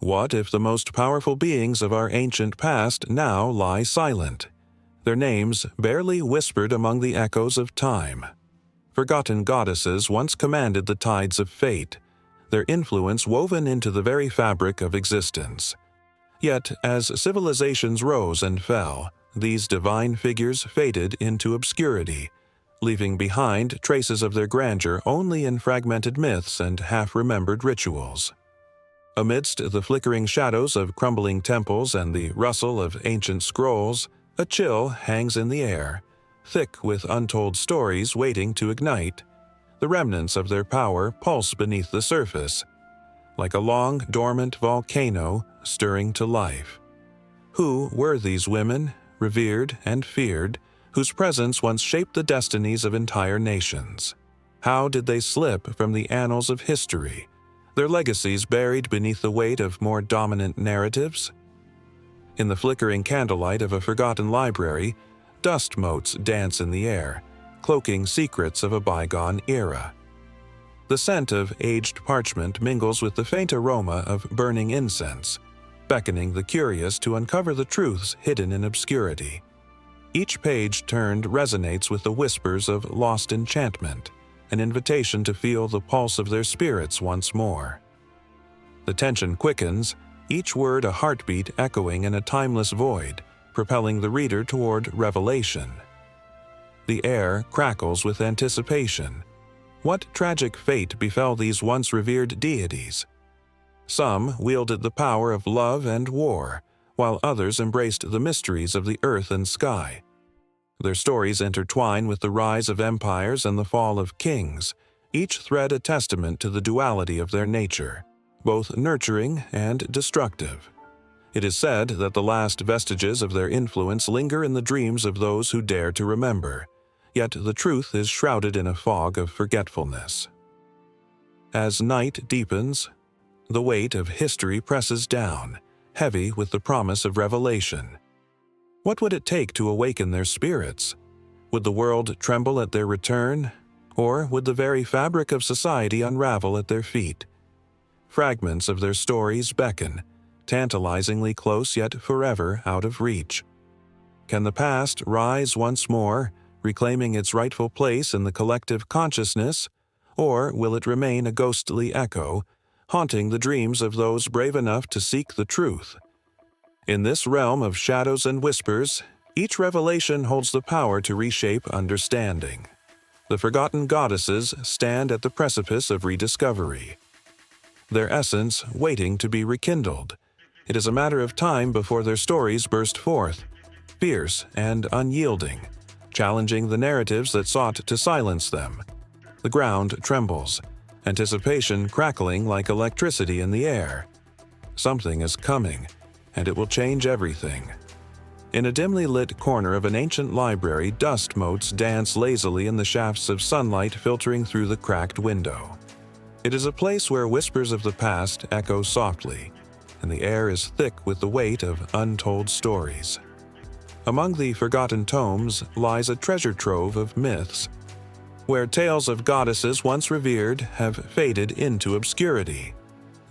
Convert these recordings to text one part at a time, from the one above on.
What if the most powerful beings of our ancient past now lie silent, their names barely whispered among the echoes of time? Forgotten goddesses once commanded the tides of fate, their influence woven into the very fabric of existence. Yet, as civilizations rose and fell, these divine figures faded into obscurity, leaving behind traces of their grandeur only in fragmented myths and half-remembered rituals. Amidst the flickering shadows of crumbling temples and the rustle of ancient scrolls, a chill hangs in the air, thick with untold stories waiting to ignite. The remnants of their power pulse beneath the surface, like a long, dormant volcano stirring to life. Who were these women, revered and feared, whose presence once shaped the destinies of entire nations? How did they slip from the annals of history, their legacies buried beneath the weight of more dominant narratives? In the flickering candlelight of a forgotten library, dust motes dance in the air, cloaking secrets of a bygone era. The scent of aged parchment mingles with the faint aroma of burning incense, beckoning the curious to uncover the truths hidden in obscurity. Each page turned resonates with the whispers of lost enchantment, an invitation to feel the pulse of their spirits once more. The tension quickens, each word a heartbeat echoing in a timeless void, propelling the reader toward revelation. The air crackles with anticipation. What tragic fate befell these once revered deities? Some wielded the power of love and war, while others embraced the mysteries of the earth and sky. Their stories intertwine with the rise of empires and the fall of kings, each thread a testament to the duality of their nature, both nurturing and destructive. It is said that the last vestiges of their influence linger in the dreams of those who dare to remember, yet the truth is shrouded in a fog of forgetfulness. As night deepens, the weight of history presses down, heavy with the promise of revelation. What would it take to awaken their spirits? Would the world tremble at their return, or would the very fabric of society unravel at their feet? Fragments of their stories beckon, tantalizingly close yet forever out of reach. Can the past rise once more, reclaiming its rightful place in the collective consciousness, or will it remain a ghostly echo, haunting the dreams of those brave enough to seek the truth? In this realm of shadows and whispers, each revelation holds the power to reshape understanding. The forgotten goddesses stand at the precipice of rediscovery, their essence waiting to be rekindled. It is a matter of time before their stories burst forth, fierce and unyielding, challenging the narratives that sought to silence them. The ground trembles, anticipation crackling like electricity in the air. Something is coming, and it will change everything. In a dimly lit corner of an ancient library, dust motes dance lazily in the shafts of sunlight filtering through the cracked window. It is a place where whispers of the past echo softly, and the air is thick with the weight of untold stories. Among the forgotten tomes lies a treasure trove of myths, where tales of goddesses once revered have faded into obscurity.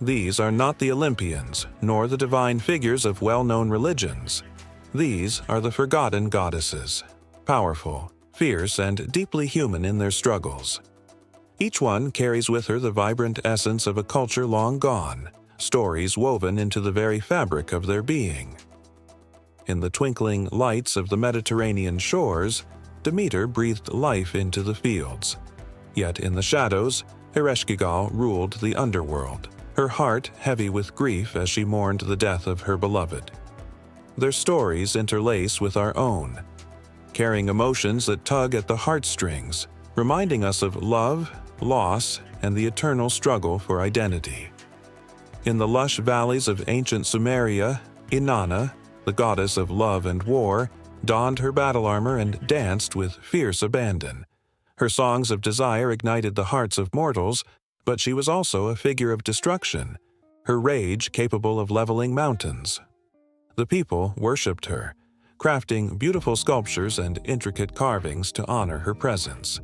These are not the Olympians, nor the divine figures of well-known religions. These are the forgotten goddesses, powerful, fierce, and deeply human in their struggles. Each one carries with her the vibrant essence of a culture long gone, stories woven into the very fabric of their being. In the twinkling lights of the Mediterranean shores, Demeter breathed life into the fields. Yet in the shadows, Ereshkigal ruled the underworld, her heart heavy with grief as she mourned the death of her beloved. Their stories interlace with our own, carrying emotions that tug at the heartstrings, reminding us of love, loss, and the eternal struggle for identity. In the lush valleys of ancient Sumeria, Inanna, the goddess of love and war, donned her battle armor and danced with fierce abandon. Her songs of desire ignited the hearts of mortals, but she was also a figure of destruction, her rage capable of leveling mountains. The people worshipped her, crafting beautiful sculptures and intricate carvings to honor her presence.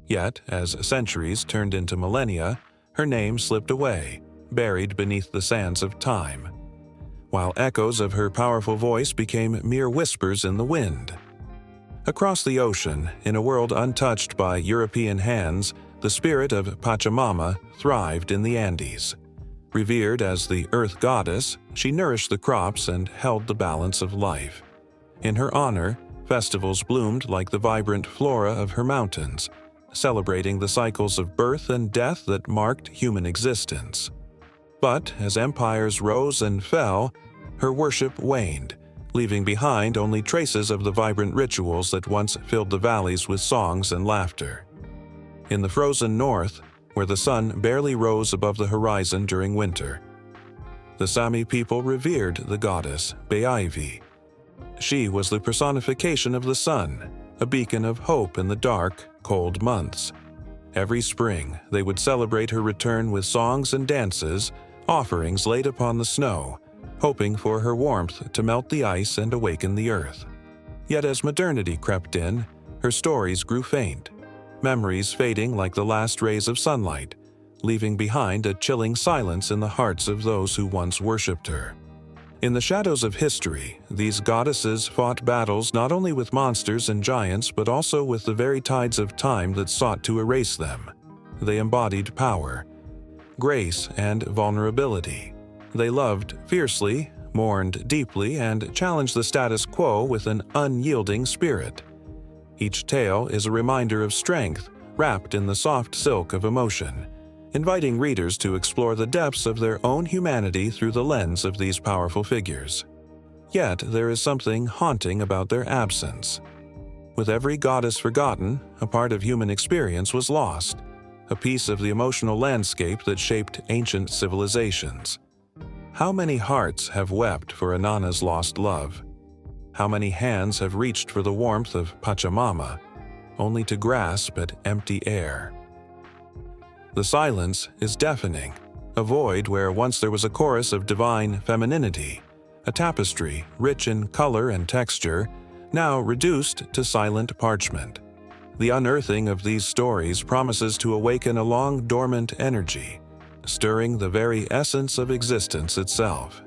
Yet, as centuries turned into millennia, her name slipped away, buried beneath the sands of time, while echoes of her powerful voice became mere whispers in the wind. Across the ocean, in a world untouched by European hands, the spirit of Pachamama thrived in the Andes. Revered as the earth goddess, she nourished the crops and held the balance of life. In her honor, festivals bloomed like the vibrant flora of her mountains, celebrating the cycles of birth and death that marked human existence. But as empires rose and fell, her worship waned, leaving behind only traces of the vibrant rituals that once filled the valleys with songs and laughter. In the frozen north, where the sun barely rose above the horizon during winter, the Sami people revered the goddess Beivi. She was the personification of the sun, a beacon of hope in the dark, cold months. Every spring, they would celebrate her return with songs and dances, offerings laid upon the snow, hoping for her warmth to melt the ice and awaken the earth. Yet as modernity crept in, her stories grew faint, memories fading like the last rays of sunlight, leaving behind a chilling silence in the hearts of those who once worshipped her. In the shadows of history, these goddesses fought battles not only with monsters and giants but also with the very tides of time that sought to erase them. They embodied power, grace, and vulnerability. They loved fiercely, mourned deeply, and challenged the status quo with an unyielding spirit. Each tale is a reminder of strength, wrapped in the soft silk of emotion, inviting readers to explore the depths of their own humanity through the lens of these powerful figures. Yet there is something haunting about their absence. With every goddess forgotten, a part of human experience was lost, a piece of the emotional landscape that shaped ancient civilizations. How many hearts have wept for Inanna's lost love? How many hands have reached for the warmth of Pachamama, only to grasp at empty air? The silence is deafening, a void where once there was a chorus of divine femininity, a tapestry rich in color and texture, now reduced to silent parchment. The unearthing of these stories promises to awaken a long-dormant energy, stirring the very essence of existence itself.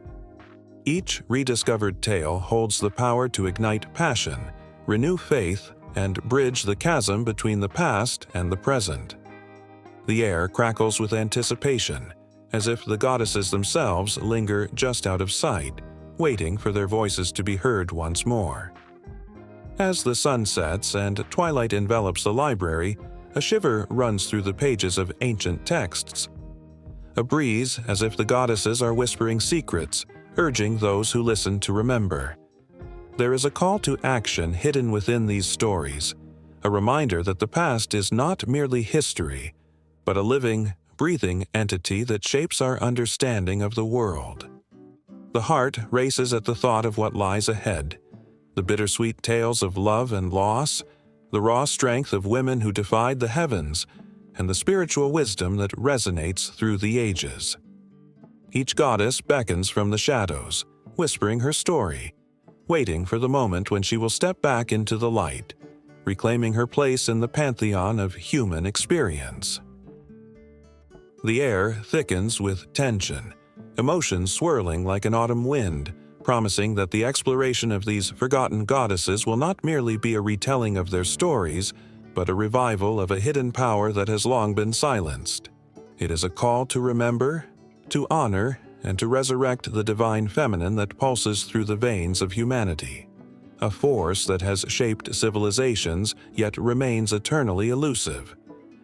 Each rediscovered tale holds the power to ignite passion, renew faith, and bridge the chasm between the past and the present. The air crackles with anticipation, as if the goddesses themselves linger just out of sight, waiting for their voices to be heard once more. As the sun sets and twilight envelops the library, a shiver runs through the pages of ancient texts. A breeze, as if the goddesses are whispering secrets, urging those who listen to remember. There is a call to action hidden within these stories, a reminder that the past is not merely history, but a living, breathing entity that shapes our understanding of the world. The heart races at the thought of what lies ahead, the bittersweet tales of love and loss, the raw strength of women who defied the heavens, and the spiritual wisdom that resonates through the ages. Each goddess beckons from the shadows, whispering her story, waiting for the moment when she will step back into the light, reclaiming her place in the pantheon of human experience. The air thickens with tension, emotions swirling like an autumn wind, promising that the exploration of these forgotten goddesses will not merely be a retelling of their stories, but a revival of a hidden power that has long been silenced. It is a call to remember, to honor, and to resurrect the divine feminine that pulses through the veins of humanity, a force that has shaped civilizations yet remains eternally elusive.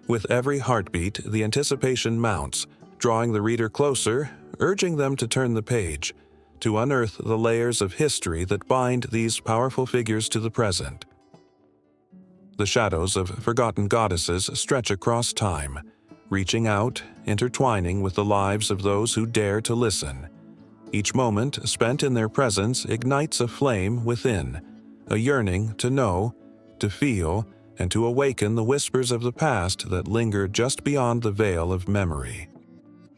With every heartbeat, the anticipation mounts, drawing the reader closer, urging them to turn the page, to unearth the layers of history that bind these powerful figures to the present. The shadows of forgotten goddesses stretch across time, reaching out, intertwining with the lives of those who dare to listen. Each moment spent in their presence ignites a flame within, a yearning to know, to feel, and to awaken the whispers of the past that linger just beyond the veil of memory.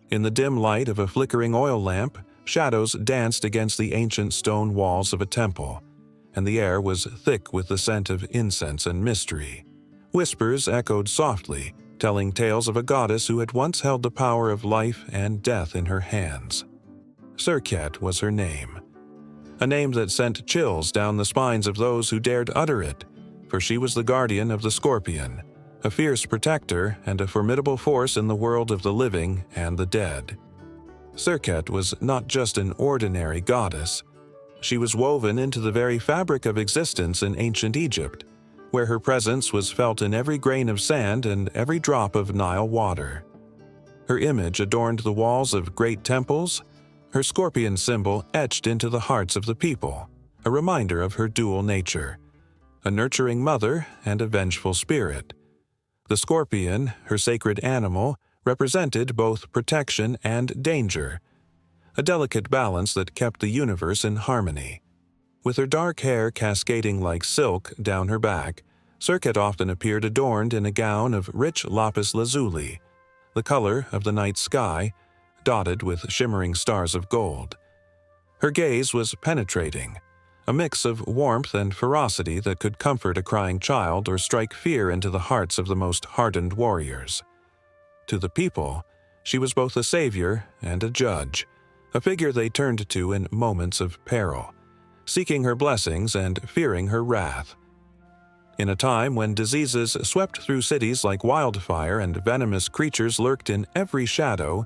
In the dim light of a flickering oil lamp, shadows danced against the ancient stone walls of a temple, and the air was thick with the scent of incense and mystery. Whispers echoed softly, telling tales of a goddess who had once held the power of life and death in her hands. Serket was her name, a name that sent chills down the spines of those who dared utter it, for she was the guardian of the scorpion, a fierce protector and a formidable force in the world of the living and the dead. Serket was not just an ordinary goddess. She was woven into the very fabric of existence in ancient Egypt, where her presence was felt in every grain of sand and every drop of Nile water. Her image adorned the walls of great temples, her scorpion symbol etched into the hearts of the people, a reminder of her dual nature, a nurturing mother and a vengeful spirit. The scorpion, her sacred animal, represented both protection and danger, a delicate balance that kept the universe in harmony. With her dark hair cascading like silk down her back, Serket often appeared adorned in a gown of rich lapis lazuli, the color of the night sky, dotted with shimmering stars of gold. Her gaze was penetrating, a mix of warmth and ferocity that could comfort a crying child or strike fear into the hearts of the most hardened warriors. To the people, she was both a savior and a judge, a figure they turned to in moments of peril, seeking her blessings and fearing her wrath. In a time when diseases swept through cities like wildfire and venomous creatures lurked in every shadow,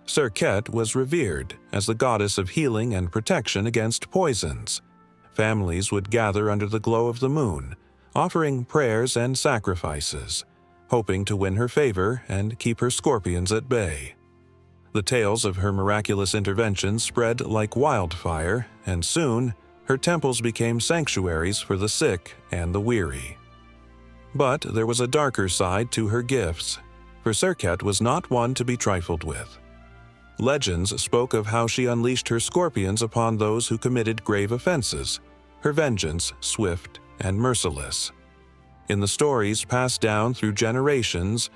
Serket was revered as the goddess of healing and protection against poisons. Families would gather under the glow of the moon, offering prayers and sacrifices, hoping to win her favor and keep her scorpions at bay. The tales of her miraculous interventions spread like wildfire, and soon, her temples became sanctuaries for the sick and the weary. But there was a darker side to her gifts, for Serket was not one to be trifled with. Legends spoke of how she unleashed her scorpions upon those who committed grave offenses, her vengeance swift and merciless. In the stories passed down through generations,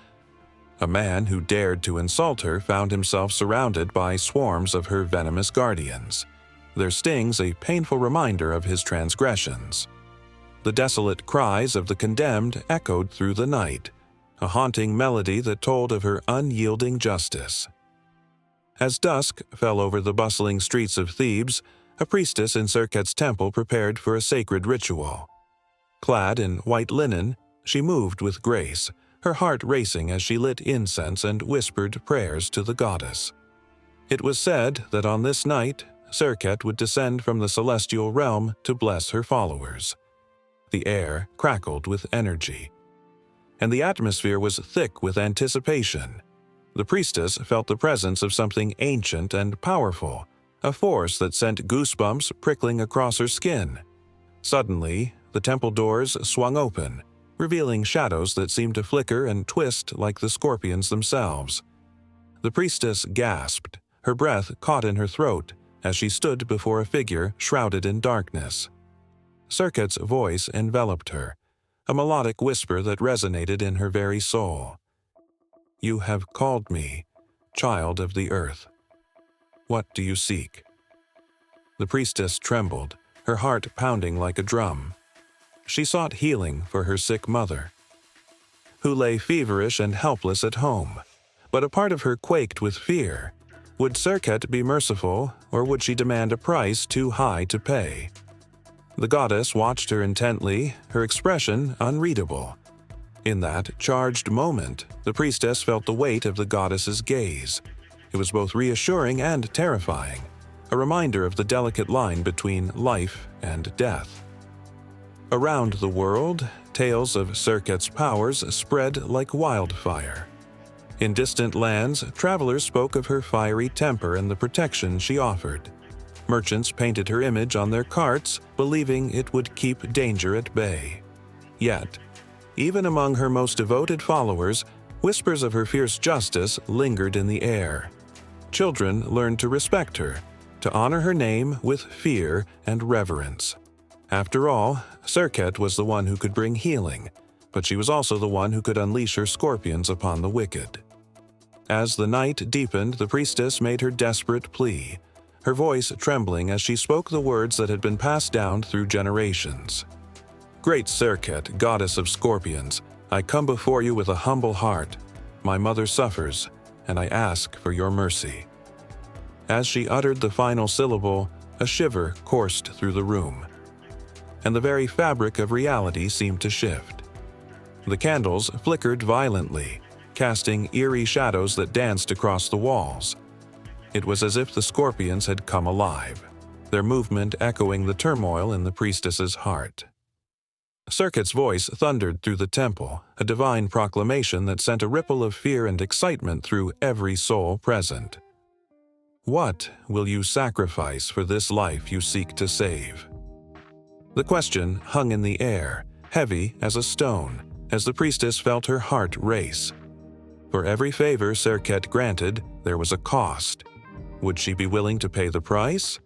a man who dared to insult her found himself surrounded by swarms of her venomous guardians, their stings a painful reminder of his transgressions. The desolate cries of the condemned echoed through the night, a haunting melody that told of her unyielding justice. As dusk fell over the bustling streets of Thebes, a priestess in Serket's temple prepared for a sacred ritual. Clad in white linen, she moved with grace, her heart racing as she lit incense and whispered prayers to the goddess. It was said that on this night, Serket would descend from the celestial realm to bless her followers. The air crackled with energy, and the atmosphere was thick with anticipation. The priestess felt the presence of something ancient and powerful, a force that sent goosebumps prickling across her skin. Suddenly, the temple doors swung open, revealing shadows that seemed to flicker and twist like the scorpions themselves. The priestess gasped, her breath caught in her throat as she stood before a figure shrouded in darkness. Serket's voice enveloped her, a melodic whisper that resonated in her very soul. "You have called me, child of the earth. What do you seek?" The priestess trembled, her heart pounding like a drum. She sought healing for her sick mother, who lay feverish and helpless at home. But a part of her quaked with fear. Would Serket be merciful, or would she demand a price too high to pay? The goddess watched her intently, her expression unreadable. In that charged moment, the priestess felt the weight of the goddess's gaze. It was both reassuring and terrifying, a reminder of the delicate line between life and death. Around the world, tales of Serket's powers spread like wildfire. In distant lands, travelers spoke of her fiery temper and the protection she offered. Merchants painted her image on their carts, believing it would keep danger at bay. Yet, even among her most devoted followers, whispers of her fierce justice lingered in the air. Children learned to respect her, to honor her name with fear and reverence. After all, Serket was the one who could bring healing, but she was also the one who could unleash her scorpions upon the wicked. As the night deepened, the priestess made her desperate plea, her voice trembling as she spoke the words that had been passed down through generations. "Great Serket, goddess of scorpions, I come before you with a humble heart. My mother suffers, and I ask for your mercy." As she uttered the final syllable, a shiver coursed through the room, and the very fabric of reality seemed to shift. The candles flickered violently, casting eerie shadows that danced across the walls. It was as if the scorpions had come alive, their movement echoing the turmoil in the priestess's heart. Serket's voice thundered through the temple, a divine proclamation that sent a ripple of fear and excitement through every soul present. "What will you sacrifice for this life you seek to save?" The question hung in the air, heavy as a stone, as the priestess felt her heart race. For every favor Serket granted, there was a cost. Would she be willing to pay the price?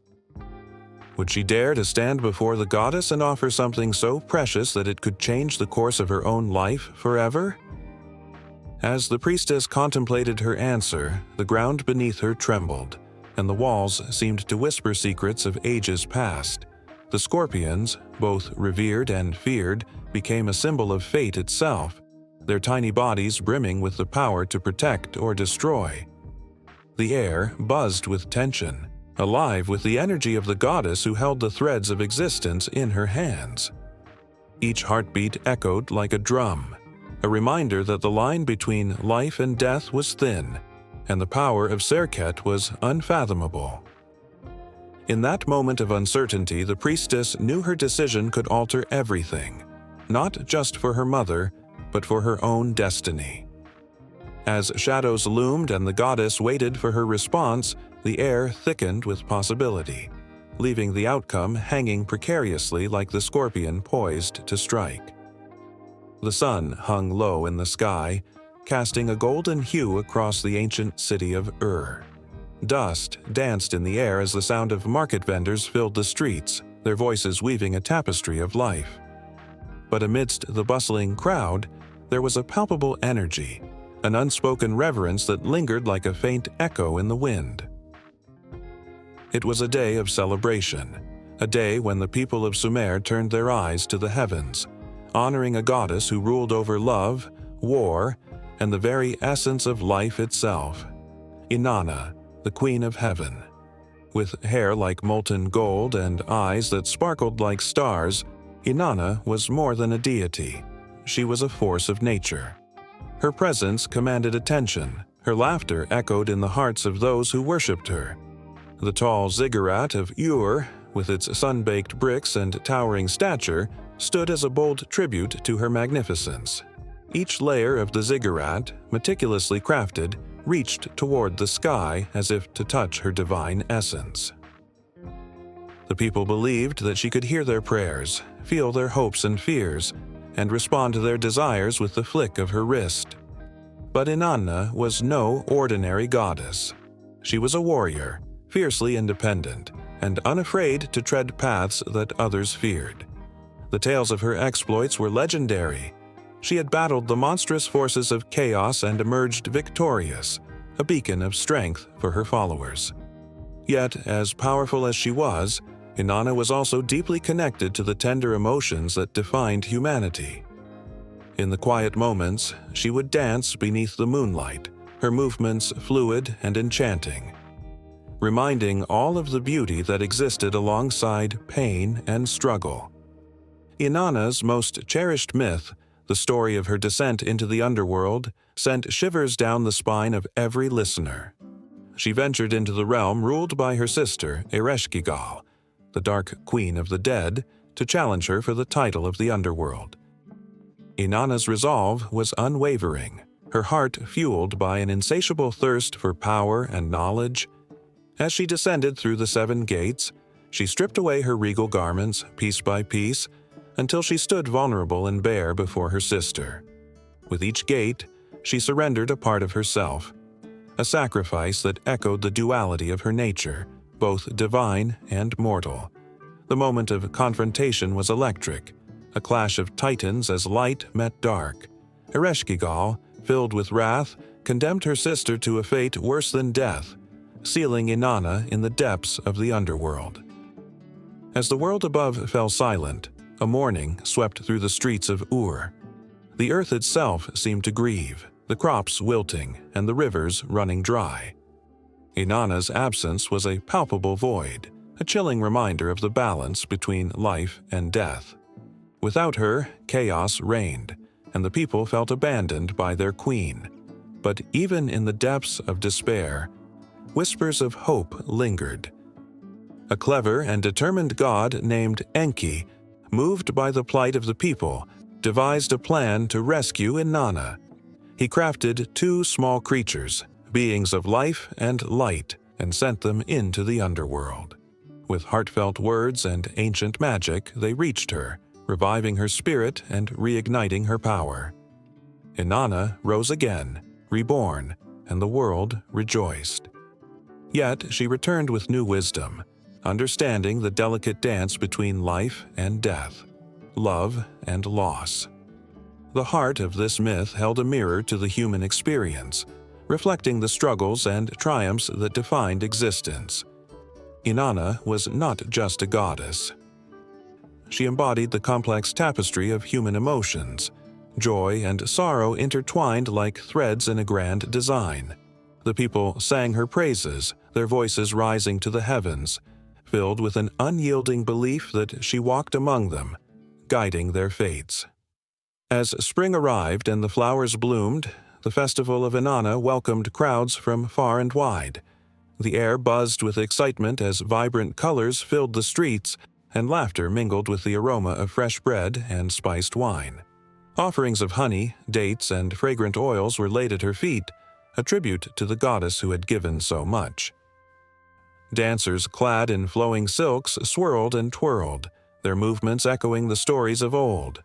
Would she dare to stand before the goddess and offer something so precious that it could change the course of her own life forever? As the priestess contemplated her answer, the ground beneath her trembled, and the walls seemed to whisper secrets of ages past. The scorpions, both revered and feared, became a symbol of fate itself, their tiny bodies brimming with the power to protect or destroy. The air buzzed with tension, alive with the energy of the goddess who held the threads of existence in her hands. Each heartbeat echoed like a drum, a reminder that the line between life and death was thin, and the power of Serket was unfathomable. In that moment of uncertainty, the priestess knew her decision could alter everything, not just for her mother, but for her own destiny. As shadows loomed and the goddess waited for her response, the air thickened with possibility, leaving the outcome hanging precariously like the scorpion poised to strike. The sun hung low in the sky, casting a golden hue across the ancient city of Ur. Dust danced in the air as the sound of market vendors filled the streets, their voices weaving a tapestry of life. But amidst the bustling crowd, there was a palpable energy, an unspoken reverence that lingered like a faint echo in the wind. It was a day of celebration, a day when the people of Sumer turned their eyes to the heavens, honoring a goddess who ruled over love, war, and the very essence of life itself. Inanna, the Queen of Heaven. With hair like molten gold and eyes that sparkled like stars, Inanna was more than a deity. She was a force of nature. Her presence commanded attention. Her laughter echoed in the hearts of those who worshipped her. The tall ziggurat of Ur, with its sun-baked bricks and towering stature, stood as a bold tribute to her magnificence. Each layer of the ziggurat, meticulously crafted, reached toward the sky as if to touch her divine essence. The people believed that she could hear their prayers, feel their hopes and fears, and respond to their desires with the flick of her wrist. But Inanna was no ordinary goddess. She was a warrior, fiercely independent, and unafraid to tread paths that others feared. The tales of her exploits were legendary. She had battled the monstrous forces of chaos and emerged victorious, a beacon of strength for her followers. Yet, as powerful as she was, Inanna was also deeply connected to the tender emotions that defined humanity. In the quiet moments, she would dance beneath the moonlight, her movements fluid and enchanting, reminding all of the beauty that existed alongside pain and struggle. Inanna's most cherished myth, the story of her descent into the underworld, sent shivers down the spine of every listener. She ventured into the realm ruled by her sister, Ereshkigal, the Dark Queen of the Dead, to challenge her for the title of the underworld. Inanna's resolve was unwavering, her heart fueled by an insatiable thirst for power and knowledge. As she descended through the 7 gates, she stripped away her regal garments, piece by piece, until she stood vulnerable and bare before her sister. With each gate, she surrendered a part of herself, a sacrifice that echoed the duality of her nature, both divine and mortal. The moment of confrontation was electric, a clash of titans as light met dark. Ereshkigal, filled with wrath, condemned her sister to a fate worse than death, sealing Inanna in the depths of the underworld. As the world above fell silent, a mourning swept through the streets of Ur. The earth itself seemed to grieve, the crops wilting and the rivers running dry. Inanna's absence was a palpable void, a chilling reminder of the balance between life and death. Without her, chaos reigned, and the people felt abandoned by their queen. But even in the depths of despair, whispers of hope lingered. A clever and determined god named Enki, moved by the plight of the people, devised a plan to rescue Inanna. He crafted two small creatures, beings of life and light, and sent them into the underworld. With heartfelt words and ancient magic, they reached her, reviving her spirit and reigniting her power. Inanna rose again, reborn, and the world rejoiced. Yet she returned with new wisdom, understanding the delicate dance between life and death, love and loss. The heart of this myth held a mirror to the human experience, reflecting the struggles and triumphs that defined existence. Inanna was not just a goddess. She embodied the complex tapestry of human emotions, joy and sorrow intertwined like threads in a grand design. The people sang her praises, their voices rising to the heavens, filled with an unyielding belief that she walked among them, guiding their fates. As spring arrived and the flowers bloomed, the festival of Inanna welcomed crowds from far and wide. The air buzzed with excitement as vibrant colors filled the streets, and laughter mingled with the aroma of fresh bread and spiced wine. Offerings of honey, dates, and fragrant oils were laid at her feet, a tribute to the goddess who had given so much. Dancers clad in flowing silks swirled and twirled, their movements echoing the stories of old.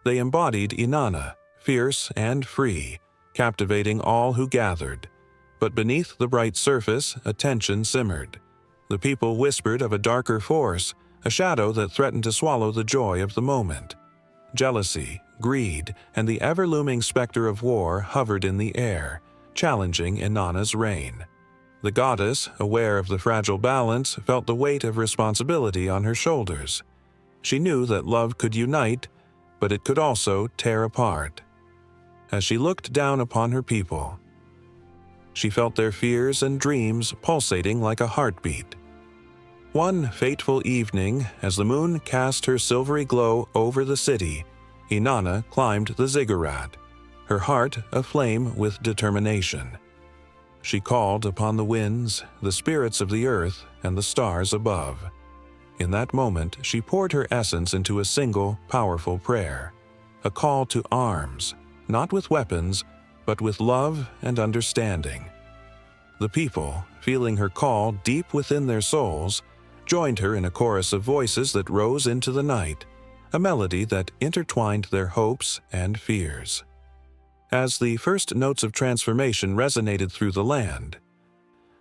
They embodied Inanna, fierce and free, captivating all who gathered. But beneath the bright surface, a tension simmered. The people whispered of a darker force, a shadow that threatened to swallow the joy of the moment. Jealousy, greed, and the ever-looming specter of war hovered in the air, challenging Inanna's reign. The goddess, aware of the fragile balance, felt the weight of responsibility on her shoulders. She knew that love could unite, but it could also tear apart. As she looked down upon her people, she felt their fears and dreams pulsating like a heartbeat. One fateful evening, as the moon cast her silvery glow over the city, Inanna climbed the ziggurat, her heart aflame with determination. She called upon the winds, the spirits of the earth, and the stars above. In that moment, she poured her essence into a single, powerful prayer, a call to arms, not with weapons, but with love and understanding. The people, feeling her call deep within their souls, joined her in a chorus of voices that rose into the night, a melody that intertwined their hopes and fears. As the first notes of transformation resonated through the land,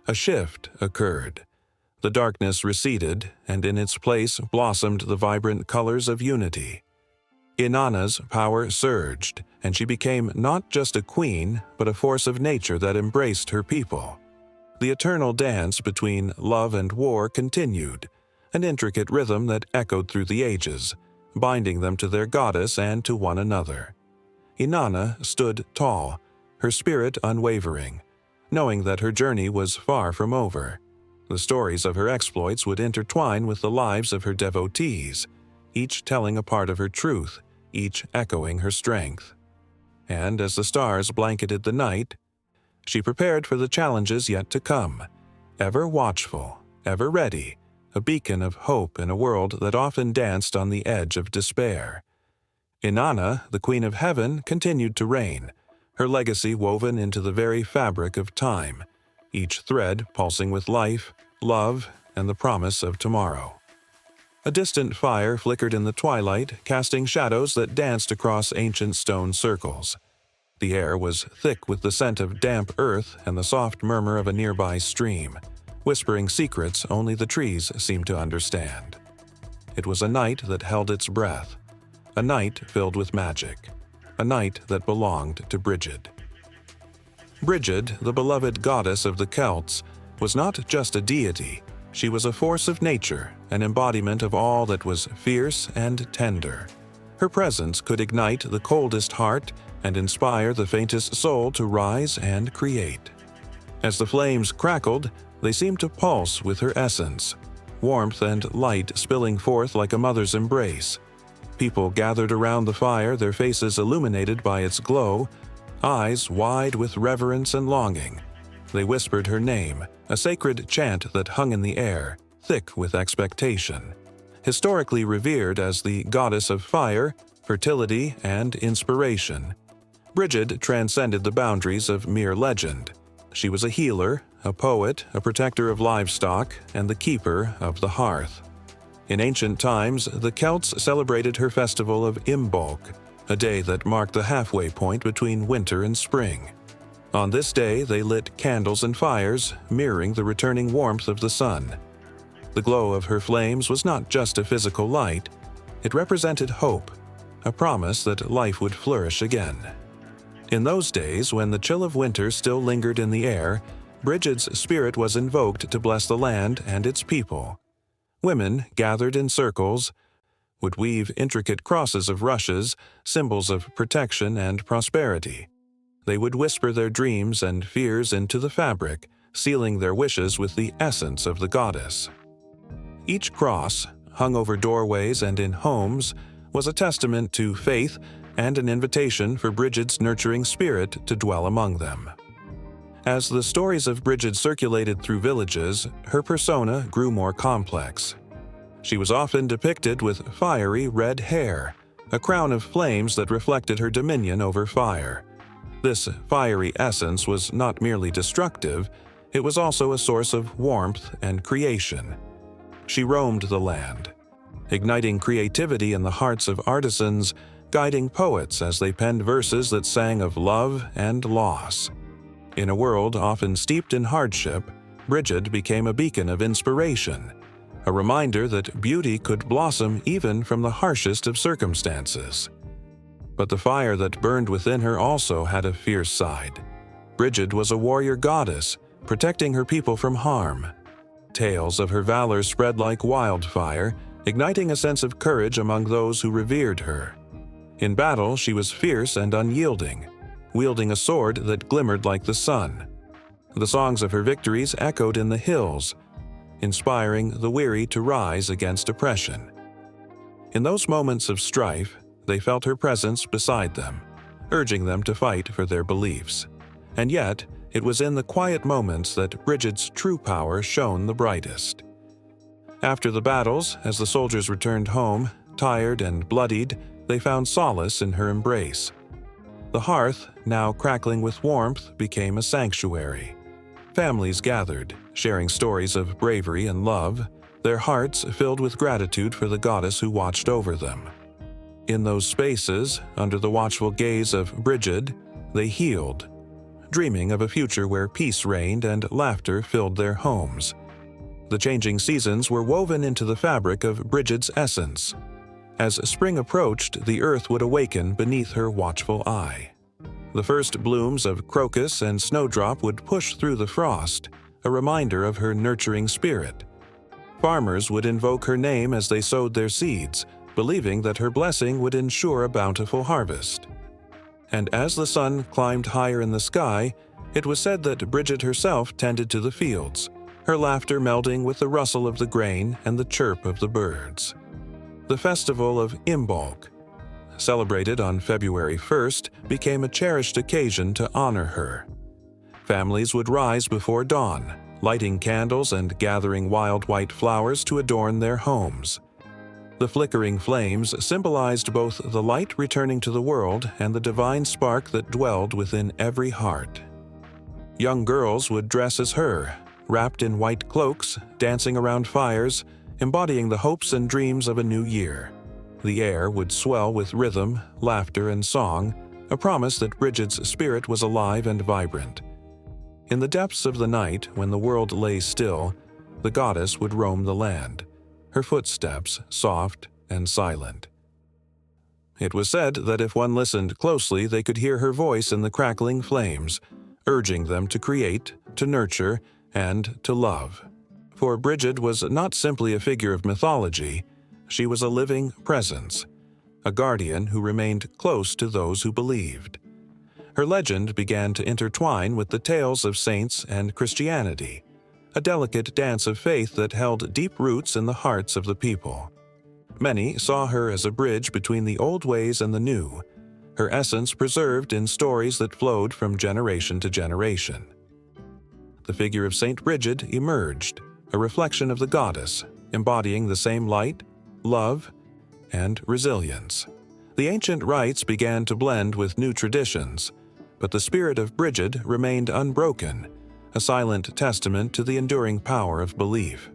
a shift occurred. The darkness receded, and in its place blossomed the vibrant colors of unity. Inanna's power surged, and she became not just a queen, but a force of nature that embraced her people. The eternal dance between love and war continued, an intricate rhythm that echoed through the ages, binding them to their goddess and to one another. Inanna stood tall, her spirit unwavering, knowing that her journey was far from over. The stories of her exploits would intertwine with the lives of her devotees, each telling a part of her truth, each echoing her strength. And as the stars blanketed the night, she prepared for the challenges yet to come, ever watchful, ever ready, a beacon of hope in a world that often danced on the edge of despair. Inanna, the Queen of Heaven, continued to reign, her legacy woven into the very fabric of time, each thread pulsing with life, love, and the promise of tomorrow. A distant fire flickered in the twilight, casting shadows that danced across ancient stone circles. The air was thick with the scent of damp earth and the soft murmur of a nearby stream, whispering secrets only the trees seemed to understand. It was a night that held its breath, a night filled with magic, a night that belonged to Brigid. Brigid, the beloved goddess of the Celts, was not just a deity. She was a force of nature, an embodiment of all that was fierce and tender. Her presence could ignite the coldest heart and inspire the faintest soul to rise and create. As the flames crackled, they seemed to pulse with her essence, warmth and light spilling forth like a mother's embrace. People gathered around the fire, their faces illuminated by its glow, eyes wide with reverence and longing. They whispered her name, a sacred chant that hung in the air, thick with expectation. Historically revered as the goddess of fire, fertility, and inspiration, Brigid transcended the boundaries of mere legend. She was a healer, a poet, a protector of livestock, and the keeper of the hearth. In ancient times, the Celts celebrated her festival of Imbolc, a day that marked the halfway point between winter and spring. On this day, they lit candles and fires, mirroring the returning warmth of the sun. The glow of her flames was not just a physical light, it represented hope, a promise that life would flourish again. In those days, when the chill of winter still lingered in the air, Brigid's spirit was invoked to bless the land and its people. Women, gathered in circles, would weave intricate crosses of rushes, symbols of protection and prosperity. They would whisper their dreams and fears into the fabric, sealing their wishes with the essence of the goddess. Each cross, hung over doorways and in homes, was a testament to faith and an invitation for Brigid's nurturing spirit to dwell among them. As the stories of Brigid circulated through villages, her persona grew more complex. She was often depicted with fiery red hair, a crown of flames that reflected her dominion over fire. This fiery essence was not merely destructive, it was also a source of warmth and creation. She roamed the land, igniting creativity in the hearts of artisans, guiding poets as they penned verses that sang of love and loss. In a world often steeped in hardship, Brigid became a beacon of inspiration, a reminder that beauty could blossom even from the harshest of circumstances. But the fire that burned within her also had a fierce side. Brigid was a warrior goddess, protecting her people from harm. Tales of her valor spread like wildfire, igniting a sense of courage among those who revered her. In battle, she was fierce and unyielding, wielding a sword that glimmered like the sun. The songs of her victories echoed in the hills, inspiring the weary to rise against oppression. In those moments of strife, they felt her presence beside them, urging them to fight for their beliefs. And yet, it was in the quiet moments that Brigid's true power shone the brightest. After the battles, as the soldiers returned home, tired and bloodied, they found solace in her embrace. The hearth, now crackling with warmth, became a sanctuary. Families gathered, sharing stories of bravery and love, their hearts filled with gratitude for the goddess who watched over them. In those spaces, under the watchful gaze of Brigid, they healed, dreaming of a future where peace reigned and laughter filled their homes. The changing seasons were woven into the fabric of Brigid's essence. As spring approached, the earth would awaken beneath her watchful eye. The first blooms of crocus and snowdrop would push through the frost, a reminder of her nurturing spirit. Farmers would invoke her name as they sowed their seeds, believing that her blessing would ensure a bountiful harvest. And as the sun climbed higher in the sky, it was said that Brigid herself tended to the fields, her laughter melding with the rustle of the grain and the chirp of the birds. The festival of Imbolc, celebrated on February 1st, became a cherished occasion to honor her. Families would rise before dawn, lighting candles and gathering wild white flowers to adorn their homes. The flickering flames symbolized both the light returning to the world and the divine spark that dwelled within every heart. Young girls would dress as her, wrapped in white cloaks, dancing around fires, embodying the hopes and dreams of a new year. The air would swell with rhythm, laughter, and song, a promise that Brigid's spirit was alive and vibrant. In the depths of the night, when the world lay still, the goddess would roam the land, her footsteps soft and silent. It was said that if one listened closely, they could hear her voice in the crackling flames, urging them to create, to nurture, and to love. For Brigid was not simply a figure of mythology, she was a living presence, a guardian who remained close to those who believed. Her legend began to intertwine with the tales of saints and Christianity, a delicate dance of faith that held deep roots in the hearts of the people. Many saw her as a bridge between the old ways and the new, her essence preserved in stories that flowed from generation to generation. The figure of Saint Bridget emerged, a reflection of the goddess, embodying the same light, love, and resilience. The ancient rites began to blend with new traditions, but the spirit of Bridget remained unbroken, a silent testament to the enduring power of belief.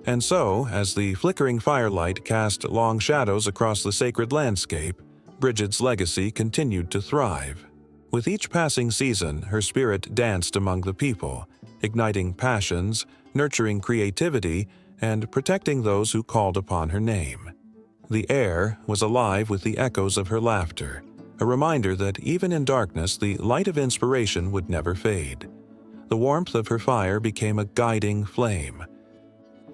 And so, as the flickering firelight cast long shadows across the sacred landscape, Bridget's legacy continued to thrive. With each passing season, her spirit danced among the people, igniting passions, nurturing creativity, and protecting those who called upon her name. The air was alive with the echoes of her laughter, a reminder that even in darkness the light of inspiration would never fade. The warmth of her fire became a guiding flame,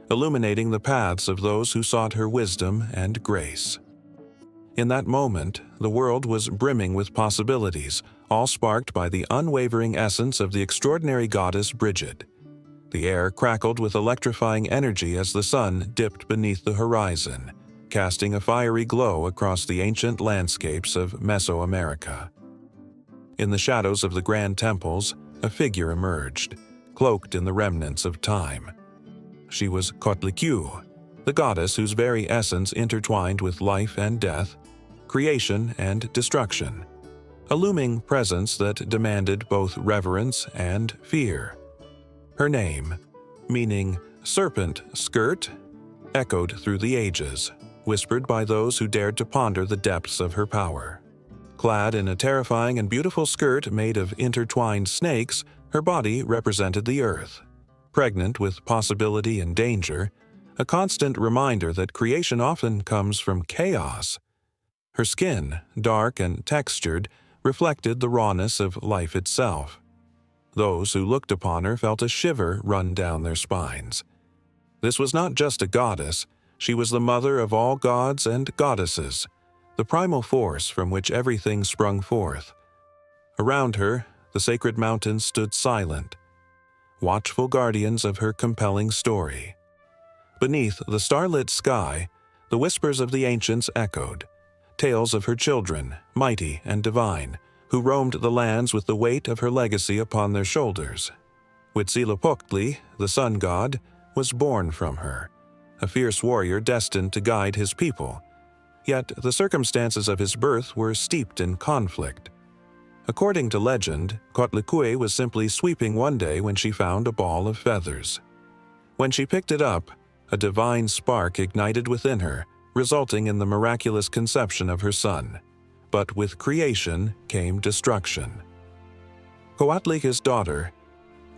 illuminating the paths of those who sought her wisdom and grace. In that moment, the world was brimming with possibilities, all sparked by the unwavering essence of the extraordinary goddess Bridget. The air crackled with electrifying energy as the sun dipped beneath the horizon, casting a fiery glow across the ancient landscapes of Mesoamerica. In the shadows of the grand temples, a figure emerged, cloaked in the remnants of time. She was Coatlicue, the goddess whose very essence intertwined with life and death, creation and destruction, a looming presence that demanded both reverence and fear. Her name, meaning serpent skirt, echoed through the ages, whispered by those who dared to ponder the depths of her power. Clad in a terrifying and beautiful skirt made of intertwined snakes, her body represented the earth. Pregnant with possibility and danger, a constant reminder that creation often comes from chaos. Her skin, dark and textured, reflected the rawness of life itself. Those who looked upon her felt a shiver run down their spines. This was not just a goddess, she was the mother of all gods and goddesses, the primal force from which everything sprung forth. Around her, the sacred mountains stood silent, watchful guardians of her compelling story. Beneath the starlit sky, the whispers of the ancients echoed, tales of her children, mighty and divine, who roamed the lands with the weight of her legacy upon their shoulders. Huitzilopochtli, the sun god, was born from her, a fierce warrior destined to guide his people. Yet the circumstances of his birth were steeped in conflict. According to legend, Coatlicue was simply sweeping one day when she found a ball of feathers. When she picked it up, a divine spark ignited within her, resulting in the miraculous conception of her son. But with creation came destruction. Coatlic's daughter,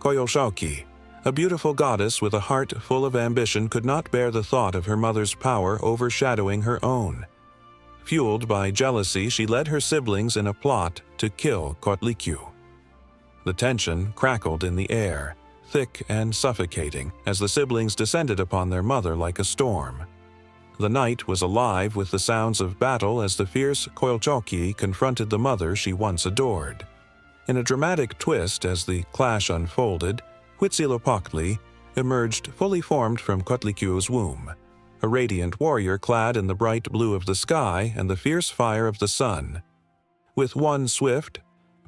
Coyolxauhqui, a beautiful goddess with a heart full of ambition, could not bear the thought of her mother's power overshadowing her own. Fueled by jealousy, she led her siblings in a plot to kill Coatlicue. The tension crackled in the air, thick and suffocating, as the siblings descended upon their mother like a storm. The night was alive with the sounds of battle as the fierce Coyolxauhqui confronted the mother she once adored. In a dramatic twist as the clash unfolded, Huitzilopochtli emerged fully formed from Coatlicue's womb, a radiant warrior clad in the bright blue of the sky and the fierce fire of the sun. With one swift,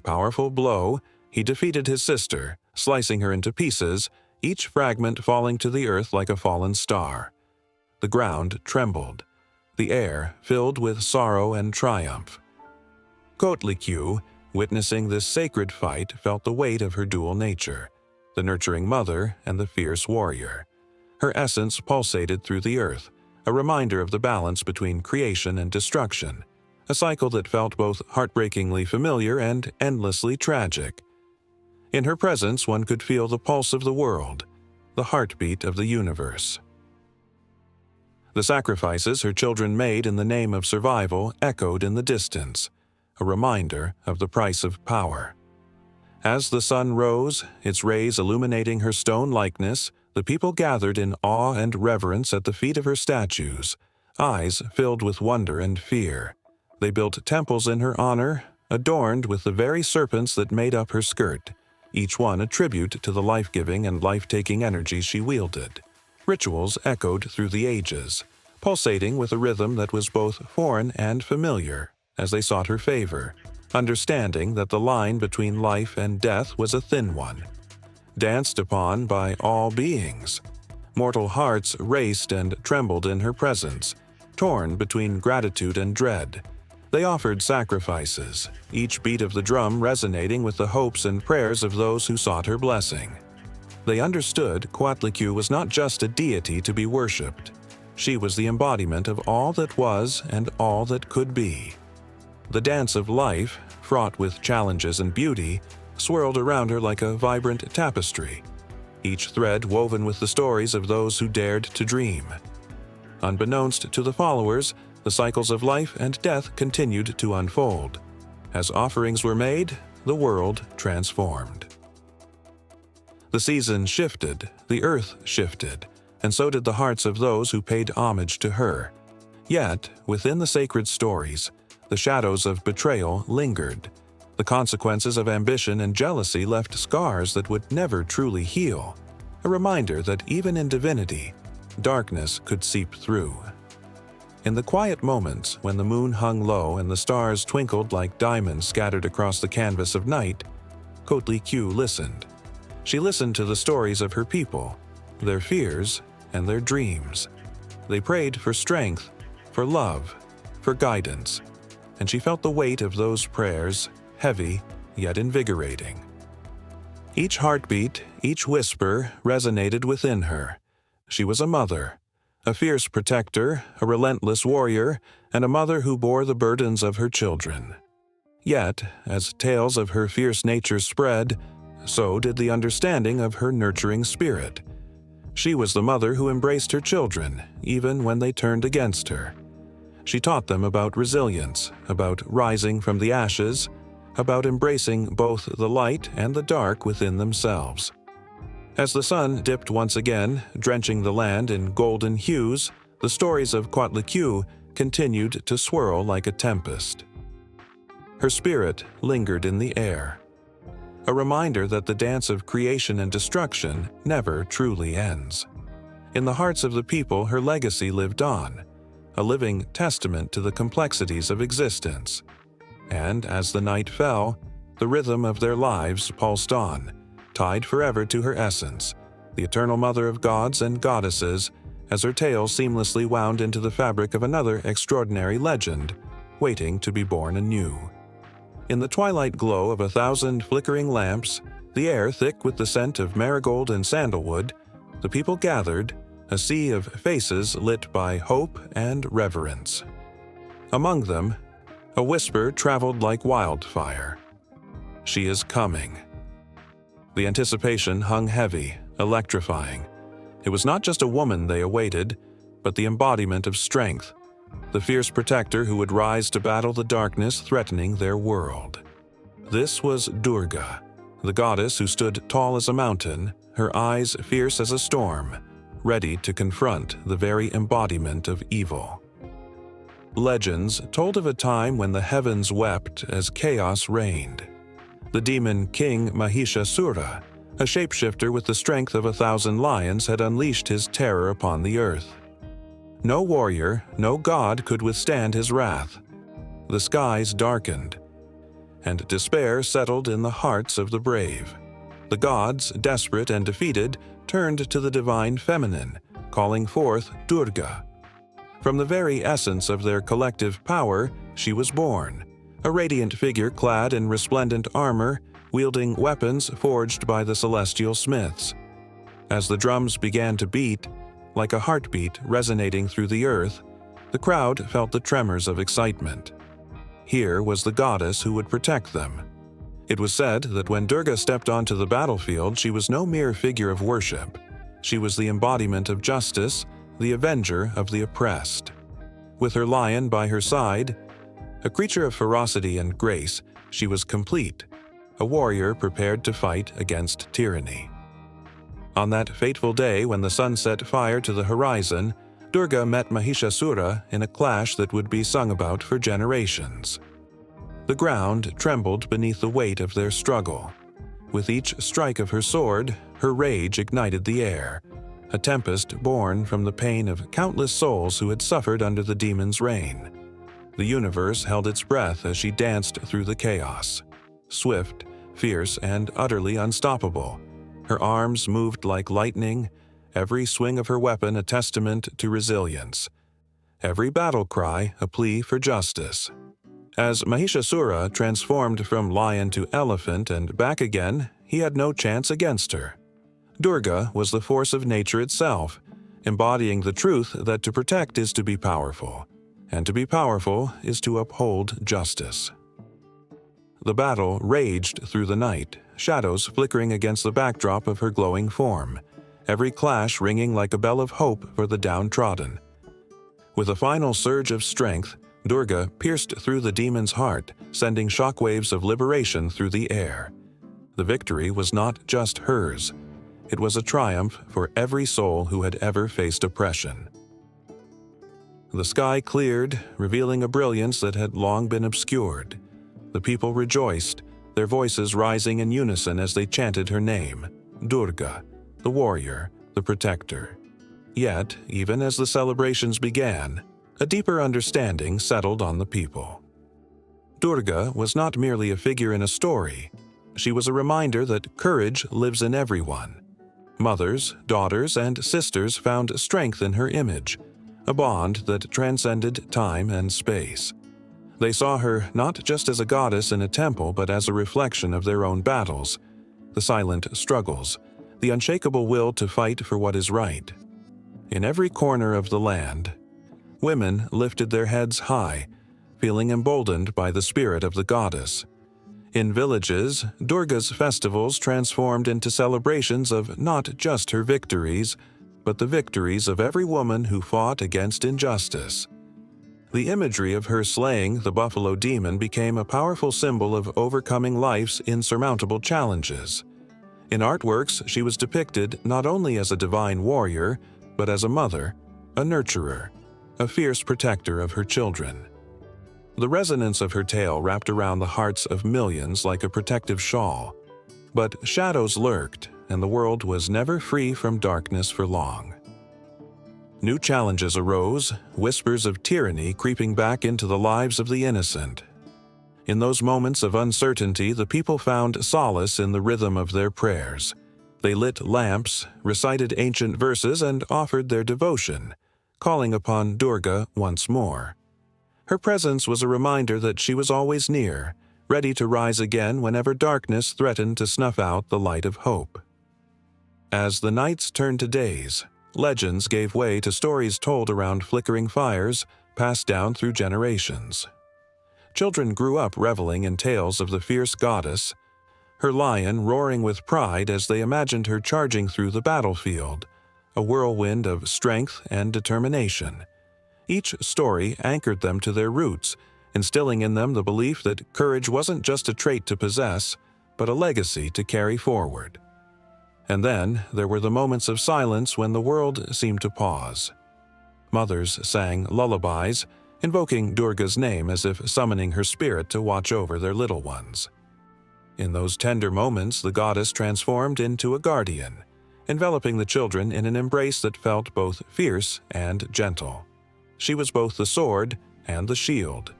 powerful blow, he defeated his sister, slicing her into pieces, each fragment falling to the earth like a fallen star. The ground trembled, the air filled with sorrow and triumph. Coatlicue, witnessing this sacred fight, felt the weight of her dual nature, the nurturing mother and the fierce warrior. Her essence pulsated through the earth, a reminder of the balance between creation and destruction, a cycle that felt both heartbreakingly familiar and endlessly tragic. In her presence, one could feel the pulse of the world, the heartbeat of the universe. The sacrifices her children made in the name of survival echoed in the distance, a reminder of the price of power. As the sun rose, its rays illuminating her stone likeness, the people gathered in awe and reverence at the feet of her statues, eyes filled with wonder and fear. They built temples in her honor, adorned with the very serpents that made up her skirt, each one a tribute to the life-giving and life-taking energy she wielded. Rituals echoed through the ages, pulsating with a rhythm that was both foreign and familiar as they sought her favor, understanding that the line between life and death was a thin one, danced upon by all beings. Mortal hearts raced and trembled in her presence, torn between gratitude and dread. They offered sacrifices, each beat of the drum resonating with the hopes and prayers of those who sought her blessing. They understood Coatlicue was not just a deity to be worshipped. She was the embodiment of all that was and all that could be. The dance of life, fraught with challenges and beauty, swirled around her like a vibrant tapestry, each thread woven with the stories of those who dared to dream. Unbeknownst to the followers, the cycles of life and death continued to unfold. As offerings were made, the world transformed. The seasons shifted, the earth shifted, and so did the hearts of those who paid homage to her. Yet, within the sacred stories, the shadows of betrayal lingered. The consequences of ambition and jealousy left scars that would never truly heal, a reminder that even in divinity, darkness could seep through. In the quiet moments when the moon hung low and the stars twinkled like diamonds scattered across the canvas of night, Coatlicue listened. She listened to the stories of her people, their fears and their dreams. They prayed for strength, for love, for guidance, and she felt the weight of those prayers, heavy yet invigorating. Each heartbeat, each whisper resonated within her. She was a mother, a fierce protector, a relentless warrior, and a mother who bore the burdens of her children. Yet, as tales of her fierce nature spread, so did the understanding of her nurturing spirit. She was the mother who embraced her children, even when they turned against her. She taught them about resilience, about rising from the ashes, about embracing both the light and the dark within themselves. As the sun dipped once again, drenching the land in golden hues, the stories of Coatlicue continued to swirl like a tempest. Her spirit lingered in the air, a reminder that the dance of creation and destruction never truly ends. In the hearts of the people, her legacy lived on, a living testament to the complexities of existence. And as the night fell, the rhythm of their lives pulsed on, tied forever to her essence, the eternal mother of gods and goddesses, as her tale seamlessly wound into the fabric of another extraordinary legend, waiting to be born anew. In the twilight glow of 1,000 flickering lamps, the air thick with the scent of marigold and sandalwood, the people gathered, a sea of faces lit by hope and reverence. Among them, a whisper traveled like wildfire. "She is coming." The anticipation hung heavy, electrifying. It was not just a woman they awaited, but the embodiment of strength, the fierce protector who would rise to battle the darkness threatening their world. This was Durga, the goddess who stood tall as a mountain, her eyes fierce as a storm, ready to confront the very embodiment of evil. Legends told of a time when the heavens wept as chaos reigned. The demon king Mahishasura, a shapeshifter with the strength of 1,000 lions, had unleashed his terror upon the earth. No warrior, no god could withstand his wrath. The skies darkened, and despair settled in the hearts of the brave. The gods, desperate and defeated, turned to the divine feminine, calling forth Durga. From the very essence of their collective power, she was born, a radiant figure clad in resplendent armor, wielding weapons forged by the celestial smiths. As the drums began to beat, like a heartbeat resonating through the earth, the crowd felt the tremors of excitement. Here was the goddess who would protect them. It was said that when Durga stepped onto the battlefield, she was no mere figure of worship. She was the embodiment of justice, the avenger of the oppressed. With her lion by her side, a creature of ferocity and grace, she was complete, a warrior prepared to fight against tyranny. On that fateful day when the sun set fire to the horizon, Durga met Mahishasura in a clash that would be sung about for generations. The ground trembled beneath the weight of their struggle. With each strike of her sword, her rage ignited the air, a tempest born from the pain of countless souls who had suffered under the demon's reign. The universe held its breath as she danced through the chaos. Swift, fierce, and utterly unstoppable, her arms moved like lightning, every swing of her weapon a testament to resilience, every battle cry a plea for justice. As Mahishasura transformed from lion to elephant and back again, he had no chance against her. Durga was the force of nature itself, embodying the truth that to protect is to be powerful, and to be powerful is to uphold justice. The battle raged through the night, shadows flickering against the backdrop of her glowing form, every clash ringing like a bell of hope for the downtrodden. With a final surge of strength, Durga pierced through the demon's heart, sending shockwaves of liberation through the air. The victory was not just hers. It was a triumph for every soul who had ever faced oppression. The sky cleared, revealing a brilliance that had long been obscured. The people rejoiced, their voices rising in unison as they chanted her name, Durga, the warrior, the protector. Yet, even as the celebrations began, a deeper understanding settled on the people. Durga was not merely a figure in a story. She was a reminder that courage lives in everyone. Mothers, daughters, and sisters found strength in her image, a bond that transcended time and space. They saw her not just as a goddess in a temple, but as a reflection of their own battles, the silent struggles, the unshakable will to fight for what is right. In every corner of the land, women lifted their heads high, feeling emboldened by the spirit of the goddess. In villages, Durga's festivals transformed into celebrations of not just her victories, but the victories of every woman who fought against injustice. The imagery of her slaying the buffalo demon became a powerful symbol of overcoming life's insurmountable challenges. In artworks, she was depicted not only as a divine warrior, but as a mother, a nurturer, a fierce protector of her children. The resonance of her tale wrapped around the hearts of millions like a protective shawl. But shadows lurked, and the world was never free from darkness for long. New challenges arose, whispers of tyranny creeping back into the lives of the innocent. In those moments of uncertainty, the people found solace in the rhythm of their prayers. They lit lamps, recited ancient verses, and offered their devotion, calling upon Durga once more. Her presence was a reminder that she was always near, ready to rise again whenever darkness threatened to snuff out the light of hope. As the nights turned to days, legends gave way to stories told around flickering fires, passed down through generations. Children grew up reveling in tales of the fierce goddess, her lion roaring with pride as they imagined her charging through the battlefield, a whirlwind of strength and determination. Each story anchored them to their roots, instilling in them the belief that courage wasn't just a trait to possess, but a legacy to carry forward. And then there were the moments of silence when the world seemed to pause. Mothers sang lullabies, invoking Durga's name as if summoning her spirit to watch over their little ones. In those tender moments, the goddess transformed into a guardian, enveloping the children in an embrace that felt both fierce and gentle. She was both the sword and the shield,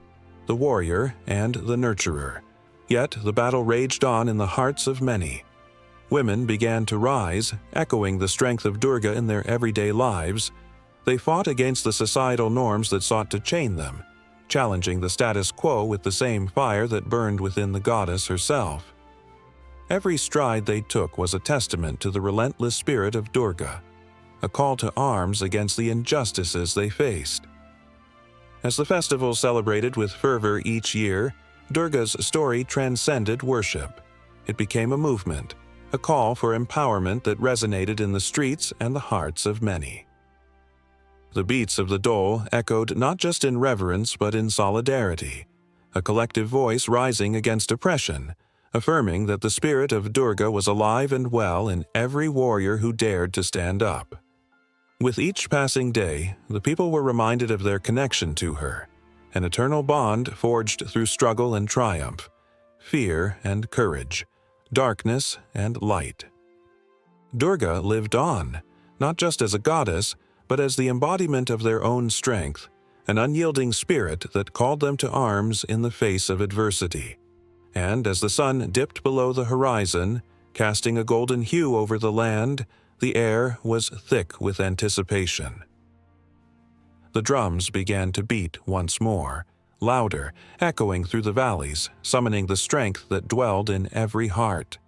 the warrior and the nurturer. Yet the battle raged on in the hearts of many. Women began to rise, echoing the strength of Durga in their everyday lives. They fought against the societal norms that sought to chain them, challenging the status quo with the same fire that burned within the goddess herself. Every stride they took was a testament to the relentless spirit of Durga, a call to arms against the injustices they faced. As the festival celebrated with fervor each year, Durga's story transcended worship. It became a movement, a call for empowerment that resonated in the streets and the hearts of many. The beats of the dole echoed not just in reverence but in solidarity, a collective voice rising against oppression, affirming that the spirit of Durga was alive and well in every warrior who dared to stand up. With each passing day, the people were reminded of their connection to her, an eternal bond forged through struggle and triumph, fear and courage, darkness and light. Durga lived on, not just as a goddess, but as the embodiment of their own strength, an unyielding spirit that called them to arms in the face of adversity. And as the sun dipped below the horizon, casting a golden hue over the land, the air was thick with anticipation. The drums began to beat once more, louder, echoing through the valleys, summoning the strength that dwelled in every heart.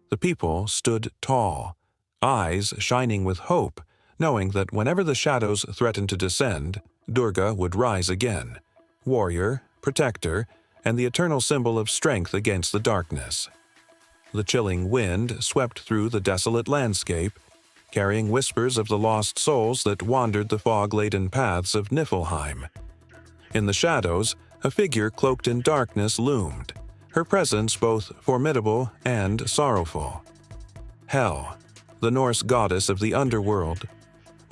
The people stood tall, eyes shining with hope, knowing that whenever the shadows threatened to descend, Durga would rise again, warrior, protector, and the eternal symbol of strength against the darkness. The chilling wind swept through the desolate landscape, carrying whispers of the lost souls that wandered the fog-laden paths of Niflheim. In the shadows, a figure cloaked in darkness loomed, her presence both formidable and sorrowful. Hel, the Norse goddess of the underworld,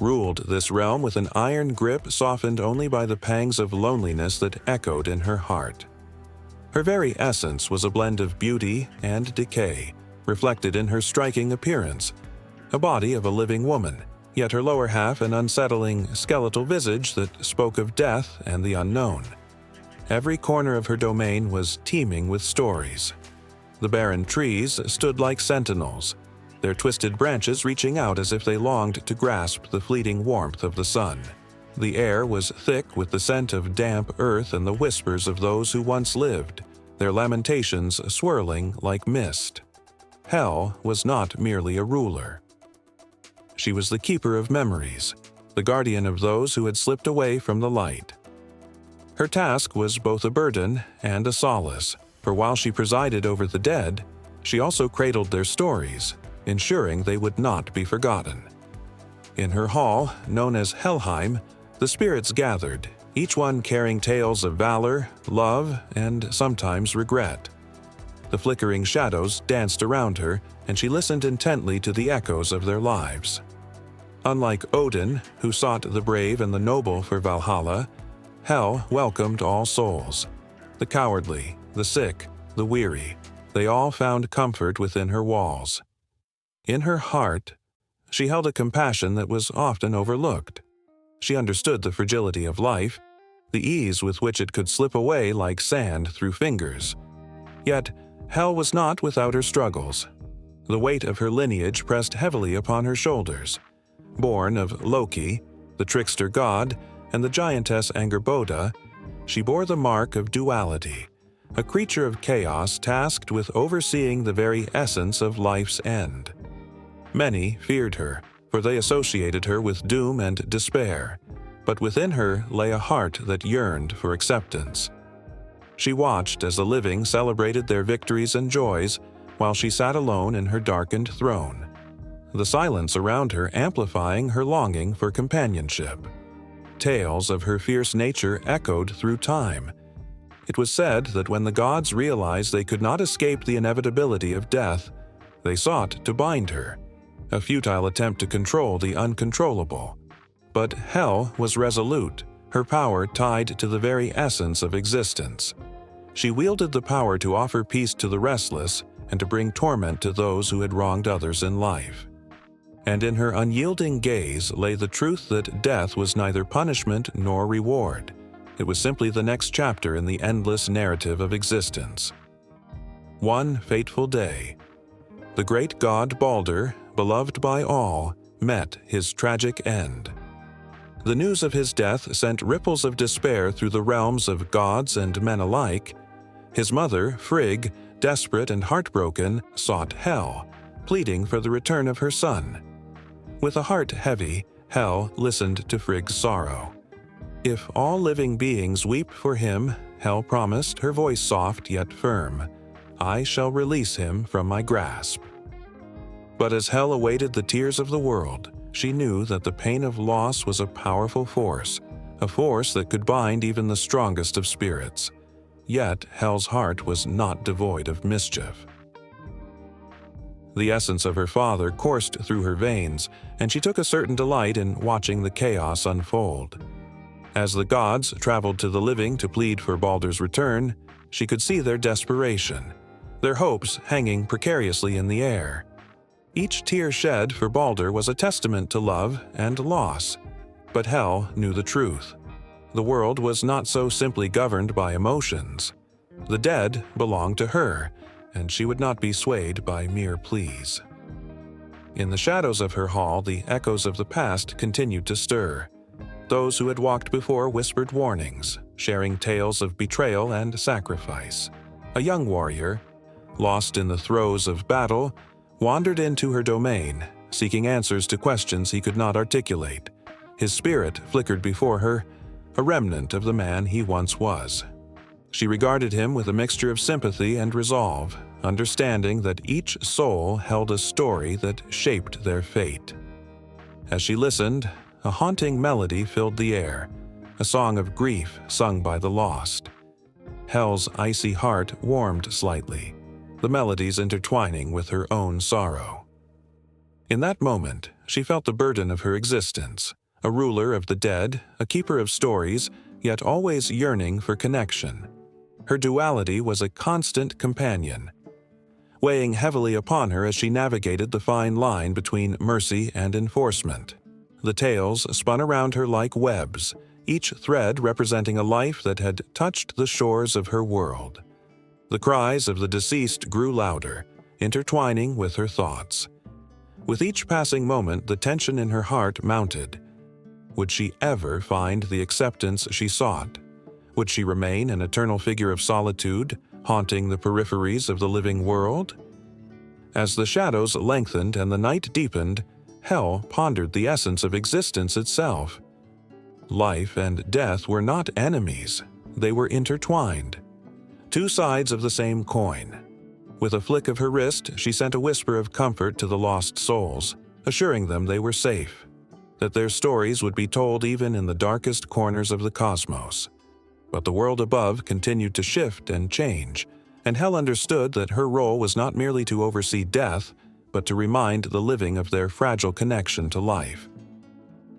ruled this realm with an iron grip softened only by the pangs of loneliness that echoed in her heart. Her very essence was a blend of beauty and decay, reflected in her striking appearance, a body of a living woman, yet her lower half an unsettling, skeletal visage that spoke of death and the unknown. Every corner of her domain was teeming with stories. The barren trees stood like sentinels, their twisted branches reaching out as if they longed to grasp the fleeting warmth of the sun. The air was thick with the scent of damp earth and the whispers of those who once lived, their lamentations swirling like mist. Hel was not merely a ruler. She was the keeper of memories, the guardian of those who had slipped away from the light. Her task was both a burden and a solace, for while she presided over the dead, she also cradled their stories, ensuring they would not be forgotten. In her hall, known as Helheim, the spirits gathered, each one carrying tales of valor, love, and sometimes regret. The flickering shadows danced around her, and she listened intently to the echoes of their lives. Unlike Odin, who sought the brave and the noble for Valhalla, Hel welcomed all souls. The cowardly, the sick, the weary, they all found comfort within her walls. In her heart, she held a compassion that was often overlooked. She understood the fragility of life, the ease with which it could slip away like sand through fingers. Yet, Hel was not without her struggles. The weight of her lineage pressed heavily upon her shoulders. Born of Loki, the trickster god, and the giantess Angerboda, she bore the mark of duality, a creature of chaos tasked with overseeing the very essence of life's end. Many feared her, for they associated her with doom and despair, but within her lay a heart that yearned for acceptance. She watched as the living celebrated their victories and joys, while she sat alone in her darkened throne, the silence around her amplifying her longing for companionship. Tales of her fierce nature echoed through time. It was said that when the gods realized they could not escape the inevitability of death, they sought to bind her, a futile attempt to control the uncontrollable. But Hel was resolute, her power tied to the very essence of existence. She wielded the power to offer peace to the restless and to bring torment to those who had wronged others in life. And in her unyielding gaze lay the truth that death was neither punishment nor reward. It was simply the next chapter in the endless narrative of existence. One fateful day, the great god Balder, beloved by all, met his tragic end. The news of his death sent ripples of despair through the realms of gods and men alike. His mother, Frigg, desperate and heartbroken, sought Hel, pleading for the return of her son. With a heart heavy, Hel listened to Frigg's sorrow. If all living beings weep for him, Hel promised, her voice soft yet firm, I shall release him from my grasp. But as Hel awaited the tears of the world, she knew that the pain of loss was a powerful force, a force that could bind even the strongest of spirits. Yet Hel's heart was not devoid of mischief. The essence of her father coursed through her veins, and she took a certain delight in watching the chaos unfold. As the gods traveled to the living to plead for Baldur's return, she could see their desperation, their hopes hanging precariously in the air. Each tear shed for Baldur was a testament to love and loss, but Hel knew the truth. The world was not so simply governed by emotions. The dead belonged to her, and she would not be swayed by mere pleas. In the shadows of her hall, the echoes of the past continued to stir. Those who had walked before whispered warnings, sharing tales of betrayal and sacrifice. A young warrior, lost in the throes of battle, wandered into her domain, seeking answers to questions he could not articulate. His spirit flickered before her, a remnant of the man he once was. She regarded him with a mixture of sympathy and resolve, understanding that each soul held a story that shaped their fate. As she listened, a haunting melody filled the air, a song of grief sung by the lost. Hel's icy heart warmed slightly, the melodies intertwining with her own sorrow. In that moment, she felt the burden of her existence, a ruler of the dead, a keeper of stories, yet always yearning for connection. Her duality was a constant companion, weighing heavily upon her as she navigated the fine line between mercy and enforcement. The tales spun around her like webs, each thread representing a life that had touched the shores of her world. The cries of the deceased grew louder, intertwining with her thoughts. With each passing moment, the tension in her heart mounted. Would she ever find the acceptance she sought? Would she remain an eternal figure of solitude, haunting the peripheries of the living world? As the shadows lengthened and the night deepened, Hel pondered the essence of existence itself. Life and death were not enemies, they were intertwined. Two sides of the same coin. With a flick of her wrist, she sent a whisper of comfort to the lost souls, assuring them they were safe, that their stories would be told even in the darkest corners of the cosmos. But the world above continued to shift and change, and Hel understood that her role was not merely to oversee death, but to remind the living of their fragile connection to life.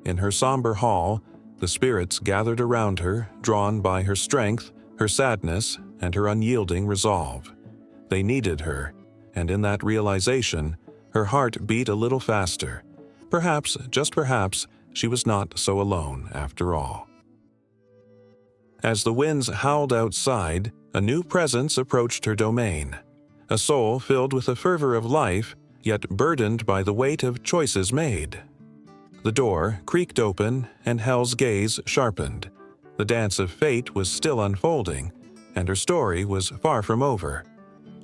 In her somber hall, the spirits gathered around her, drawn by her strength, her sadness, and her unyielding resolve. They needed her, and in that realization, her heart beat a little faster. Perhaps, just perhaps, she was not so alone after all. As the winds howled outside, a new presence approached her domain. A soul filled with a fervor of life, yet burdened by the weight of choices made. The door creaked open, and Hel's gaze sharpened. The dance of fate was still unfolding, and her story was far from over.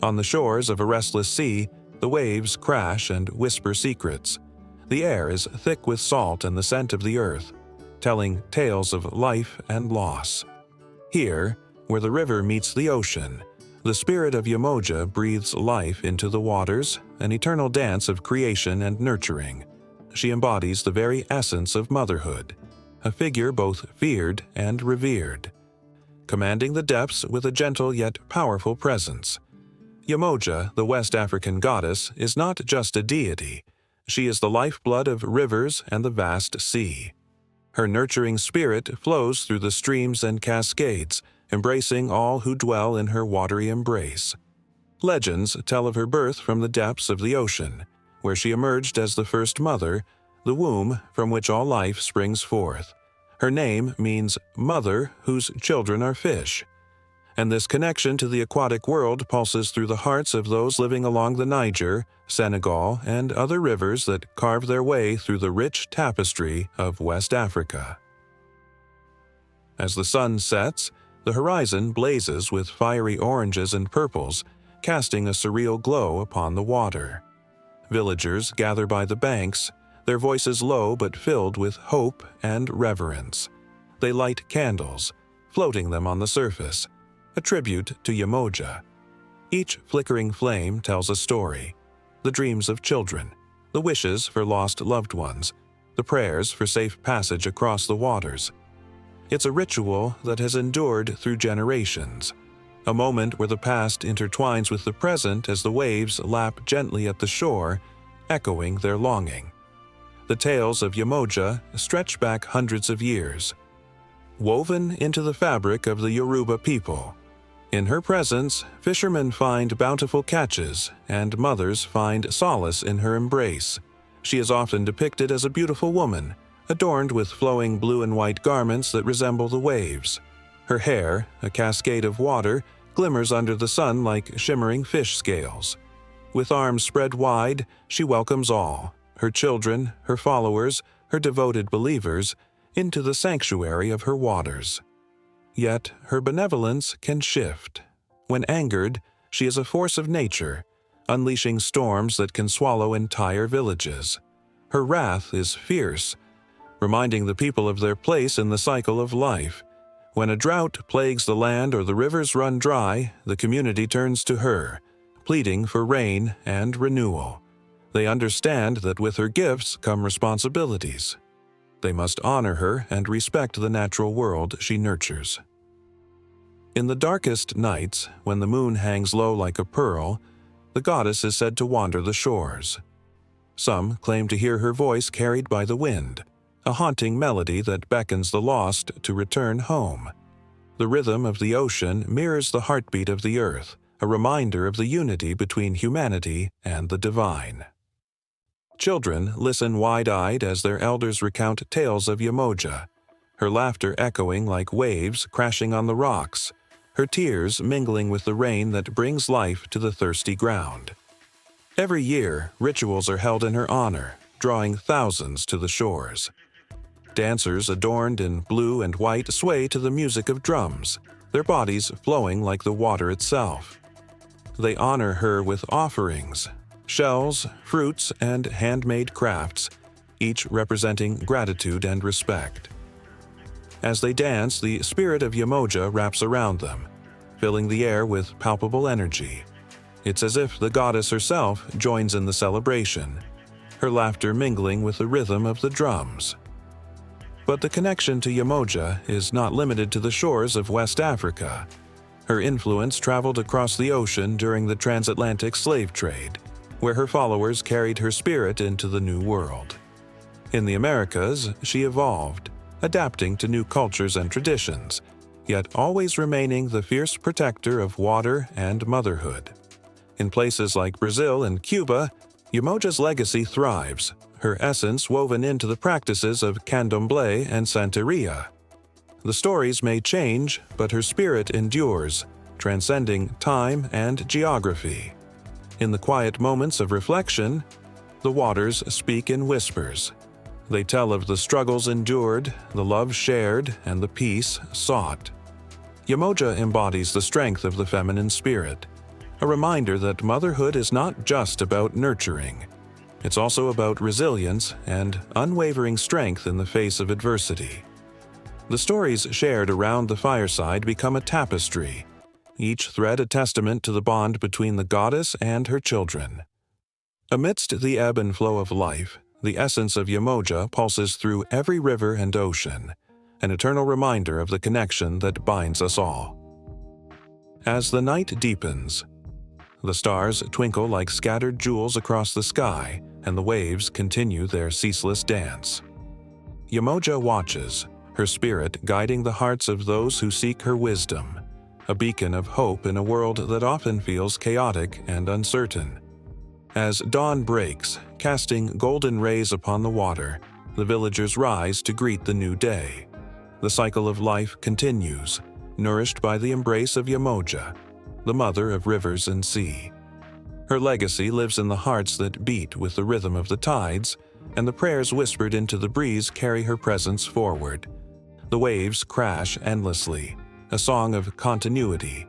On the shores of a restless sea, the waves crash and whisper secrets. The air is thick with salt and the scent of the earth, telling tales of life and loss. Here, where the river meets the ocean, the spirit of Yemoja breathes life into the waters, an eternal dance of creation and nurturing. She embodies the very essence of motherhood, a figure both feared and revered, commanding the depths with a gentle yet powerful presence. Yemoja, the West African goddess, is not just a deity. She is the lifeblood of rivers and the vast sea. Her nurturing spirit flows through the streams and cascades, embracing all who dwell in her watery embrace. Legends tell of her birth from the depths of the ocean, where she emerged as the first mother, the womb from which all life springs forth. Her name means mother whose children are fish. And this connection to the aquatic world pulses through the hearts of those living along the Niger, Senegal, and other rivers that carve their way through the rich tapestry of West Africa. As the sun sets, the horizon blazes with fiery oranges and purples, casting a surreal glow upon the water. Villagers gather by the banks, their voices low but filled with hope and reverence. They light candles, floating them on the surface, a tribute to Yemoja. Each flickering flame tells a story: the dreams of children, the wishes for lost loved ones, the prayers for safe passage across the waters. It's a ritual that has endured through generations, a moment where the past intertwines with the present as the waves lap gently at the shore, echoing their longing. The tales of Yemoja stretch back hundreds of years, woven into the fabric of the Yoruba people. In her presence, fishermen find bountiful catches, and mothers find solace in her embrace. She is often depicted as a beautiful woman, adorned with flowing blue and white garments that resemble the waves. Her hair, a cascade of water, glimmers under the sun like shimmering fish scales. With arms spread wide, she welcomes all, her children, her followers, her devoted believers, into the sanctuary of her waters. Yet her benevolence can shift. When angered, she is a force of nature, unleashing storms that can swallow entire villages. Her wrath is fierce, reminding the people of their place in the cycle of life. When a drought plagues the land or the rivers run dry, the community turns to her, pleading for rain and renewal. They understand that with her gifts come responsibilities. They must honor her and respect the natural world she nurtures. In the darkest nights, when the moon hangs low like a pearl, the goddess is said to wander the shores. Some claim to hear her voice carried by the wind, a haunting melody that beckons the lost to return home. The rhythm of the ocean mirrors the heartbeat of the earth, a reminder of the unity between humanity and the divine. Children listen wide-eyed as their elders recount tales of Yemoja, her laughter echoing like waves crashing on the rocks, her tears mingling with the rain that brings life to the thirsty ground. Every year, rituals are held in her honor, drawing thousands to the shores. Dancers adorned in blue and white sway to the music of drums, their bodies flowing like the water itself. They honor her with offerings, shells, fruits, and handmade crafts, each representing gratitude and respect. As they dance, the spirit of Yemoja wraps around them, filling the air with palpable energy. It's as if the goddess herself joins in the celebration, her laughter mingling with the rhythm of the drums. But the connection to Yemoja is not limited to the shores of West Africa. Her influence traveled across the ocean during the transatlantic slave trade, where her followers carried her spirit into the New World. In the Americas, she evolved, adapting to new cultures and traditions, yet always remaining the fierce protector of water and motherhood. In places like Brazil and Cuba, Yemoja's legacy thrives, her essence woven into the practices of candomblé and santeria. The stories may change, but her spirit endures, transcending time and geography. In the quiet moments of reflection, the waters speak in whispers. They tell of the struggles endured, the love shared, and the peace sought. Yemoja embodies the strength of the feminine spirit, a reminder that motherhood is not just about nurturing. It's also about resilience and unwavering strength in the face of adversity. The stories shared around the fireside become a tapestry, each thread a testament to the bond between the goddess and her children. Amidst the ebb and flow of life, the essence of Yemoja pulses through every river and ocean, an eternal reminder of the connection that binds us all. As the night deepens, the stars twinkle like scattered jewels across the sky, and the waves continue their ceaseless dance. Yemoja watches, her spirit guiding the hearts of those who seek her wisdom, a beacon of hope in a world that often feels chaotic and uncertain. As dawn breaks, casting golden rays upon the water, the villagers rise to greet the new day. The cycle of life continues, nourished by the embrace of Yemoja, the mother of rivers and sea. Her legacy lives in the hearts that beat with the rhythm of the tides, and the prayers whispered into the breeze carry her presence forward. The waves crash endlessly, a song of continuity,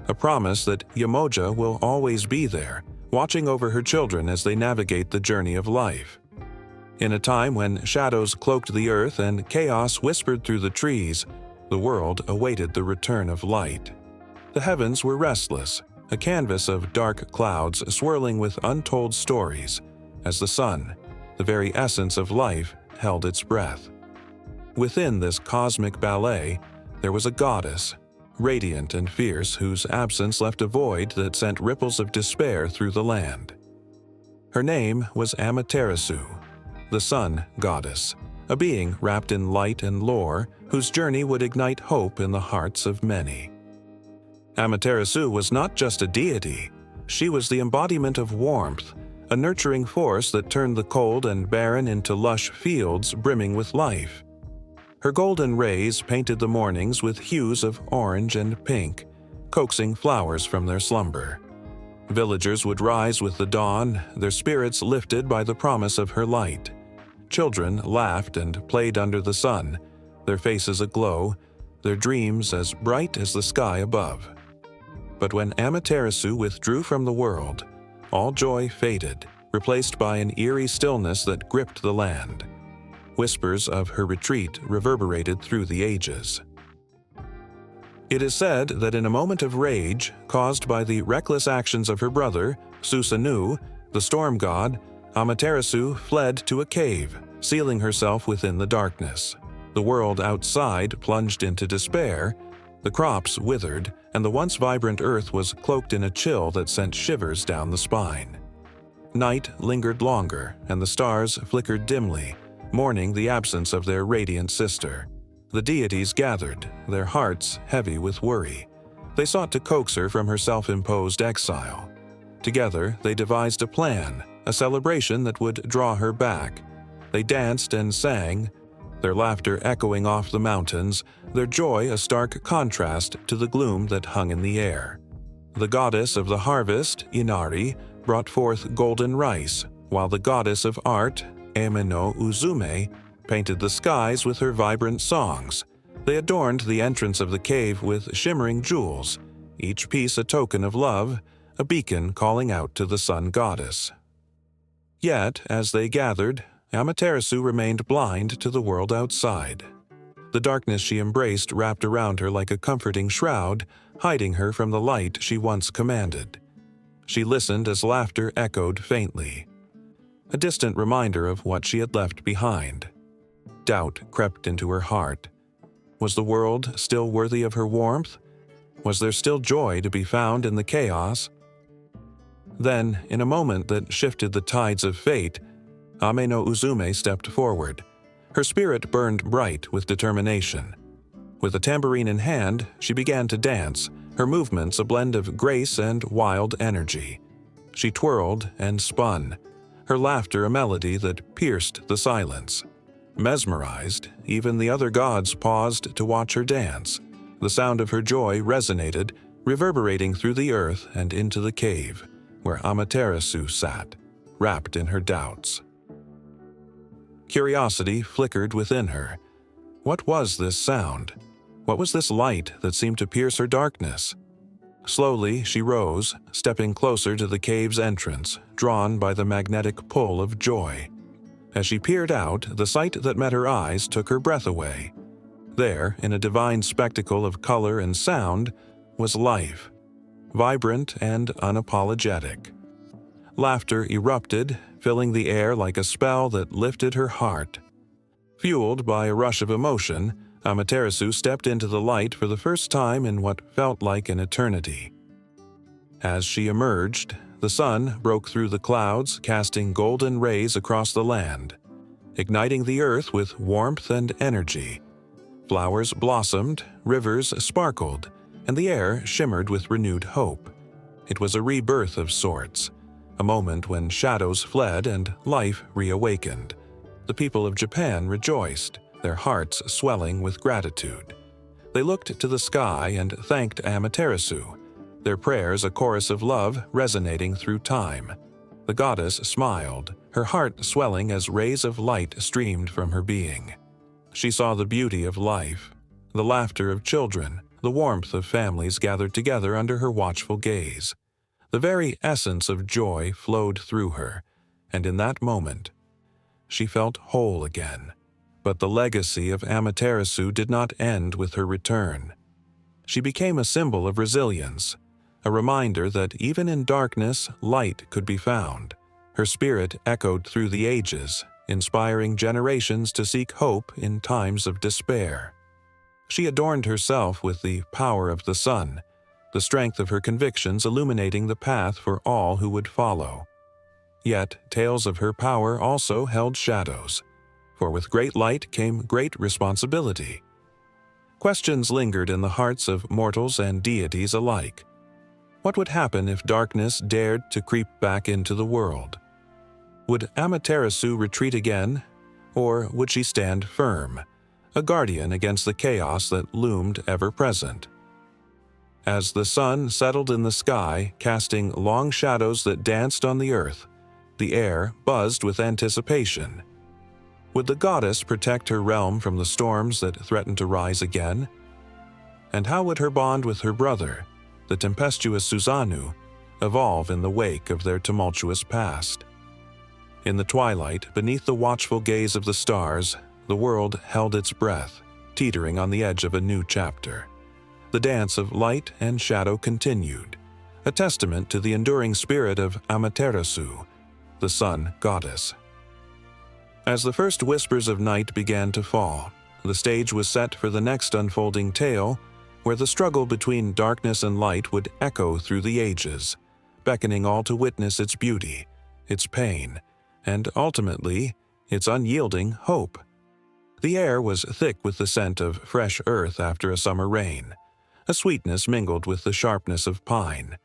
a promise that Yemoja will always be there, watching over her children as they navigate the journey of life. In a time when shadows cloaked the earth and chaos whispered through the trees, the world awaited the return of light. The heavens were restless, a canvas of dark clouds swirling with untold stories, as the sun, the very essence of life, held its breath. Within this cosmic ballet, there was a goddess, radiant and fierce, whose absence left a void that sent ripples of despair through the land. Her name was Amaterasu, the sun goddess, a being wrapped in light and lore whose journey would ignite hope in the hearts of many. Amaterasu was not just a deity, she was the embodiment of warmth, a nurturing force that turned the cold and barren into lush fields brimming with life. Her golden rays painted the mornings with hues of orange and pink, coaxing flowers from their slumber. Villagers would rise with the dawn, their spirits lifted by the promise of her light. Children laughed and played under the sun, their faces aglow, their dreams as bright as the sky above. But when Amaterasu withdrew from the world, all joy faded, replaced by an eerie stillness that gripped the land. Whispers of her retreat reverberated through the ages. It is said that in a moment of rage, caused by the reckless actions of her brother, Susanu, the storm god, Amaterasu fled to a cave, sealing herself within the darkness. The world outside plunged into despair, the crops withered, and the once vibrant earth was cloaked in a chill that sent shivers down the spine. Night lingered longer, and the stars flickered dimly, mourning the absence of their radiant sister. The deities gathered, their hearts heavy with worry. They sought to coax her from her self-imposed exile. Together, they devised a plan, a celebration that would draw her back. They danced and sang, their laughter echoing off the mountains, their joy a stark contrast to the gloom that hung in the air. The goddess of the harvest, Inari, brought forth golden rice, while the goddess of art, Ame Uzume, painted the skies with her vibrant songs. They adorned the entrance of the cave with shimmering jewels, each piece a token of love, a beacon calling out to the sun goddess. Yet, as they gathered, Amaterasu remained blind to the world outside. The darkness she embraced wrapped around her like a comforting shroud, hiding her from the light she once commanded. She listened as laughter echoed faintly, a distant reminder of what she had left behind. Doubt crept into her heart. Was the world still worthy of her warmth? Was there still joy to be found in the chaos? Then, in a moment that shifted the tides of fate, Ame no Uzume stepped forward. Her spirit burned bright with determination. With a tambourine in hand, she began to dance, her movements a blend of grace and wild energy. She twirled and spun, her laughter a melody that pierced the silence. Mesmerized, even the other gods paused to watch her dance. The sound of her joy resonated, reverberating through the earth and into the cave, where Amaterasu sat, wrapped in her doubts. Curiosity flickered within her. What was this sound? What was this light that seemed to pierce her darkness? Slowly, she rose, stepping closer to the cave's entrance, drawn by the magnetic pull of joy. As she peered out, the sight that met her eyes took her breath away. There, in a divine spectacle of color and sound, was life, vibrant and unapologetic. Laughter erupted, filling the air like a spell that lifted her heart. Fueled by a rush of emotion, Amaterasu stepped into the light for the first time in what felt like an eternity. As she emerged, the sun broke through the clouds, casting golden rays across the land, igniting the earth with warmth and energy. Flowers blossomed, rivers sparkled, and the air shimmered with renewed hope. It was a rebirth of sorts, a moment when shadows fled and life reawakened. The people of Japan rejoiced, their hearts swelling with gratitude. They looked to the sky and thanked Amaterasu, their prayers a chorus of love resonating through time. The goddess smiled, her heart swelling as rays of light streamed from her being. She saw the beauty of life, the laughter of children, the warmth of families gathered together under her watchful gaze. The very essence of joy flowed through her, and in that moment, she felt whole again. But the legacy of Amaterasu did not end with her return. She became a symbol of resilience, a reminder that even in darkness, light could be found. Her spirit echoed through the ages, inspiring generations to seek hope in times of despair. She adorned herself with the power of the sun, the strength of her convictions illuminating the path for all who would follow. Yet tales of her power also held shadows, for with great light came great responsibility. Questions lingered in the hearts of mortals and deities alike. What would happen if darkness dared to creep back into the world? Would Amaterasu retreat again, or would she stand firm, a guardian against the chaos that loomed ever-present? As the sun settled in the sky, casting long shadows that danced on the earth, the air buzzed with anticipation. Would the goddess protect her realm from the storms that threatened to rise again? And how would her bond with her brother, the tempestuous Susanoo, evolve in the wake of their tumultuous past? In the twilight, beneath the watchful gaze of the stars, the world held its breath, teetering on the edge of a new chapter. The dance of light and shadow continued, a testament to the enduring spirit of Amaterasu, the sun goddess. As the first whispers of night began to fall, the stage was set for the next unfolding tale, where the struggle between darkness and light would echo through the ages, beckoning all to witness its beauty, its pain, and ultimately, its unyielding hope. The air was thick with the scent of fresh earth after a summer rain, a sweetness mingled with the sharpness of pine.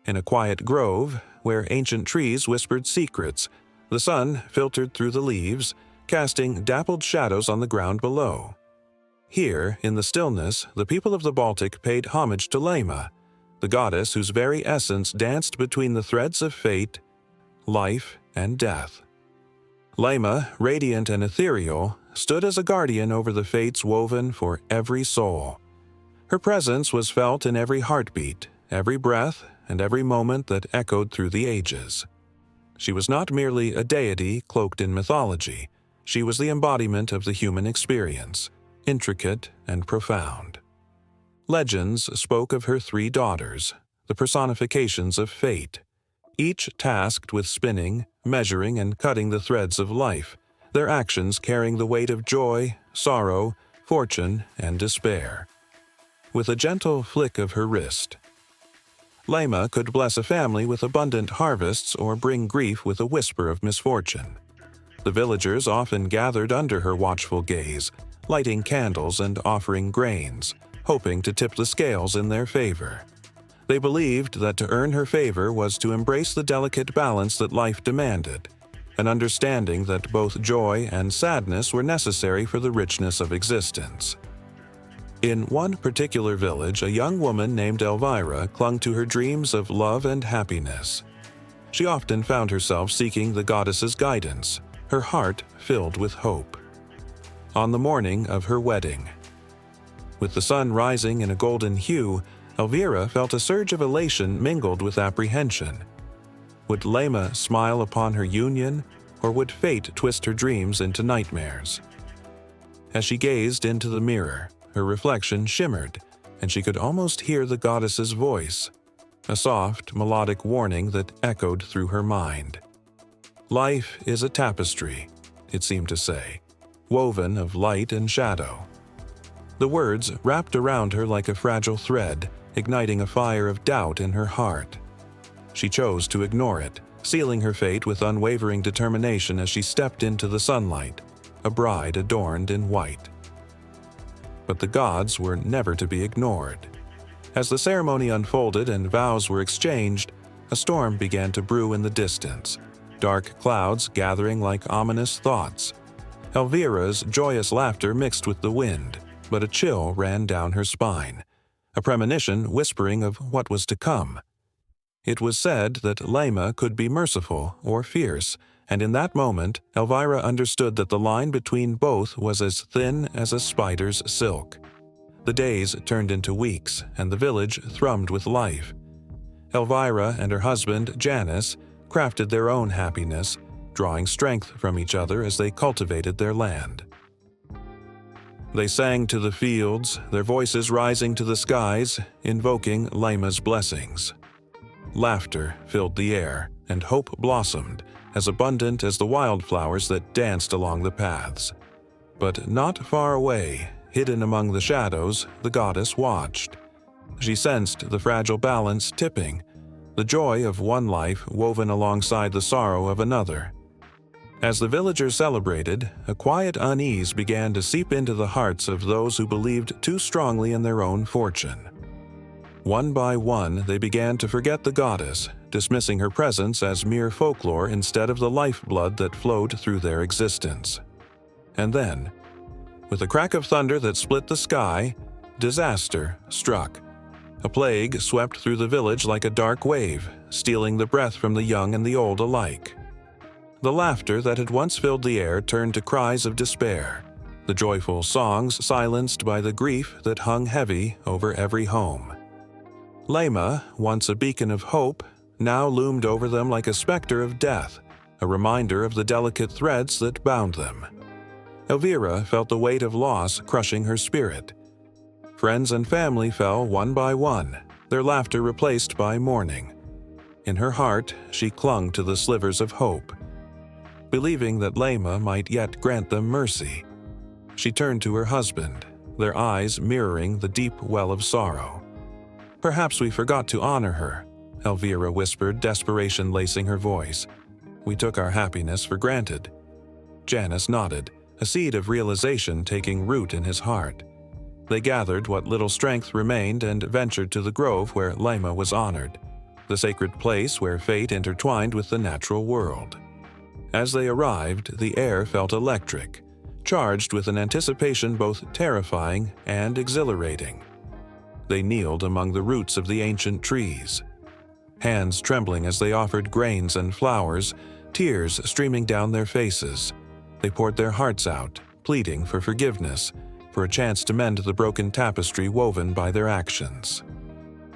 In a quiet grove, where ancient trees whispered secrets, the sun filtered through the leaves, casting dappled shadows on the ground below. Here, in the stillness, the people of the Baltic paid homage to Lema, the goddess whose very essence danced between the threads of fate, life, and death. Lema, radiant and ethereal, stood as a guardian over the fates woven for every soul. Her presence was felt in every heartbeat, every breath, and every moment that echoed through the ages. She was not merely a deity cloaked in mythology. She was the embodiment of the human experience, intricate and profound. Legends spoke of her three daughters, the personifications of fate, each tasked with spinning, measuring, and cutting the threads of life, their actions carrying the weight of joy, sorrow, fortune, and despair. With a gentle flick of her wrist, Lema could bless a family with abundant harvests or bring grief with a whisper of misfortune. The villagers often gathered under her watchful gaze, lighting candles and offering grains, hoping to tip the scales in their favor. They believed that to earn her favor was to embrace the delicate balance that life demanded, an understanding that both joy and sadness were necessary for the richness of existence. In one particular village, a young woman named Elvira clung to her dreams of love and happiness. She often found herself seeking the goddess's guidance, her heart filled with hope. On the morning of her wedding, with the sun rising in a golden hue, Elvira felt a surge of elation mingled with apprehension. Would Lema smile upon her union, or would fate twist her dreams into nightmares? As she gazed into the mirror, her reflection shimmered, and she could almost hear the goddess's voice, a soft, melodic warning that echoed through her mind. Life is a tapestry, it seemed to say, woven of light and shadow. The words wrapped around her like a fragile thread, igniting a fire of doubt in her heart. She chose to ignore it, sealing her fate with unwavering determination as she stepped into the sunlight, a bride adorned in white. But the gods were never to be ignored. As the ceremony unfolded and vows were exchanged, a storm began to brew in the distance, dark clouds gathering like ominous thoughts. Elvira's joyous laughter mixed with the wind, but a chill ran down her spine, a premonition whispering of what was to come. It was said that Lema could be merciful or fierce, and in that moment, Elvira understood that the line between both was as thin as a spider's silk. The days turned into weeks, and the village thrummed with life. Elvira and her husband, Janus, crafted their own happiness, drawing strength from each other as they cultivated their land. They sang to the fields, their voices rising to the skies, invoking Lema's blessings. Laughter filled the air, and hope blossomed, as abundant as the wildflowers that danced along the paths. But not far away, hidden among the shadows, the goddess watched. She sensed the fragile balance tipping, the joy of one life woven alongside the sorrow of another. As the villagers celebrated, a quiet unease began to seep into the hearts of those who believed too strongly in their own fortune. One by one, they began to forget the goddess, dismissing her presence as mere folklore instead of the lifeblood that flowed through their existence. And then, with a crack of thunder that split the sky, disaster struck. A plague swept through the village like a dark wave, stealing the breath from the young and the old alike. The laughter that had once filled the air turned to cries of despair, the joyful songs silenced by the grief that hung heavy over every home. Lema, once a beacon of hope, now loomed over them like a specter of death, a reminder of the delicate threads that bound them. Elvira felt the weight of loss crushing her spirit. Friends and family fell one by one, their laughter replaced by mourning. In her heart, she clung to the slivers of hope, believing that Lema might yet grant them mercy. She turned to her husband, their eyes mirroring the deep well of sorrow. "Perhaps we forgot to honor her," Elvira whispered, desperation lacing her voice. "We took our happiness for granted." Janus nodded, a seed of realization taking root in his heart. They gathered what little strength remained and ventured to the grove where Lema was honored, the sacred place where fate intertwined with the natural world. As they arrived, the air felt electric, charged with an anticipation both terrifying and exhilarating. They kneeled among the roots of the ancient trees, hands trembling as they offered grains and flowers, tears streaming down their faces. They poured their hearts out, pleading for forgiveness, for a chance to mend the broken tapestry woven by their actions.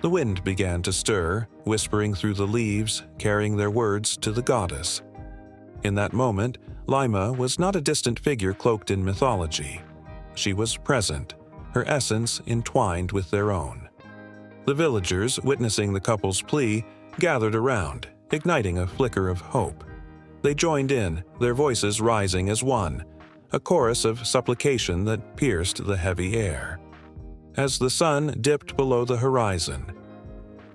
The wind began to stir, whispering through the leaves, carrying their words to the goddess. In that moment, Lema was not a distant figure cloaked in mythology. She was present, her essence entwined with their own. The villagers, witnessing the couple's plea, gathered around, igniting a flicker of hope. They joined in, their voices rising as one, a chorus of supplication that pierced the heavy air. As the sun dipped below the horizon,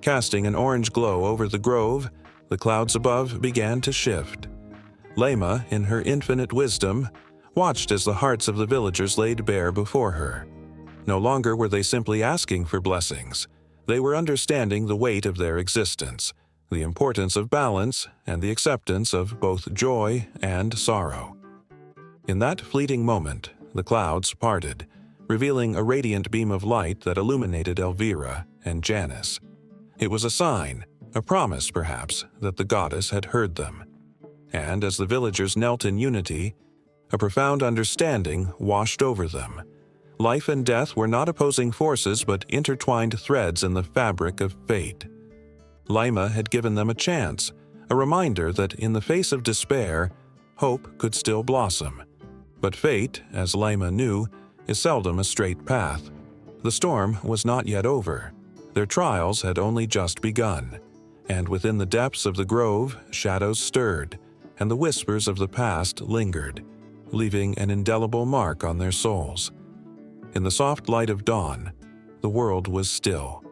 casting an orange glow over the grove, the clouds above began to shift. Lema, in her infinite wisdom, watched as the hearts of the villagers laid bare before her. No longer were they simply asking for blessings. They were understanding the weight of their existence, the importance of balance, and the acceptance of both joy and sorrow. In that fleeting moment, the clouds parted, revealing a radiant beam of light that illuminated Elvira and Janus. It was a sign, a promise perhaps, that the goddess had heard them. And as the villagers knelt in unity, a profound understanding washed over them. Life and death were not opposing forces but intertwined threads in the fabric of fate. Lema had given them a chance, a reminder that in the face of despair, hope could still blossom. But fate, as Lema knew, is seldom a straight path. The storm was not yet over. Their trials had only just begun, and within the depths of the grove, shadows stirred, and the whispers of the past lingered, leaving an indelible mark on their souls. In the soft light of dawn, the world was still.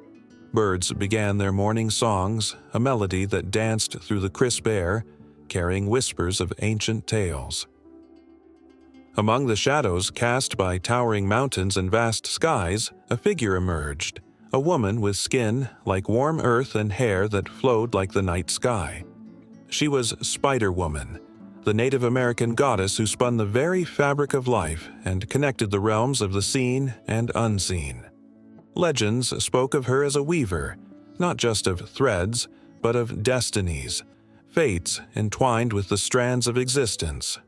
Birds began their morning songs, a melody that danced through the crisp air, carrying whispers of ancient tales. Among the shadows cast by towering mountains and vast skies, a figure emerged, a woman with skin like warm earth and hair that flowed like the night sky. She was Spider-Woman, the Native American goddess who spun the very fabric of life and connected the realms of the seen and unseen. Legends spoke of her as a weaver, not just of threads, but of destinies, fates entwined with the strands of existence.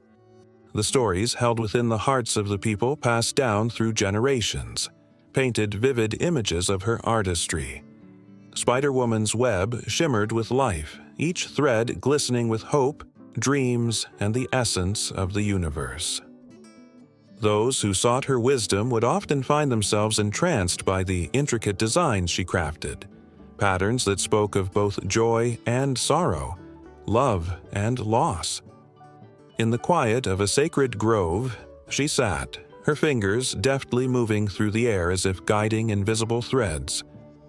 The stories held within the hearts of the people passed down through generations, painted vivid images of her artistry. Spider-Woman's web shimmered with life, each thread glistening with hope, dreams, and the essence of the universe. Those who sought her wisdom would often find themselves entranced by the intricate designs she crafted, patterns that spoke of both joy and sorrow, love and loss. In the quiet of a sacred grove, she sat, her fingers deftly moving through the air as if guiding invisible threads.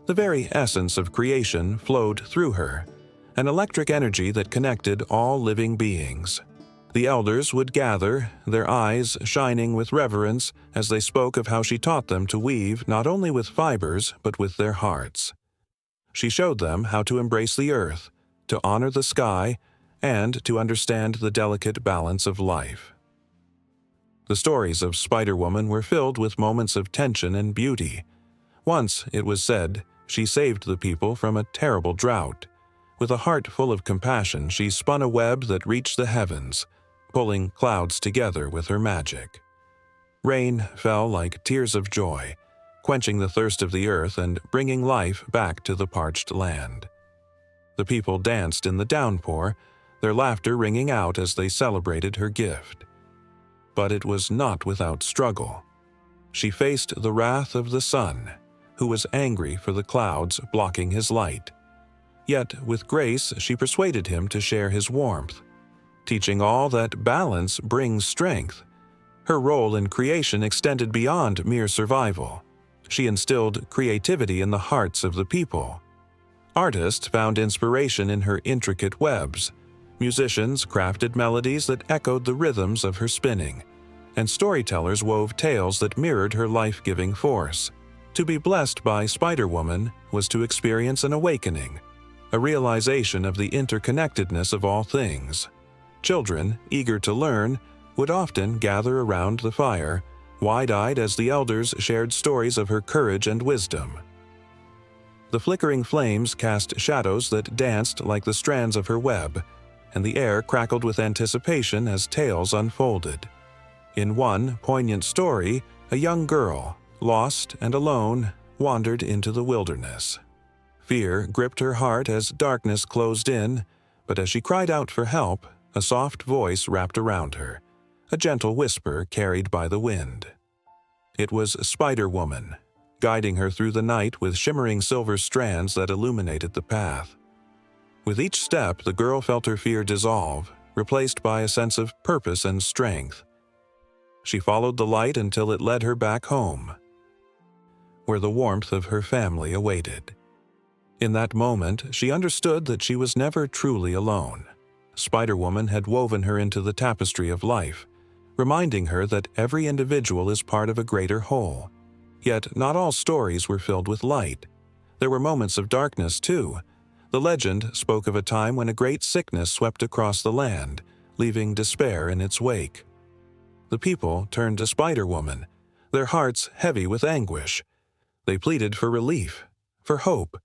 The very essence of creation flowed through her, an electric energy that connected all living beings. The elders would gather, their eyes shining with reverence as they spoke of how she taught them to weave not only with fibers but with their hearts. She showed them how to embrace the earth, to honor the sky, and to understand the delicate balance of life. The stories of Spider-Woman were filled with moments of tension and beauty. Once, it was said, she saved the people from a terrible drought. With a heart full of compassion, she spun a web that reached the heavens, pulling clouds together with her magic. Rain fell like tears of joy, quenching the thirst of the earth and bringing life back to the parched land. The people danced in the downpour, their laughter ringing out as they celebrated her gift. But it was not without struggle. She faced the wrath of the sun, who was angry for the clouds blocking his light. Yet, with grace, she persuaded him to share his warmth, teaching all that balance brings strength. Her role in creation extended beyond mere survival. She instilled creativity in the hearts of the people. Artists found inspiration in her intricate webs. Musicians crafted melodies that echoed the rhythms of her spinning, and storytellers wove tales that mirrored her life-giving force. To be blessed by Spider-Woman was to experience an awakening, a realization of the interconnectedness of all things. Children, eager to learn, would often gather around the fire, wide-eyed as the elders shared stories of her courage and wisdom. The flickering flames cast shadows that danced like the strands of her web, and the air crackled with anticipation as tales unfolded. In one poignant story, a young girl, lost and alone, wandered into the wilderness. Fear gripped her heart as darkness closed in, but as she cried out for help, a soft voice wrapped around her, a gentle whisper carried by the wind. It was Spider-Woman, guiding her through the night with shimmering silver strands that illuminated the path. With each step, the girl felt her fear dissolve, replaced by a sense of purpose and strength. She followed the light until it led her back home, where the warmth of her family awaited. In that moment, she understood that she was never truly alone. Spider-Woman had woven her into the tapestry of life, reminding her that every individual is part of a greater whole. Yet not all stories were filled with light. There were moments of darkness, too. The legend spoke of a time when a great sickness swept across the land, leaving despair in its wake. The people turned to Spider-Woman, their hearts heavy with anguish. They pleaded for relief, for hope.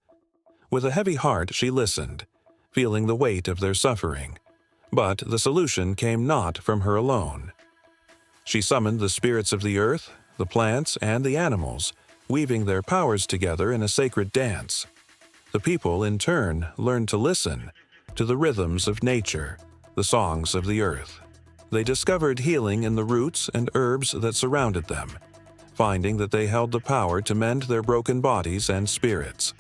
With a heavy heart, she listened, feeling the weight of their suffering. But the solution came not from her alone. She summoned the spirits of the earth, the plants, and the animals, weaving their powers together in a sacred dance. The people, in turn, learned to listen to the rhythms of nature, the songs of the earth. They discovered healing in the roots and herbs that surrounded them, finding that they held the power to mend their broken bodies and spirits.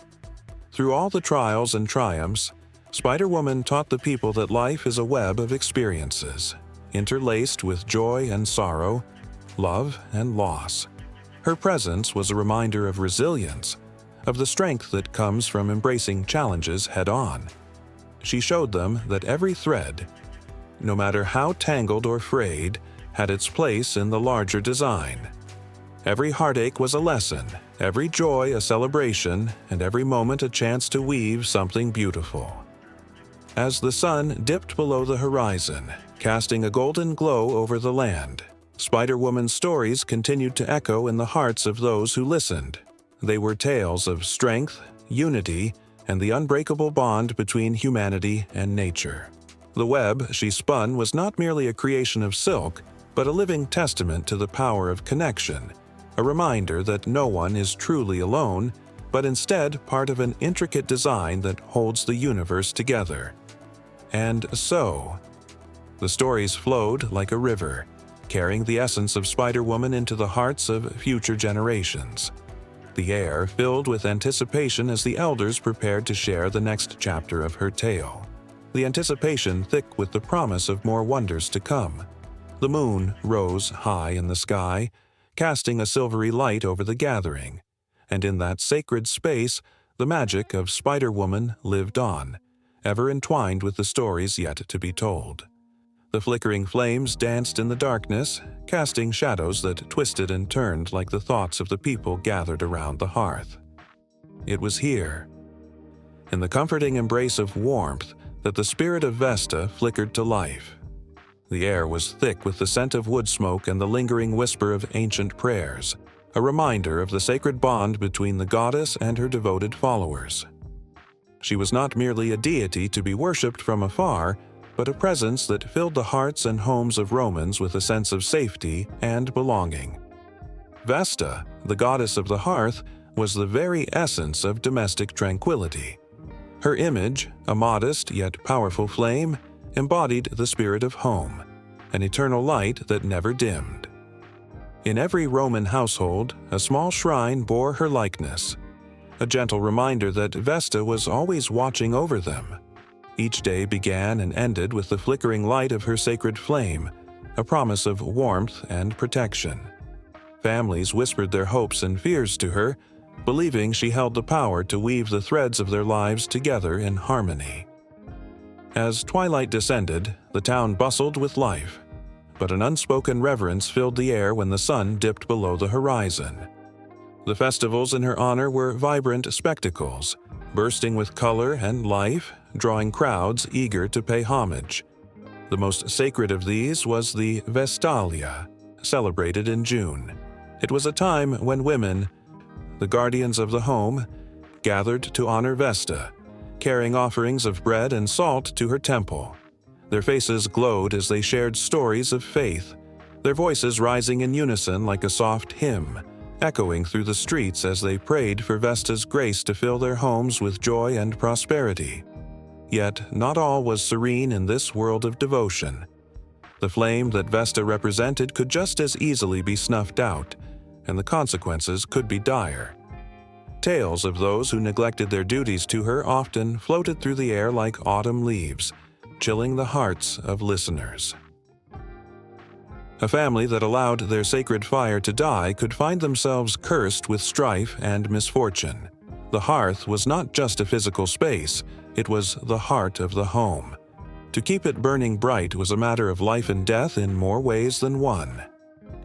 Through all the trials and triumphs, Spider-Woman taught the people that life is a web of experiences, interlaced with joy and sorrow, love and loss. Her presence was a reminder of resilience, of the strength that comes from embracing challenges head-on. She showed them that every thread, no matter how tangled or frayed, had its place in the larger design. Every heartache was a lesson, every joy a celebration, and every moment a chance to weave something beautiful. As the sun dipped below the horizon, casting a golden glow over the land, Spider-Woman's stories continued to echo in the hearts of those who listened. They were tales of strength, unity, and the unbreakable bond between humanity and nature. The web she spun was not merely a creation of silk, but a living testament to the power of connection, a reminder that no one is truly alone, but instead part of an intricate design that holds the universe together. And so, the stories flowed like a river, carrying the essence of Spider-Woman into the hearts of future generations. The air filled with anticipation as the elders prepared to share the next chapter of her tale. The anticipation thick with the promise of more wonders to come. The moon rose high in the sky, casting a silvery light over the gathering, and in that sacred space the magic of Spider-Woman lived on, ever entwined with the stories yet to be told. The flickering flames danced in the darkness, casting shadows that twisted and turned like the thoughts of the people gathered around the hearth. It was here, in the comforting embrace of warmth, that the spirit of Vesta flickered to life. The air was thick with the scent of wood smoke and the lingering whisper of ancient prayers, a reminder of the sacred bond between the goddess and her devoted followers. She was not merely a deity to be worshipped from afar, but a presence that filled the hearts and homes of Romans with a sense of safety and belonging. Vesta, the goddess of the hearth, was the very essence of domestic tranquility. Her image, a modest yet powerful flame, embodied the spirit of home, an eternal light that never dimmed. In every Roman household, a small shrine bore her likeness, a gentle reminder that Vesta was always watching over them. Each day began and ended with the flickering light of her sacred flame, a promise of warmth and protection. Families whispered their hopes and fears to her, believing she held the power to weave the threads of their lives together in harmony. As twilight descended, the town bustled with life, but an unspoken reverence filled the air when the sun dipped below the horizon. The festivals in her honor were vibrant spectacles, bursting with color and life, drawing crowds eager to pay homage. The most sacred of these was the Vestalia, celebrated in June. It was a time when women, the guardians of the home, gathered to honor Vesta, carrying offerings of bread and salt to her temple. Their faces glowed as they shared stories of faith, their voices rising in unison like a soft hymn, echoing through the streets as they prayed for Vesta's grace to fill their homes with joy and prosperity. Yet not all was serene in this world of devotion. The flame that Vesta represented could just as easily be snuffed out, and the consequences could be dire. Tales of those who neglected their duties to her often floated through the air like autumn leaves, chilling the hearts of listeners. A family that allowed their sacred fire to die could find themselves cursed with strife and misfortune. The hearth was not just a physical space, it was the heart of the home. To keep it burning bright was a matter of life and death in more ways than one.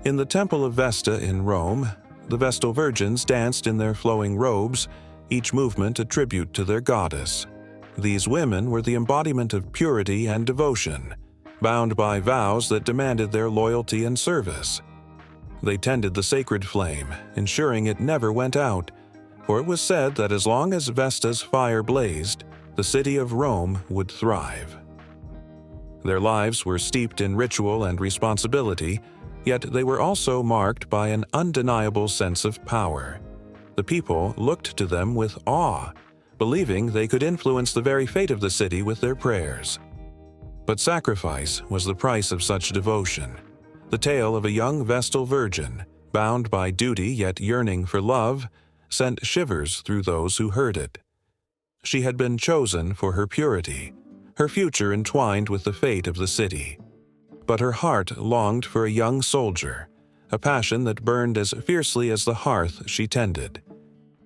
In the Temple of Vesta in Rome, the Vestal Virgins danced in their flowing robes, each movement a tribute to their goddess. These women were the embodiment of purity and devotion, bound by vows that demanded their loyalty and service. They tended the sacred flame, ensuring it never went out, for it was said that as long as Vesta's fire blazed, the city of Rome would thrive. Their lives were steeped in ritual and responsibility, yet they were also marked by an undeniable sense of power. The people looked to them with awe, believing they could influence the very fate of the city with their prayers. But sacrifice was the price of such devotion. The tale of a young Vestal virgin, bound by duty yet yearning for love, sent shivers through those who heard it. She had been chosen for her purity, her future entwined with the fate of the city. But her heart longed for a young soldier, a passion that burned as fiercely as the hearth she tended.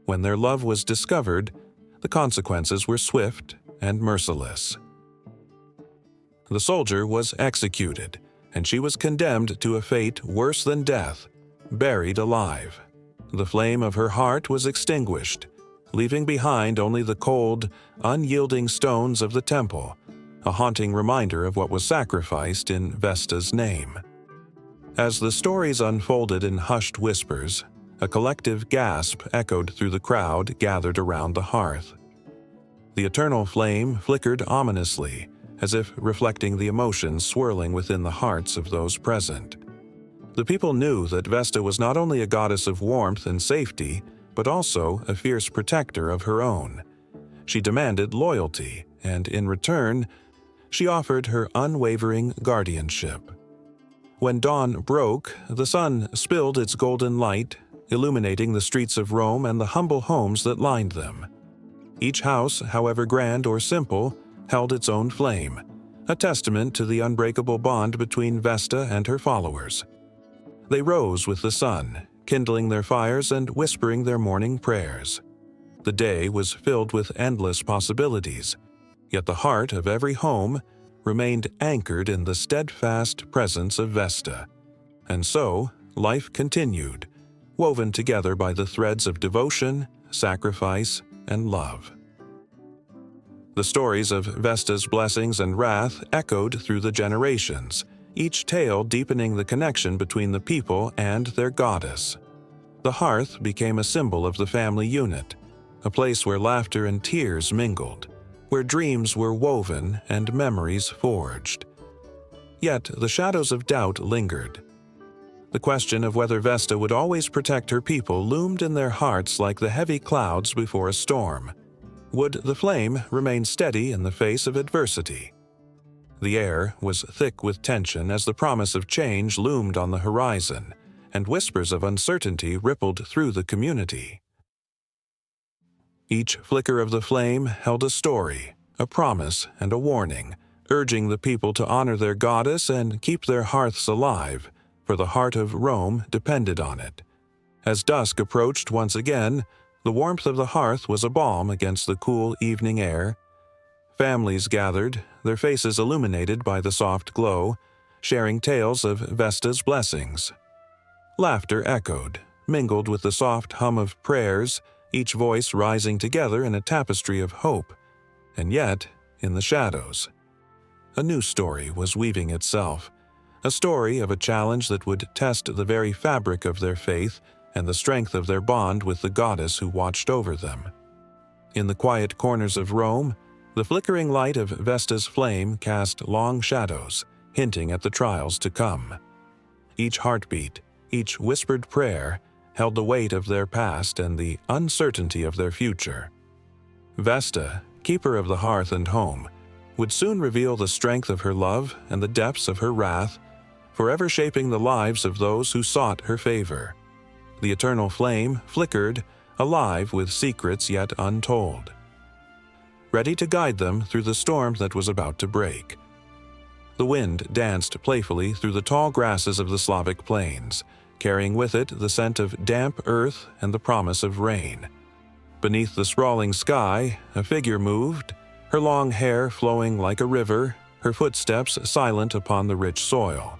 When their love was discovered, the consequences were swift and merciless. The soldier was executed, and she was condemned to a fate worse than death, buried alive. The flame of her heart was extinguished, leaving behind only the cold, unyielding stones of the temple, a haunting reminder of what was sacrificed in Vesta's name. As the stories unfolded in hushed whispers, a collective gasp echoed through the crowd gathered around the hearth. The eternal flame flickered ominously, as if reflecting the emotions swirling within the hearts of those present. The people knew that Vesta was not only a goddess of warmth and safety, but also a fierce protector of her own. She demanded loyalty, and in return, she offered her unwavering guardianship. When dawn broke, the sun spilled its golden light, illuminating the streets of Rome and the humble homes that lined them. Each house, however grand or simple, held its own flame, a testament to the unbreakable bond between Vesta and her followers. They rose with the sun, kindling their fires and whispering their morning prayers. The day was filled with endless possibilities, yet the heart of every home remained anchored in the steadfast presence of Vesta. And so, life continued, woven together by the threads of devotion, sacrifice, and love. The stories of Vesta's blessings and wrath echoed through the generations, each tale deepening the connection between the people and their goddess. The hearth became a symbol of the family unit, a place where laughter and tears mingled, where dreams were woven and memories forged. Yet the shadows of doubt lingered. The question of whether Vesta would always protect her people loomed in their hearts like the heavy clouds before a storm. Would the flame remain steady in the face of adversity? The air was thick with tension as the promise of change loomed on the horizon, and whispers of uncertainty rippled through the community. Each flicker of the flame held a story, a promise, and a warning, urging the people to honor their goddess and keep their hearths alive, for the heart of Rome depended on it. As dusk approached once again, the warmth of the hearth was a balm against the cool evening air. Families gathered, their faces illuminated by the soft glow, sharing tales of Vesta's blessings. Laughter echoed, mingled with the soft hum of prayers, each voice rising together in a tapestry of hope. And yet, in the shadows, a new story was weaving itself, a story of a challenge that would test the very fabric of their faith and the strength of their bond with the goddess who watched over them. In the quiet corners of Rome, the flickering light of Vesta's flame cast long shadows, hinting at the trials to come. Each heartbeat, each whispered prayer, held the weight of their past and the uncertainty of their future. Vesta, keeper of the hearth and home, would soon reveal the strength of her love and the depths of her wrath, forever shaping the lives of those who sought her favor. The eternal flame flickered, alive with secrets yet untold, ready to guide them through the storm that was about to break. The wind danced playfully through the tall grasses of the Slavic plains, carrying with it the scent of damp earth and the promise of rain. Beneath the sprawling sky, a figure moved, her long hair flowing like a river, her footsteps silent upon the rich soil.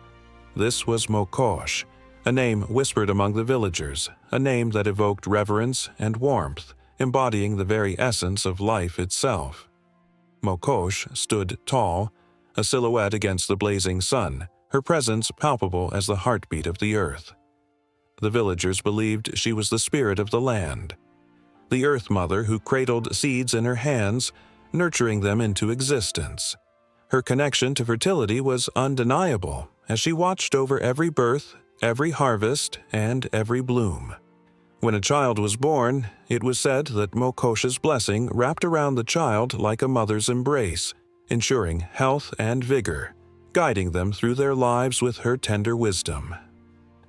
This was Mokosh, a name whispered among the villagers, a name that evoked reverence and warmth, embodying the very essence of life itself. Mokosh stood tall, a silhouette against the blazing sun, her presence palpable as the heartbeat of the earth. The villagers believed she was the spirit of the land, the Earth Mother who cradled seeds in her hands, nurturing them into existence. Her connection to fertility was undeniable as she watched over every birth, every harvest, and every bloom. When a child was born, it was said that Mokosh's blessing wrapped around the child like a mother's embrace, ensuring health and vigor, guiding them through their lives with her tender wisdom.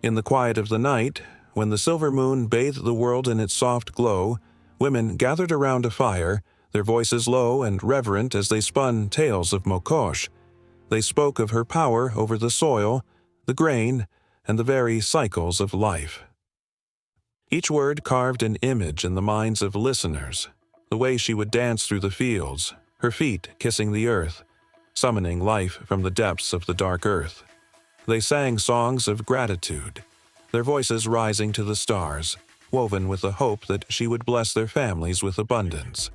In the quiet of the night, when the silver moon bathed the world in its soft glow, women gathered around a fire, their voices low and reverent as they spun tales of Mokosh. They spoke of her power over the soil, the grain, and the very cycles of life. Each word carved an image in the minds of listeners, the way she would dance through the fields, her feet kissing the earth, summoning life from the depths of the dark earth. They sang songs of gratitude, their voices rising to the stars, woven with the hope that she would bless their families with abundance.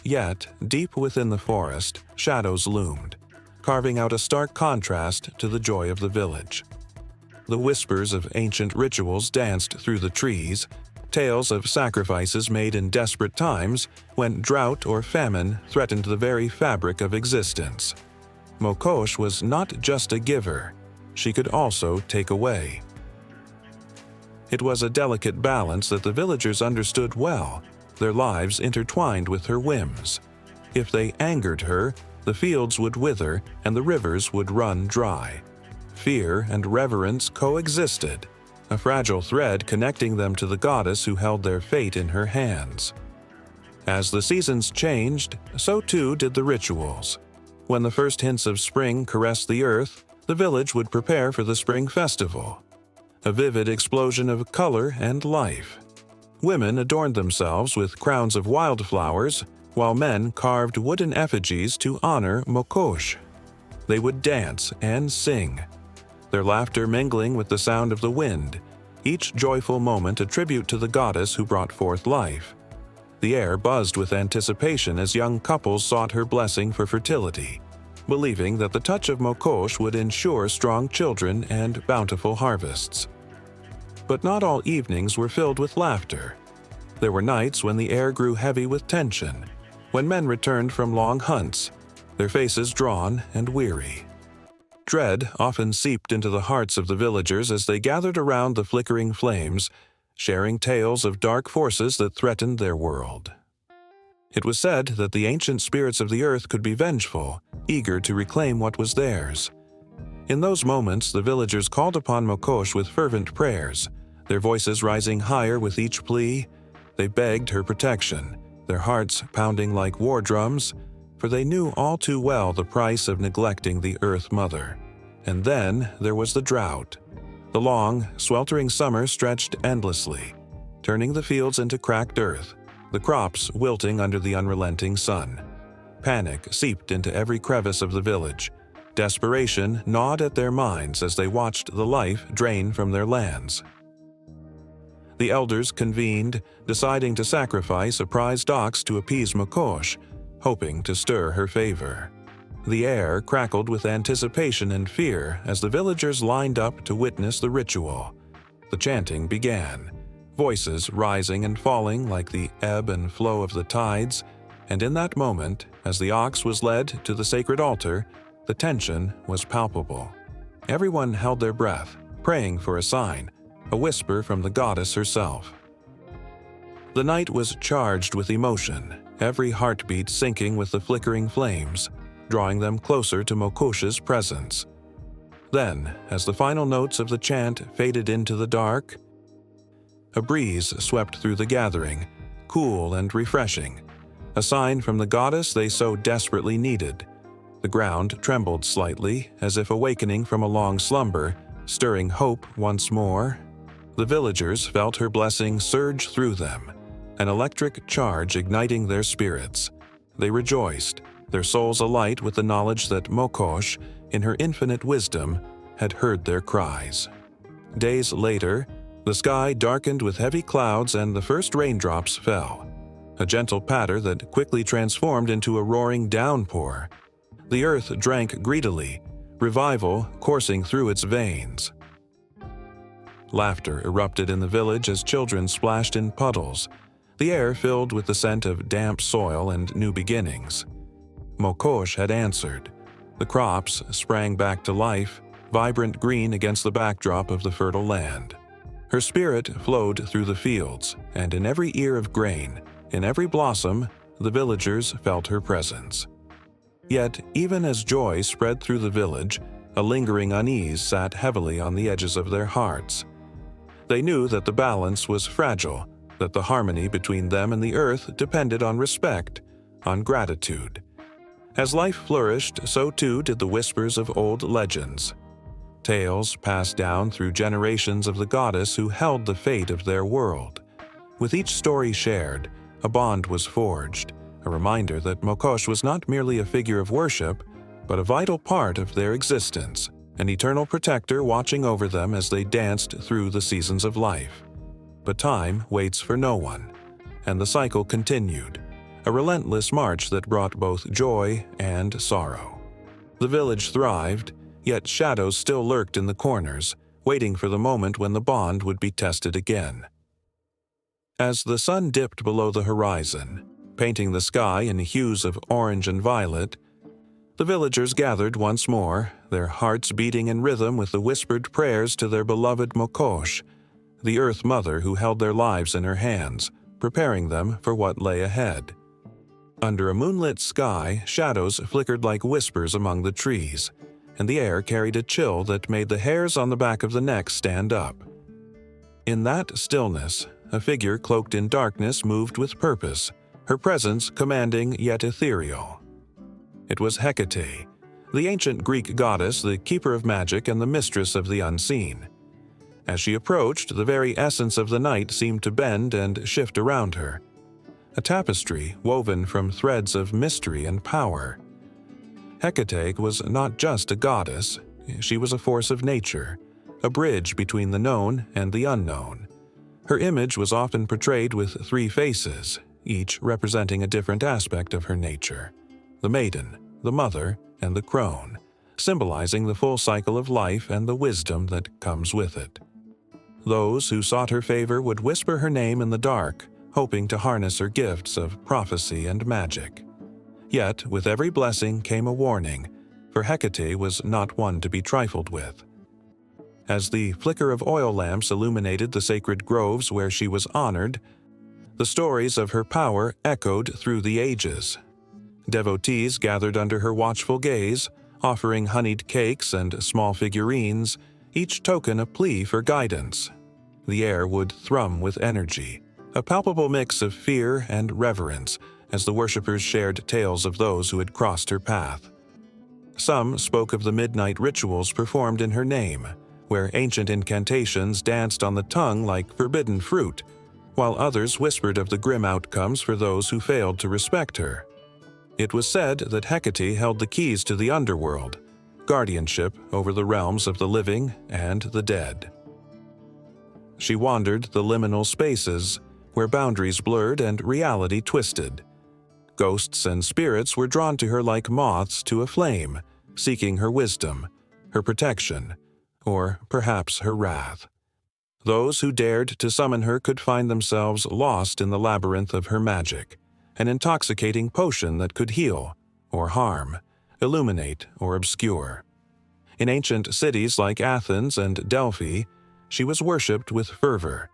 Yet, deep within the forest, shadows loomed, carving out a stark contrast to the joy of the village. The whispers of ancient rituals danced through the trees, tales of sacrifices made in desperate times when drought or famine threatened the very fabric of existence. Mokosh was not just a giver, she could also take away. It was a delicate balance that the villagers understood well, their lives intertwined with her whims. If they angered her, the fields would wither and the rivers would run dry. Fear and reverence coexisted, a fragile thread connecting them to the goddess who held their fate in her hands. As the seasons changed, so too did the rituals. When the first hints of spring caressed the earth, the village would prepare for the spring festival. a vivid explosion of color and life. Women adorned themselves with crowns of wildflowers, while men carved wooden effigies to honor Mokosh. They would dance and sing, their laughter mingling with the sound of the wind, each joyful moment a tribute to the goddess who brought forth life. The air buzzed with anticipation as young couples sought her blessing for fertility, believing that the touch of Mokosh would ensure strong children and bountiful harvests. But not all evenings were filled with laughter. There were nights when the air grew heavy with tension, when men returned from long hunts, their faces drawn and weary. Dread often seeped into the hearts of the villagers as they gathered around the flickering flames, sharing tales of dark forces that threatened their world. It was said that the ancient spirits of the earth could be vengeful, eager to reclaim what was theirs. In those moments, the villagers called upon Mokosh with fervent prayers, their voices rising higher with each plea. They begged her protection, their hearts pounding like war drums, for they knew all too well the price of neglecting the Earth Mother. And then there was the drought. The long, sweltering summer stretched endlessly, turning the fields into cracked earth, the crops wilting under the unrelenting sun. Panic seeped into every crevice of the village. Desperation gnawed at their minds as they watched the life drain from their lands. The elders convened, deciding to sacrifice a prized ox to appease Mokosh, hoping to stir her favor. The air crackled with anticipation and fear as the villagers lined up to witness the ritual. The chanting began, voices rising and falling like the ebb and flow of the tides, and in that moment, as the ox was led to the sacred altar, the tension was palpable. Everyone held their breath, praying for a sign, a whisper from the goddess herself. The night was charged with emotion, every heartbeat syncing with the flickering flames, drawing them closer to Mokosh's presence. Then, as the final notes of the chant faded into the dark, a breeze swept through the gathering, cool and refreshing, a sign from the goddess they so desperately needed. The ground trembled slightly, as if awakening from a long slumber, stirring hope once more. The villagers felt her blessing surge through them, an electric charge igniting their spirits. They rejoiced, their souls alight with the knowledge that Mokosh, in her infinite wisdom, had heard their cries. Days later, the sky darkened with heavy clouds and the first raindrops fell, a gentle patter that quickly transformed into a roaring downpour. The earth drank greedily, revival coursing through its veins. Laughter erupted in the village as children splashed in puddles, the air filled with the scent of damp soil and new beginnings. Mokosh had answered. The crops sprang back to life, vibrant green against the backdrop of the fertile land. Her spirit flowed through the fields, and in every ear of grain, in every blossom, the villagers felt her presence. Yet, even as joy spread through the village, a lingering unease sat heavily on the edges of their hearts. They knew that the balance was fragile, that the harmony between them and the earth depended on respect, on gratitude. As life flourished, so too did the whispers of old legends. Tales passed down through generations of the goddess who held the fate of their world. With each story shared, a bond was forged, a reminder that Mokosh was not merely a figure of worship, but a vital part of their existence, an eternal protector watching over them as they danced through the seasons of life. But time waits for no one, and the cycle continued, a relentless march that brought both joy and sorrow. The village thrived, yet shadows still lurked in the corners, waiting for the moment when the bond would be tested again. As the sun dipped below the horizon, painting the sky in hues of orange and violet, the villagers gathered once more, their hearts beating in rhythm with the whispered prayers to their beloved Mokosh, the Earth Mother who held their lives in her hands, preparing them for what lay ahead. Under a moonlit sky, shadows flickered like whispers among the trees, and the air carried a chill that made the hairs on the back of the neck stand up. In that stillness, a figure cloaked in darkness moved with purpose, her presence commanding yet ethereal. It was Hecate, the ancient Greek goddess, the keeper of magic and the mistress of the unseen. As she approached, the very essence of the night seemed to bend and shift around her. A tapestry woven from threads of mystery and power. Hecate was not just a goddess, she was a force of nature, a bridge between the known and the unknown. Her image was often portrayed with three faces, each representing a different aspect of her nature: the maiden, the mother, and the crone, symbolizing the full cycle of life and the wisdom that comes with it. Those who sought her favor would whisper her name in the dark, hoping to harness her gifts of prophecy and magic. Yet, with every blessing came a warning, for Hecate was not one to be trifled with. As the flicker of oil lamps illuminated the sacred groves where she was honored, the stories of her power echoed through the ages. Devotees gathered under her watchful gaze, offering honeyed cakes and small figurines, each token a plea for guidance. The air would thrum with energy, a palpable mix of fear and reverence, as the worshippers shared tales of those who had crossed her path. Some spoke of the midnight rituals performed in her name, where ancient incantations danced on the tongue like forbidden fruit, while others whispered of the grim outcomes for those who failed to respect her. It was said that Hecate held the keys to the underworld, guardianship over the realms of the living and the dead. She wandered the liminal spaces, where boundaries blurred and reality twisted. Ghosts and spirits were drawn to her like moths to a flame, seeking her wisdom, her protection, or perhaps her wrath. Those who dared to summon her could find themselves lost in the labyrinth of her magic, an intoxicating potion that could heal or harm, illuminate or obscure. In ancient cities like Athens and Delphi, she was worshipped with fervor.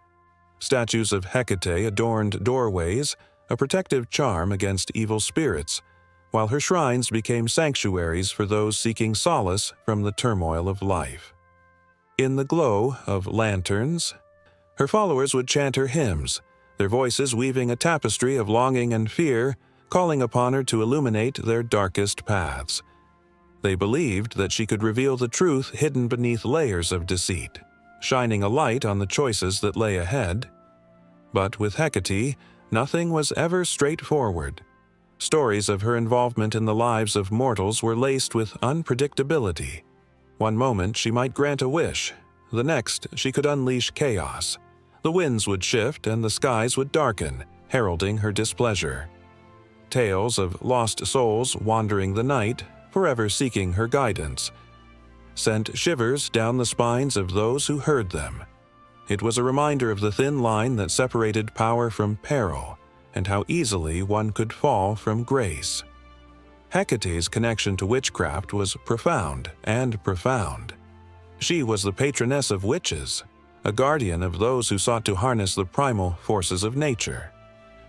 Statues of Hecate adorned doorways, a protective charm against evil spirits, while her shrines became sanctuaries for those seeking solace from the turmoil of life. In the glow of lanterns, her followers would chant her hymns, their voices weaving a tapestry of longing and fear, calling upon her to illuminate their darkest paths. They believed that she could reveal the truth hidden beneath layers of deceit, shining a light on the choices that lay ahead. But with Hecate, nothing was ever straightforward. Stories of her involvement in the lives of mortals were laced with unpredictability. One moment she might grant a wish, the next she could unleash chaos. The winds would shift and the skies would darken, heralding her displeasure. Tales of lost souls wandering the night, forever seeking her guidance, sent shivers down the spines of those who heard them. It was a reminder of the thin line that separated power from peril, and how easily one could fall from grace. Hecate's connection to witchcraft was profound and profound. She was the patroness of witches, a guardian of those who sought to harness the primal forces of nature.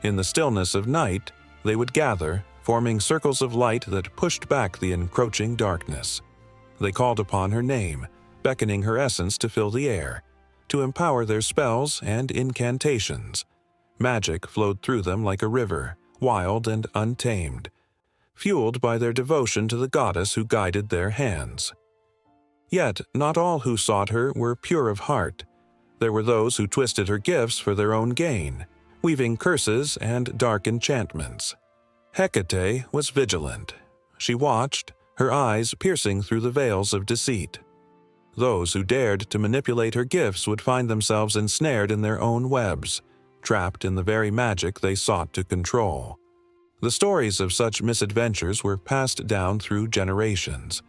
In the stillness of night, they would gather, forming circles of light that pushed back the encroaching darkness. They called upon her name, beckoning her essence to fill the air, to empower their spells and incantations. Magic flowed through them like a river, wild and untamed, fueled by their devotion to the goddess who guided their hands. Yet, not all who sought her were pure of heart. There were those who twisted her gifts for their own gain, weaving curses and dark enchantments. Hecate was vigilant. She watched, her eyes piercing through the veils of deceit. Those who dared to manipulate her gifts would find themselves ensnared in their own webs, trapped in the very magic they sought to control. The stories of such misadventures were passed down through generations,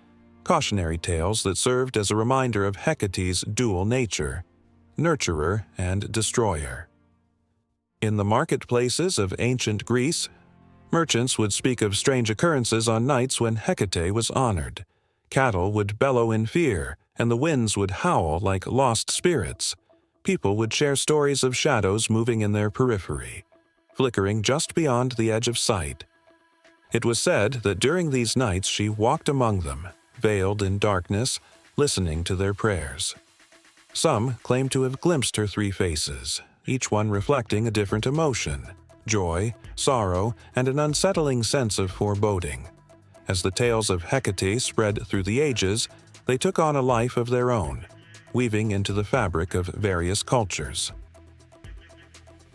cautionary tales that served as a reminder of Hecate's dual nature, nurturer and destroyer. In the marketplaces of ancient Greece, merchants would speak of strange occurrences on nights when Hecate was honored. Cattle would bellow in fear, and the winds would howl like lost spirits. People would share stories of shadows moving in their periphery, flickering just beyond the edge of sight. It was said that during these nights she walked among them, veiled in darkness, listening to their prayers. Some claimed to have glimpsed her three faces, each one reflecting a different emotion: joy, sorrow, and an unsettling sense of foreboding. As the tales of Hecate spread through the ages, they took on a life of their own, weaving into the fabric of various cultures.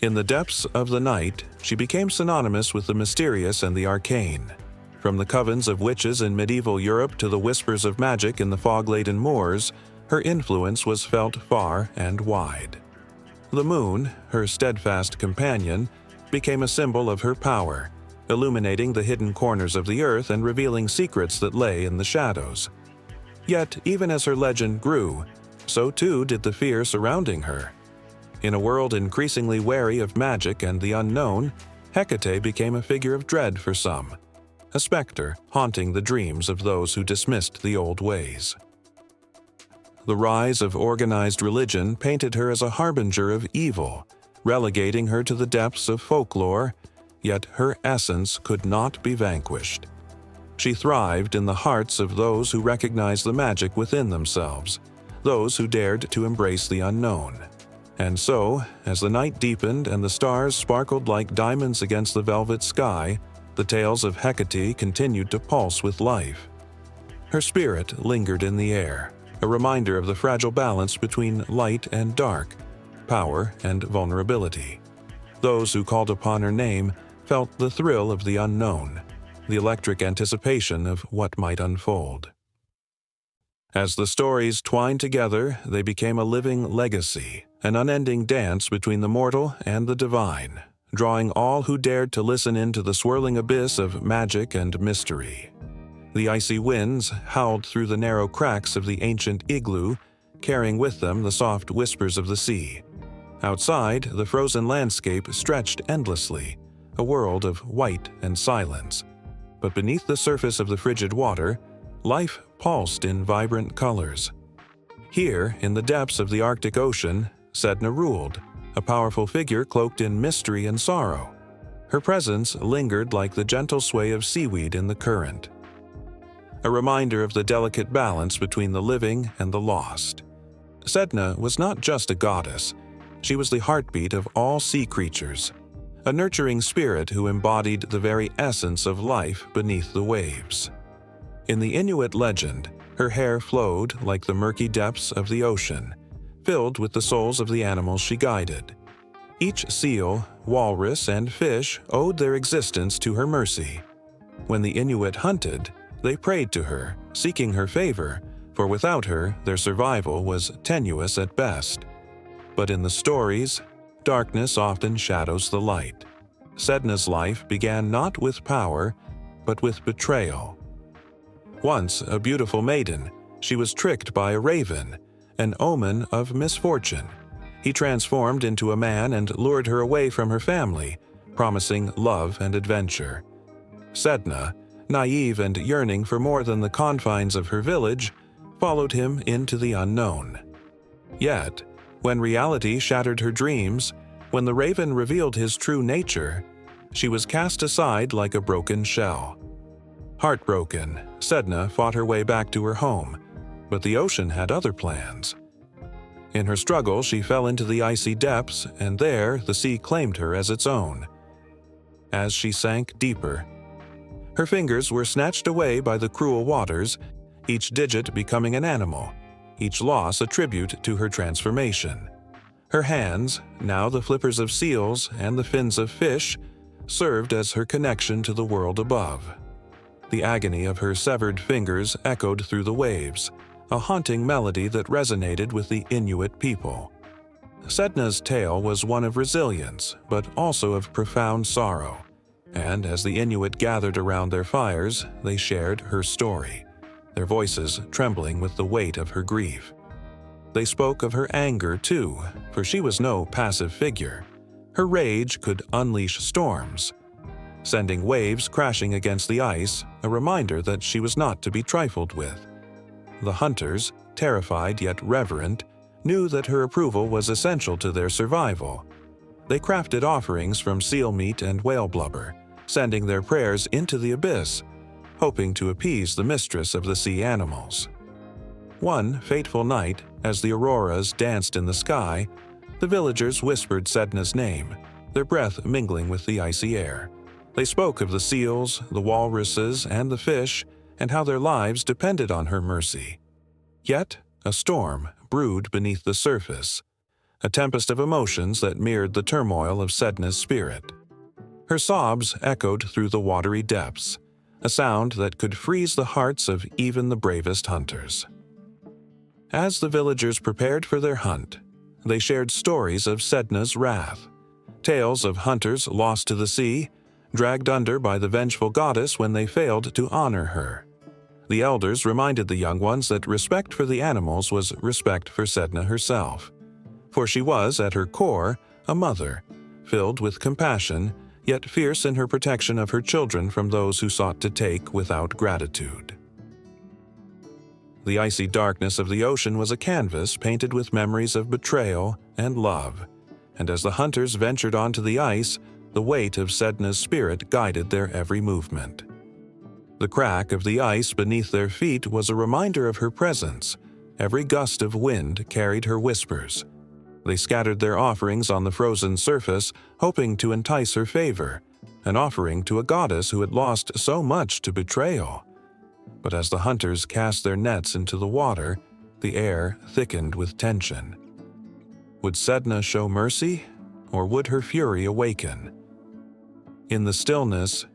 In the depths of the night, she became synonymous with the mysterious and the arcane. From the covens of witches in medieval Europe to the whispers of magic in the fog-laden moors, her influence was felt far and wide. The moon, her steadfast companion, became a symbol of her power, illuminating the hidden corners of the earth and revealing secrets that lay in the shadows. Yet, even as her legend grew, so too did the fear surrounding her. In a world increasingly wary of magic and the unknown, Hecate became a figure of dread for some, a specter haunting the dreams of those who dismissed the old ways. The rise of organized religion painted her as a harbinger of evil, relegating her to the depths of folklore, yet her essence could not be vanquished. She thrived in the hearts of those who recognized the magic within themselves, those who dared to embrace the unknown. And so, as the night deepened and the stars sparkled like diamonds against the velvet sky, the tales of Hecate continued to pulse with life. Her spirit lingered in the air, a reminder of the fragile balance between light and dark, power and vulnerability. Those who called upon her name felt the thrill of the unknown, the electric anticipation of what might unfold. As the stories twined together, they became a living legacy, an unending dance between the mortal and the divine, drawing all who dared to listen into the swirling abyss of magic and mystery. The icy winds howled through the narrow cracks of the ancient igloo, carrying with them the soft whispers of the sea. Outside, the frozen landscape stretched endlessly, a world of white and silence. But beneath the surface of the frigid water, life pulsed in vibrant colors. Here, in the depths of the Arctic Ocean, Sedna ruled, a powerful figure cloaked in mystery and sorrow. Her presence lingered like the gentle sway of seaweed in the current, a reminder of the delicate balance between the living and the lost. Sedna was not just a goddess, she was the heartbeat of all sea creatures, a nurturing spirit who embodied the very essence of life beneath the waves. In the Inuit legend, her hair flowed like the murky depths of the ocean, filled with the souls of the animals she guided. Each seal, walrus, and fish owed their existence to her mercy. When the Inuit hunted, they prayed to her, seeking her favor, for without her, their survival was tenuous at best. But in the stories, darkness often shadows the light. Sedna's life began not with power, but with betrayal. Once a beautiful maiden, she was tricked by a raven, an omen of misfortune. He transformed into a man and lured her away from her family, promising love and adventure. Sedna, naive and yearning for more than the confines of her village, followed him into the unknown. Yet, when reality shattered her dreams, when the raven revealed his true nature, she was cast aside like a broken shell. Heartbroken, Sedna fought her way back to her home, but the ocean had other plans. In her struggle, she fell into the icy depths, and there the sea claimed her as its own. As she sank deeper, her fingers were snatched away by the cruel waters, each digit becoming an animal, each loss a tribute to her transformation. Her hands, now the flippers of seals and the fins of fish, served as her connection to the world above. The agony of her severed fingers echoed through the waves, a haunting melody that resonated with the Inuit people. Sedna's tale was one of resilience, but also of profound sorrow, and as the Inuit gathered around their fires, they shared her story, their voices trembling with the weight of her grief. They spoke of her anger too, for she was no passive figure. Her rage could unleash storms, sending waves crashing against the ice, a reminder that she was not to be trifled with. The hunters, terrified yet reverent, knew that her approval was essential to their survival. They crafted offerings from seal meat and whale blubber, sending their prayers into the abyss, hoping to appease the mistress of the sea animals. One fateful night, as the auroras danced in the sky, the villagers whispered Sedna's name, their breath mingling with the icy air. They spoke of the seals, the walruses, and the fish, and how their lives depended on her mercy. Yet, A storm brewed beneath the surface, a tempest of emotions that mirrored the turmoil of Sedna's spirit. Her sobs echoed through the watery depths, a sound that could freeze the hearts of even the bravest hunters. As the villagers prepared for their hunt, they shared stories of Sedna's wrath, tales of hunters lost to the sea, dragged under by the vengeful goddess when they failed to honor her. The elders reminded the young ones that respect for the animals was respect for Sedna herself, for she was, at her core, a mother, filled with compassion, yet fierce in her protection of her children from those who sought to take without gratitude. The icy darkness of the ocean was a canvas painted with memories of betrayal and love, and as the hunters ventured onto the ice, the weight of Sedna's spirit guided their every movement. The crack of the ice beneath their feet was a reminder of her presence. Every gust of wind carried her whispers. They scattered their offerings on the frozen surface, hoping to entice her favor, an offering to a goddess who had lost so much to betrayal. But as the hunters cast their nets into the water, the air thickened with tension. Would Sedna show mercy, or would her fury awaken? In the stillness,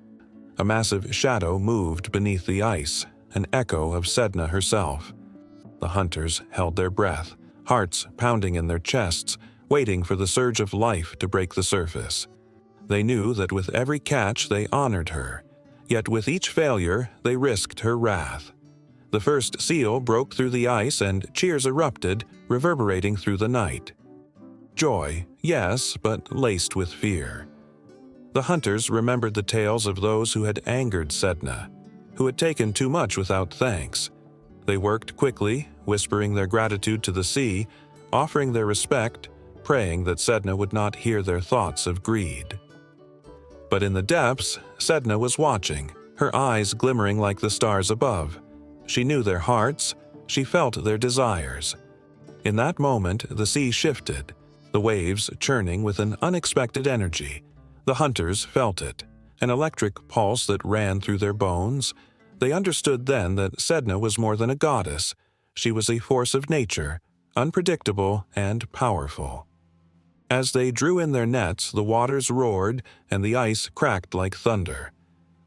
a massive shadow moved beneath the ice, an echo of Sedna herself. The hunters held their breath, hearts pounding in their chests, waiting for the surge of life to break the surface. They knew that with every catch they honored her, yet with each failure they risked her wrath. The first seal broke through the ice and cheers erupted, reverberating through the night. Joy, yes, but laced with fear. The hunters remembered the tales of those who had angered Sedna, who had taken too much without thanks. They worked quickly, whispering their gratitude to the sea, offering their respect, praying that Sedna would not hear their thoughts of greed. But in the depths, Sedna was watching, her eyes glimmering like the stars above. She knew their hearts, she felt their desires. In that moment, the sea shifted, the waves churning with an unexpected energy. The hunters felt it, an electric pulse that ran through their bones. They understood then that Sedna was more than a goddess. She was a force of nature, unpredictable and powerful. As they drew in their nets, the waters roared and the ice cracked like thunder.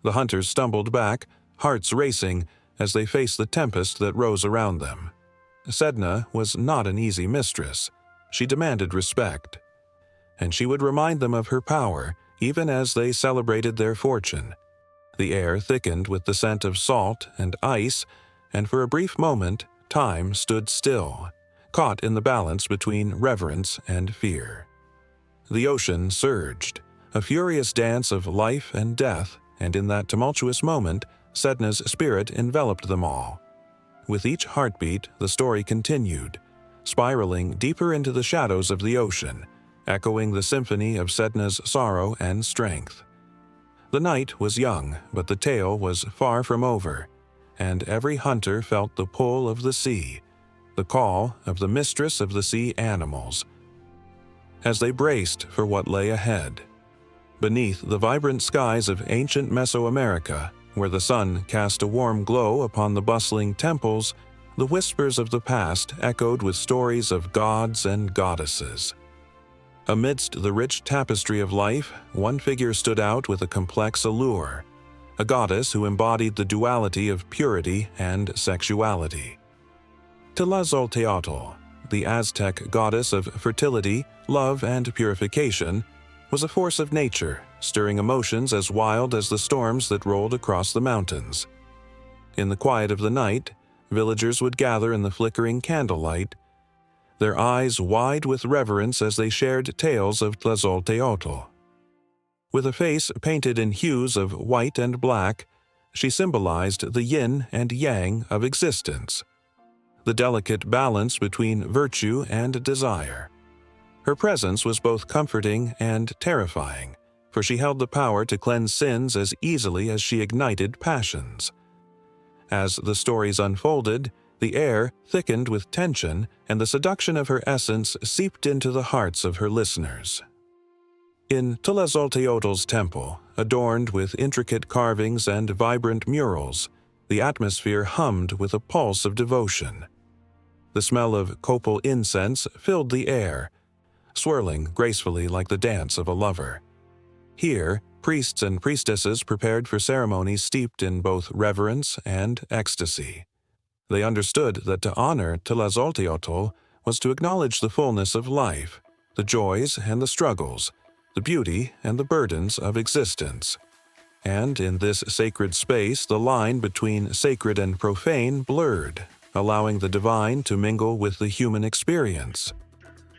The hunters stumbled back, hearts racing, as they faced the tempest that rose around them. Sedna was not an easy mistress. She demanded respect, and she would remind them of her power, even as they celebrated their fortune. The air thickened with the scent of salt and ice, and for a brief moment, time stood still, caught in the balance between reverence and fear. The ocean surged, a furious dance of life and death, and in that tumultuous moment, Sedna's spirit enveloped them all. With each heartbeat, the story continued, spiraling deeper into the shadows of the ocean, echoing the symphony of Sedna's sorrow and strength. The night was young, but the tale was far from over, and every hunter felt the pull of the sea, the call of the mistress of the sea animals, as they braced for what lay ahead. Beneath the vibrant skies of ancient Mesoamerica, where the sun cast a warm glow upon the bustling temples, the whispers of the past echoed with stories of gods and goddesses. Amidst the rich tapestry of life, one figure stood out with a complex allure, a goddess who embodied the duality of purity and sexuality. Tlazolteotl, the Aztec goddess of fertility, love, and purification, was a force of nature, stirring emotions as wild as the storms that rolled across the mountains. In the quiet of the night, villagers would gather in the flickering candlelight, their eyes wide with reverence as they shared tales of Tlazolteotl. With a face painted in hues of white and black, she symbolized the yin and yang of existence, the delicate balance between virtue and desire. Her presence was both comforting and terrifying, for she held the power to cleanse sins as easily as she ignited passions. As the stories unfolded, the air thickened with tension, and the seduction of her essence seeped into the hearts of her listeners. In Tlazolteotl's temple, adorned with intricate carvings and vibrant murals, the atmosphere hummed with a pulse of devotion. The smell of copal incense filled the air, swirling gracefully like the dance of a lover. Here, priests and priestesses prepared for ceremonies steeped in both reverence and ecstasy. They understood that to honor Tlazolteotl was to acknowledge the fullness of life, the joys and the struggles, the beauty and the burdens of existence. And in this sacred space, the line between sacred and profane blurred, allowing the divine to mingle with the human experience.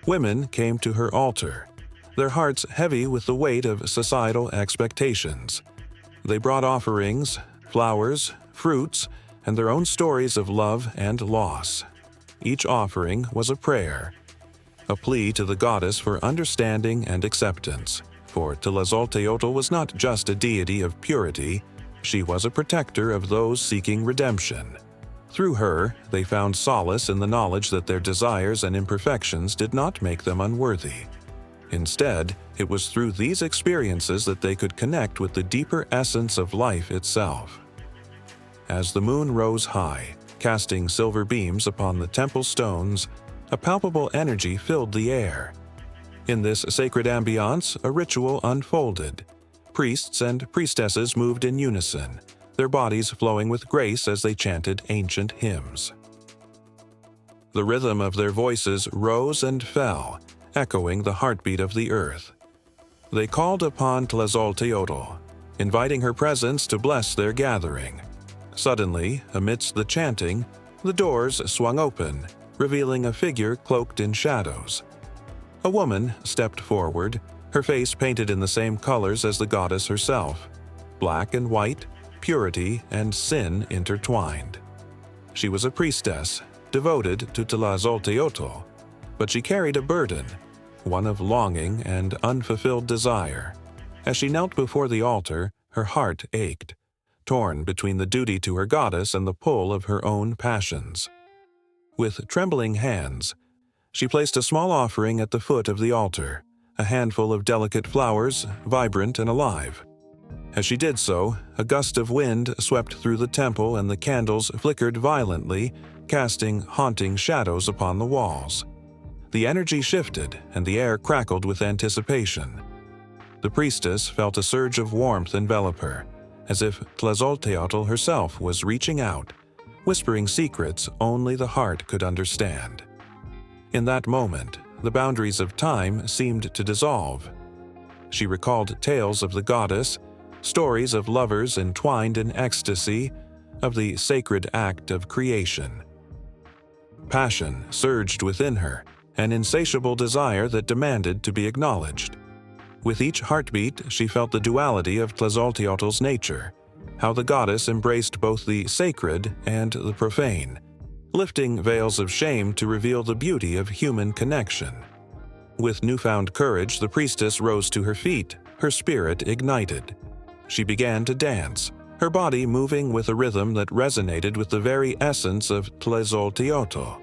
Women came to her altar, their hearts heavy with the weight of societal expectations. They brought offerings, flowers, fruits, and their own stories of love and loss. Each offering was a prayer, a plea to the goddess for understanding and acceptance. For Tlazolteotl was not just a deity of purity, she was a protector of those seeking redemption. Through her, they found solace in the knowledge that their desires and imperfections did not make them unworthy. Instead, it was through these experiences that they could connect with the deeper essence of life itself. As the moon rose high, casting silver beams upon the temple stones, a palpable energy filled the air. In this sacred ambiance, a ritual unfolded. Priests and priestesses moved in unison, their bodies flowing with grace as they chanted ancient hymns. The rhythm of their voices rose and fell, echoing the heartbeat of the earth. They called upon Tlazolteotl, inviting her presence to bless their gathering. Suddenly, amidst the chanting, the doors swung open, revealing a figure cloaked in shadows. A woman stepped forward, her face painted in the same colors as the goddess herself, black and white, purity and sin intertwined. She was a priestess, devoted to Tlazolteotl, but she carried a burden, one of longing and unfulfilled desire. As she knelt before the altar, her heart ached, torn between the duty to her goddess and the pull of her own passions. With trembling hands, she placed a small offering at the foot of the altar, a handful of delicate flowers, vibrant and alive. As she did so, a gust of wind swept through the temple and the candles flickered violently, casting haunting shadows upon the walls. The energy shifted, and the air crackled with anticipation. The priestess felt a surge of warmth envelop her, as if Tlazolteotl herself was reaching out, whispering secrets only the heart could understand. In that moment, the boundaries of time seemed to dissolve. She recalled tales of the goddess, stories of lovers entwined in ecstasy, of the sacred act of creation. Passion surged within her, an insatiable desire that demanded to be acknowledged. With each heartbeat, she felt the duality of Tlazolteotl's nature, how the goddess embraced both the sacred and the profane, lifting veils of shame to reveal the beauty of human connection. With newfound courage, the priestess rose to her feet, her spirit ignited. She began to dance, her body moving with a rhythm that resonated with the very essence of Tlazolteotl.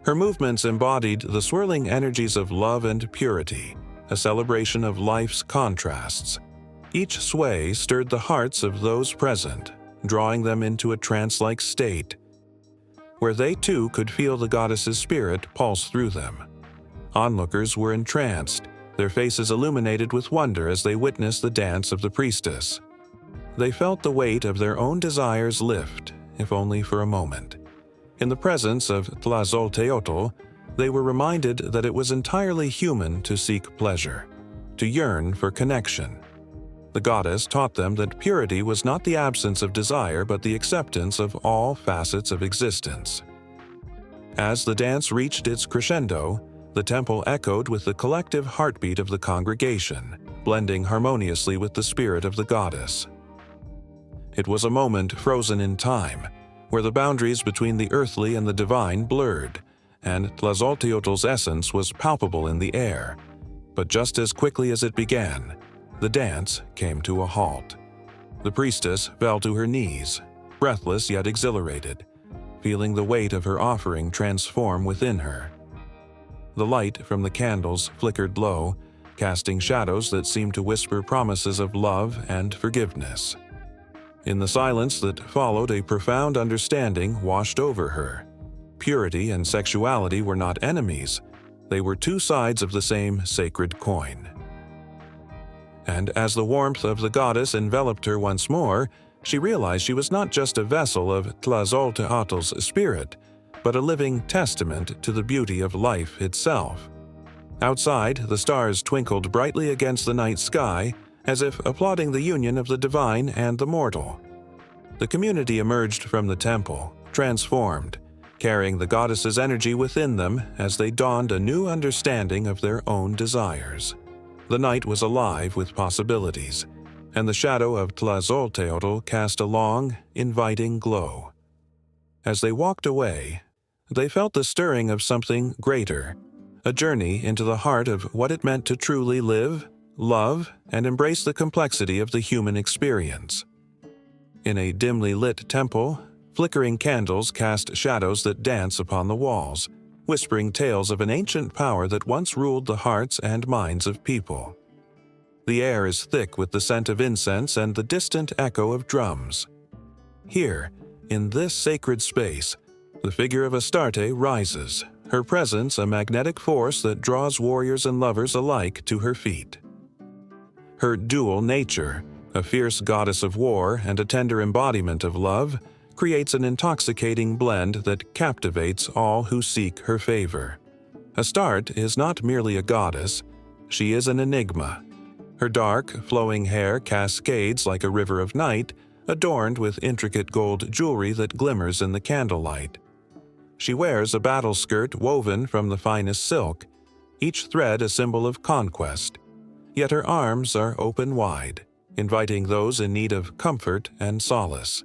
Her movements embodied the swirling energies of love and purity, a celebration of life's contrasts. Each sway stirred the hearts of those present, drawing them into a trance-like state, where they too could feel the goddess's spirit pulse through them. Onlookers were entranced, their faces illuminated with wonder as they witnessed the dance of the priestess. They felt the weight of their own desires lift, if only for a moment. In the presence of Tlazolteotl, they were reminded that it was entirely human to seek pleasure, to yearn for connection. The goddess taught them that purity was not the absence of desire but the acceptance of all facets of existence. As the dance reached its crescendo, the temple echoed with the collective heartbeat of the congregation, blending harmoniously with the spirit of the goddess. It was a moment frozen in time, where the boundaries between the earthly and the divine blurred, and Tlazolteotl's essence was palpable in the air. But just as quickly as it began, the dance came to a halt. The priestess fell to her knees, breathless yet exhilarated, feeling the weight of her offering transform within her. The light from the candles flickered low, casting shadows that seemed to whisper promises of love and forgiveness. In the silence that followed, a profound understanding washed over her. purity and sexuality were not enemies. They were two sides of the same sacred coin. And as the warmth of the goddess enveloped her once more, she realized she was not just a vessel of Tlazolteotl's spirit, but a living testament to the beauty of life itself. Outside, the stars twinkled brightly against the night sky, as if applauding the union of the divine and the mortal. The community emerged from the temple, transformed, carrying the goddess's energy within them as they dawned a new understanding of their own desires. The night was alive with possibilities, and the shadow of Tlazolteotl cast a long, inviting glow. As they walked away, they felt the stirring of something greater, a journey into the heart of what it meant to truly live, love, and embrace the complexity of the human experience. In a dimly lit temple, flickering candles cast shadows that dance upon the walls, whispering tales of an ancient power that once ruled the hearts and minds of people. The air is thick with the scent of incense and the distant echo of drums. Here, in this sacred space, the figure of Astarte rises, her presence a magnetic force that draws warriors and lovers alike to her feet. Her dual nature, a fierce goddess of war and a tender embodiment of love, creates an intoxicating blend that captivates all who seek her favor. Astarte is not merely a goddess, she is an enigma. Her dark, flowing hair cascades like a river of night, adorned with intricate gold jewelry that glimmers in the candlelight. She wears a battle skirt woven from the finest silk, each thread a symbol of conquest. Yet her arms are open wide, inviting those in need of comfort and solace.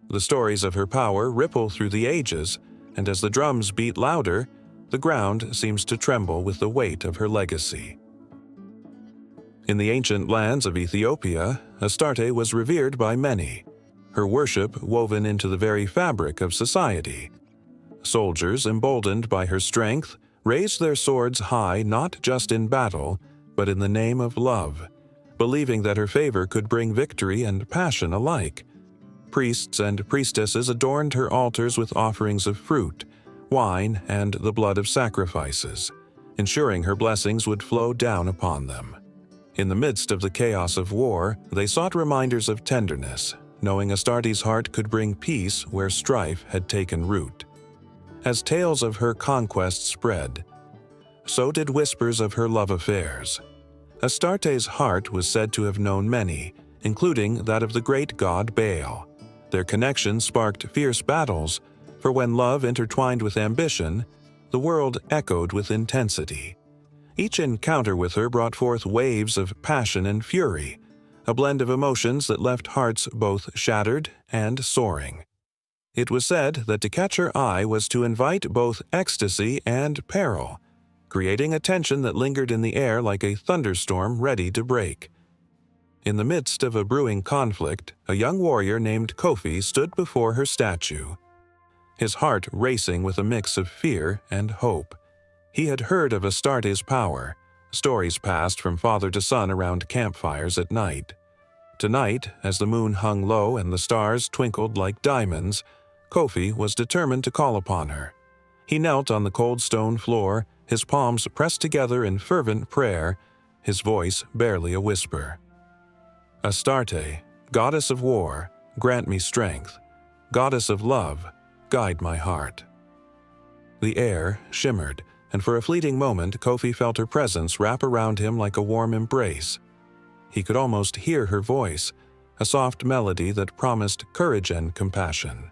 The stories of her power ripple through the ages, and as the drums beat louder, the ground seems to tremble with the weight of her legacy. In the ancient lands of Ethiopia, Astarte was revered by many, her worship woven into the very fabric of society. Soldiers, emboldened by her strength, raised their swords high not just in battle, but in the name of love, believing that her favor could bring victory and passion alike. Priests and priestesses adorned her altars with offerings of fruit, wine, and the blood of sacrifices, ensuring her blessings would flow down upon them. In the midst of the chaos of war, they sought reminders of tenderness, knowing Astarte's heart could bring peace where strife had taken root. As tales of her conquest spread, so did whispers of her love affairs. Astarte's heart was said to have known many, including that of the great god Baal. Their connection sparked fierce battles, for when love intertwined with ambition, the world echoed with intensity. Each encounter with her brought forth waves of passion and fury, a blend of emotions that left hearts both shattered and soaring. It was said that to catch her eye was to invite both ecstasy and peril, creating a tension that lingered in the air like a thunderstorm ready to break. In the midst of a brewing conflict, a young warrior named Kofi stood before her statue, his heart racing with a mix of fear and hope. He had heard of Astarte's power, stories passed from father to son around campfires at night. Tonight, as the moon hung low and the stars twinkled like diamonds, Kofi was determined to call upon her. He knelt on the cold stone floor, his palms pressed together in fervent prayer, his voice barely a whisper. Astarte, goddess of war, grant me strength. Goddess of love, guide my heart. The air shimmered, and for a fleeting moment Kofi felt her presence wrap around him like a warm embrace. He could almost hear her voice, a soft melody that promised courage and compassion.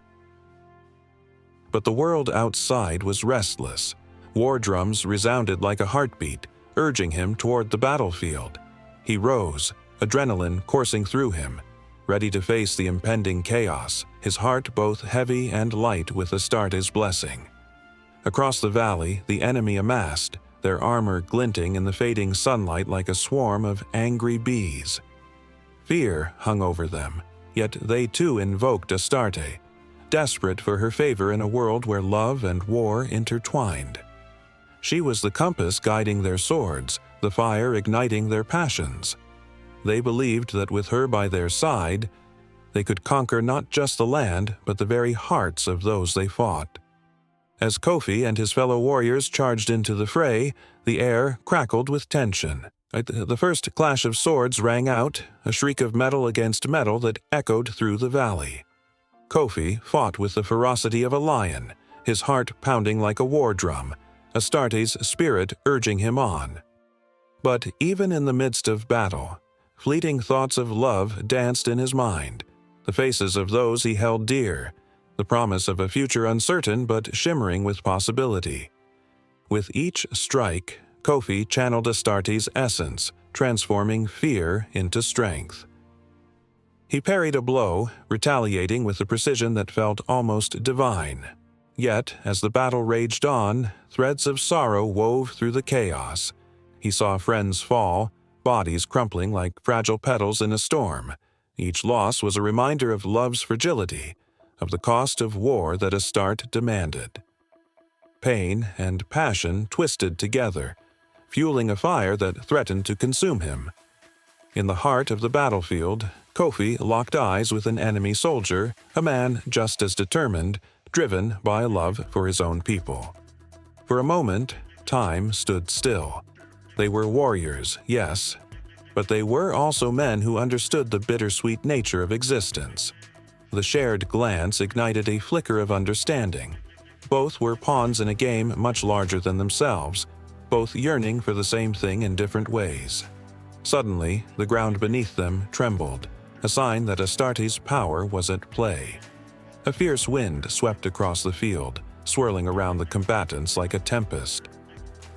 But the world outside was restless. War drums resounded like a heartbeat, urging him toward the battlefield. He rose, adrenaline coursing through him, ready to face the impending chaos, his heart both heavy and light with Astarte's blessing. Across the valley, the enemy amassed, their armor glinting in the fading sunlight like a swarm of angry bees. Fear hung over them, yet they too invoked Astarte, desperate for her favor in a world where love and war intertwined. She was the compass guiding their swords, the fire igniting their passions. They believed that with her by their side, they could conquer not just the land, but the very hearts of those they fought. As Kofi and his fellow warriors charged into the fray, the air crackled with tension. The first clash of swords rang out, a shriek of metal against metal that echoed through the valley. Kofi fought with the ferocity of a lion, his heart pounding like a war drum, Astarte's spirit urging him on. But even in the midst of battle, fleeting thoughts of love danced in his mind, the faces of those he held dear, the promise of a future uncertain but shimmering with possibility. With each strike, Kofi channeled Astarte's essence, transforming fear into strength. He parried a blow, retaliating with a precision that felt almost divine. Yet, as the battle raged on, threads of sorrow wove through the chaos. He saw friends fall, bodies crumpling like fragile petals in a storm. Each loss was a reminder of love's fragility, of the cost of war that Astarte demanded. Pain and passion twisted together, fueling a fire that threatened to consume him. In the heart of the battlefield, Kofi locked eyes with an enemy soldier, a man just as determined, driven by a love for his own people. For a moment, time stood still. They were warriors, yes, but they were also men who understood the bittersweet nature of existence. The shared glance ignited a flicker of understanding. Both were pawns in a game much larger than themselves, both yearning for the same thing in different ways. Suddenly, the ground beneath them trembled, a sign that Astarte's power was at play. A fierce wind swept across the field, swirling around the combatants like a tempest.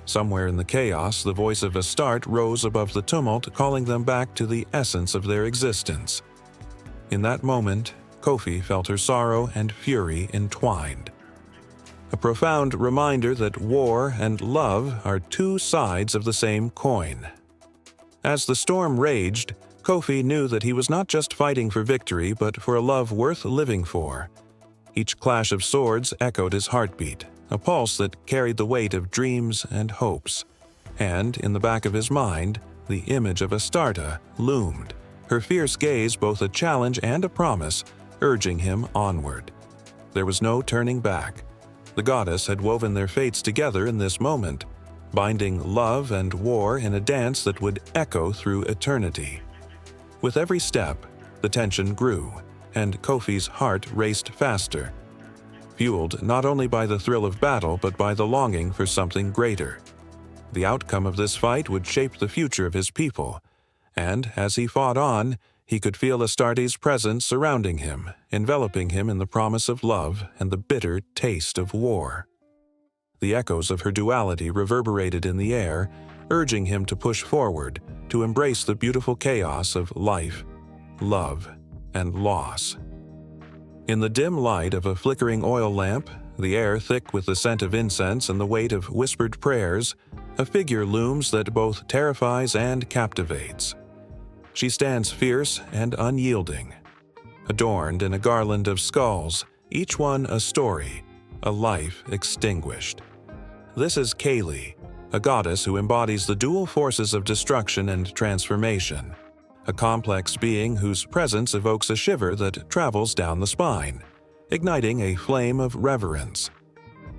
Somewhere in the chaos, the voice of Astarte rose above the tumult, calling them back to the essence of their existence. In that moment, Kofi felt her sorrow and fury entwined. A profound reminder that war and love are two sides of the same coin. As the storm raged, Kofi knew that he was not just fighting for victory, but for a love worth living for. Each clash of swords echoed his heartbeat, a pulse that carried the weight of dreams and hopes. And, in the back of his mind, the image of Astarte loomed, her fierce gaze both a challenge and a promise, urging him onward. There was no turning back. The goddess had woven their fates together in this moment, binding love and war in a dance that would echo through eternity. With every step, the tension grew, and Kofi's heart raced faster, fueled not only by the thrill of battle but by the longing for something greater. The outcome of this fight would shape the future of his people, and as he fought on, he could feel Astarte's presence surrounding him, enveloping him in the promise of love and the bitter taste of war. The echoes of her duality reverberated in the air, urging him to push forward, to embrace the beautiful chaos of life, love, and loss. In the dim light of a flickering oil lamp, the air thick with the scent of incense and the weight of whispered prayers, a figure looms that both terrifies and captivates. She stands fierce and unyielding, adorned in a garland of skulls, each one a story, a life extinguished. This is Kali, a goddess who embodies the dual forces of destruction and transformation, a complex being whose presence evokes a shiver that travels down the spine, igniting a flame of reverence.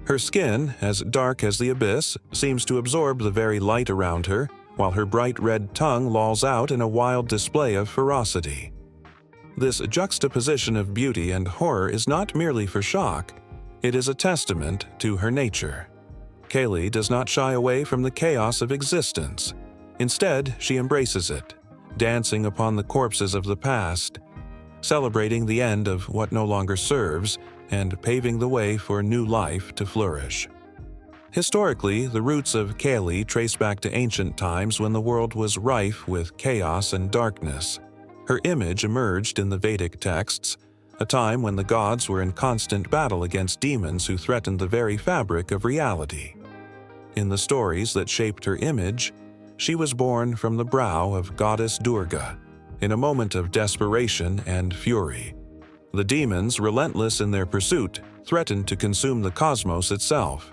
Her skin, as dark as the abyss, seems to absorb the very light around her, while her bright red tongue lolls out in a wild display of ferocity. This juxtaposition of beauty and horror is not merely for shock, it is a testament to her nature. Kali does not shy away from the chaos of existence. Instead, she embraces it, dancing upon the corpses of the past, celebrating the end of what no longer serves and paving the way for new life to flourish. Historically, the roots of Kali trace back to ancient times when the world was rife with chaos and darkness. Her image emerged in the Vedic texts, a time when the gods were in constant battle against demons who threatened the very fabric of reality. In the stories that shaped her image, she was born from the brow of goddess Durga, in a moment of desperation and fury. The demons, relentless in their pursuit, threatened to consume the cosmos itself.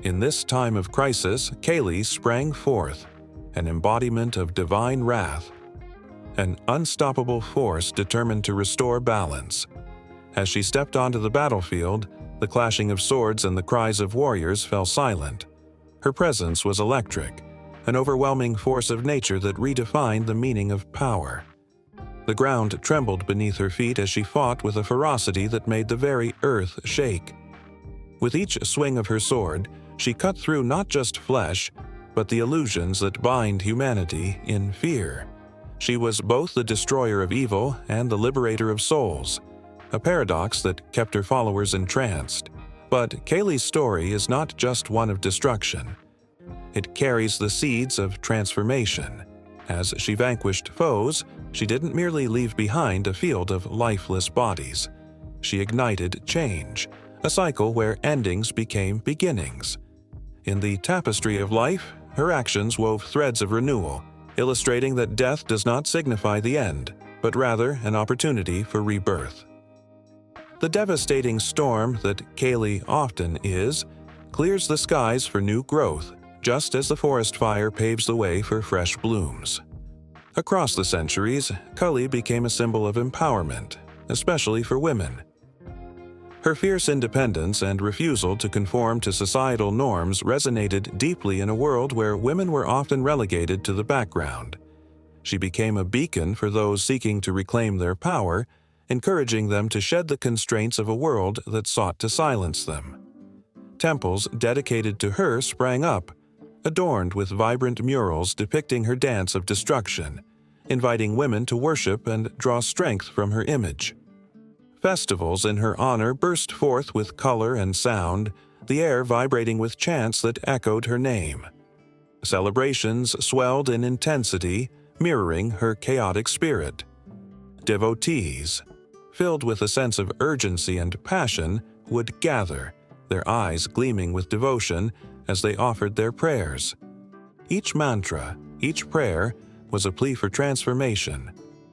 In this time of crisis, Kali sprang forth, an embodiment of divine wrath, an unstoppable force determined to restore balance. As she stepped onto the battlefield, The clashing of swords and the cries of warriors fell silent. Her presence was electric, an overwhelming force of nature that redefined the meaning of power. The ground trembled beneath her feet as she fought with a ferocity that made the very earth shake. With each swing of her sword, she cut through not just flesh, but the illusions that bind humanity in fear. She was both the destroyer of evil and the liberator of souls, a paradox that kept her followers entranced. But Kayleigh's story is not just one of destruction. It carries the seeds of transformation. As she vanquished foes, she didn't merely leave behind a field of lifeless bodies. She ignited change, a cycle where endings became beginnings. In the tapestry of life, her actions wove threads of renewal, illustrating that death does not signify the end, but rather an opportunity for rebirth. The devastating storm that Kayleigh often is clears the skies for new growth, just as the forest fire paves the way for fresh blooms. Across the centuries, Kali became a symbol of empowerment, especially for women. Her fierce independence and refusal to conform to societal norms resonated deeply in a world where women were often relegated to the background. She became a beacon for those seeking to reclaim their power, encouraging them to shed the constraints of a world that sought to silence them. Temples dedicated to her sprang up, adorned with vibrant murals depicting her dance of destruction, inviting women to worship and draw strength from her image. Festivals in her honor burst forth with color and sound, the air vibrating with chants that echoed her name. Celebrations swelled in intensity, mirroring her chaotic spirit. Devotees, filled with a sense of urgency and passion, would gather, their eyes gleaming with devotion as they offered their prayers. Each mantra, each prayer, was a plea for transformation,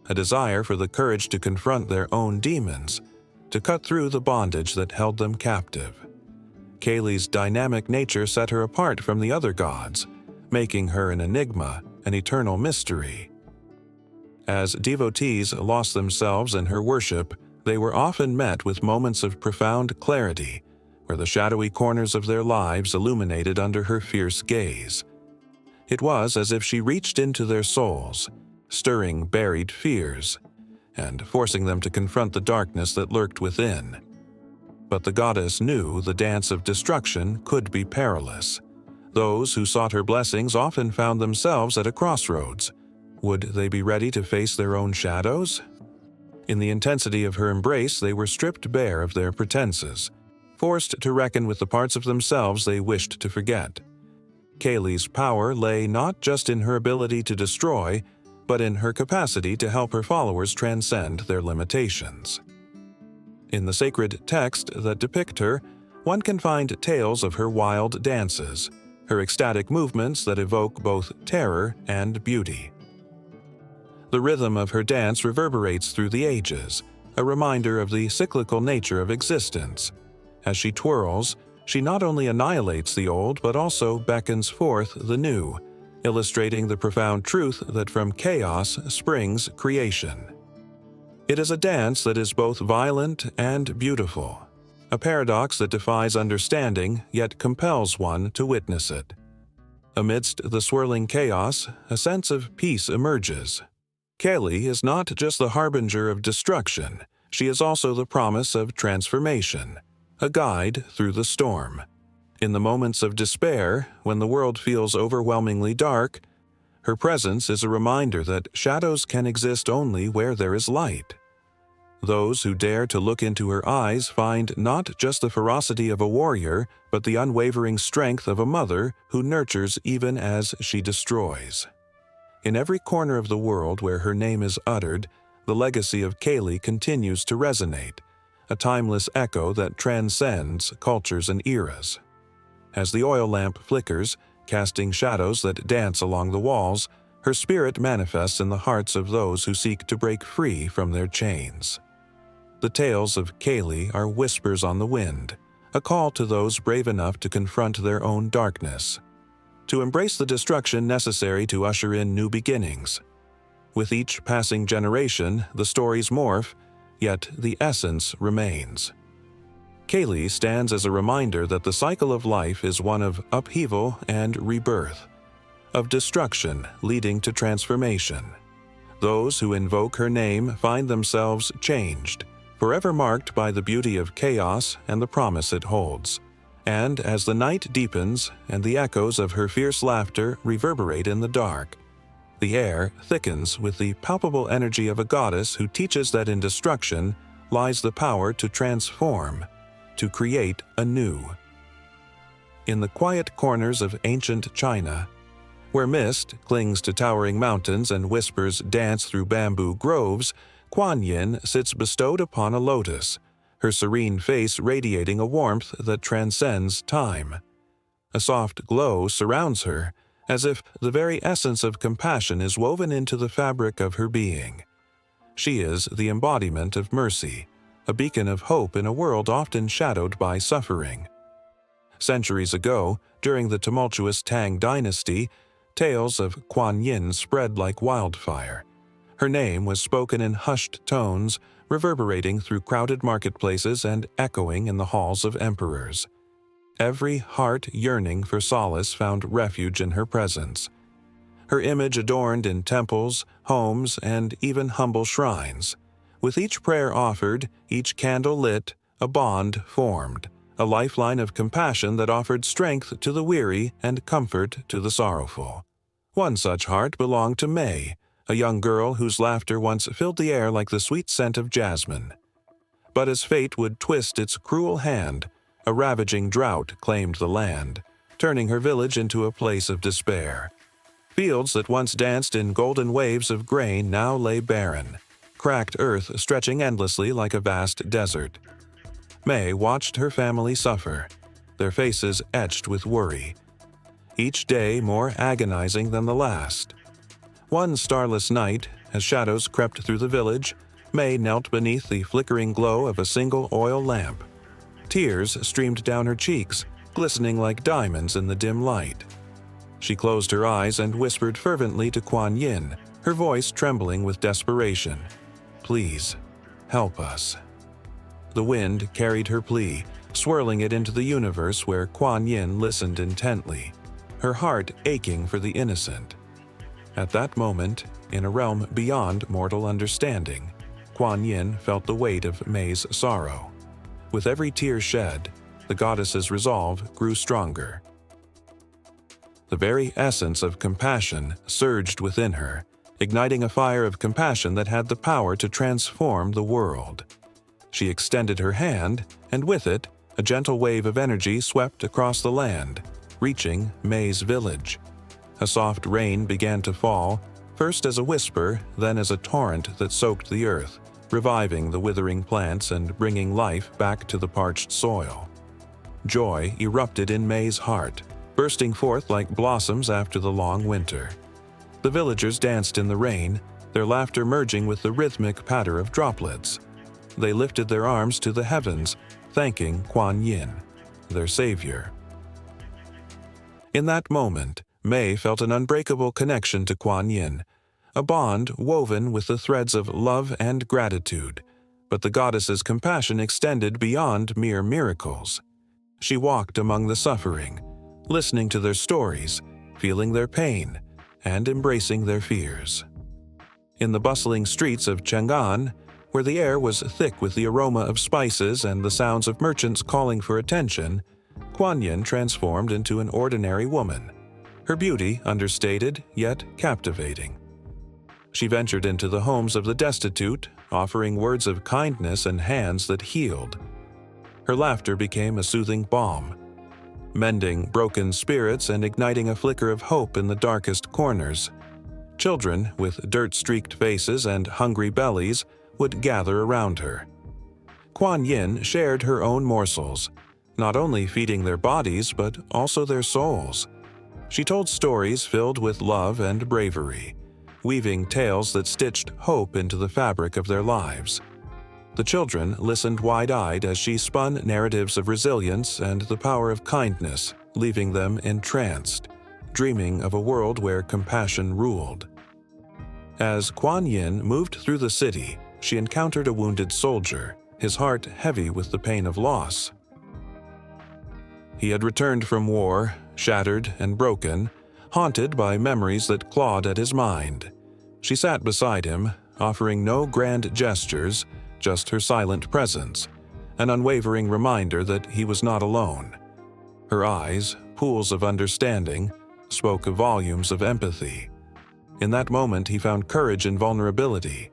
a desire for the courage to confront their own demons, to cut through the bondage that held them captive. Kayleigh's dynamic nature set her apart from the other gods, making her an enigma, an eternal mystery. As devotees lost themselves in her worship, they were often met with moments of profound clarity, where the shadowy corners of their lives illuminated under her fierce gaze. It was as if she reached into their souls, stirring buried fears, and forcing them to confront the darkness that lurked within. But the goddess knew the dance of destruction could be perilous. Those who sought her blessings often found themselves at a crossroads. Would they be ready to face their own shadows? In the intensity of her embrace, they were stripped bare of their pretenses, forced to reckon with the parts of themselves they wished to forget. Kayleigh's power lay not just in her ability to destroy, but in her capacity to help her followers transcend their limitations. In the sacred texts that depict her, one can find tales of her wild dances, her ecstatic movements that evoke both terror and beauty. The rhythm of her dance reverberates through the ages, a reminder of the cyclical nature of existence. As she twirls, she not only annihilates the old but also beckons forth the new, illustrating the profound truth that from chaos springs creation. It is a dance that is both violent and beautiful, a paradox that defies understanding yet compels one to witness it. Amidst the swirling chaos, a sense of peace emerges. Kayleigh is not just the harbinger of destruction, she is also the promise of transformation, a guide through the storm. In the moments of despair, when the world feels overwhelmingly dark, her presence is a reminder that shadows can exist only where there is light. Those who dare to look into her eyes find not just the ferocity of a warrior, but the unwavering strength of a mother who nurtures even as she destroys. In every corner of the world where her name is uttered, the legacy of Kayleigh continues to resonate, a timeless echo that transcends cultures and eras. As the oil lamp flickers, casting shadows that dance along the walls, her spirit manifests in the hearts of those who seek to break free from their chains. The tales of Kayleigh are whispers on the wind, a call to those brave enough to confront their own darkness, to embrace the destruction necessary to usher in new beginnings. With each passing generation, the stories morph, yet the essence remains. Kali stands as a reminder that the cycle of life is one of upheaval and rebirth, of destruction leading to transformation. Those who invoke her name find themselves changed, forever marked by the beauty of chaos and the promise it holds. And as the night deepens and the echoes of her fierce laughter reverberate in the dark, the air thickens with the palpable energy of a goddess who teaches that in destruction lies the power to transform, to create anew. In the quiet corners of ancient China, where mist clings to towering mountains and whispers dance through bamboo groves, Kuan Yin sits bestowed upon a lotus, her serene face radiating a warmth that transcends time. A soft glow surrounds her, as if the very essence of compassion is woven into the fabric of her being. She is the embodiment of mercy, a beacon of hope in a world often shadowed by suffering. Centuries ago, during the tumultuous Tang dynasty, tales of Kuan Yin spread like wildfire. Her name was spoken in hushed tones, reverberating through crowded marketplaces and echoing in the halls of emperors. Every heart yearning for solace found refuge in her presence. Her image adorned in temples, homes, and even humble shrines. With each prayer offered, each candle lit, a bond formed, a lifeline of compassion that offered strength to the weary and comfort to the sorrowful. One such heart belonged to May, a young girl whose laughter once filled the air like the sweet scent of jasmine. But as fate would twist its cruel hand, a ravaging drought claimed the land, turning her village into a place of despair. Fields that once danced in golden waves of grain now lay barren, cracked earth stretching endlessly like a vast desert. May watched her family suffer, their faces etched with worry, each day more agonizing than the last. One starless night, as shadows crept through the village, May knelt beneath the flickering glow of a single oil lamp. Tears streamed down her cheeks, glistening like diamonds in the dim light. She closed her eyes and whispered fervently to Kuan Yin, her voice trembling with desperation. "Please, help us." The wind carried her plea, swirling it into the universe where Kuan Yin listened intently, her heart aching for the innocent. At that moment, in a realm beyond mortal understanding, Kuan Yin felt the weight of May's sorrow. With every tear shed, the goddess's resolve grew stronger. The very essence of compassion surged within her, igniting a fire of compassion that had the power to transform the world. She extended her hand, and with it, a gentle wave of energy swept across the land, reaching May's village. A soft rain began to fall, first as a whisper, then as a torrent that soaked the earth, reviving the withering plants and bringing life back to the parched soil. Joy erupted in May's heart, bursting forth like blossoms after the long winter. The villagers danced in the rain, their laughter merging with the rhythmic patter of droplets. They lifted their arms to the heavens, thanking Kuan Yin, their savior. In that moment, May felt an unbreakable connection to Kuan Yin, a bond woven with the threads of love and gratitude. But the goddess's compassion extended beyond mere miracles. She walked among the suffering, listening to their stories, feeling their pain, and embracing their fears. In the bustling streets of Chang'an, where the air was thick with the aroma of spices and the sounds of merchants calling for attention, Kuan Yin transformed into an ordinary woman, her beauty understated yet captivating. She ventured into the homes of the destitute, offering words of kindness and hands that healed. Her laughter became a soothing balm, mending broken spirits and igniting a flicker of hope in the darkest corners. Children with dirt-streaked faces and hungry bellies would gather around her. Kuan Yin shared her own morsels, not only feeding their bodies but also their souls. She told stories filled with love and bravery, weaving tales that stitched hope into the fabric of their lives. The children listened wide-eyed as she spun narratives of resilience and the power of kindness, leaving them entranced, dreaming of a world where compassion ruled. As Kuan Yin moved through the city, she encountered a wounded soldier, his heart heavy with the pain of loss. He had returned from war, shattered and broken, haunted by memories that clawed at his mind. She sat beside him, offering no grand gestures, just her silent presence, an unwavering reminder that he was not alone. Her eyes, pools of understanding, spoke volumes of empathy. In that moment he found courage in vulnerability,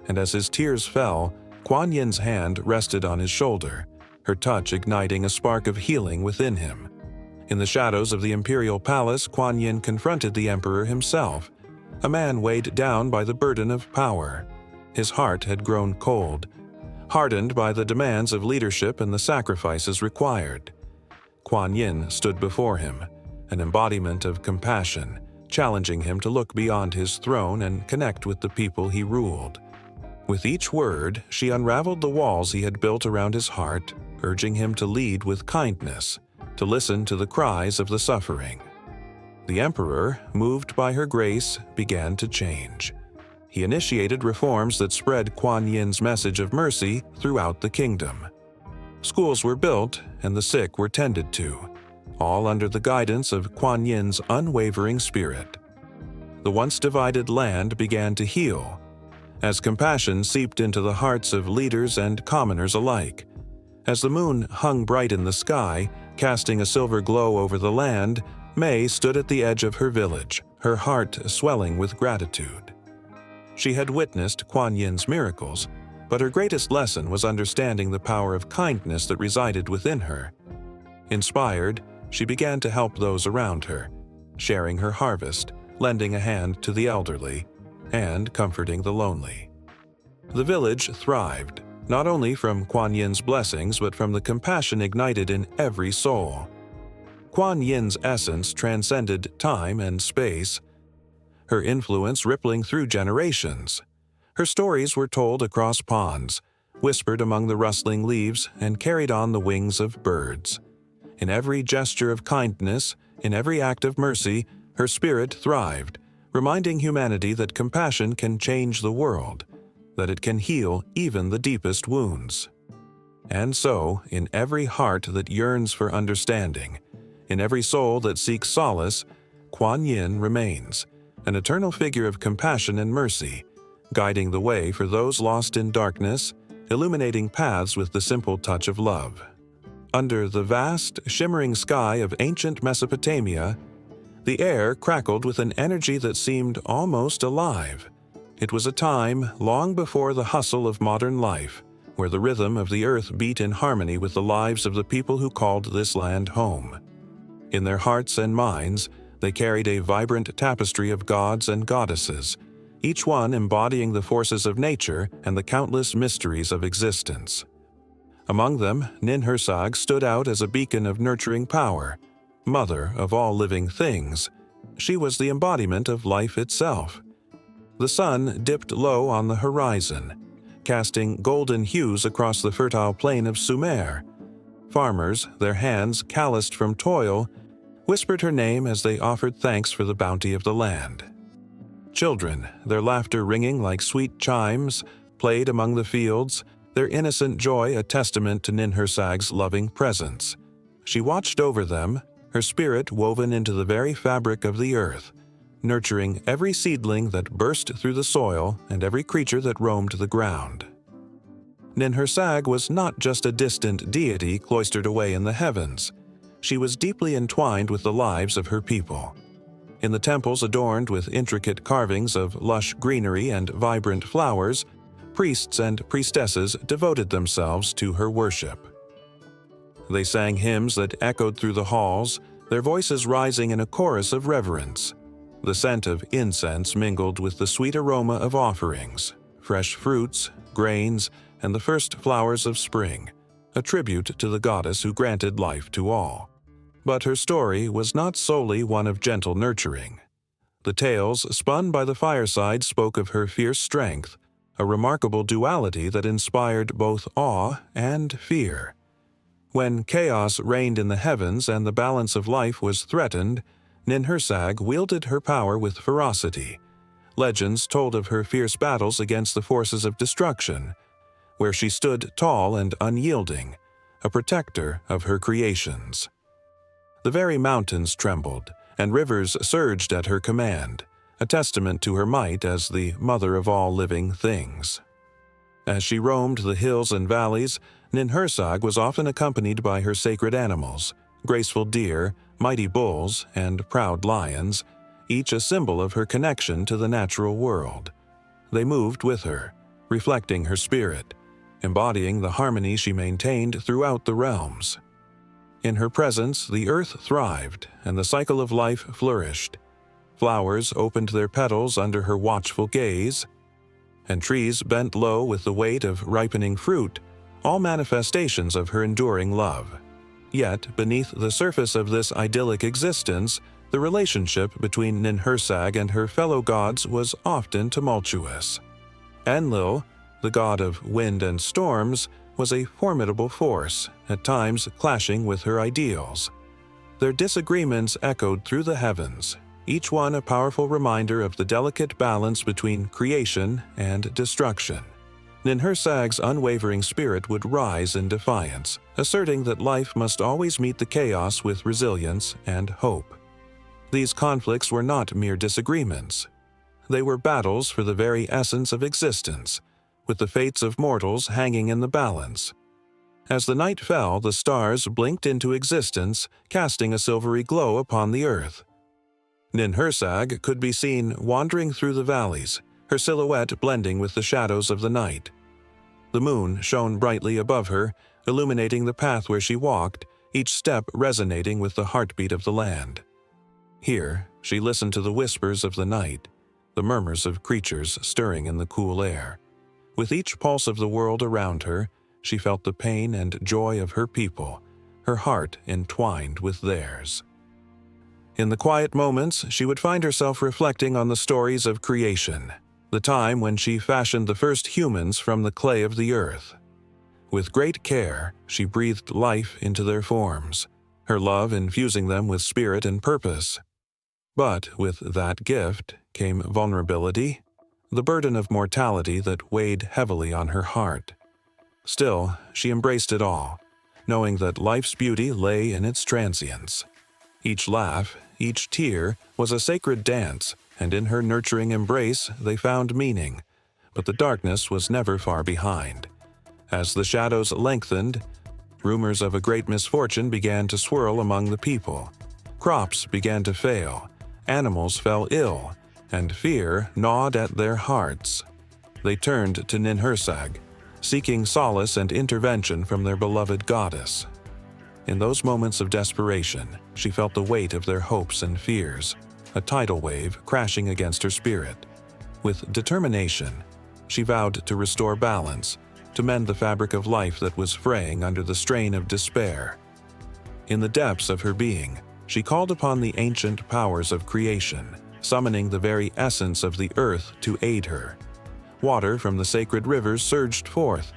and as his tears fell, Kuan Yin's hand rested on his shoulder, her touch igniting a spark of healing within him. In the shadows of the imperial palace, Kuan Yin confronted the emperor himself, a man weighed down by the burden of power. His heart had grown cold, hardened by the demands of leadership and the sacrifices required. Kuan Yin stood before him, an embodiment of compassion, challenging him to look beyond his throne and connect with the people he ruled. With each word, she unraveled the walls he had built around his heart, urging him to lead with kindness, to listen to the cries of the suffering. The emperor, moved by her grace, began to change. He initiated reforms that spread Kuan Yin's message of mercy throughout the kingdom. Schools were built and the sick were tended to, all under the guidance of Kuan Yin's unwavering spirit. The once divided land began to heal, as compassion seeped into the hearts of leaders and commoners alike. As the moon hung bright in the sky, casting a silver glow over the land, May stood at the edge of her village, her heart swelling with gratitude. She had witnessed Kuan Yin's miracles, but her greatest lesson was understanding the power of kindness that resided within her. Inspired, she began to help those around her, sharing her harvest, lending a hand to the elderly, and comforting the lonely. The village thrived, not only from Kuan Yin's blessings but from the compassion ignited in every soul. Kuan Yin's essence transcended time and space, her influence rippling through generations. Her stories were told across ponds, whispered among the rustling leaves, and carried on the wings of birds. In every gesture of kindness, in every act of mercy, her spirit thrived, reminding humanity that compassion can change the world, that it can heal even the deepest wounds. And so, in every heart that yearns for understanding, in every soul that seeks solace, Kuan Yin remains, an eternal figure of compassion and mercy, guiding the way for those lost in darkness, illuminating paths with the simple touch of love. Under the vast, shimmering sky of ancient Mesopotamia, the air crackled with an energy that seemed almost alive. It was a time long before the hustle of modern life, where the rhythm of the earth beat in harmony with the lives of the people who called this land home. In their hearts and minds, they carried a vibrant tapestry of gods and goddesses, each one embodying the forces of nature and the countless mysteries of existence. Among them, Ninhursag stood out as a beacon of nurturing power, mother of all living things. She was the embodiment of life itself. The sun dipped low on the horizon, casting golden hues across the fertile plain of Sumer. Farmers, their hands calloused from toil, whispered her name as they offered thanks for the bounty of the land. Children, their laughter ringing like sweet chimes, played among the fields, their innocent joy a testament to Ninhursag's loving presence. She watched over them, her spirit woven into the very fabric of the earth, nurturing every seedling that burst through the soil and every creature that roamed the ground. Ninhursag was not just a distant deity cloistered away in the heavens. She was deeply entwined with the lives of her people. In the temples adorned with intricate carvings of lush greenery and vibrant flowers, priests and priestesses devoted themselves to her worship. They sang hymns that echoed through the halls, their voices rising in a chorus of reverence. The scent of incense mingled with the sweet aroma of offerings, fresh fruits, grains, and the first flowers of spring, a tribute to the goddess who granted life to all. But her story was not solely one of gentle nurturing. The tales spun by the fireside spoke of her fierce strength, a remarkable duality that inspired both awe and fear. When chaos reigned in the heavens and the balance of life was threatened, Ninhursag wielded her power with ferocity. Legends told of her fierce battles against the forces of destruction. where she stood tall and unyielding, a protector of her creations. The very mountains trembled, and rivers surged at her command, a testament to her might as the mother of all living things. As she roamed the hills and valleys, Ninhursag was often accompanied by her sacred animals, graceful deer, mighty bulls, and proud lions, each a symbol of her connection to the natural world. They moved with her, reflecting her spirit, embodying the harmony she maintained throughout the realms. In her presence, the earth thrived, and the cycle of life flourished. Flowers opened their petals under her watchful gaze, and trees bent low with the weight of ripening fruit, all manifestations of her enduring love. Yet, beneath the surface of this idyllic existence, the relationship between Ninhursag and her fellow gods was often tumultuous. Enlil, the god of wind and storms, was a formidable force, at times clashing with her ideals. Their disagreements echoed through the heavens, each one a powerful reminder of the delicate balance between creation and destruction. Ninhursag's unwavering spirit would rise in defiance, asserting that life must always meet the chaos with resilience and hope. These conflicts were not mere disagreements. They were battles for the very essence of existence, with the fates of mortals hanging in the balance. As the night fell, the stars blinked into existence, casting a silvery glow upon the earth. Ninhursag could be seen wandering through the valleys, her silhouette blending with the shadows of the night. The moon shone brightly above her, illuminating the path where she walked, each step resonating with the heartbeat of the land. Here, she listened to the whispers of the night, the murmurs of creatures stirring in the cool air. With each pulse of the world around her, she felt the pain and joy of her people, her heart entwined with theirs. In the quiet moments, she would find herself reflecting on the stories of creation, the time when she fashioned the first humans from the clay of the earth. With great care, she breathed life into their forms, her love infusing them with spirit and purpose. But with that gift came vulnerability, the burden of mortality that weighed heavily on her heart. Still, she embraced it all, knowing that life's beauty lay in its transience. Each laugh, each tear was a sacred dance, and in her nurturing embrace they found meaning, but the darkness was never far behind. As the shadows lengthened, rumors of a great misfortune began to swirl among the people. Crops began to fail, animals fell ill, and fear gnawed at their hearts. They turned to Ninhursag, seeking solace and intervention from their beloved goddess. In those moments of desperation, she felt the weight of their hopes and fears, a tidal wave crashing against her spirit. With determination, she vowed to restore balance, to mend the fabric of life that was fraying under the strain of despair. In the depths of her being, she called upon the ancient powers of creation, summoning the very essence of the earth to aid her. Water from the sacred rivers surged forth.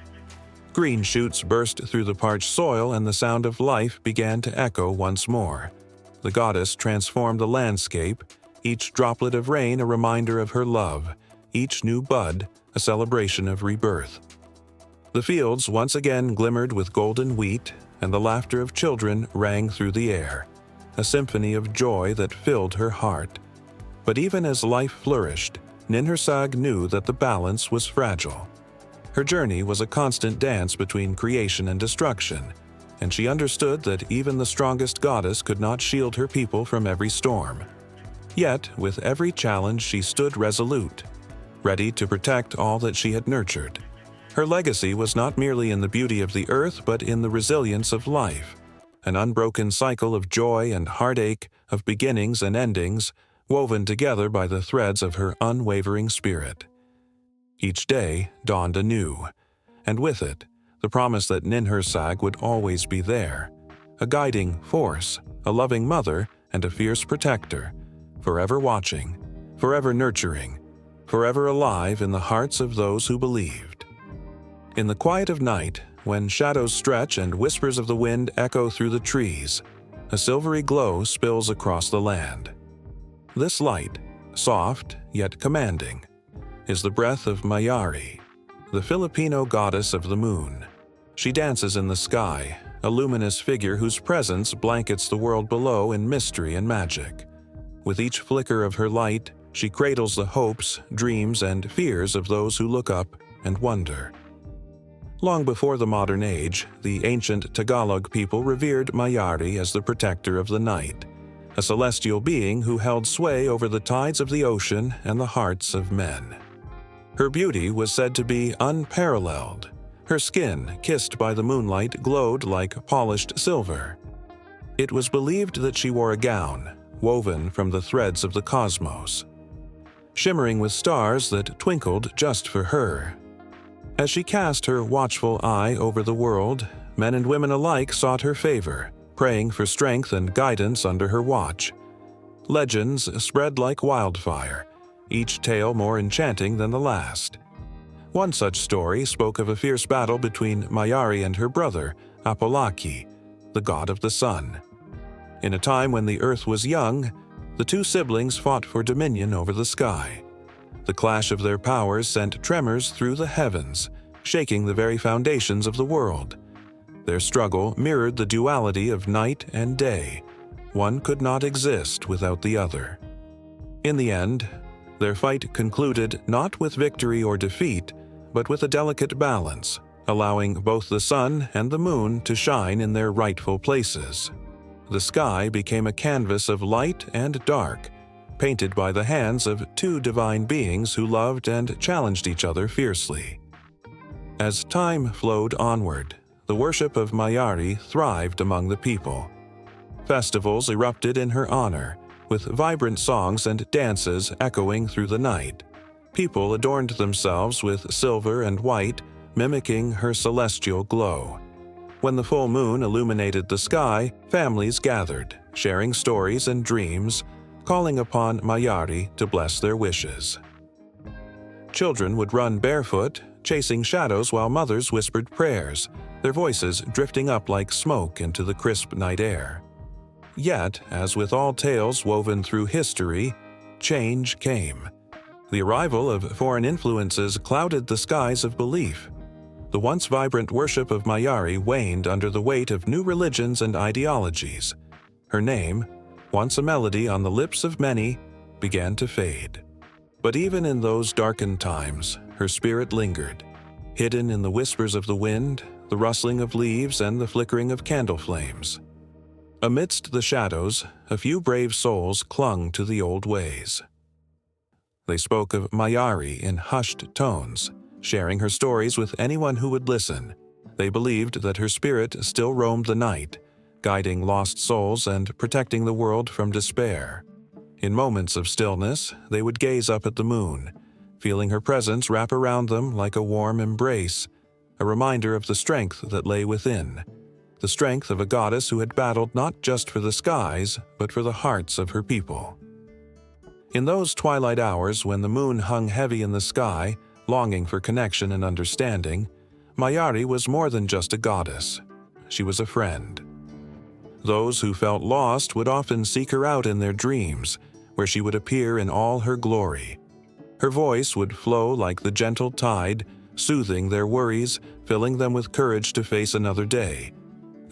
Green shoots burst through the parched soil, and the sound of life began to echo once more. The goddess transformed the landscape, each droplet of rain a reminder of her love, each new bud a celebration of rebirth. The fields once again glimmered with golden wheat, and the laughter of children rang through the air, a symphony of joy that filled her heart. But even as life flourished, Ninhursag knew that the balance was fragile. Her journey was a constant dance between creation and destruction, and she understood that even the strongest goddess could not shield her people from every storm. Yet, with every challenge she stood resolute, ready to protect all that she had nurtured. Her legacy was not merely in the beauty of the earth, but in the resilience of life, an unbroken cycle of joy and heartache, of beginnings and endings, woven together by the threads of her unwavering spirit. Each day dawned anew, and with it, the promise that Ninhursag would always be there, a guiding force, a loving mother, and a fierce protector, forever watching, forever nurturing, forever alive in the hearts of those who believed. In the quiet of night, when shadows stretch and whispers of the wind echo through the trees, a silvery glow spills across the land. This light, soft yet commanding, is the breath of Mayari, the Filipino goddess of the moon. She dances in the sky, a luminous figure whose presence blankets the world below in mystery and magic. With each flicker of her light, she cradles the hopes, dreams, and fears of those who look up and wonder. Long before the modern age, the ancient Tagalog people revered Mayari as the protector of the night, a celestial being who held sway over the tides of the ocean and the hearts of men. Her beauty was said to be unparalleled. Her skin, kissed by the moonlight, glowed like polished silver. It was believed that she wore a gown, woven from the threads of the cosmos, shimmering with stars that twinkled just for her. As she cast her watchful eye over the world, men and women alike sought her favor, praying for strength and guidance under her watch. Legends spread like wildfire, each tale more enchanting than the last. One such story spoke of a fierce battle between Mayari and her brother, Apolaki, the god of the sun. In a time when the earth was young, the two siblings fought for dominion over the sky. The clash of their powers sent tremors through the heavens, shaking the very foundations of the world. Their struggle mirrored the duality of night and day. One could not exist without the other. In the end, their fight concluded not with victory or defeat, but with a delicate balance, allowing both the sun and the moon to shine in their rightful places. The sky became a canvas of light and dark, painted by the hands of two divine beings who loved and challenged each other fiercely. As time flowed onward, the worship of Mayari thrived among the people. Festivals erupted in her honor, with vibrant songs and dances echoing through the night. People adorned themselves with silver and white, mimicking her celestial glow. When the full moon illuminated the sky, families gathered, sharing stories and dreams, calling upon Mayari to bless their wishes. Children would run barefoot, chasing shadows while mothers whispered prayers, their voices drifting up like smoke into the crisp night air. Yet, as with all tales woven through history, change came. The arrival of foreign influences clouded the skies of belief. The once vibrant worship of Mayari waned under the weight of new religions and ideologies. Her name, once a melody on the lips of many, began to fade. But even in those darkened times, her spirit lingered, hidden in the whispers of the wind, the rustling of leaves, and the flickering of candle flames. Amidst the shadows, a few brave souls clung to the old ways. They spoke of Mayari in hushed tones, sharing her stories with anyone who would listen. They believed that her spirit still roamed the night, guiding lost souls and protecting the world from despair. In moments of stillness, they would gaze up at the moon, feeling her presence wrap around them like a warm embrace, a reminder of the strength that lay within, the strength of a goddess who had battled not just for the skies, but for the hearts of her people. In those twilight hours when the moon hung heavy in the sky, longing for connection and understanding, Mayari was more than just a goddess. She was a friend. Those who felt lost would often seek her out in their dreams, where she would appear in all her glory. Her voice would flow like the gentle tide, soothing their worries, filling them with courage to face another day.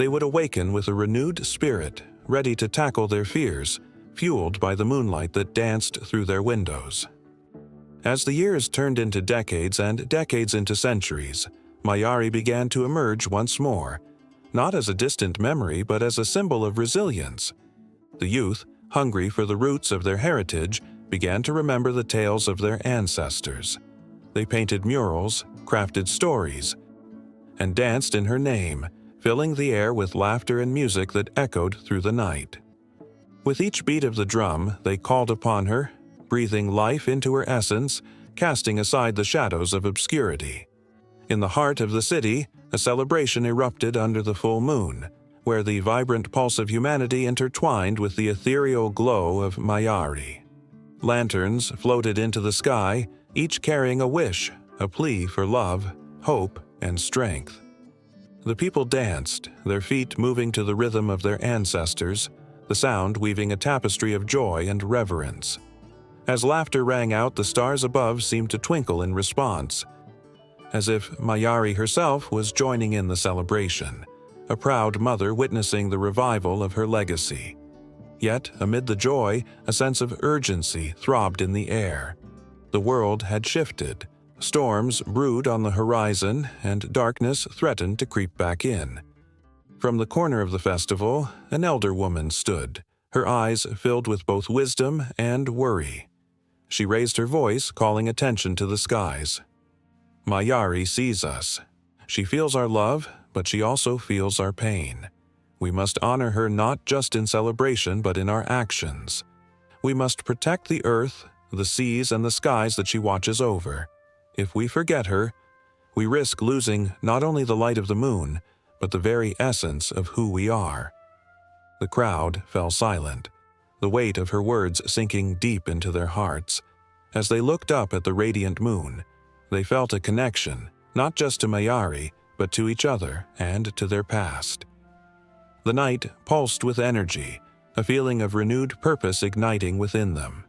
They would awaken with a renewed spirit, ready to tackle their fears, fueled by the moonlight that danced through their windows. As the years turned into decades and decades into centuries, Mayari began to emerge once more, not as a distant memory but as a symbol of resilience. The youth, hungry for the roots of their heritage, began to remember the tales of their ancestors. They painted murals, crafted stories, and danced in her name, filling the air with laughter and music that echoed through the night. With each beat of the drum, they called upon her, breathing life into her essence, casting aside the shadows of obscurity. In the heart of the city, a celebration erupted under the full moon, where the vibrant pulse of humanity intertwined with the ethereal glow of Mayari. Lanterns floated into the sky, each carrying a wish, a plea for love, hope, and strength. The people danced, their feet moving to the rhythm of their ancestors, the sound weaving a tapestry of joy and reverence. As laughter rang out, the stars above seemed to twinkle in response. as if Mayari herself was joining in the celebration, a proud mother witnessing the revival of her legacy. Yet, amid the joy, a sense of urgency throbbed in the air. The world had shifted. Storms brewed on the horizon, and darkness threatened to creep back in. From the corner of the festival, an elder woman stood, her eyes filled with both wisdom and worry. She raised her voice, calling attention to the skies. Mayari sees us. She feels our love, but she also feels our pain. We must honor her not just in celebration, but in our actions. We must protect the earth, the seas, and the skies that she watches over. If we forget her, we risk losing not only the light of the moon, but the very essence of who we are. The crowd fell silent, the weight of her words sinking deep into their hearts. As they looked up at the radiant moon, they felt a connection, not just to Mayari, but to each other and to their past. The night pulsed with energy, a feeling of renewed purpose igniting within them.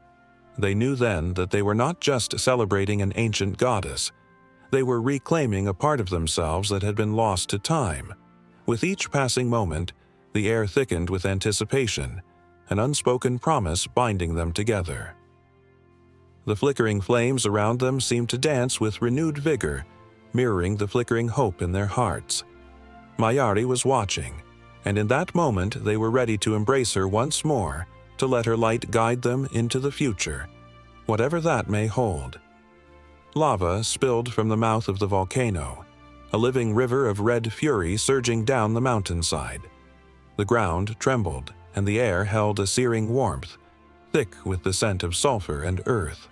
They knew then that they were not just celebrating an ancient goddess. They were reclaiming a part of themselves that had been lost to time. With each passing moment, the air thickened with anticipation, an unspoken promise binding them together. The flickering flames around them seemed to dance with renewed vigor, mirroring the flickering hope in their hearts. Mayari was watching, and in that moment they were ready to embrace her once more, to let her light guide them into the future, whatever that may hold. Lava spilled from the mouth of the volcano, a living river of red fury surging down the mountainside. The ground trembled, and the air held a searing warmth, thick with the scent of sulfur and earth.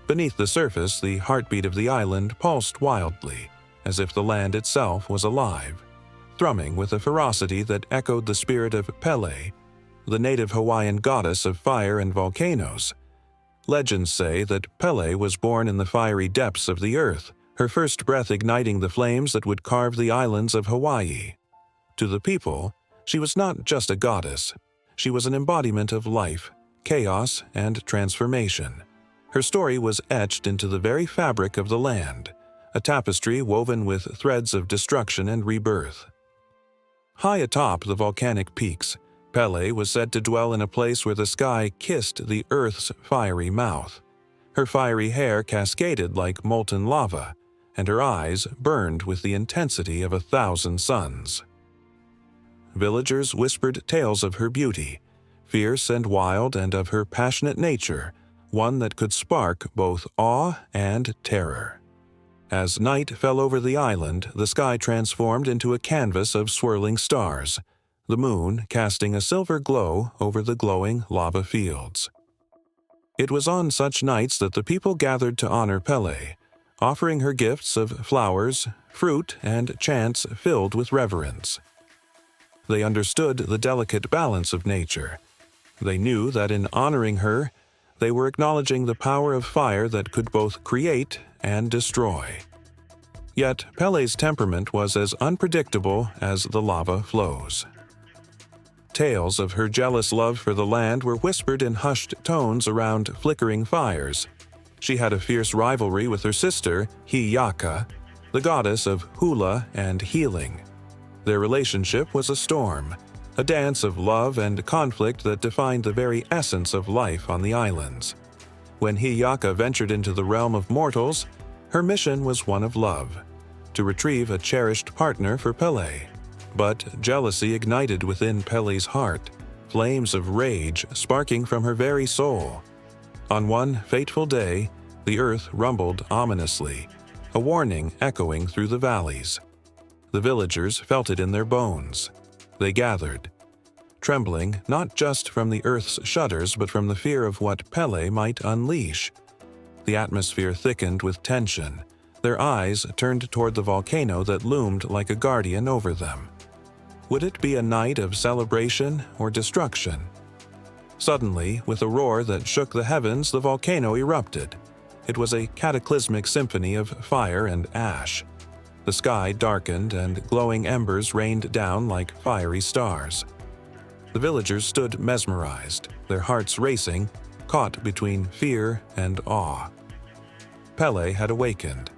Beneath the surface, the heartbeat of the island pulsed wildly, as if the land itself was alive, thrumming with a ferocity that echoed the spirit of Pele, the native Hawaiian goddess of fire and volcanoes. Legends say that Pele was born in the fiery depths of the earth, her first breath igniting the flames that would carve the islands of Hawaii. To the people, she was not just a goddess. She was an embodiment of life, chaos, and transformation. Her story was etched into the very fabric of the land, a tapestry woven with threads of destruction and rebirth. High atop the volcanic peaks, Pele was said to dwell in a place where the sky kissed the earth's fiery mouth. Her fiery hair cascaded like molten lava, and her eyes burned with the intensity of 1,000 suns. Villagers whispered tales of her beauty, fierce and wild, and of her passionate nature, one that could spark both awe and terror. As night fell over the island, the sky transformed into a canvas of swirling stars, the moon casting a silver glow over the glowing lava fields. It was on such nights that the people gathered to honor Pele, offering her gifts of flowers, fruit, and chants filled with reverence. They understood the delicate balance of nature. They knew that in honoring her, they were acknowledging the power of fire that could both create and destroy. Yet Pele's temperament was as unpredictable as the lava flows. Tales of her jealous love for the land were whispered in hushed tones around flickering fires. She had a fierce rivalry with her sister, Hiyaka, the goddess of hula and healing. Their relationship was a storm, a dance of love and conflict that defined the very essence of life on the islands. When Hiyaka ventured into the realm of mortals, her mission was one of love, to retrieve a cherished partner for Pele. But jealousy ignited within Pele's heart, flames of rage sparking from her very soul. On one fateful day, the earth rumbled ominously, a warning echoing through the valleys. The villagers felt it in their bones. They gathered, trembling not just from the earth's shudders but from the fear of what Pele might unleash. The atmosphere thickened with tension. Their eyes turned toward the volcano that loomed like a guardian over them. Would it be a night of celebration or destruction? Suddenly, with a roar that shook the heavens, the volcano erupted. It was a cataclysmic symphony of fire and ash. The sky darkened and glowing embers rained down like fiery stars. The villagers stood mesmerized, their hearts racing, caught between fear and awe. Pele had awakened.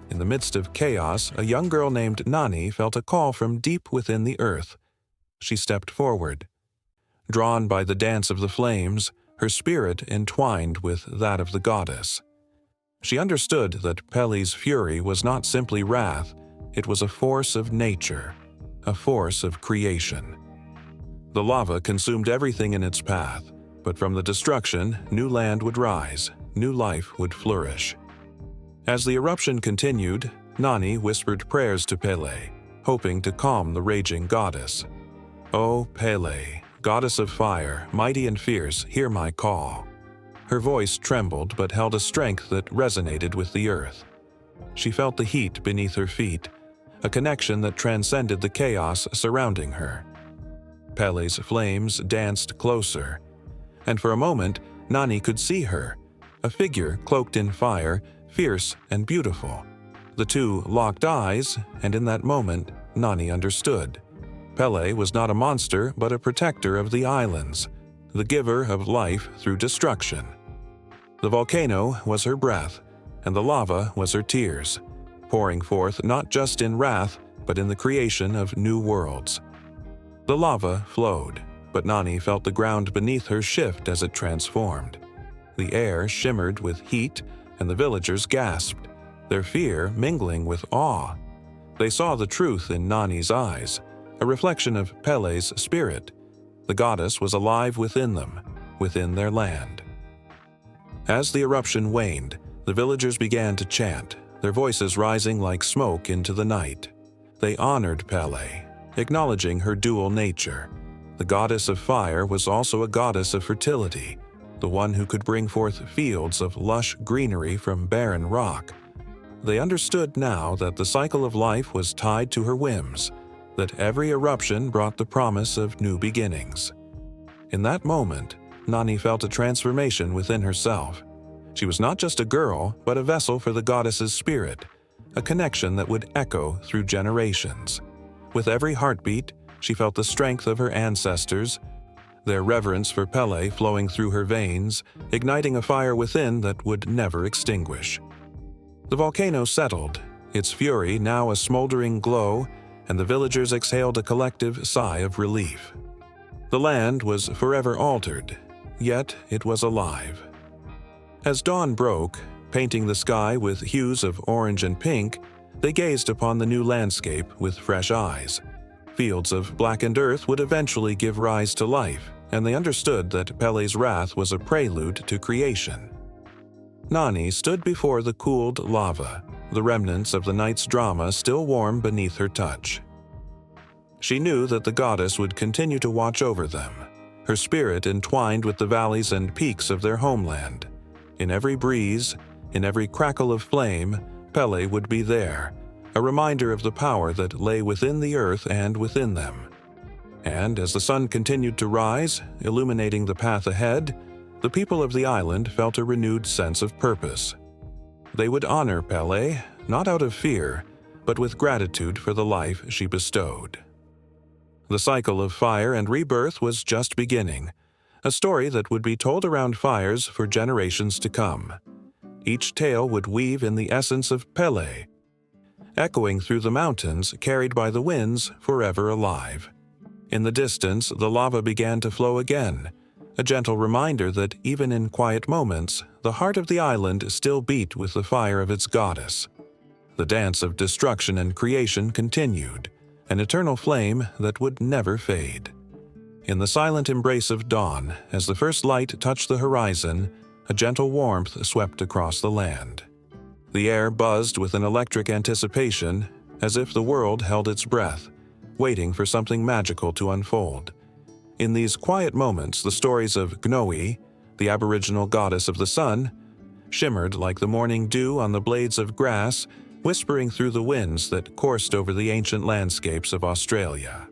In the midst of chaos, a young girl named Nani felt a call from deep within the earth. She stepped forward. Drawn by the dance of the flames, her spirit entwined with that of the goddess. She understood that Pele's fury was not simply wrath, it was a force of nature, a force of creation. The lava consumed everything in its path, but from the destruction, new land would rise, new life would flourish. As the eruption continued, Nani whispered prayers to Pele, hoping to calm the raging goddess. "O Pele, goddess of fire, mighty and fierce, hear my call." Her voice trembled but held a strength that resonated with the earth. She felt the heat beneath her feet, a connection that transcended the chaos surrounding her. Pele's flames danced closer, and for a moment Nani could see her, a figure cloaked in fire, fierce and beautiful. The two locked eyes, and in that moment Nani understood. Pele was not a monster but a protector of the islands, the giver of life through destruction. The volcano was her breath, and the lava was her tears, pouring forth not just in wrath but in the creation of new worlds. The lava flowed, but Nani felt the ground beneath her shift as it transformed. The air shimmered with heat, and the villagers gasped, their fear mingling with awe. They saw the truth in Nani's eyes, a reflection of Pele's spirit. The goddess was alive within them, within their land. As the eruption waned, the villagers began to chant, their voices rising like smoke into the night. They honored Pele, acknowledging her dual nature. The goddess of fire was also a goddess of fertility, the one who could bring forth fields of lush greenery from barren rock. They understood now that the cycle of life was tied to her whims, that every eruption brought the promise of new beginnings. In that moment, Nani felt a transformation within herself. She was not just a girl, but a vessel for the goddess's spirit, a connection that would echo through generations. With every heartbeat, she felt the strength of her ancestors, their reverence for Pele flowing through her veins, igniting a fire within that would never extinguish. The volcano settled, its fury now a smoldering glow, and the villagers exhaled a collective sigh of relief. The land was forever altered, yet it was alive. As dawn broke, painting the sky with hues of orange and pink, they gazed upon the new landscape with fresh eyes. Fields of blackened earth would eventually give rise to life, and they understood that Pele's wrath was a prelude to creation. Nani stood before the cooled lava, the remnants of the night's drama still warm beneath her touch. She knew that the goddess would continue to watch over them, her spirit entwined with the valleys and peaks of their homeland. In every breeze, in every crackle of flame, Pele would be there, a reminder of the power that lay within the earth and within them. And as the sun continued to rise, illuminating the path ahead, the people of the island felt a renewed sense of purpose. They would honor Pele, not out of fear, but with gratitude for the life she bestowed. The cycle of fire and rebirth was just beginning, a story that would be told around fires for generations to come. Each tale would weave in the essence of Pele, echoing through the mountains, carried by the winds, forever alive. In the distance, the lava began to flow again, a gentle reminder that even in quiet moments, the heart of the island still beat with the fire of its goddess. The dance of destruction and creation continued, an eternal flame that would never fade. In the silent embrace of dawn, as the first light touched the horizon, a gentle warmth swept across the land. The air buzzed with an electric anticipation, as if the world held its breath, waiting for something magical to unfold. In these quiet moments, the stories of Gnoe, the aboriginal goddess of the sun, shimmered like the morning dew on the blades of grass, whispering through the winds that coursed over the ancient landscapes of Australia.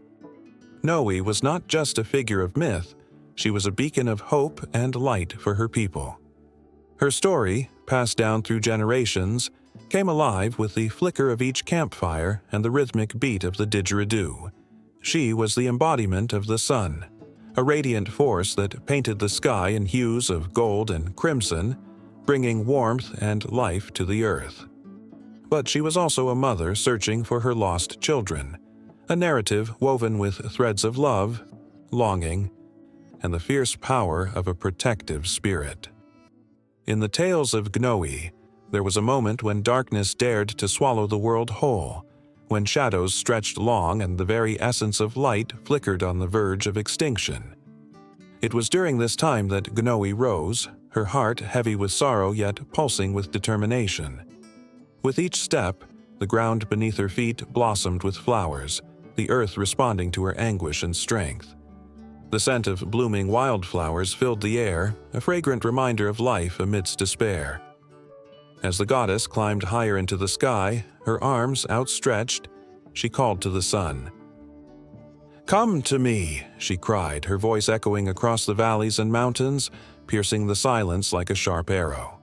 Gnoe was not just a figure of myth, she was a beacon of hope and light for her people. Her story, passed down through generations, came alive with the flicker of each campfire and the rhythmic beat of the didgeridoo. She was the embodiment of the sun, a radiant force that painted the sky in hues of gold and crimson, bringing warmth and life to the earth. but she was also a mother searching for her lost children, a narrative woven with threads of love, longing, and the fierce power of a protective spirit. In the tales of Gnoe, there was a moment when darkness dared to swallow the world whole, when shadows stretched long and the very essence of light flickered on the verge of extinction. It was during this time that Gnoe rose, her heart heavy with sorrow yet pulsing with determination. With each step, the ground beneath her feet blossomed with flowers, the earth responding to her anguish and strength. The scent of blooming wildflowers filled the air, a fragrant reminder of life amidst despair. As the goddess climbed higher into the sky, her arms outstretched, she called to the sun. "Come to me," she cried, her voice echoing across the valleys and mountains, piercing the silence like a sharp arrow.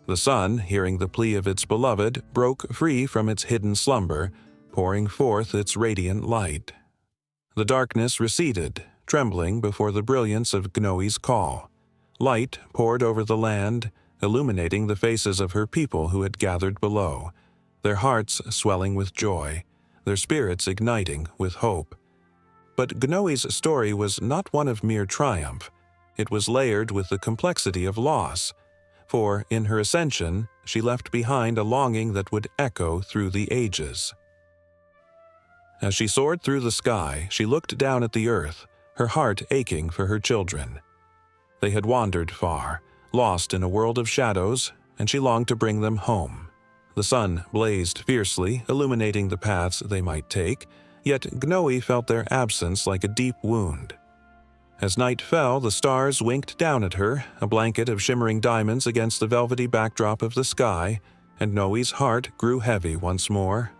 The sun, hearing the plea of its beloved, broke free from its hidden slumber, pouring forth its radiant light. The darkness receded, trembling before the brilliance of Gnoe's call. Light poured over the land, illuminating the faces of her people who had gathered below, their hearts swelling with joy, their spirits igniting with hope. But Gnoe's story was not one of mere triumph. It was layered with the complexity of loss, for in her ascension she left behind a longing that would echo through the ages. As she soared through the sky, she looked down at the earth, her heart aching for her children. They had wandered far, lost in a world of shadows, and she longed to bring them home. The sun blazed fiercely, illuminating the paths they might take, yet Gnoe felt their absence like a deep wound. As night fell, the stars winked down at her, a blanket of shimmering diamonds against the velvety backdrop of the sky, and Noe's heart grew heavy once more.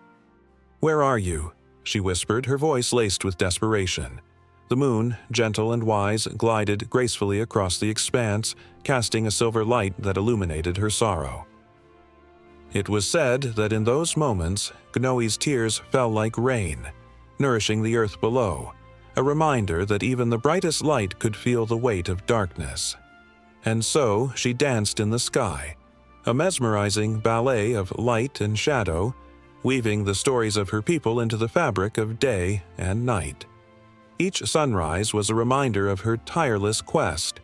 "Where are you?" she whispered, her voice laced with desperation. The moon, gentle and wise, glided gracefully across the expanse, casting a silver light that illuminated her sorrow. It was said that in those moments, Gnoe's tears fell like rain, nourishing the earth below, a reminder that even the brightest light could feel the weight of darkness. And so she danced in the sky, a mesmerizing ballet of light and shadow, weaving the stories of her people into the fabric of day and night. Each sunrise was a reminder of her tireless quest,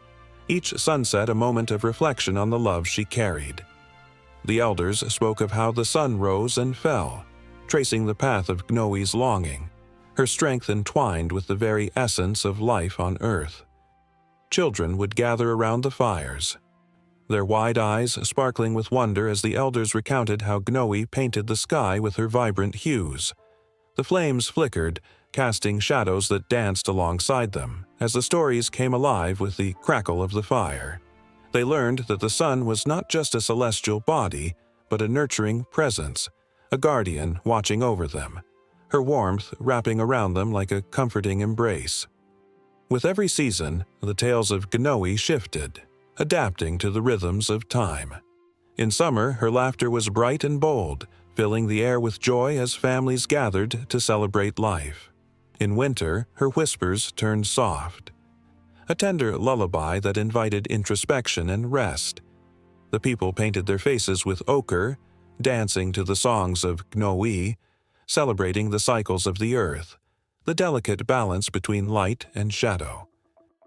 each sunset a moment of reflection on the love she carried. The elders spoke of how the sun rose and fell, tracing the path of Gnoe's longing, her strength entwined with the very essence of life on earth. Children would gather around the fires, their wide eyes sparkling with wonder as the elders recounted how Gnoe painted the sky with her vibrant hues. The flames flickered, casting shadows that danced alongside them, as the stories came alive with the crackle of the fire. They learned that the sun was not just a celestial body, but a nurturing presence, a guardian watching over them, her warmth wrapping around them like a comforting embrace. With every season, the tales of Gnoe shifted, adapting to the rhythms of time. In summer, her laughter was bright and bold, filling the air with joy as families gathered to celebrate life. In winter, her whispers turned soft, a tender lullaby that invited introspection and rest. The people painted their faces with ochre, dancing to the songs of Gnoe, celebrating the cycles of the earth, the delicate balance between light and shadow.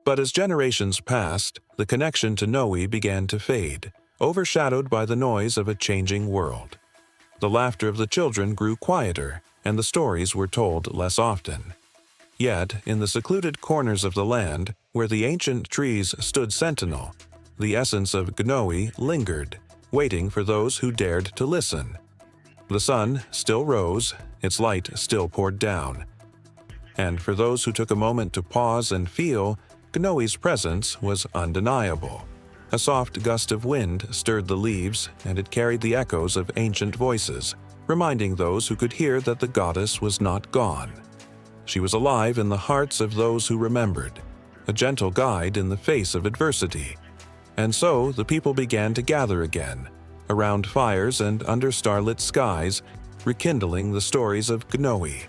But as generations passed, the connection to Gnoe began to fade, overshadowed by the noise of a changing world. The laughter of the children grew quieter, and the stories were told less often. Yet, in the secluded corners of the land, where the ancient trees stood sentinel, the essence of Gnoe lingered, waiting for those who dared to listen. The sun still rose, its light still poured down. And for those who took a moment to pause and feel, Gnoe's presence was undeniable. A soft gust of wind stirred the leaves, and it carried the echoes of ancient voices, reminding those who could hear that the goddess was not gone. She was alive in the hearts of those who remembered, a gentle guide in the face of adversity. And so the people began to gather again, around fires and under starlit skies, rekindling the stories of Gnoe,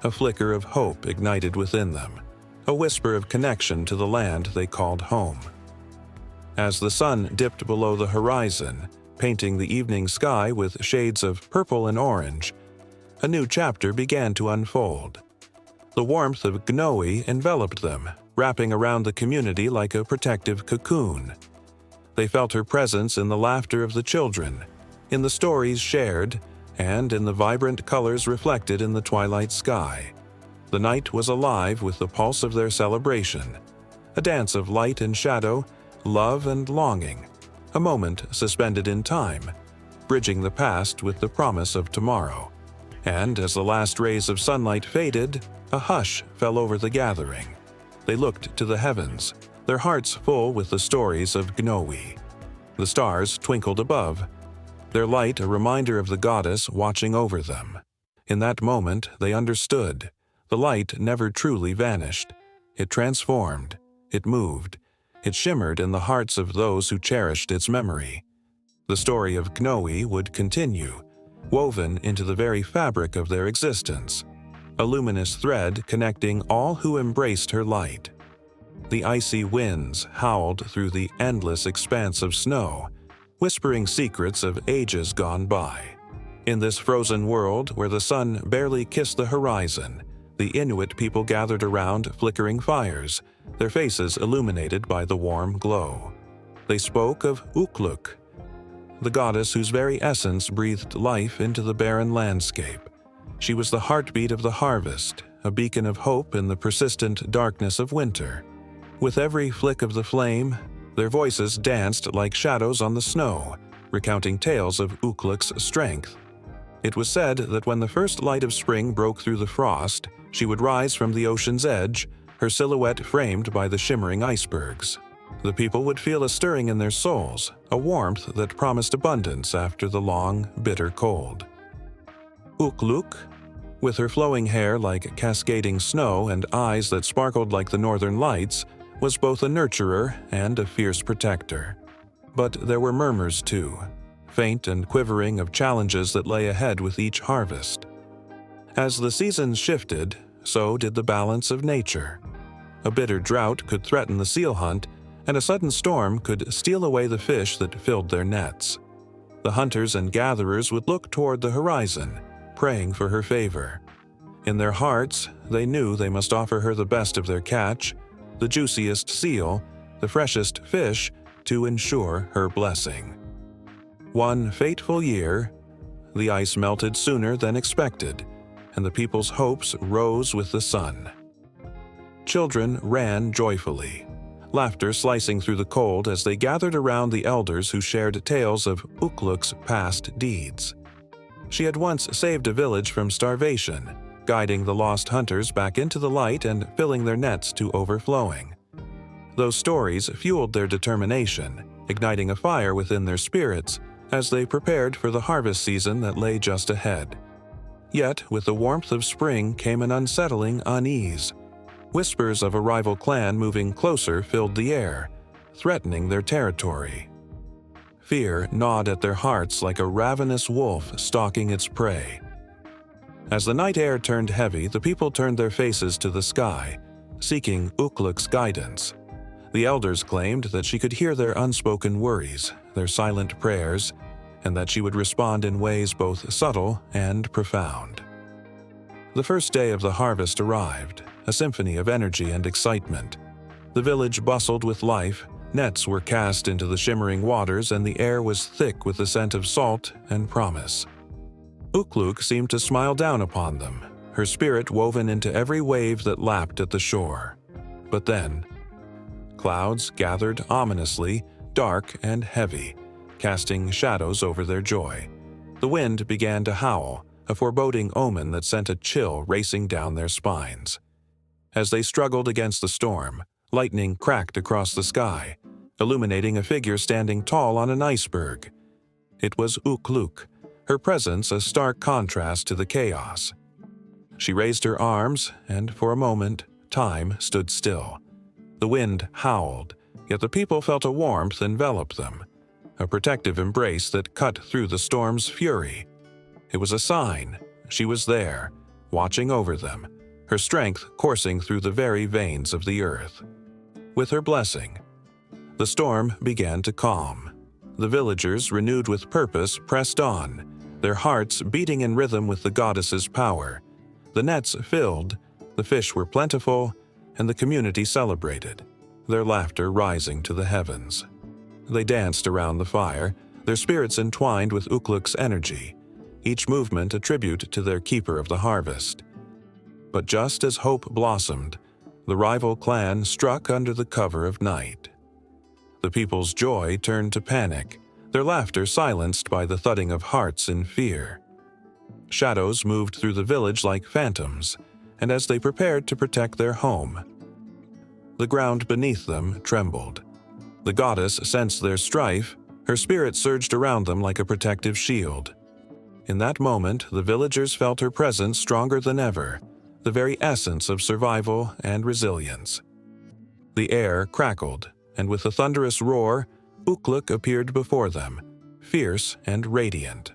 a flicker of hope ignited within them, a whisper of connection to the land they called home. As the sun dipped below the horizon, painting the evening sky with shades of purple and orange, a new chapter began to unfold. The warmth of Gnoe enveloped them, wrapping around the community like a protective cocoon. They felt her presence in the laughter of the children, in the stories shared, and in the vibrant colors reflected in the twilight sky. The night was alive with the pulse of their celebration, a dance of light and shadow, love and longing, a moment suspended in time, bridging the past with the promise of tomorrow. And as the last rays of sunlight faded, a hush fell over the gathering. They looked to the heavens, their hearts full with the stories of Gnoe. The stars twinkled above, their light a reminder of the goddess watching over them. In that moment, they understood. The light never truly vanished. It transformed. It moved. It shimmered in the hearts of those who cherished its memory. The story of Gnoe would continue, woven into the very fabric of their existence, a luminous thread connecting all who embraced her light. The icy winds howled through the endless expanse of snow, whispering secrets of ages gone by. In this frozen world where the sun barely kissed the horizon, the Inuit people gathered around flickering fires, their faces illuminated by the warm glow. They spoke of Ukluk, the goddess whose very essence breathed life into the barren landscape. She was the heartbeat of the harvest, a beacon of hope in the persistent darkness of winter. With every flick of the flame, their voices danced like shadows on the snow, recounting tales of Ukluk's strength. It was said that when the first light of spring broke through the frost, she would rise from the ocean's edge, her silhouette framed by the shimmering icebergs. The people would feel a stirring in their souls, a warmth that promised abundance after the long, bitter cold. Ukluk, with her flowing hair like cascading snow and eyes that sparkled like the northern lights, was both a nurturer and a fierce protector. But there were murmurs too, faint and quivering of challenges that lay ahead with each harvest. As the seasons shifted, so did the balance of nature. A bitter drought could threaten the seal hunt, and a sudden storm could steal away the fish that filled their nets. The hunters and gatherers would look toward the horizon, praying for her favor. In their hearts, they knew they must offer her the best of their catch, the juiciest seal, the freshest fish, to ensure her blessing. One fateful year, the ice melted sooner than expected, and the people's hopes rose with the sun. Children ran joyfully, laughter slicing through the cold as they gathered around the elders who shared tales of Ukluk's past deeds. She had once saved a village from starvation, guiding the lost hunters back into the light and filling their nets to overflowing. Those stories fueled their determination, igniting a fire within their spirits as they prepared for the harvest season that lay just ahead. Yet, with the warmth of spring came an unsettling unease. Whispers of a rival clan moving closer filled the air, threatening their territory. Fear gnawed at their hearts like a ravenous wolf stalking its prey. As the night air turned heavy, the people turned their faces to the sky, seeking Ukluk's guidance. The elders claimed that she could hear their unspoken worries, their silent prayers, and that she would respond in ways both subtle and profound. The first day of the harvest arrived, a symphony of energy and excitement. The village bustled with life, nets were cast into the shimmering waters, and the air was thick with the scent of salt and promise. Ukluk seemed to smile down upon them, her spirit woven into every wave that lapped at the shore. But then, clouds gathered ominously, dark and heavy, casting shadows over their joy. The wind began to howl, a foreboding omen that sent a chill racing down their spines. As they struggled against the storm, lightning cracked across the sky, illuminating a figure standing tall on an iceberg. It was Ukluk, her presence a stark contrast to the chaos. She raised her arms, and for a moment, time stood still. The wind howled, yet the people felt a warmth envelop them, a protective embrace that cut through the storm's fury. It was a sign. She was there, watching over them, her strength coursing through the very veins of the earth. With her blessing, the storm began to calm. The villagers, renewed with purpose, pressed on, their hearts beating in rhythm with the goddess's power. The nets filled, the fish were plentiful, and the community celebrated, their laughter rising to the heavens. They danced around the fire, their spirits entwined with Ukluk's energy, each movement a tribute to their keeper of the harvest. But just as hope blossomed, the rival clan struck under the cover of night. The people's joy turned to panic, their laughter silenced by the thudding of hearts in fear. Shadows moved through the village like phantoms, and as they prepared to protect their home, the ground beneath them trembled. The goddess sensed their strife, her spirit surged around them like a protective shield. In that moment, the villagers felt her presence stronger than ever, the very essence of survival and resilience. The air crackled, and with a thunderous roar, Ukluk appeared before them, fierce and radiant.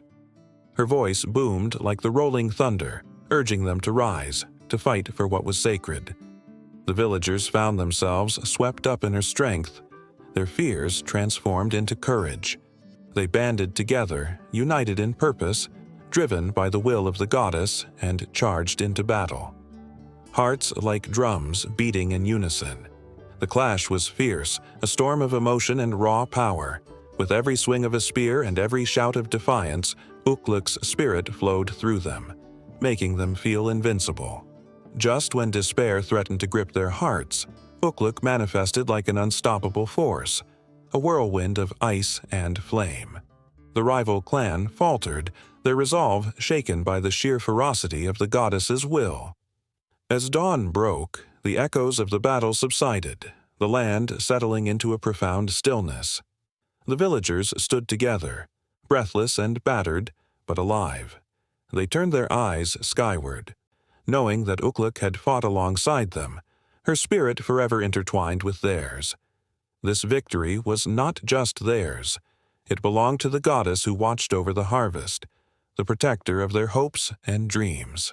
Her voice boomed like the rolling thunder, urging them to rise, to fight for what was sacred. The villagers found themselves swept up in her strength, their fears transformed into courage. They banded together, united in purpose, driven by the will of the goddess, and charged into battle. Hearts like drums beating in unison. The clash was fierce, a storm of emotion and raw power. With every swing of a spear and every shout of defiance, Ukluk's spirit flowed through them, making them feel invincible. Just when despair threatened to grip their hearts, Ukluk manifested like an unstoppable force, a whirlwind of ice and flame. The rival clan faltered, their resolve shaken by the sheer ferocity of the goddess's will. As dawn broke, the echoes of the battle subsided, the land settling into a profound stillness. The villagers stood together, breathless and battered, but alive. They turned their eyes skyward, knowing that Ukluk had fought alongside them, her spirit forever intertwined with theirs. This victory was not just theirs. It belonged to the goddess who watched over the harvest, the protector of their hopes and dreams.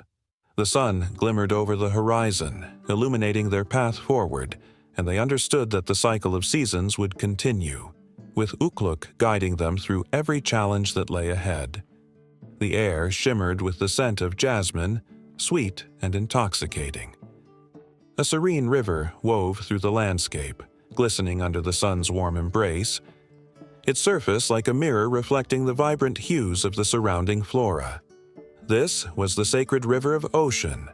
The sun glimmered over the horizon, illuminating their path forward, and they understood that the cycle of seasons would continue, with Ukluk guiding them through every challenge that lay ahead. The air shimmered with the scent of jasmine, sweet and intoxicating. A serene river wove through the landscape, glistening under the sun's warm embrace, its surface like a mirror reflecting the vibrant hues of the surrounding flora. This was the sacred river of Ocean,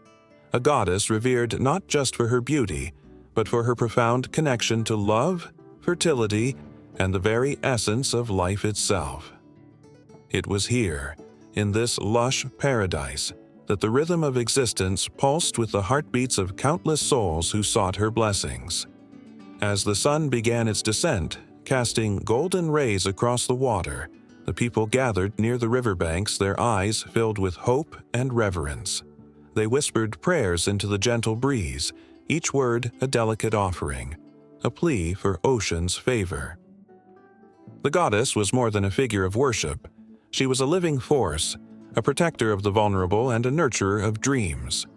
a goddess revered not just for her beauty, but for her profound connection to love, fertility, and the very essence of life itself. It was here, in this lush paradise, that the rhythm of existence pulsed with the heartbeats of countless souls who sought her blessings. As the sun began its descent, casting golden rays across the water, the people gathered near the riverbanks, their eyes filled with hope and reverence. They whispered prayers into the gentle breeze, each word a delicate offering, a plea for Ocean's favor. The goddess was more than a figure of worship. She was a living force, a protector of the vulnerable and a nurturer of dreams.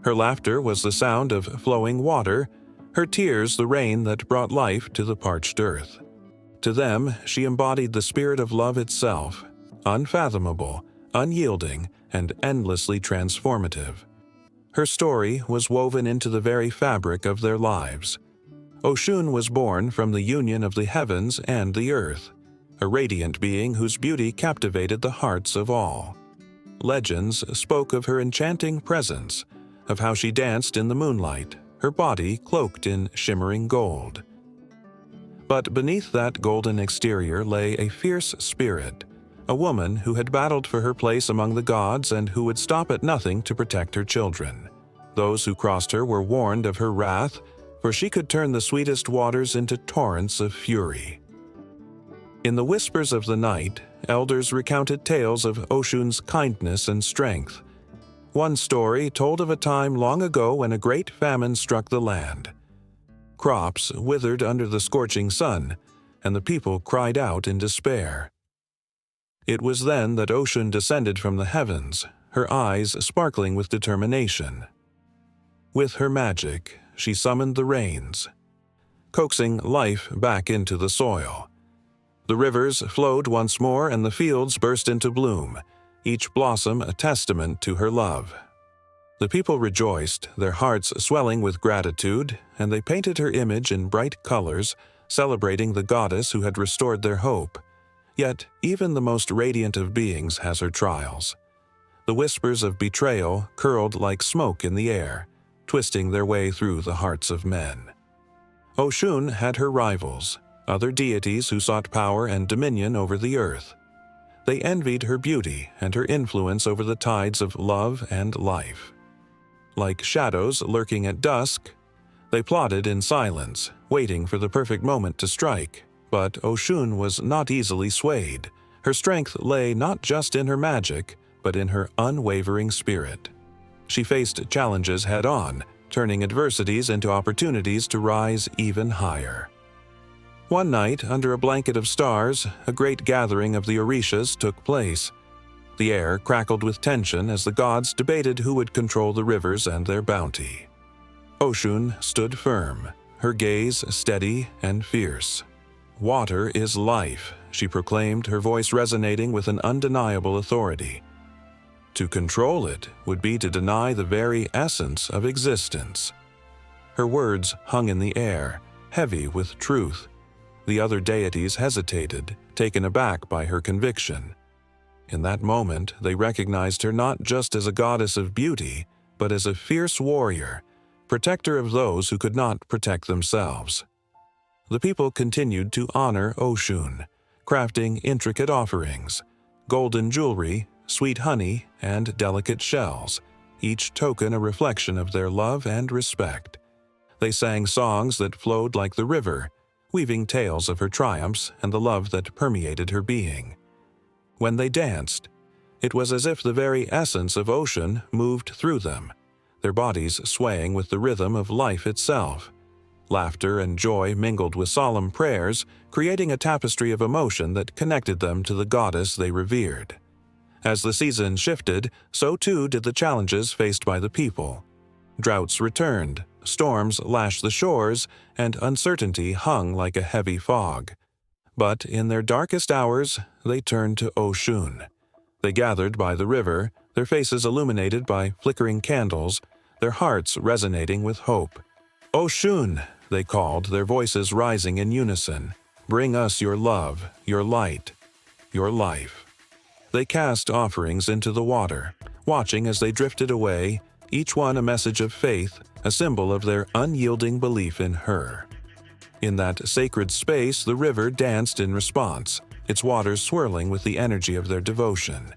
Her laughter was the sound of flowing water, her tears the rain that brought life to the parched earth. To them, she embodied the spirit of love itself, unfathomable, unyielding, and endlessly transformative. Her story was woven into the very fabric of their lives. Oshun was born from the union of the heavens and the earth, a radiant being whose beauty captivated the hearts of all. Legends spoke of her enchanting presence, of how she danced in the moonlight, her body cloaked in shimmering gold. But beneath that golden exterior lay a fierce spirit, a woman who had battled for her place among the gods and who would stop at nothing to protect her children. Those who crossed her were warned of her wrath, for she could turn the sweetest waters into torrents of fury. In the whispers of the night, elders recounted tales of Oshun's kindness and strength. One story told of a time long ago when a great famine struck the land. Crops withered under the scorching sun, and the people cried out in despair. It was then that Oshun descended from the heavens, her eyes sparkling with determination. With her magic, she summoned the rains, coaxing life back into the soil. The rivers flowed once more and the fields burst into bloom, each blossom a testament to her love. The people rejoiced, their hearts swelling with gratitude, and they painted her image in bright colors, celebrating the goddess who had restored their hope. Yet even the most radiant of beings has her trials. The whispers of betrayal curled like smoke in the air, twisting their way through the hearts of men. Oshun had her rivals, other deities who sought power and dominion over the earth. They envied her beauty and her influence over the tides of love and life. Like shadows lurking at dusk, they plotted in silence, waiting for the perfect moment to strike. But Oshun was not easily swayed. Her strength lay not just in her magic, but in her unwavering spirit. She faced challenges head-on, turning adversities into opportunities to rise even higher. One night, under a blanket of stars, a great gathering of the Orishas took place. The air crackled with tension as the gods debated who would control the rivers and their bounty. Oshun stood firm, her gaze steady and fierce. "Water is life," she proclaimed, her voice resonating with an undeniable authority. To control it would be to deny the very essence of existence. Her words hung in the air, heavy with truth. The other deities hesitated, taken aback by her conviction. In that moment, they recognized her not just as a goddess of beauty, but as a fierce warrior, protector of those who could not protect themselves. The people continued to honor Oshun, crafting intricate offerings, golden jewelry, sweet honey, and delicate shells, each token a reflection of their love and respect. They sang songs that flowed like the river, weaving tales of her triumphs and the love that permeated her being. When they danced, it was as if the very essence of Oshun moved through them, their bodies swaying with the rhythm of life itself. Laughter and joy mingled with solemn prayers, creating a tapestry of emotion that connected them to the goddess they revered. As the season shifted, so too did the challenges faced by the people. Droughts returned, storms lashed the shores, and uncertainty hung like a heavy fog. But in their darkest hours, they turned to Oshun. They gathered by the river, their faces illuminated by flickering candles, their hearts resonating with hope. "Oshun," they called, their voices rising in unison. "Bring us your love, your light, your life." They cast offerings into the water, watching as they drifted away, each one a message of faith, a symbol of their unyielding belief in her. In that sacred space, the river danced in response, its waters swirling with the energy of their devotion.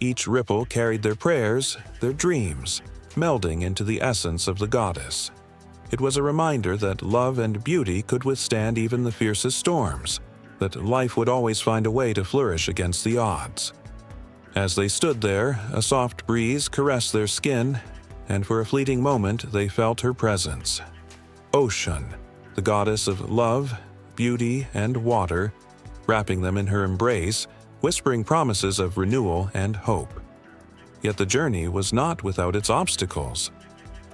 Each ripple carried their prayers, their dreams, melding into the essence of the goddess. It was a reminder that love and beauty could withstand even the fiercest storms, that life would always find a way to flourish against the odds. As they stood there, a soft breeze caressed their skin, and for a fleeting moment they felt her presence. Oshun, the goddess of love, beauty, and water, wrapping them in her embrace, whispering promises of renewal and hope. Yet the journey was not without its obstacles.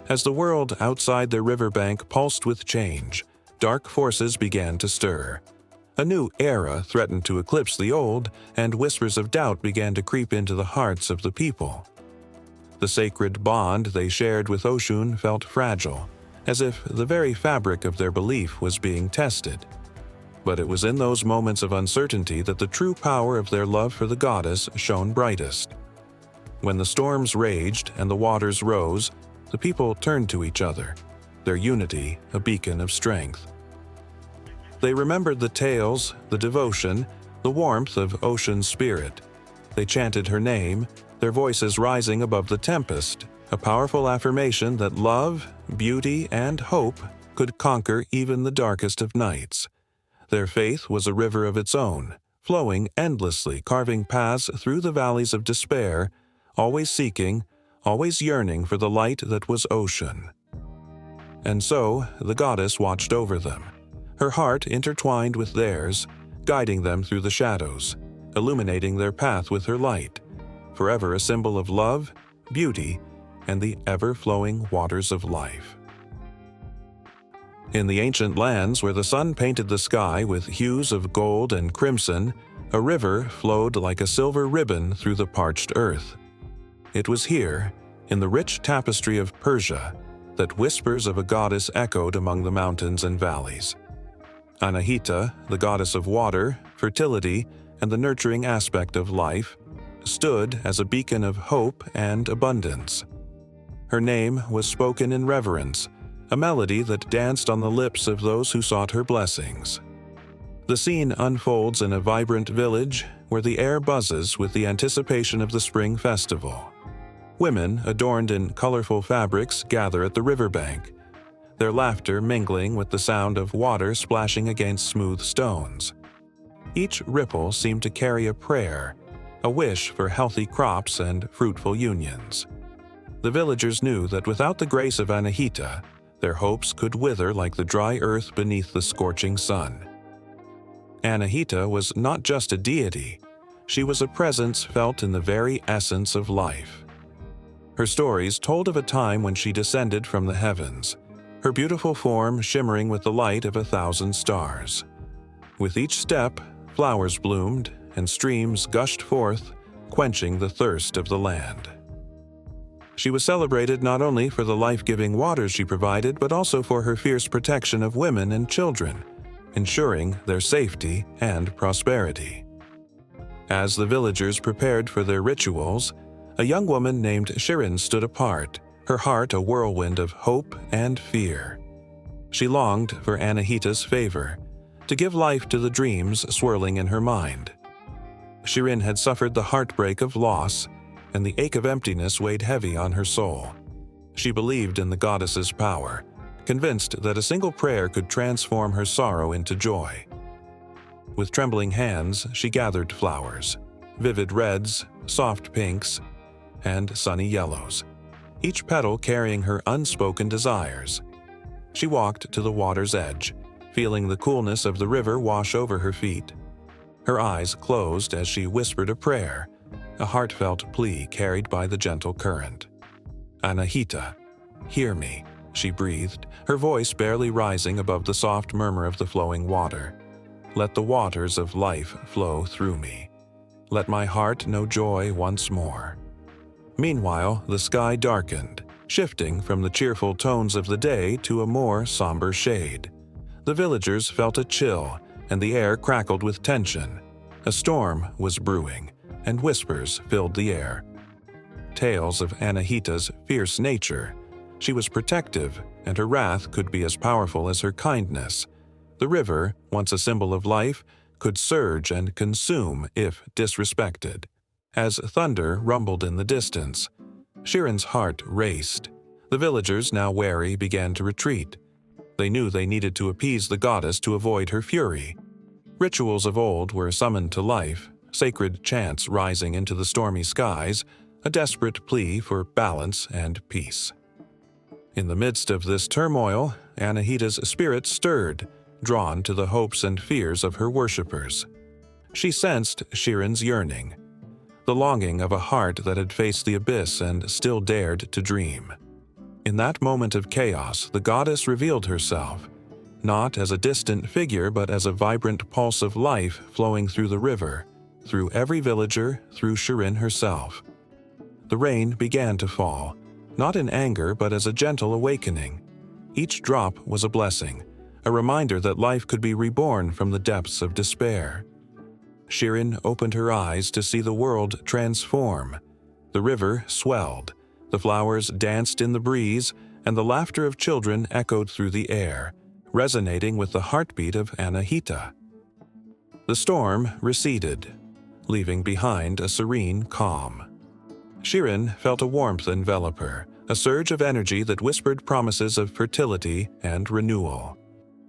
As the world outside their riverbank pulsed with change, dark forces began to stir. A new era threatened to eclipse the old, and whispers of doubt began to creep into the hearts of the people. The sacred bond they shared with Oshun felt fragile, as if the very fabric of their belief was being tested. But it was in those moments of uncertainty that the true power of their love for the goddess shone brightest. When the storms raged and the waters rose, the people turned to each other, their unity a beacon of strength. They remembered the tales, the devotion, the warmth of Oshun's spirit. They chanted her name, their voices rising above the tempest, a powerful affirmation that love, beauty, and hope could conquer even the darkest of nights. Their faith was a river of its own, flowing endlessly, carving paths through the valleys of despair, always seeking, always yearning for the light that was Oshun. And so the goddess watched over them, her heart intertwined with theirs, guiding them through the shadows, illuminating their path with her light, forever a symbol of love, beauty, and the ever-flowing waters of life. In the ancient lands where the sun painted the sky with hues of gold and crimson, a river flowed like a silver ribbon through the parched earth. It was here, in the rich tapestry of Persia, that whispers of a goddess echoed among the mountains and valleys. Anahita, the goddess of water, fertility, and the nurturing aspect of life, stood as a beacon of hope and abundance. Her name was spoken in reverence, a melody that danced on the lips of those who sought her blessings. The scene unfolds in a vibrant village where the air buzzes with the anticipation of the spring festival. Women, adorned in colorful fabrics, gather at the riverbank, their laughter mingling with the sound of water splashing against smooth stones. Each ripple seemed to carry a prayer, a wish for healthy crops and fruitful unions. The villagers knew that without the grace of Anahita, their hopes could wither like the dry earth beneath the scorching sun. Anahita was not just a deity, she was a presence felt in the very essence of life. Her stories told of a time when she descended from the heavens, her beautiful form shimmering with the light of 1,000 stars. With each step, flowers bloomed and streams gushed forth, quenching the thirst of the land. She was celebrated not only for the life-giving waters she provided, but also for her fierce protection of women and children, ensuring their safety and prosperity. As the villagers prepared for their rituals, a young woman named Shirin stood apart, her heart a whirlwind of hope and fear. She longed for Anahita's favor, to give life to the dreams swirling in her mind. Shirin had suffered the heartbreak of loss, and the ache of emptiness weighed heavy on her soul. She believed in the goddess's power, convinced that a single prayer could transform her sorrow into joy. With trembling hands, she gathered flowers, vivid reds, soft pinks, and sunny yellows, each petal carrying her unspoken desires. She walked to the water's edge, feeling the coolness of the river wash over her feet. Her eyes closed as she whispered a prayer, a heartfelt plea carried by the gentle current. "Anahita, hear me," she breathed, her voice barely rising above the soft murmur of the flowing water. "Let the waters of life flow through me. Let my heart know joy once more." Meanwhile, the sky darkened, shifting from the cheerful tones of the day to a more somber shade. The villagers felt a chill, and the air crackled with tension. A storm was brewing, and whispers filled the air. Tales of Anahita's fierce nature. She was protective, and her wrath could be as powerful as her kindness. The river, once a symbol of life, could surge and consume if disrespected. As thunder rumbled in the distance, Shirin's heart raced. The villagers, now wary, began to retreat. They knew they needed to appease the goddess to avoid her fury. Rituals of old were summoned to life, sacred chants rising into the stormy skies, a desperate plea for balance and peace. In the midst of this turmoil, Anahita's spirit stirred, drawn to the hopes and fears of her worshippers. She sensed Shirin's yearning, the longing of a heart that had faced the abyss and still dared to dream. In that moment of chaos, the goddess revealed herself, not as a distant figure but as a vibrant pulse of life flowing through the river, through every villager, through Shirin herself. The rain began to fall, not in anger but as a gentle awakening. Each drop was a blessing, a reminder that life could be reborn from the depths of despair. Shirin opened her eyes to see the world transform. The river swelled, the flowers danced in the breeze, and the laughter of children echoed through the air, resonating with the heartbeat of Anahita. The storm receded, leaving behind a serene calm. Shirin felt a warmth envelop her, a surge of energy that whispered promises of fertility and renewal.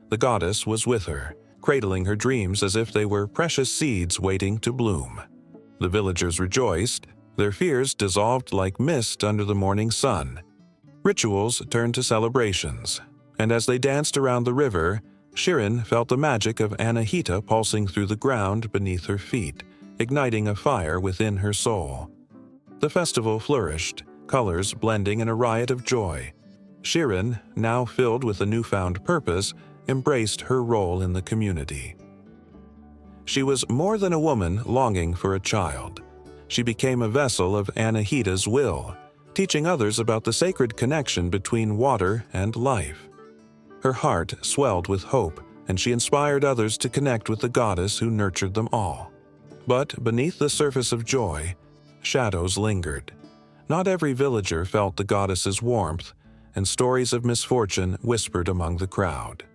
The goddess was with her, cradling her dreams as if they were precious seeds waiting to bloom. The villagers rejoiced, their fears dissolved like mist under the morning sun. Rituals turned to celebrations, and as they danced around the river, Shirin felt the magic of Anahita pulsing through the ground beneath her feet, igniting a fire within her soul. The festival flourished, colors blending in a riot of joy. Shirin, now filled with a newfound purpose, embraced her role in the community. She was more than a woman longing for a child. She became a vessel of Anahita's will, teaching others about the sacred connection between water and life. Her heart swelled with hope, and she inspired others to connect with the goddess who nurtured them all. But beneath the surface of joy, shadows lingered. Not every villager felt the goddess's warmth, and stories of misfortune whispered among the crowd.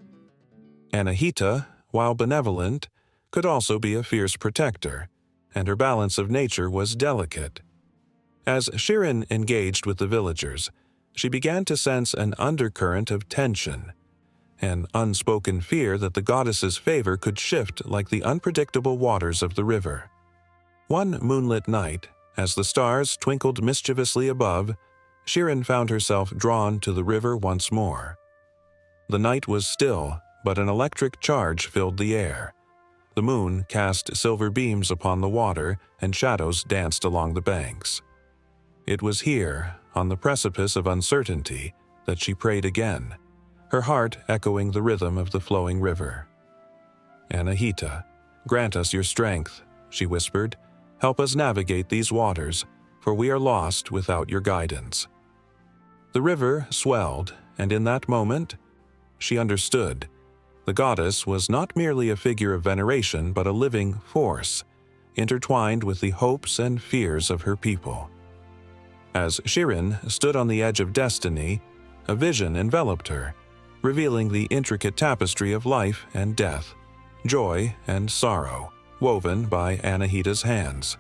Anahita, while benevolent, could also be a fierce protector, and her balance of nature was delicate. As Shirin engaged with the villagers, she began to sense an undercurrent of tension, an unspoken fear that the goddess's favor could shift like the unpredictable waters of the river. One moonlit night, as the stars twinkled mischievously above, Shirin found herself drawn to the river once more. The night was still, but an electric charge filled the air. The moon cast silver beams upon the water, and shadows danced along the banks. It was here, on the precipice of uncertainty, that she prayed again, her heart echoing the rhythm of the flowing river. "Anahita, grant us your strength," she whispered. "Help us navigate these waters, for we are lost without your guidance." The river swelled, and in that moment, she understood. The goddess was not merely a figure of veneration, but a living force, intertwined with the hopes and fears of her people. As Shirin stood on the edge of destiny, a vision enveloped her, revealing the intricate tapestry of life and death, joy and sorrow, woven by Anahita's hands.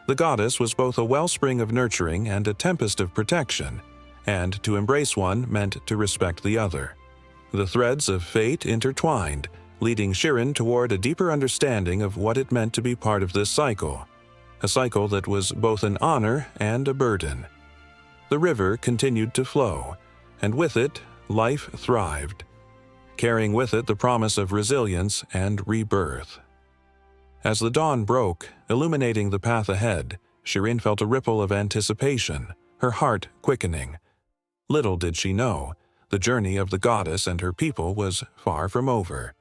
The goddess was both a wellspring of nurturing and a tempest of protection, and to embrace one meant to respect the other. The threads of fate intertwined, leading Shirin toward a deeper understanding of what it meant to be part of this cycle, a cycle that was both an honor and a burden. The river continued to flow, and with it, life thrived, carrying with it the promise of resilience and rebirth. As the dawn broke, illuminating the path ahead, Shirin felt a ripple of anticipation, her heart quickening. Little did she know, the journey of the goddess and her people was far from over.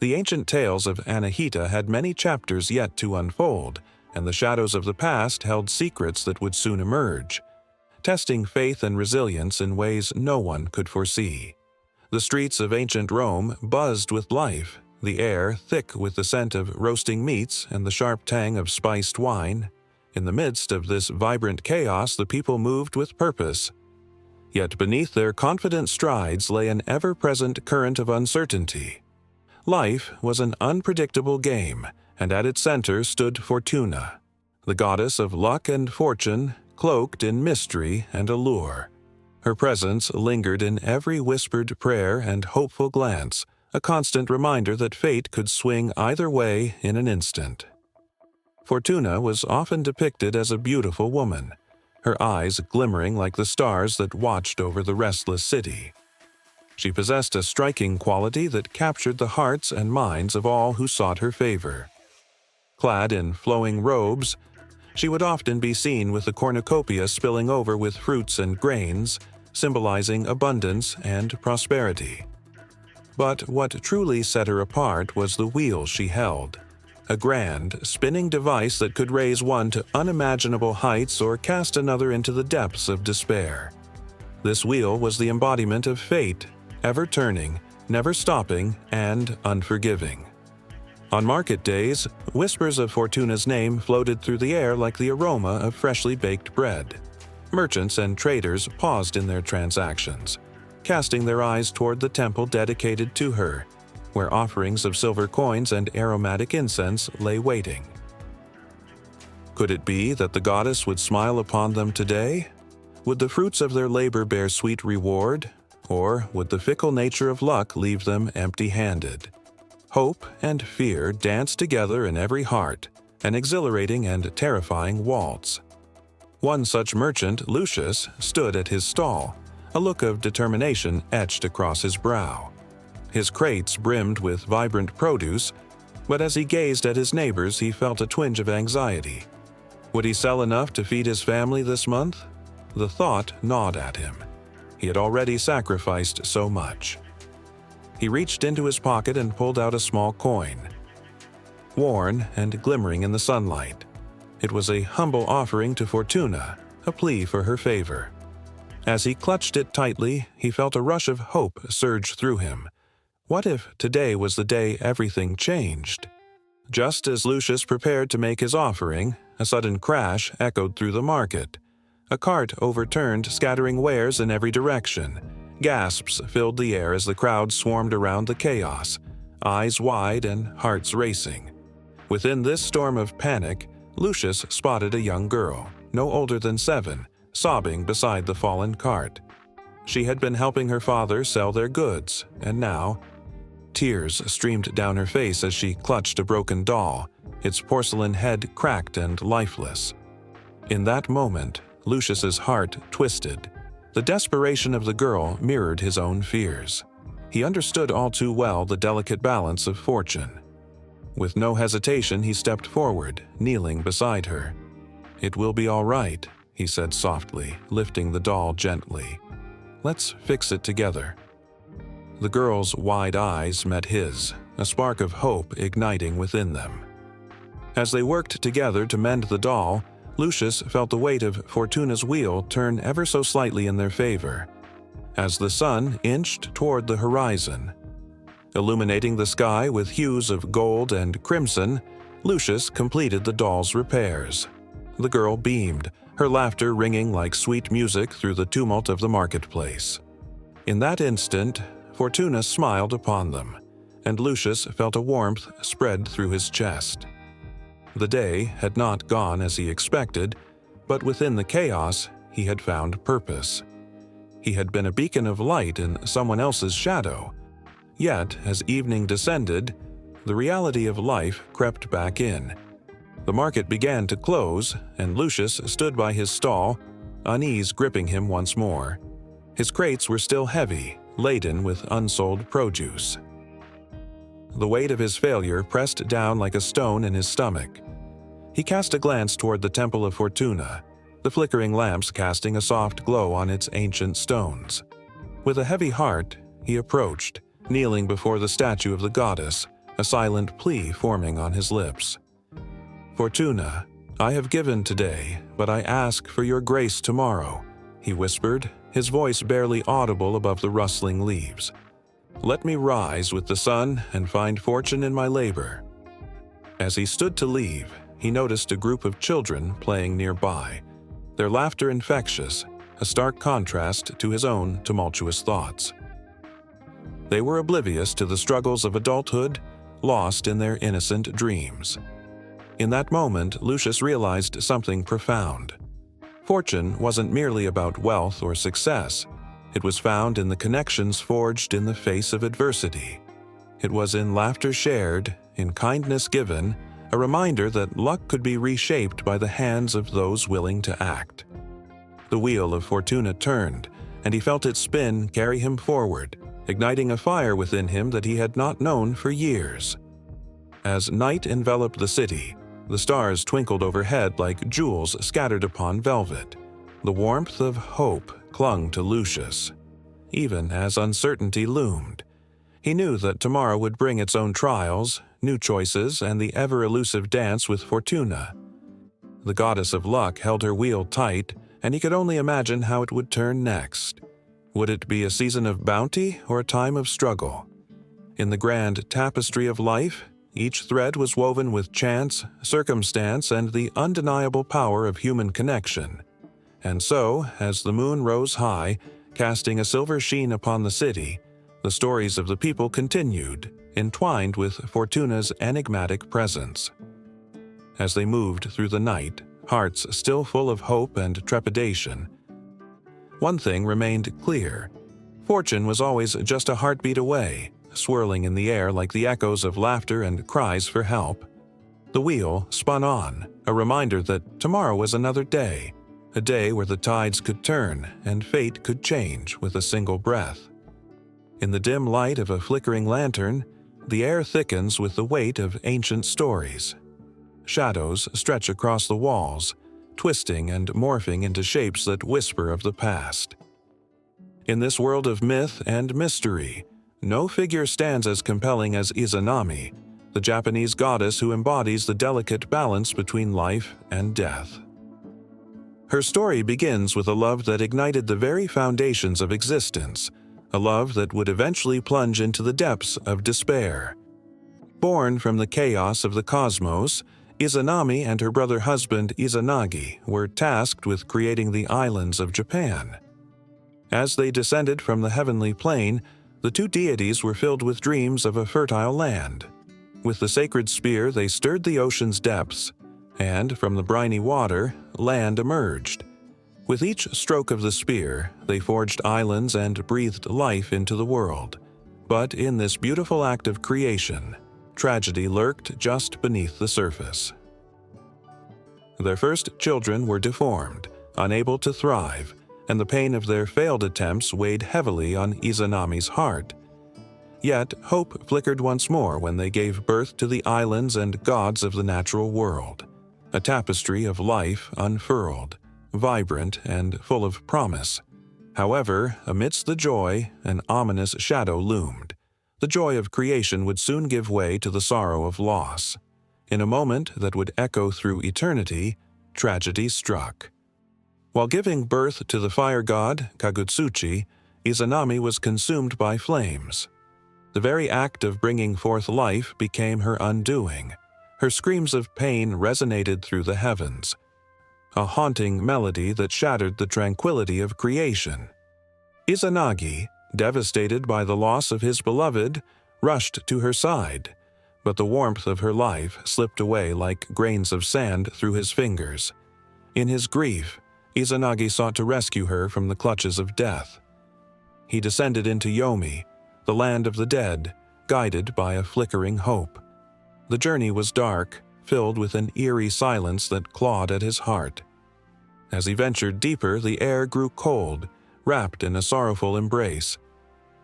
The ancient tales of Anahita had many chapters yet to unfold, and the shadows of the past held secrets that would soon emerge, testing faith and resilience in ways no one could foresee. The streets of ancient Rome buzzed with life, the air thick with the scent of roasting meats and the sharp tang of spiced wine. In the midst of this vibrant chaos, the people moved with purpose. Yet beneath their confident strides lay an ever-present current of uncertainty. Life was an unpredictable game, and at its center stood Fortuna, the goddess of luck and fortune, cloaked in mystery and allure. Her presence lingered in every whispered prayer and hopeful glance, a constant reminder that fate could swing either way in an instant. Fortuna was often depicted as a beautiful woman, her eyes glimmering like the stars that watched over the restless city. She possessed a striking quality that captured the hearts and minds of all who sought her favor. Clad in flowing robes, she would often be seen with the cornucopia spilling over with fruits and grains, symbolizing abundance and prosperity. But what truly set her apart was the wheel she held, a grand, spinning device that could raise one to unimaginable heights or cast another into the depths of despair. This wheel was the embodiment of fate, ever turning, never stopping, and unforgiving. On market days, whispers of Fortuna's name floated through the air like the aroma of freshly baked bread. Merchants and traders paused in their transactions, casting their eyes toward the temple dedicated to her, where offerings of silver coins and aromatic incense lay waiting. Could it be that the goddess would smile upon them today? Would the fruits of their labor bear sweet reward, or would the fickle nature of luck leave them empty-handed? Hope and fear danced together in every heart, an exhilarating and terrifying waltz. One such merchant, Lucius, stood at his stall, a look of determination etched across his brow. His crates brimmed with vibrant produce, but as he gazed at his neighbors, he felt a twinge of anxiety. Would he sell enough to feed his family this month? The thought gnawed at him. He had already sacrificed so much. He reached into his pocket and pulled out a small coin. Worn and glimmering in the sunlight, it was a humble offering to Fortuna, a plea for her favor. As he clutched it tightly, he felt a rush of hope surge through him. What if today was the day everything changed? Just as Lucius prepared to make his offering, a sudden crash echoed through the market. A cart overturned, scattering wares in every direction. Gasps filled the air as the crowd swarmed around the chaos, eyes wide and hearts racing. Within this storm of panic, Lucius spotted a young girl, no older than 7, sobbing beside the fallen cart. She had been helping her father sell their goods, and now, tears streamed down her face as she clutched a broken doll, its porcelain head cracked and lifeless. In that moment, Lucius's heart twisted. The desperation of the girl mirrored his own fears. He understood all too well the delicate balance of fortune. With no hesitation, he stepped forward, kneeling beside her. "It will be all right," he said softly, lifting the doll gently. "Let's fix it together." The girl's wide eyes met his, a spark of hope igniting within them. As they worked together to mend the doll, Lucius felt the weight of Fortuna's wheel turn ever so slightly in their favor. As the sun inched toward the horizon, illuminating the sky with hues of gold and crimson, Lucius completed the doll's repairs. The girl beamed, her laughter ringing like sweet music through the tumult of the marketplace. In that instant, Fortuna smiled upon them, and Lucius felt a warmth spread through his chest. The day had not gone as he expected, but within the chaos, he had found purpose. He had been a beacon of light in someone else's shadow. Yet, as evening descended, the reality of life crept back in. The market began to close, and Lucius stood by his stall, unease gripping him once more. His crates were still heavy, laden with unsold produce. The weight of his failure pressed down like a stone in his stomach. He cast a glance toward the Temple of Fortuna, the flickering lamps casting a soft glow on its ancient stones. With a heavy heart, he approached, kneeling before the statue of the goddess, a silent plea forming on his lips. "Fortuna, I have given today, but I ask for your grace tomorrow," he whispered, his voice barely audible above the rustling leaves. "Let me rise with the sun and find fortune in my labor." As he stood to leave, he noticed a group of children playing nearby, their laughter infectious, a stark contrast to his own tumultuous thoughts. They were oblivious to the struggles of adulthood, lost in their innocent dreams. In that moment, Lucius realized something profound. Fortune wasn't merely about wealth or success. It was found in the connections forged in the face of adversity. It was in laughter shared, in kindness given, a reminder that luck could be reshaped by the hands of those willing to act. The wheel of Fortuna turned, and he felt its spin carry him forward, igniting a fire within him that he had not known for years. As night enveloped the city, the stars twinkled overhead like jewels scattered upon velvet. The warmth of hope clung to Lucius. Even as uncertainty loomed, he knew that tomorrow would bring its own trials, new choices, and the ever-elusive dance with Fortuna. The goddess of luck held her wheel tight, and he could only imagine how it would turn next. Would it be a season of bounty or a time of struggle? In the grand tapestry of life, each thread was woven with chance, circumstance, and the undeniable power of human connection. And so, as the moon rose high, casting a silver sheen upon the city, the stories of the people continued, entwined with Fortuna's enigmatic presence. As they moved through the night, hearts still full of hope and trepidation, one thing remained clear. Fortune was always just a heartbeat away, swirling in the air like the echoes of laughter and cries for help. The wheel spun on, a reminder that tomorrow was another day, a day where the tides could turn and fate could change with a single breath. In the dim light of a flickering lantern, the air thickens with the weight of ancient stories. Shadows stretch across the walls, twisting and morphing into shapes that whisper of the past. In this world of myth and mystery, no figure stands as compelling as Izanami, the Japanese goddess who embodies the delicate balance between life and death. Her story begins with a love that ignited the very foundations of existence, a love that would eventually plunge into the depths of despair. Born from the chaos of the cosmos, Izanami and her brother-husband Izanagi were tasked with creating the islands of Japan. As they descended from the heavenly plane, the two deities were filled with dreams of a fertile land. With the sacred spear, they stirred the ocean's depths, and from the briny water, land emerged. With each stroke of the spear, they forged islands and breathed life into the world. But in this beautiful act of creation, tragedy lurked just beneath the surface. Their first children were deformed, unable to thrive, and the pain of their failed attempts weighed heavily on Izanami's heart. Yet hope flickered once more when they gave birth to the islands and gods of the natural world, a tapestry of life unfurled, vibrant and full of promise. However, amidst the joy, an ominous shadow loomed. The joy of creation would soon give way to the sorrow of loss. In a moment that would echo through eternity, tragedy struck. While giving birth to the fire god, Kagutsuchi, Izanami was consumed by flames. The very act of bringing forth life became her undoing. Her screams of pain resonated through the heavens, a haunting melody that shattered the tranquility of creation. Izanagi, devastated by the loss of his beloved, rushed to her side, but the warmth of her life slipped away like grains of sand through his fingers. In his grief, Izanagi sought to rescue her from the clutches of death. He descended into Yomi, the land of the dead, guided by a flickering hope. The journey was dark, filled with an eerie silence that clawed at his heart. As he ventured deeper, the air grew cold, wrapped in a sorrowful embrace.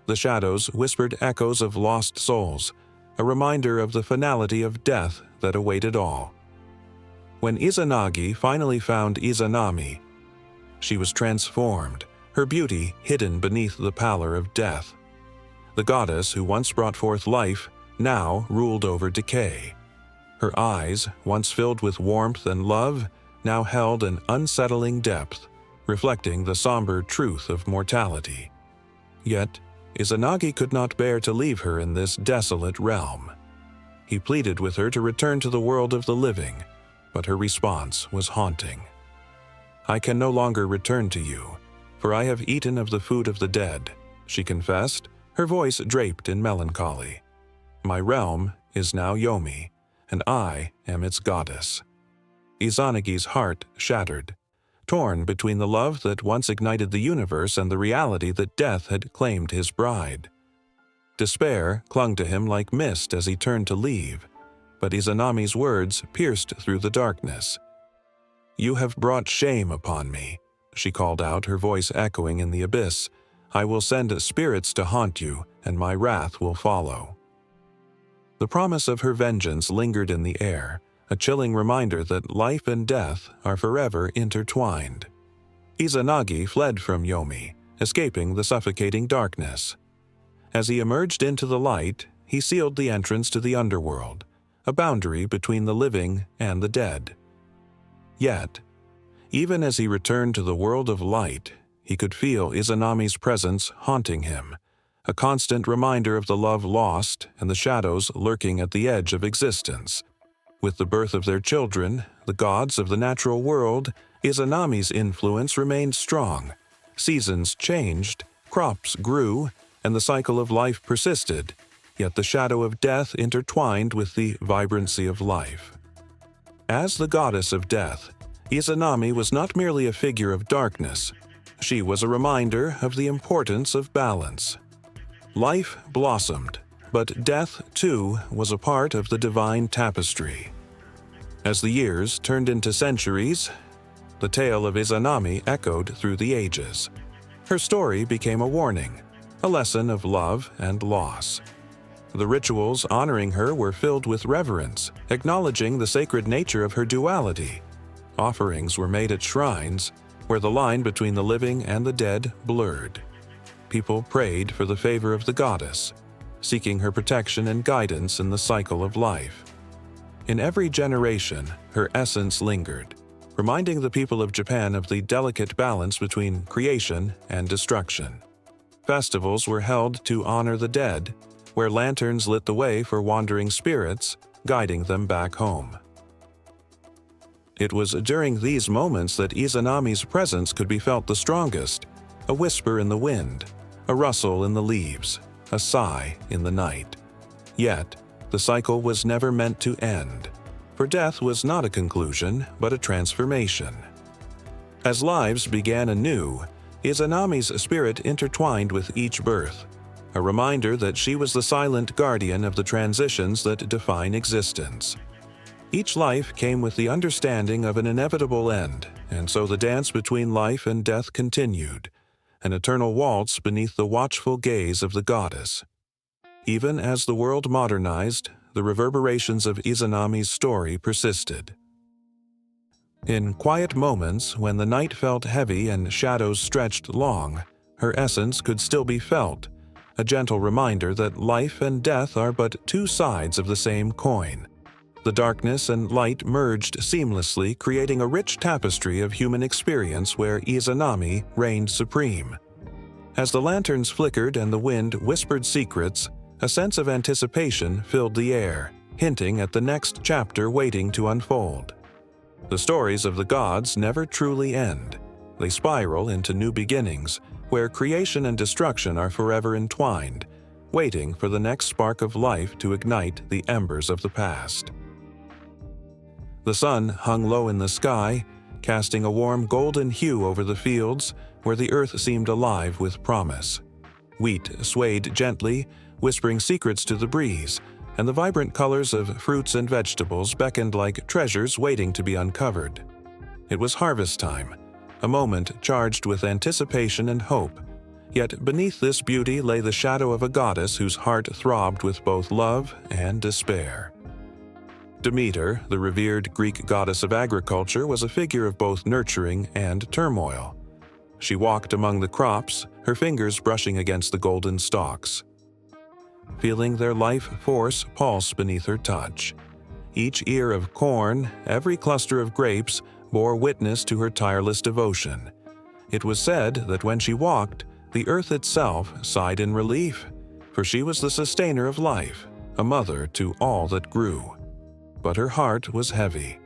The shadows whispered echoes of lost souls, a reminder of the finality of death that awaited all. When Izanagi finally found Izanami, she was transformed, her beauty hidden beneath the pallor of death. The goddess who once brought forth life now ruled over decay. Her eyes, once filled with warmth and love, now held an unsettling depth, reflecting the somber truth of mortality. Yet, Izanagi could not bear to leave her in this desolate realm. He pleaded with her to return to the world of the living, but her response was haunting. "I can no longer return to you, for I have eaten of the food of the dead," she confessed, her voice draped in melancholy. "My realm is now Yomi, and I am its goddess." Izanagi's heart shattered, torn between the love that once ignited the universe and the reality that death had claimed his bride. Despair clung to him like mist as he turned to leave, but Izanami's words pierced through the darkness. "You have brought shame upon me," she called out, her voice echoing in the abyss. "I will send spirits to haunt you, and my wrath will follow." The promise of her vengeance lingered in the air, a chilling reminder that life and death are forever intertwined. Izanagi fled from Yomi, escaping the suffocating darkness. As he emerged into the light, he sealed the entrance to the underworld, a boundary between the living and the dead. Yet, even as he returned to the world of light, he could feel Izanami's presence haunting him, a constant reminder of the love lost and the shadows lurking at the edge of existence. With the birth of their children, the gods of the natural world, Izanami's influence remained strong. Seasons changed, crops grew, and the cycle of life persisted, yet the shadow of death intertwined with the vibrancy of life. As the goddess of death, Izanami was not merely a figure of darkness. She was a reminder of the importance of balance. Life blossomed, but death, too, was a part of the divine tapestry. As the years turned into centuries, the tale of Izanami echoed through the ages. Her story became a warning, a lesson of love and loss. The rituals honoring her were filled with reverence, acknowledging the sacred nature of her duality. Offerings were made at shrines, where the line between the living and the dead blurred. people prayed for the favor of the goddess, seeking her protection and guidance in the cycle of life. In every generation, her essence lingered, reminding the people of Japan of the delicate balance between creation and destruction. Festivals were held to honor the dead, where lanterns lit the way for wandering spirits, guiding them back home. It was during these moments that Izanami's presence could be felt the strongest, a whisper in the wind, a rustle in the leaves, a sigh in the night. Yet, the cycle was never meant to end, for death was not a conclusion, but a transformation. As lives began anew, Izanami's spirit intertwined with each birth, a reminder that she was the silent guardian of the transitions that define existence. Each life came with the understanding of an inevitable end, and so the dance between life and death continued, an eternal waltz beneath the watchful gaze of the goddess. Even as the world modernized, the reverberations of Izanami's story persisted. In quiet moments, when the night felt heavy and shadows stretched long, her essence could still be felt, a gentle reminder that life and death are but two sides of the same coin. The darkness and light merged seamlessly, creating a rich tapestry of human experience where Izanami reigned supreme. As the lanterns flickered and the wind whispered secrets, a sense of anticipation filled the air, hinting at the next chapter waiting to unfold. The stories of the gods never truly end. They spiral into new beginnings, where creation and destruction are forever entwined, waiting for the next spark of life to ignite the embers of the past. The sun hung low in the sky, casting a warm golden hue over the fields where the earth seemed alive with promise. Wheat swayed gently, whispering secrets to the breeze, and the vibrant colors of fruits and vegetables beckoned like treasures waiting to be uncovered. It was harvest time, a moment charged with anticipation and hope. Yet beneath this beauty lay the shadow of a goddess whose heart throbbed with both love and despair. Demeter, the revered Greek goddess of agriculture, was a figure of both nurturing and turmoil. She walked among the crops, her fingers brushing against the golden stalks, feeling their life force pulse beneath her touch. Each ear of corn, every cluster of grapes, bore witness to her tireless devotion. It was said that when she walked, the earth itself sighed in relief, for she was the sustainer of life, a mother to all that grew. But her heart was heavy.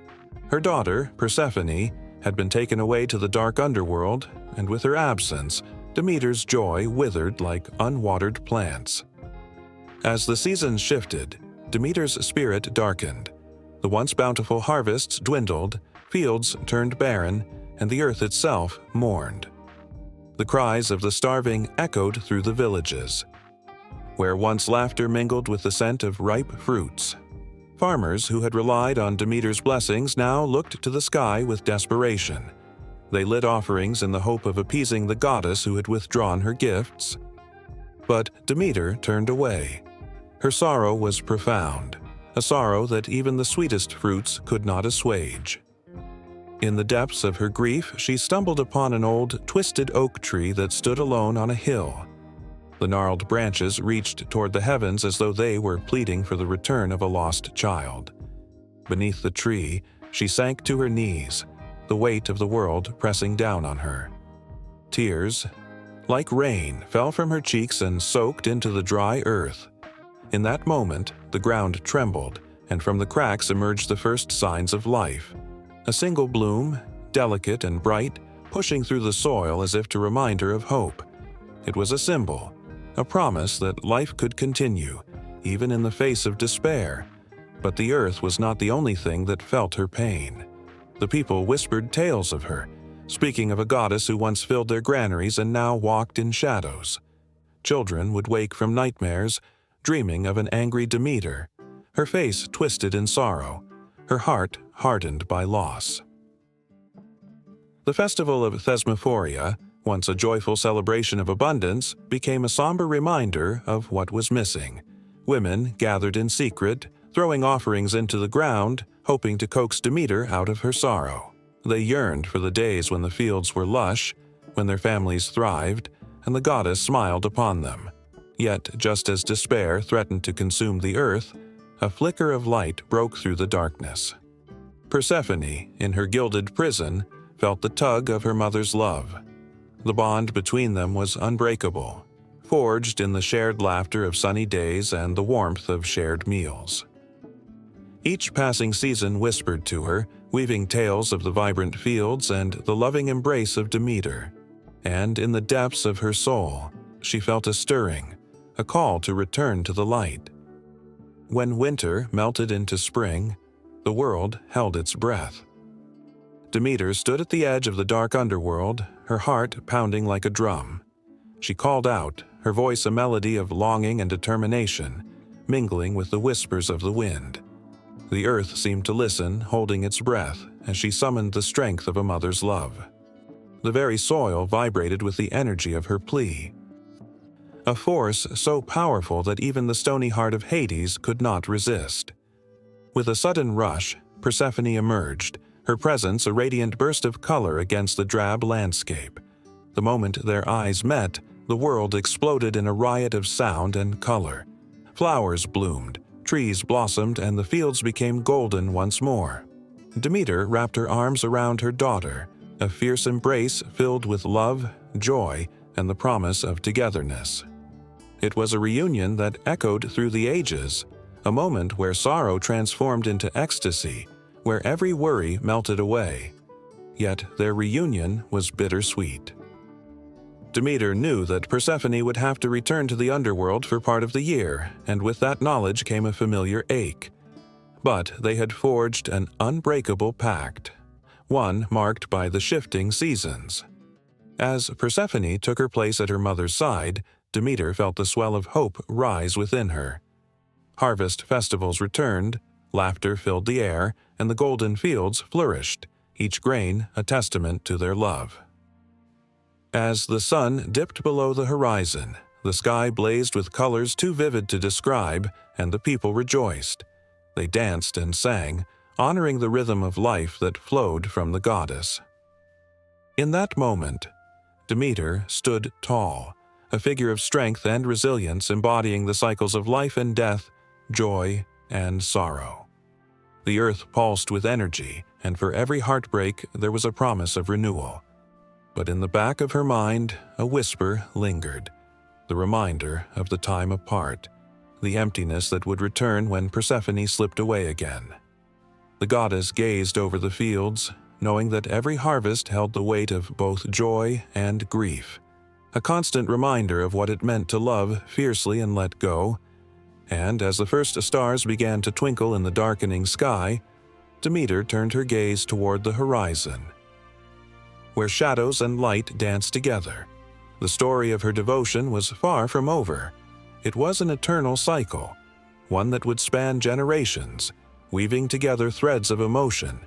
Her daughter, Persephone, had been taken away to the dark underworld, and with her absence, Demeter's joy withered like unwatered plants. As the seasons shifted, Demeter's spirit darkened. The once bountiful harvests dwindled, fields turned barren, and the earth itself mourned. The cries of the starving echoed through the villages, where once laughter mingled with the scent of ripe fruits. Farmers who had relied on Demeter's blessings now looked to the sky with desperation. They lit offerings in the hope of appeasing the goddess who had withdrawn her gifts. But Demeter turned away. Her sorrow was profound, a sorrow that even the sweetest fruits could not assuage. In the depths of her grief, she stumbled upon an old, twisted oak tree that stood alone on a hill. The gnarled branches reached toward the heavens as though they were pleading for the return of a lost child. Beneath the tree, she sank to her knees, the weight of the world pressing down on her. Tears, like rain, fell from her cheeks and soaked into the dry earth. In that moment, the ground trembled, and from the cracks emerged the first signs of life. A single bloom, delicate and bright, pushing through the soil as if to remind her of hope. It was a symbol, a promise that life could continue, even in the face of despair. But the earth was not the only thing that felt her pain. The people whispered tales of her, speaking of a goddess who once filled their granaries and now walked in shadows. Children would wake from nightmares, dreaming of an angry Demeter, her face twisted in sorrow, her heart hardened by loss. The festival of Thesmophoria, once a joyful celebration of abundance, became a somber reminder of what was missing. Women gathered in secret, throwing offerings into the ground, hoping to coax Demeter out of her sorrow. They yearned for the days when the fields were lush, when their families thrived, and the goddess smiled upon them. Yet, just as despair threatened to consume the earth, a flicker of light broke through the darkness. Persephone, in her gilded prison, felt the tug of her mother's love. The bond between them was unbreakable, forged in the shared laughter of sunny days and the warmth of shared meals. Each passing season whispered to her, weaving tales of the vibrant fields and the loving embrace of Demeter. And in the depths of her soul, she felt a stirring, a call to return to the light. When winter melted into spring, the world held its breath. Demeter stood at the edge of the dark underworld, her heart pounding like a drum. She called out, her voice a melody of longing and determination, mingling with the whispers of the wind. The earth seemed to listen, holding its breath, as she summoned the strength of a mother's love. The very soil vibrated with the energy of her plea. A force so powerful that even the stony heart of Hades could not resist. With a sudden rush, Persephone emerged, her presence a radiant burst of color against the drab landscape. The moment their eyes met, the world exploded in a riot of sound and color. Flowers bloomed, trees blossomed, and the fields became golden once more. Demeter wrapped her arms around her daughter, a fierce embrace filled with love, joy, and the promise of togetherness. It was a reunion that echoed through the ages, a moment where sorrow transformed into ecstasy, where every worry melted away. Yet their reunion was bittersweet. Demeter knew that Persephone would have to return to the underworld for part of the year, and with that knowledge came a familiar ache. But they had forged an unbreakable pact, one marked by the shifting seasons. As Persephone took her place at her mother's side, Demeter felt the swell of hope rise within her. Harvest festivals returned, laughter filled the air, and the golden fields flourished, each grain a testament to their love. As the sun dipped below the horizon, the sky blazed with colors too vivid to describe, and the people rejoiced. They danced and sang, honoring the rhythm of life that flowed from the goddess. In that moment, Demeter stood tall, a figure of strength and resilience embodying the cycles of life and death, joy and sorrow. The earth pulsed with energy, and for every heartbreak there was a promise of renewal. But in the back of her mind, a whisper lingered, the reminder of the time apart, the emptiness that would return when Persephone slipped away again. The goddess gazed over the fields, knowing that every harvest held the weight of both joy and grief, a constant reminder of what it meant to love fiercely and let go. And as the first stars began to twinkle in the darkening sky, Demeter turned her gaze toward the horizon, where shadows and light danced together. The story of her devotion was far from over. It was an eternal cycle, one that would span generations, weaving together threads of emotion,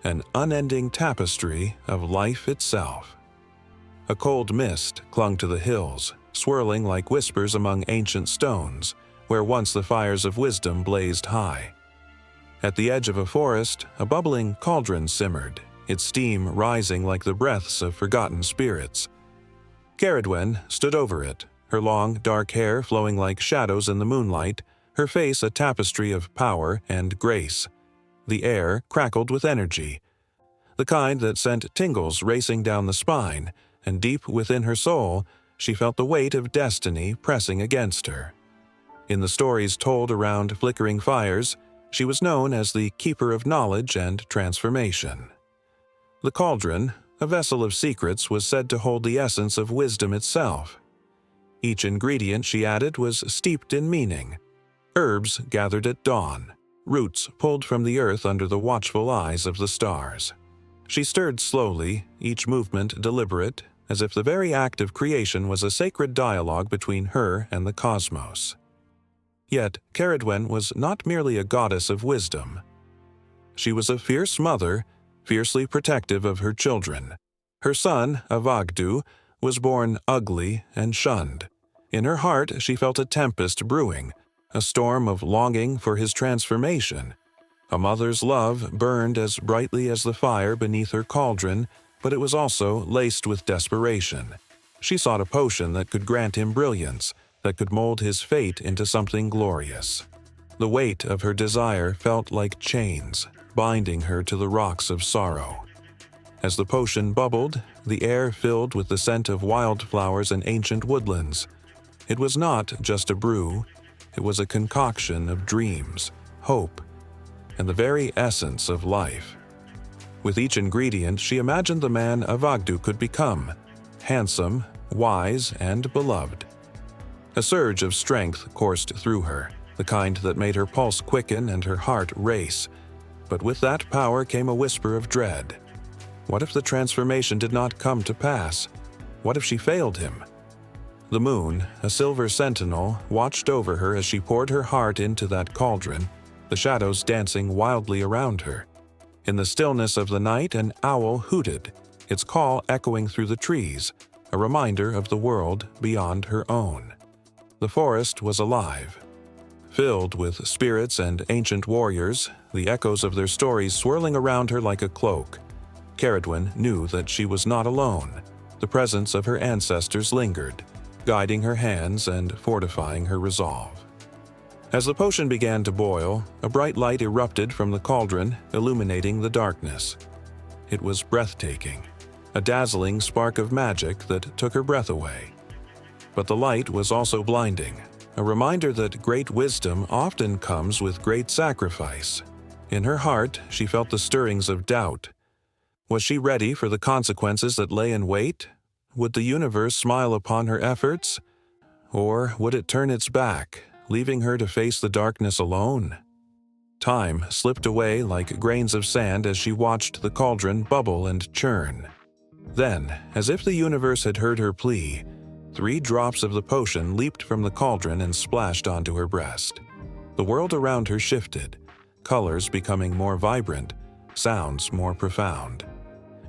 an unending tapestry of life itself. A cold mist clung to the hills, swirling like whispers among ancient stones, where once the fires of wisdom blazed high. At the edge of a forest, a bubbling cauldron simmered, its steam rising like the breaths of forgotten spirits. Caradwen stood over it, her long, dark hair flowing like shadows in the moonlight, her face a tapestry of power and grace. The air crackled with energy, the kind that sent tingles racing down the spine, and deep within her soul, she felt the weight of destiny pressing against her. In the stories told around flickering fires, she was known as the keeper of knowledge and transformation. The cauldron, a vessel of secrets, was said to hold the essence of wisdom itself. Each ingredient she added was steeped in meaning. Herbs gathered at dawn, roots pulled from the earth under the watchful eyes of the stars. She stirred slowly, each movement deliberate, as if the very act of creation was a sacred dialogue between her and the cosmos. Yet Caradwen was not merely a goddess of wisdom. She was a fierce mother, fiercely protective of her children. Her son, Avagdu, was born ugly and shunned. In her heart she felt a tempest brewing, a storm of longing for his transformation. A mother's love burned as brightly as the fire beneath her cauldron, but it was also laced with desperation. She sought a potion that could grant him brilliance, that could mold his fate into something glorious. The weight of her desire felt like chains, binding her to the rocks of sorrow. As the potion bubbled, the air filled with the scent of wildflowers and ancient woodlands. It was not just a brew, it was a concoction of dreams, hope, and the very essence of life. With each ingredient, she imagined the man Avagdu could become, handsome, wise, and beloved. A surge of strength coursed through her, the kind that made her pulse quicken and her heart race. But with that power came a whisper of dread. What if the transformation did not come to pass? What if she failed him? The moon, a silver sentinel, watched over her as she poured her heart into that cauldron, the shadows dancing wildly around her. In the stillness of the night, an owl hooted, its call echoing through the trees, a reminder of the world beyond her own. The forest was alive, filled with spirits and ancient warriors, the echoes of their stories swirling around her like a cloak. Ceridwen knew that she was not alone. The presence of her ancestors lingered, guiding her hands and fortifying her resolve. As the potion began to boil, a bright light erupted from the cauldron, illuminating the darkness. It was breathtaking, a dazzling spark of magic that took her breath away. But the light was also blinding, a reminder that great wisdom often comes with great sacrifice. In her heart, she felt the stirrings of doubt. Was she ready for the consequences that lay in wait? Would the universe smile upon her efforts? Or would it turn its back, leaving her to face the darkness alone? Time slipped away like grains of sand as she watched the cauldron bubble and churn. Then, as if the universe had heard her plea, 3 drops of the potion leaped from the cauldron and splashed onto her breast. The world around her shifted, colors becoming more vibrant, sounds more profound.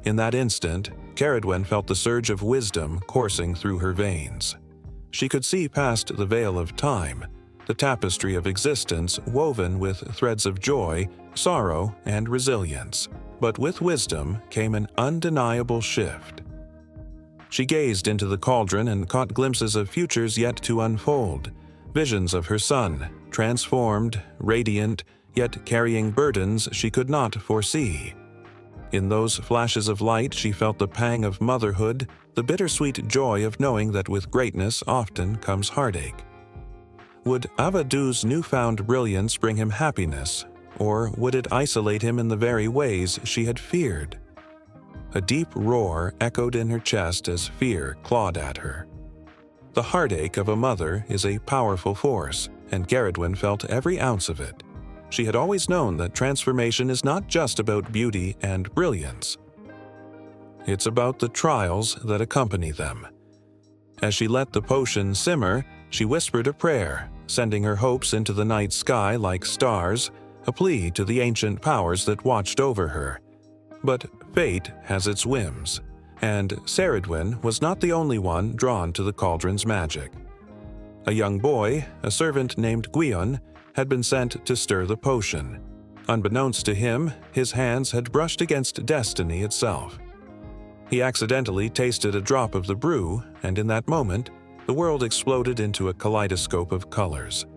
In that instant, Ceridwen felt the surge of wisdom coursing through her veins. She could see past the veil of time, the tapestry of existence woven with threads of joy, sorrow, and resilience. But with wisdom came an undeniable shift. She gazed into the cauldron and caught glimpses of futures yet to unfold, visions of her son, transformed, radiant, yet carrying burdens she could not foresee. In those flashes of light, she felt the pang of motherhood, the bittersweet joy of knowing that with greatness often comes heartache. Would Avadu's newfound brilliance bring him happiness, or would it isolate him in the very ways she had feared? A deep roar echoed in her chest as fear clawed at her. The heartache of a mother is a powerful force, and Ceridwen felt every ounce of it. She had always known that transformation is not just about beauty and brilliance. It's about the trials that accompany them. As she let the potion simmer, she whispered a prayer, sending her hopes into the night sky like stars, a plea to the ancient powers that watched over her. But fate has its whims, and Ceridwen was not the only one drawn to the cauldron's magic. A young boy, a servant named Gwion, had been sent to stir the potion. Unbeknownst to him, his hands had brushed against destiny itself. He accidentally tasted a drop of the brew, and in that moment, the world exploded into a kaleidoscope of colors.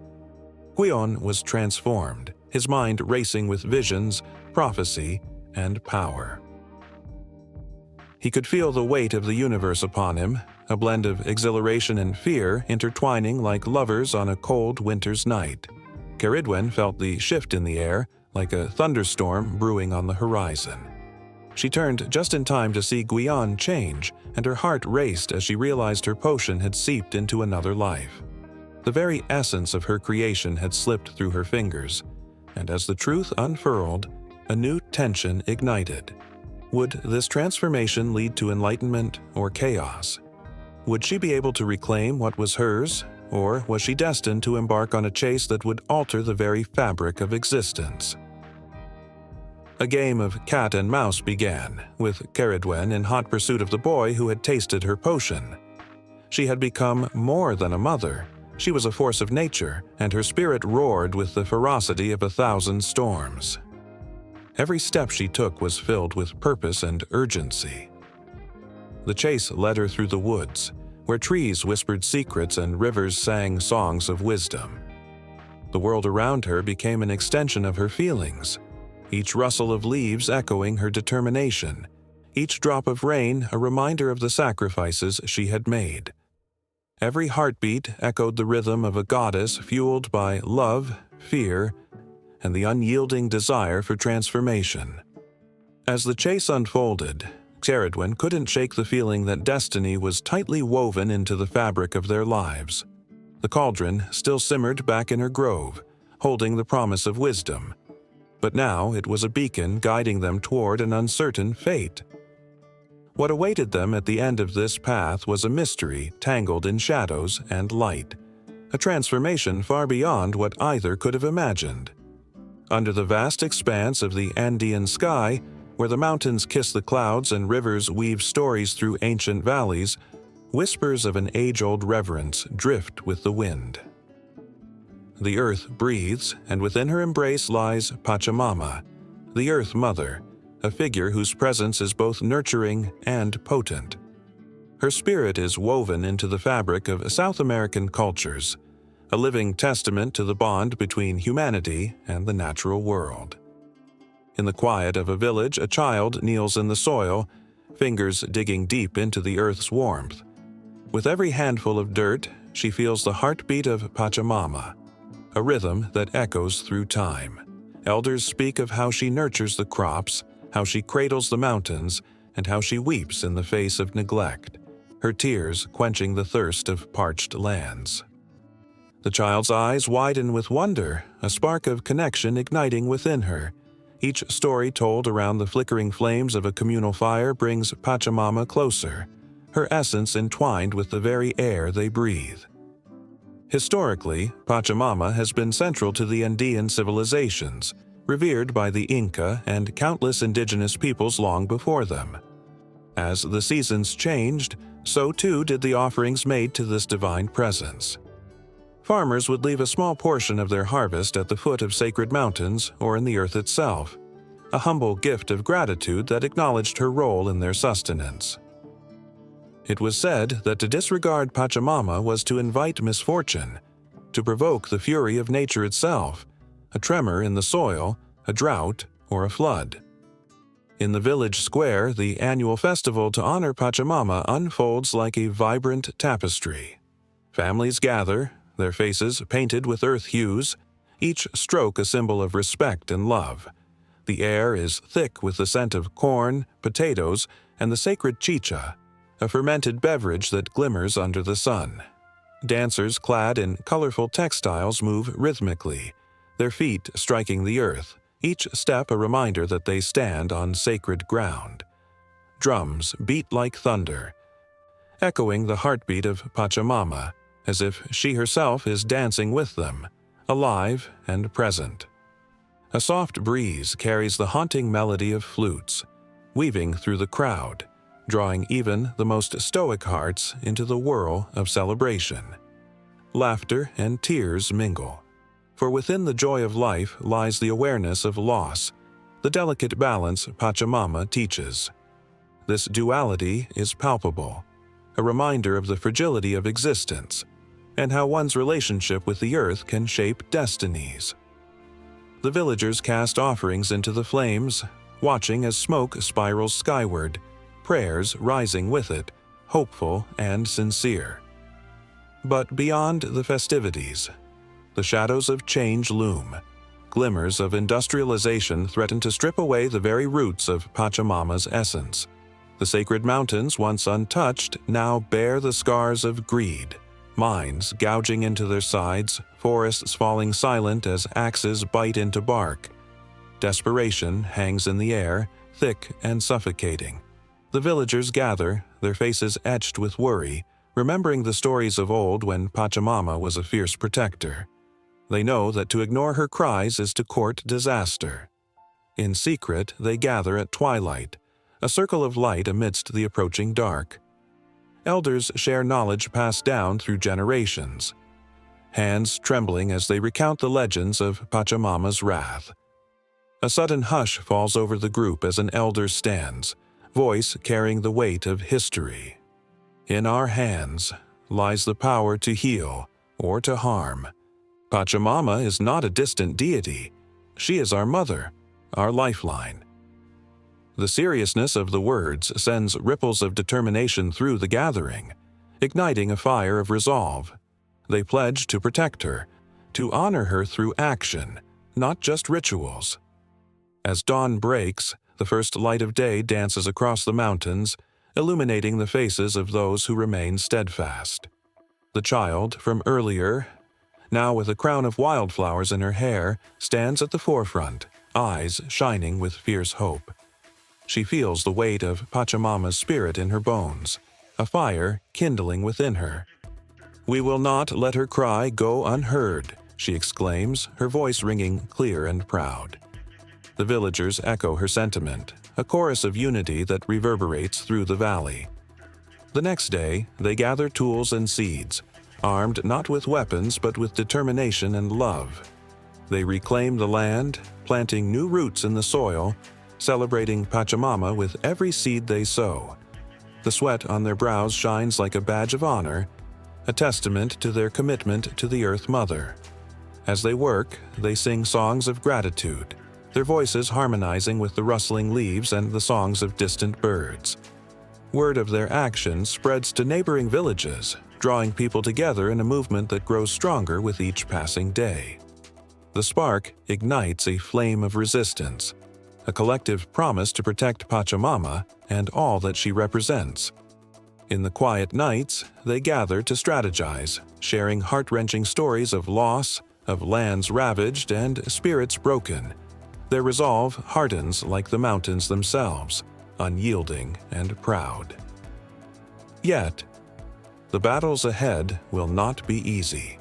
Gwion was transformed, his mind racing with visions, prophecy, and power. He could feel the weight of the universe upon him, a blend of exhilaration and fear intertwining like lovers on a cold winter's night. Ceridwen felt the shift in the air, like a thunderstorm brewing on the horizon. She turned just in time to see Gwion change, and her heart raced as she realized her potion had seeped into another life. The very essence of her creation had slipped through her fingers, and as the truth unfurled, a new tension ignited. Would this transformation lead to enlightenment or chaos? Would she be able to reclaim what was hers, or was she destined to embark on a chase that would alter the very fabric of existence? A game of cat and mouse began, with Ceridwen in hot pursuit of the boy who had tasted her potion. She had become more than a mother. She was a force of nature, and her spirit roared with the ferocity of 1,000 storms. Every step she took was filled with purpose and urgency. The chase led her through the woods, where trees whispered secrets and rivers sang songs of wisdom. The world around her became an extension of her feelings, each rustle of leaves echoing her determination, each drop of rain a reminder of the sacrifices she had made. Every heartbeat echoed the rhythm of a goddess fueled by love, fear, and the unyielding desire for transformation. As the chase unfolded, Ceridwen couldn't shake the feeling that destiny was tightly woven into the fabric of their lives. The cauldron still simmered back in her grove, holding the promise of wisdom, but now it was a beacon guiding them toward an uncertain fate. What awaited them at the end of this path was a mystery tangled in shadows and light, a transformation far beyond what either could have imagined. Under the vast expanse of the Andean sky, where the mountains kiss the clouds and rivers weave stories through ancient valleys, whispers of an age-old reverence drift with the wind. The earth breathes, and within her embrace lies Pachamama, the Earth Mother, a figure whose presence is both nurturing and potent. Her spirit is woven into the fabric of South American cultures, a living testament to the bond between humanity and the natural world. In the quiet of a village, a child kneels in the soil, fingers digging deep into the earth's warmth. With every handful of dirt, she feels the heartbeat of Pachamama, a rhythm that echoes through time. Elders speak of how she nurtures the crops, how she cradles the mountains, and how she weeps in the face of neglect, her tears quenching the thirst of parched lands. The child's eyes widen with wonder, a spark of connection igniting within her. Each story told around the flickering flames of a communal fire brings Pachamama closer, her essence entwined with the very air they breathe. Historically, Pachamama has been central to the Andean civilizations, revered by the Inca and countless indigenous peoples long before them. As the seasons changed, so too did the offerings made to this divine presence. Farmers would leave a small portion of their harvest at the foot of sacred mountains or in the earth itself, a humble gift of gratitude that acknowledged her role in their sustenance. It was said that to disregard Pachamama was to invite misfortune, to provoke the fury of nature itself, a tremor in the soil, a drought, or a flood. In the village square, the annual festival to honor Pachamama unfolds like a vibrant tapestry. Families gather, their faces painted with earth hues, each stroke a symbol of respect and love. The air is thick with the scent of corn, potatoes, and the sacred chicha, a fermented beverage that glimmers under the sun. Dancers clad in colorful textiles move rhythmically, their feet striking the earth, each step a reminder that they stand on sacred ground. Drums beat like thunder, echoing the heartbeat of Pachamama, as if she herself is dancing with them, alive and present. A soft breeze carries the haunting melody of flutes, weaving through the crowd, drawing even the most stoic hearts into the whirl of celebration. Laughter and tears mingle, for within the joy of life lies the awareness of loss, the delicate balance Pachamama teaches. This duality is palpable, a reminder of the fragility of existence, and how one's relationship with the earth can shape destinies. The villagers cast offerings into the flames, watching as smoke spirals skyward, prayers rising with it, hopeful and sincere. But beyond the festivities, the shadows of change loom. Glimmers of industrialization threaten to strip away the very roots of Pachamama's essence. The sacred mountains, once untouched, now bear the scars of greed. Mines gouging into their sides, forests falling silent as axes bite into bark. Desperation hangs in the air, thick and suffocating. The villagers gather, their faces etched with worry, remembering the stories of old when Pachamama was a fierce protector. They know that to ignore her cries is to court disaster. In secret, they gather at twilight, a circle of light amidst the approaching dark. Elders share knowledge passed down through generations, hands trembling as they recount the legends of Pachamama's wrath. A sudden hush falls over the group as an elder stands, voice carrying the weight of history. In our hands lies the power to heal or to harm. Pachamama is not a distant deity. She is our mother, our lifeline. The seriousness of the words sends ripples of determination through the gathering, igniting a fire of resolve. They pledge to protect her, to honor her through action, not just rituals. As dawn breaks, the first light of day dances across the mountains, illuminating the faces of those who remain steadfast. The child from earlier, now with a crown of wildflowers in her hair, stands at the forefront, eyes shining with fierce hope. She feels the weight of Pachamama's spirit in her bones, a fire kindling within her. "We will not let her cry go unheard," she exclaims, her voice ringing clear and proud. The villagers echo her sentiment, a chorus of unity that reverberates through the valley. The next day, they gather tools and seeds, armed not with weapons but with determination and love. They reclaim the land, planting new roots in the soil, celebrating Pachamama with every seed they sow. The sweat on their brows shines like a badge of honor, a testament to their commitment to the Earth Mother. As they work, they sing songs of gratitude, their voices harmonizing with the rustling leaves and the songs of distant birds. Word of their actions spreads to neighboring villages, drawing people together in a movement that grows stronger with each passing day. The spark ignites a flame of resistance, a collective promise to protect Pachamama and all that she represents. In the quiet nights, they gather to strategize, sharing heart-wrenching stories of loss, of lands ravaged and spirits broken. Their resolve hardens like the mountains themselves, unyielding and proud. Yet, the battles ahead will not be easy.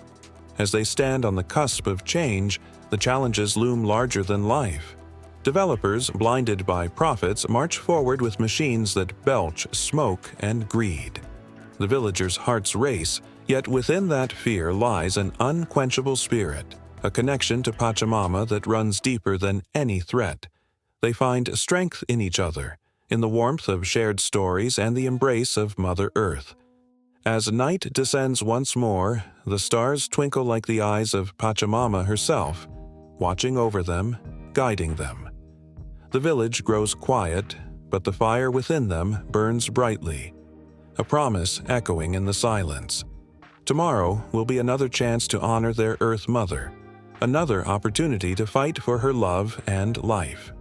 As they stand on the cusp of change, the challenges loom larger than life. Developers, blinded by profits, march forward with machines that belch smoke and greed. The villagers' hearts race, yet within that fear lies an unquenchable spirit, a connection to Pachamama that runs deeper than any threat. They find strength in each other, in the warmth of shared stories and the embrace of Mother Earth. As night descends once more, the stars twinkle like the eyes of Pachamama herself, watching over them, guiding them. The village grows quiet, but the fire within them burns brightly, a promise echoing in the silence. Tomorrow will be another chance to honor their Earth Mother, another opportunity to fight for her love and life.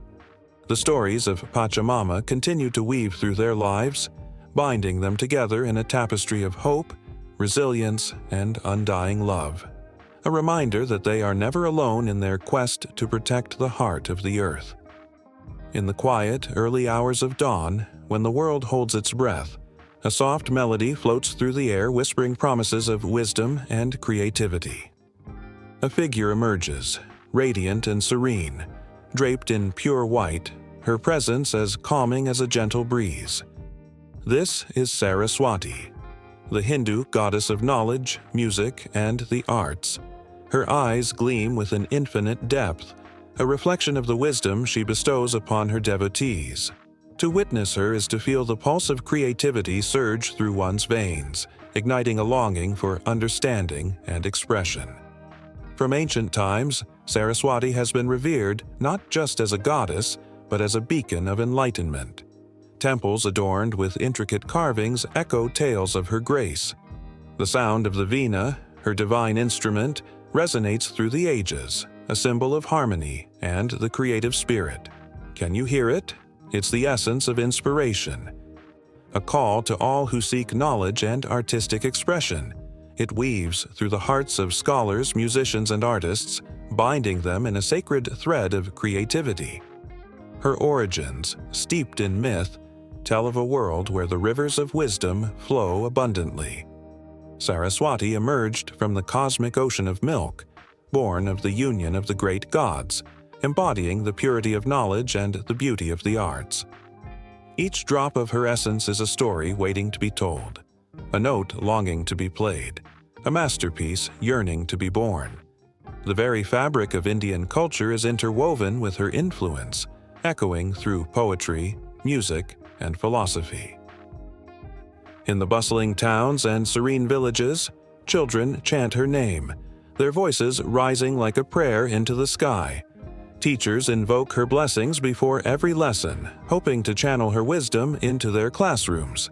The stories of Pachamama continue to weave through their lives, binding them together in a tapestry of hope, resilience, and undying love. A reminder that they are never alone in their quest to protect the heart of the earth. In the quiet, early hours of dawn, when the world holds its breath, a soft melody floats through the air whispering promises of wisdom and creativity. A figure emerges, radiant and serene, draped in pure white, her presence as calming as a gentle breeze. This is Saraswati, the Hindu goddess of knowledge, music, and the arts. Her eyes gleam with an infinite depth, a reflection of the wisdom she bestows upon her devotees. To witness her is to feel the pulse of creativity surge through one's veins, igniting a longing for understanding and expression. From ancient times, Saraswati has been revered not just as a goddess, but as a beacon of enlightenment. Temples adorned with intricate carvings echo tales of her grace. The sound of the veena, her divine instrument, resonates through the ages, a symbol of harmony and the creative spirit. Can you hear it? It's the essence of inspiration. A call to all who seek knowledge and artistic expression. It weaves through the hearts of scholars, musicians, and artists, binding them in a sacred thread of creativity. Her origins, steeped in myth, tell of a world where the rivers of wisdom flow abundantly. Saraswati emerged from the cosmic ocean of milk, born of the union of the great gods, embodying the purity of knowledge and the beauty of the arts. Each drop of her essence is a story waiting to be told, a note longing to be played, a masterpiece yearning to be born. The very fabric of Indian culture is interwoven with her influence, echoing through poetry, music, and philosophy. In the bustling towns and serene villages, children chant her name, their voices rising like a prayer into the sky. Teachers invoke her blessings before every lesson, hoping to channel her wisdom into their classrooms.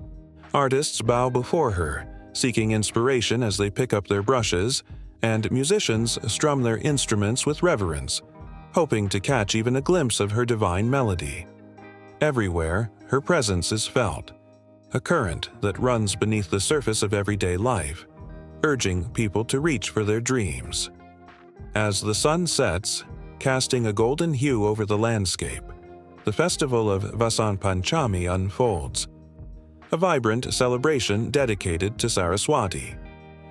Artists bow before her, seeking inspiration as they pick up their brushes, and musicians strum their instruments with reverence, hoping to catch even a glimpse of her divine melody. Everywhere, her presence is felt, a current that runs beneath the surface of everyday life, urging people to reach for their dreams. As the sun sets, casting a golden hue over the landscape, the festival of Vasant Panchami unfolds, a vibrant celebration dedicated to Saraswati.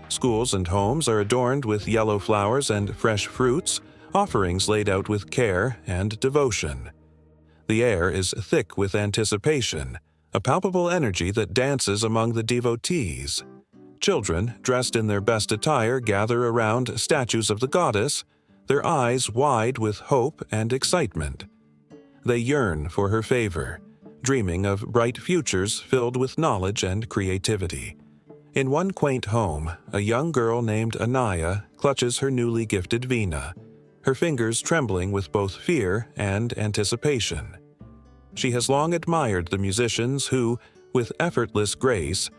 Schools and homes are adorned with yellow flowers and fresh fruits, offerings laid out with care and devotion. The air is thick with anticipation, a palpable energy that dances among the devotees. Children, dressed in their best attire, gather around statues of the goddess, their eyes wide with hope and excitement. They yearn for her favor, dreaming of bright futures filled with knowledge and creativity. In one quaint home, a young girl named Anaya clutches her newly gifted veena, her fingers trembling with both fear and anticipation. She has long admired the musicians who, with effortless grace,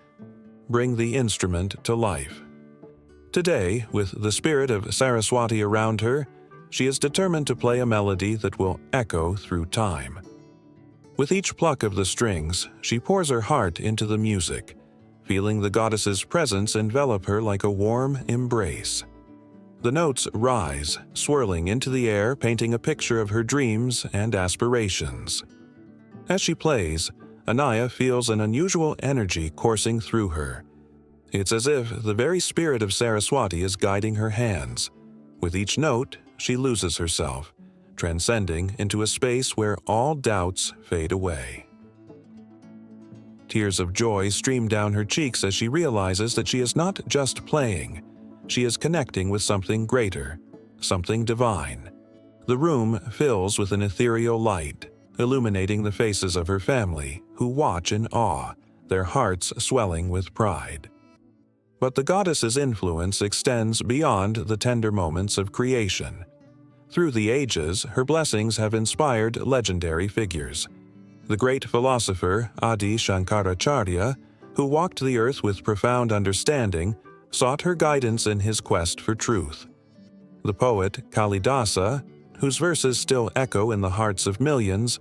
bring the instrument to life. Today, with the spirit of Saraswati around her, she is determined to play a melody that will echo through time. With each pluck of the strings, she pours her heart into the music, feeling the goddess's presence envelop her like a warm embrace. The notes rise, swirling into the air, painting a picture of her dreams and aspirations. As she plays, Anaya feels an unusual energy coursing through her. It's as if the very spirit of Saraswati is guiding her hands. With each note, she loses herself, transcending into a space where all doubts fade away. Tears of joy stream down her cheeks as she realizes that she is not just playing, she is connecting with something greater, something divine. The room fills with an ethereal light, illuminating the faces of her family, who watch in awe, their hearts swelling with pride. But the goddess's influence extends beyond the tender moments of creation. Through the ages, her blessings have inspired legendary figures. The great philosopher Adi Shankaracharya, who walked the earth with profound understanding, sought her guidance in his quest for truth. The poet Kalidasa, whose verses still echo in the hearts of millions,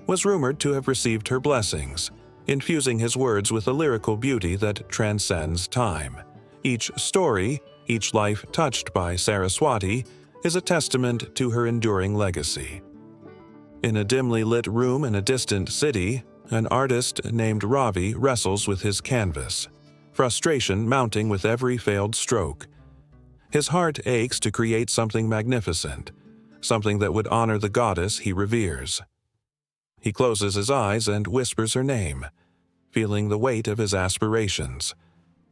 was rumored to have received her blessings, infusing his words with a lyrical beauty that transcends time. Each story, each life touched by Saraswati, is a testament to her enduring legacy. In a dimly lit room in a distant city, an artist named Ravi wrestles with his canvas, frustration mounting with every failed stroke. His heart aches to create something magnificent, something that would honor the goddess he reveres. He closes his eyes and whispers her name, feeling the weight of his aspirations.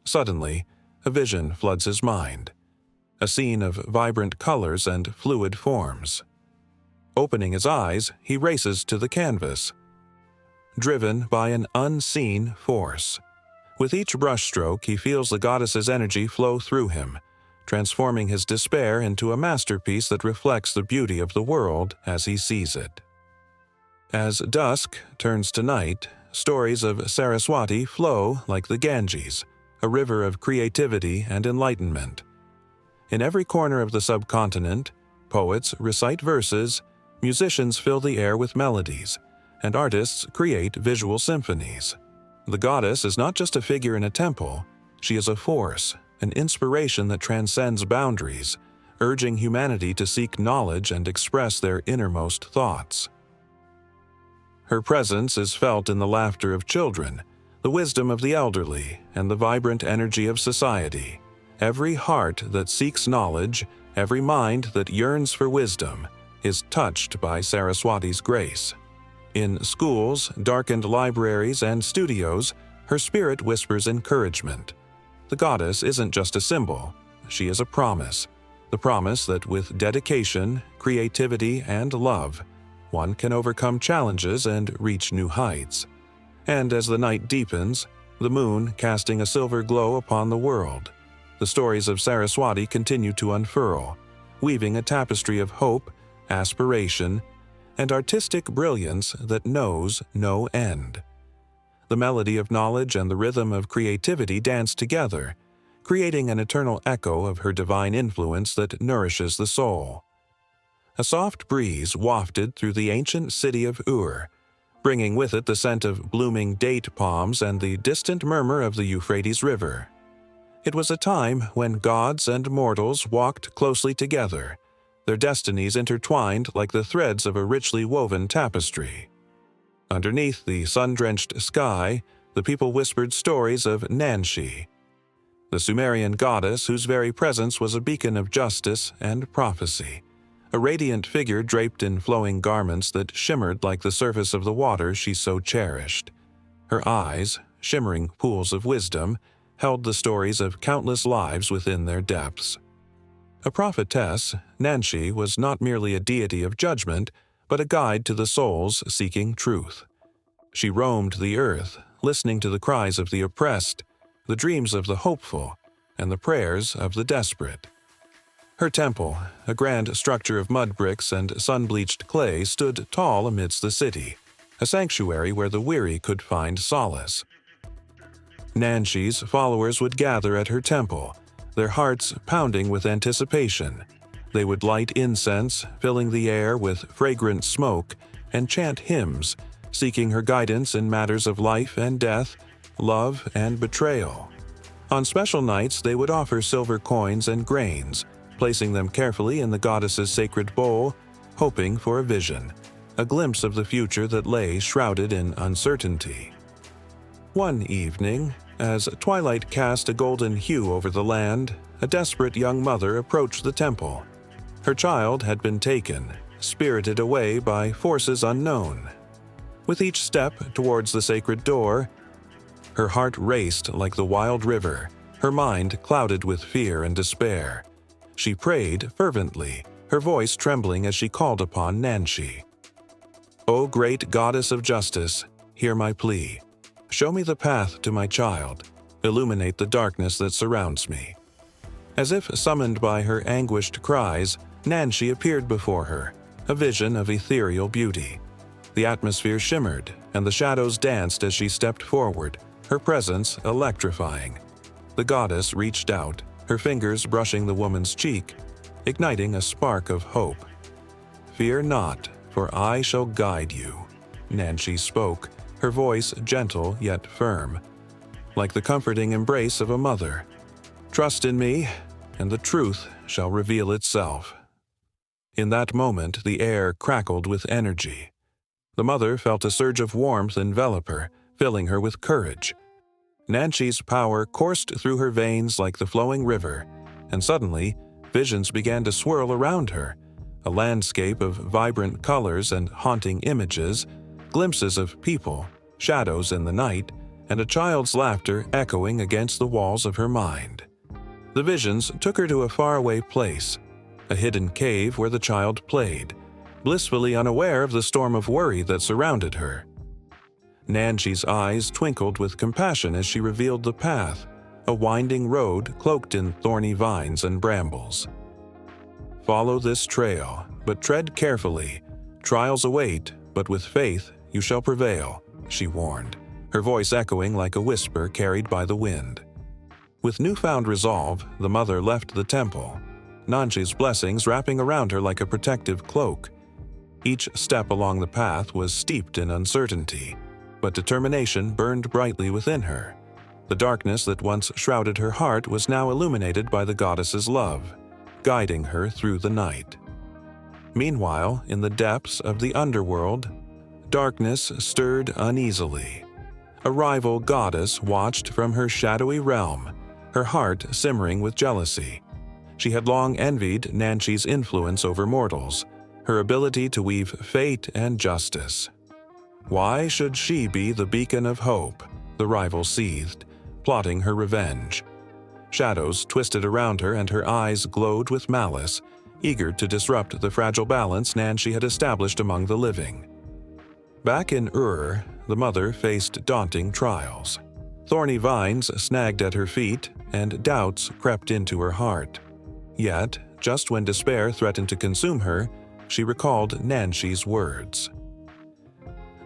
Suddenly, a vision floods his mind, a scene of vibrant colors and fluid forms. Opening his eyes, he races to the canvas, driven by an unseen force. With each brushstroke, he feels the goddess's energy flow through him, transforming his despair into a masterpiece that reflects the beauty of the world as he sees it. As dusk turns to night, stories of Saraswati flow like the Ganges, a river of creativity and enlightenment. In every corner of the subcontinent, poets recite verses, musicians fill the air with melodies, and artists create visual symphonies. The goddess is not just a figure in a temple, she is a force, an inspiration that transcends boundaries, urging humanity to seek knowledge and express their innermost thoughts. Her presence is felt in the laughter of children, the wisdom of the elderly, and the vibrant energy of society. Every heart that seeks knowledge, every mind that yearns for wisdom, is touched by Saraswati's grace. In schools, darkened libraries, and studios, her spirit whispers encouragement. The goddess isn't just a symbol, she is a promise. The promise that with dedication, creativity, and love, one can overcome challenges and reach new heights. And as the night deepens, the moon casting a silver glow upon the world. The stories of Saraswati continue to unfurl, weaving a tapestry of hope, aspiration, and artistic brilliance that knows no end. The melody of knowledge and the rhythm of creativity dance together, creating an eternal echo of her divine influence that nourishes the soul. A soft breeze wafted through the ancient city of Ur, bringing with it the scent of blooming date palms and the distant murmur of the Euphrates River. It was a time when gods and mortals walked closely together, their destinies intertwined like the threads of a richly woven tapestry. Underneath the sun-drenched sky, the people whispered stories of Nanshi, the Sumerian goddess whose very presence was a beacon of justice and prophecy, a radiant figure draped in flowing garments that shimmered like the surface of the water she so cherished. Her eyes, shimmering pools of wisdom, held the stories of countless lives within their depths. A prophetess, Nanshi was not merely a deity of judgment, but a guide to the souls seeking truth. She roamed the earth, listening to the cries of the oppressed, the dreams of the hopeful, and the prayers of the desperate. Her temple, a grand structure of mud bricks and sun-bleached clay, stood tall amidst the city, a sanctuary where the weary could find solace. Nanshi's followers would gather at her temple, their hearts pounding with anticipation. They would light incense, filling the air with fragrant smoke, and chant hymns, seeking her guidance in matters of life and death, love and betrayal. On special nights, they would offer silver coins and grains, placing them carefully in the goddess's sacred bowl, hoping for a vision, a glimpse of the future that lay shrouded in uncertainty. One evening, as twilight cast a golden hue over the land, a desperate young mother approached the temple. Her child had been taken, spirited away by forces unknown. With each step towards the sacred door, her heart raced like the wild river, her mind clouded with fear and despair. She prayed fervently, her voice trembling as she called upon Nanshi. "O great goddess of justice, hear my plea. Show me the path to my child. Illuminate the darkness that surrounds me." As if summoned by her anguished cries, Nanshi appeared before her, a vision of ethereal beauty. The atmosphere shimmered, and the shadows danced as she stepped forward, her presence electrifying. The goddess reached out, her fingers brushing the woman's cheek, igniting a spark of hope. "Fear not, for I shall guide you," Nanshi spoke, her voice gentle yet firm, like the comforting embrace of a mother. "Trust in me, and the truth shall reveal itself." In that moment, the air crackled with energy. The mother felt a surge of warmth envelop her, filling her with courage. Nanshi's power coursed through her veins like the flowing river, and suddenly, visions began to swirl around her, a landscape of vibrant colors and haunting images, glimpses of people, shadows in the night, and a child's laughter echoing against the walls of her mind. The visions took her to a faraway place, a hidden cave where the child played, blissfully unaware of the storm of worry that surrounded her. Nanshi's eyes twinkled with compassion as she revealed the path, a winding road cloaked in thorny vines and brambles. "Follow this trail, but tread carefully. Trials await, but with faith you shall prevail," she warned, her voice echoing like a whisper carried by the wind. With newfound resolve, the mother left the temple, Nanshi's blessings wrapping around her like a protective cloak. Each step along the path was steeped in uncertainty, but determination burned brightly within her. The darkness that once shrouded her heart was now illuminated by the goddess's love, guiding her through the night. Meanwhile, in the depths of the underworld, darkness stirred uneasily. A rival goddess watched from her shadowy realm, her heart simmering with jealousy. She had long envied Nanshi's influence over mortals, her ability to weave fate and justice. Why should she be the beacon of hope? The rival seethed, plotting her revenge. Shadows twisted around her and her eyes glowed with malice, eager to disrupt the fragile balance Nanshi had established among the living. Back in Ur, the mother faced daunting trials. Thorny vines snagged at her feet, and doubts crept into her heart. Yet, just when despair threatened to consume her, she recalled Nanshi's words.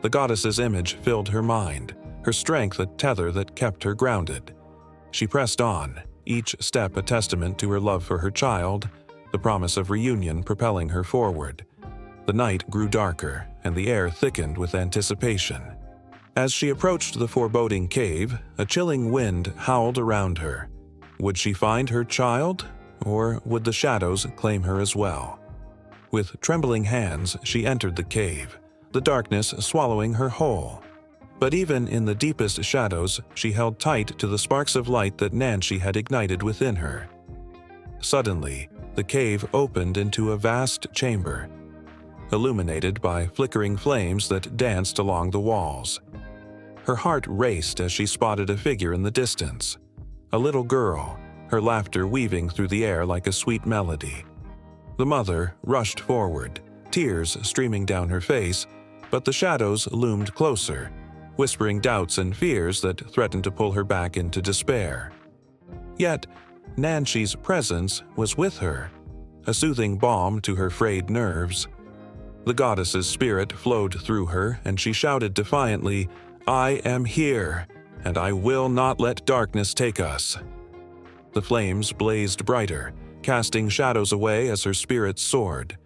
The goddess's image filled her mind, her strength a tether that kept her grounded. She pressed on, each step a testament to her love for her child, the promise of reunion propelling her forward. The night grew darker, and the air thickened with anticipation. As she approached the foreboding cave, a chilling wind howled around her. Would she find her child, or would the shadows claim her as well? With trembling hands, she entered the cave, the darkness swallowing her whole. But even in the deepest shadows, she held tight to the sparks of light that Nanshi had ignited within her. Suddenly, the cave opened into a vast chamber, illuminated by flickering flames that danced along the walls. Her heart raced as she spotted a figure in the distance. A little girl, her laughter weaving through the air like a sweet melody. The mother rushed forward, tears streaming down her face, but the shadows loomed closer, whispering doubts and fears that threatened to pull her back into despair. Yet, Nanshi's presence was with her, a soothing balm to her frayed nerves. The goddess's spirit flowed through her, and she shouted defiantly, "I am here, and I will not let darkness take us." The flames blazed brighter, casting shadows away as her spirit soared,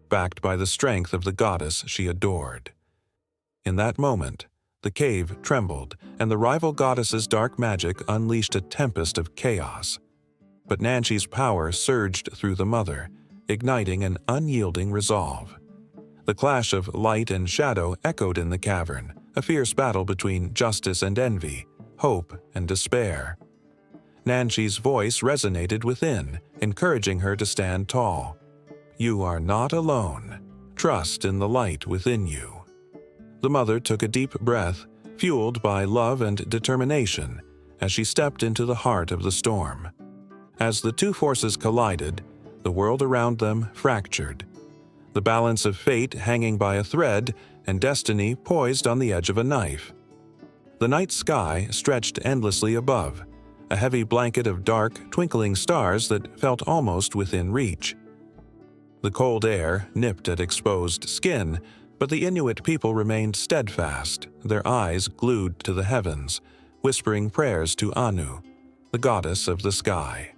backed by the strength of the goddess she adored. In that moment, the cave trembled, and the rival goddess's dark magic unleashed a tempest of chaos. But Nanshi's power surged through the mother, igniting an unyielding resolve. The clash of light and shadow echoed in the cavern, a fierce battle between justice and envy, hope and despair. Nanshi's voice resonated within, encouraging her to stand tall. "You are not alone. Trust in the light within you." The mother took a deep breath, fueled by love and determination, as she stepped into the heart of the storm. As the two forces collided, the world around them fractured, the balance of fate hanging by a thread and destiny poised on the edge of a knife. The night sky stretched endlessly above, a heavy blanket of dark, twinkling stars that felt almost within reach. The cold air nipped at exposed skin, but the Inuit people remained steadfast, their eyes glued to the heavens, whispering prayers to Anu, the goddess of the sky.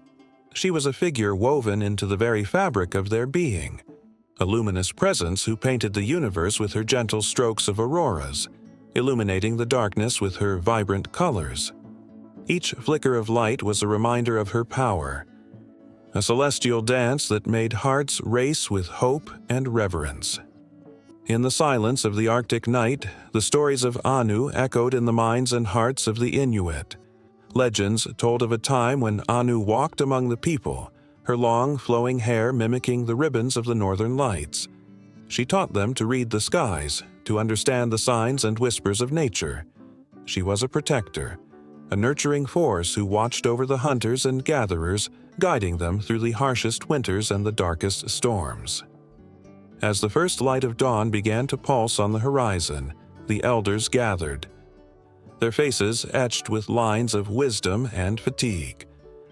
She was a figure woven into the very fabric of their being, a luminous presence who painted the universe with her gentle strokes of auroras, illuminating the darkness with her vibrant colors. Each flicker of light was a reminder of her power, a celestial dance that made hearts race with hope and reverence. In the silence of the Arctic night, the stories of Anu echoed in the minds and hearts of the Inuit. Legends told of a time when Anu walked among the people, her long, flowing hair mimicking the ribbons of the northern lights. She taught them to read the skies, to understand the signs and whispers of nature. She was a protector, a nurturing force who watched over the hunters and gatherers, guiding them through the harshest winters and the darkest storms. As the first light of dawn began to pulse on the horizon, the elders gathered, their faces etched with lines of wisdom and fatigue.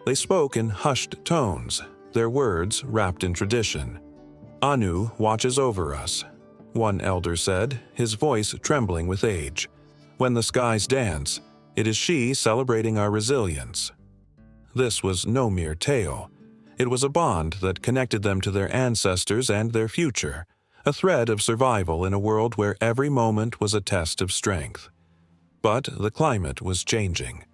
They spoke in hushed tones, their words wrapped in tradition. "Anu watches over us," one elder said, his voice trembling with age. "When the skies dance, it is she celebrating our resilience." This was no mere tale. It was a bond that connected them to their ancestors and their future, a thread of survival in a world where every moment was a test of strength. But the climate was changing.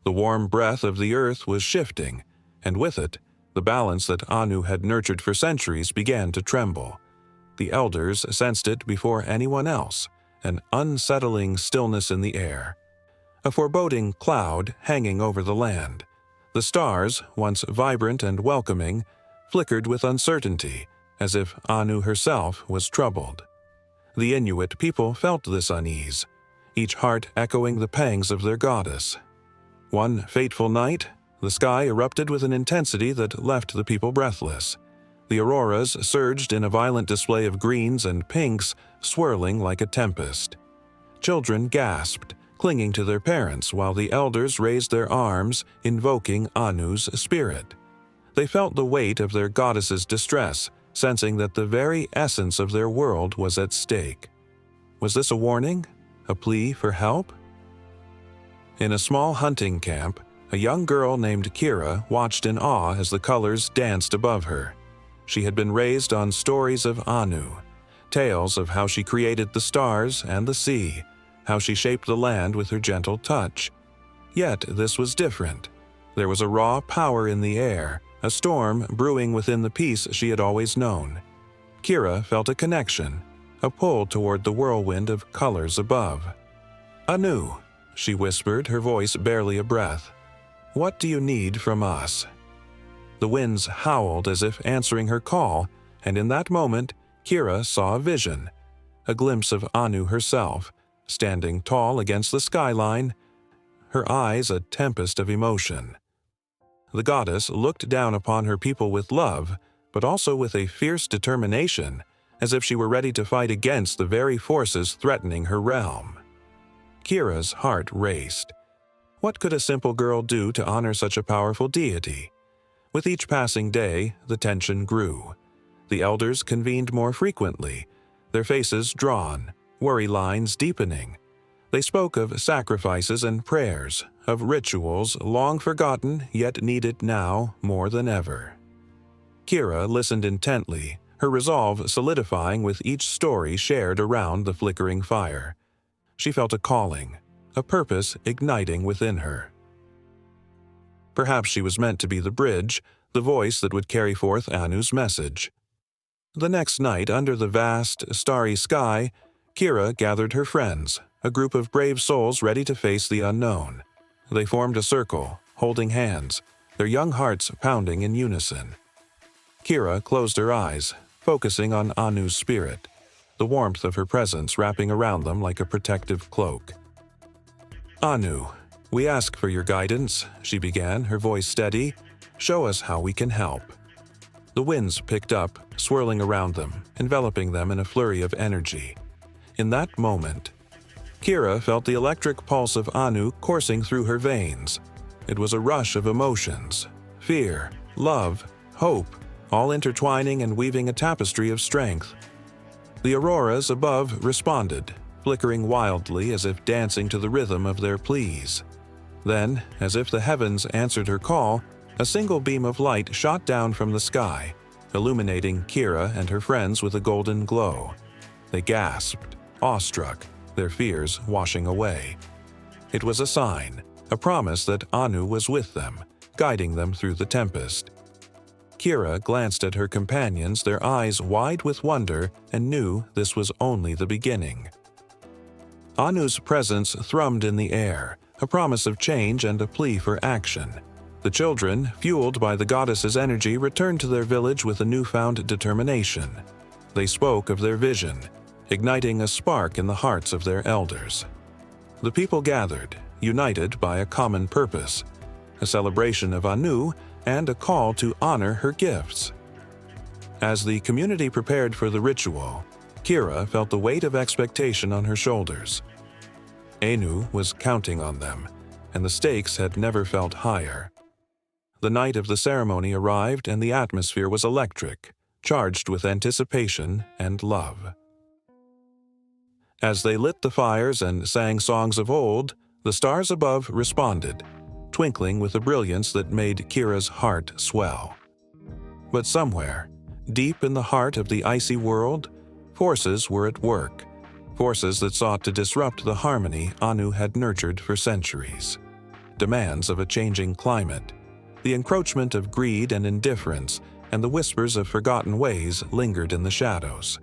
The warm breath of the earth was shifting, and with it, the balance that Anu had nurtured for centuries began to tremble. The elders sensed it before anyone else, an unsettling stillness in the air, a foreboding cloud hanging over the land. The stars, once vibrant and welcoming, flickered with uncertainty, as if Anu herself was troubled. The Inuit people felt this unease, each heart echoing the pangs of their goddess. One fateful night, the sky erupted with an intensity that left the people breathless. The auroras surged in a violent display of greens and pinks, swirling like a tempest. Children gasped, clinging to their parents while the elders raised their arms, invoking Anu's spirit. They felt the weight of their goddess's distress, sensing that the very essence of their world was at stake. Was this a warning? A plea for help? In a small hunting camp, a young girl named Kira watched in awe as the colors danced above her. She had been raised on stories of Anu, tales of how she created the stars and the sea, how she shaped the land with her gentle touch. Yet this was different. There was a raw power in the air, a storm brewing within the peace she had always known. Kira felt a connection, a pull toward the whirlwind of colors above. "Anu," she whispered, her voice barely a breath. "What do you need from us?" The winds howled as if answering her call, and in that moment, Kira saw a vision, a glimpse of Anu herself, standing tall against the skyline, her eyes a tempest of emotion. The goddess looked down upon her people with love, but also with a fierce determination, as if she were ready to fight against the very forces threatening her realm. Kira's heart raced. What could a simple girl do to honor such a powerful deity? With each passing day, the tension grew. The elders convened more frequently, their faces drawn, worry lines deepening. They spoke of sacrifices and prayers, of rituals long forgotten yet needed now more than ever. Kira listened intently, her resolve solidifying with each story shared around the flickering fire. She felt a calling, a purpose igniting within her. Perhaps she was meant to be the bridge, the voice that would carry forth Anu's message. The next night, under the vast, starry sky, Kira gathered her friends, a group of brave souls ready to face the unknown. They formed a circle, holding hands, their young hearts pounding in unison. Kira closed her eyes, focusing on Anu's spirit, the warmth of her presence wrapping around them like a protective cloak. "Anu, we ask for your guidance," she began, her voice steady. "Show us how we can help." The winds picked up, swirling around them, enveloping them in a flurry of energy. In that moment, Kira felt the electric pulse of Anu coursing through her veins. It was a rush of emotions, fear, love, hope, all intertwining and weaving a tapestry of strength. The auroras above responded, flickering wildly as if dancing to the rhythm of their pleas. Then, as if the heavens answered her call, a single beam of light shot down from the sky, illuminating Kira and her friends with a golden glow. They gasped, awestruck, their fears washing away. It was a sign, a promise that Anu was with them, guiding them through the tempest. Kira glanced at her companions, their eyes wide with wonder, and knew this was only the beginning. Anu's presence thrummed in the air, a promise of change and a plea for action. The children, fueled by the goddess's energy, returned to their village with a newfound determination. They spoke of their vision, igniting a spark in the hearts of their elders. The people gathered, united by a common purpose, a celebration of Anu and a call to honor her gifts. As the community prepared for the ritual, Kira felt the weight of expectation on her shoulders. Anu was counting on them, and the stakes had never felt higher. The night of the ceremony arrived and the atmosphere was electric, charged with anticipation and love. As they lit the fires and sang songs of old, the stars above responded, twinkling with a brilliance that made Kira's heart swell. But somewhere, deep in the heart of the icy world, forces were at work, forces that sought to disrupt the harmony Anu had nurtured for centuries. Demands of a changing climate, the encroachment of greed and indifference, and the whispers of forgotten ways lingered in the shadows.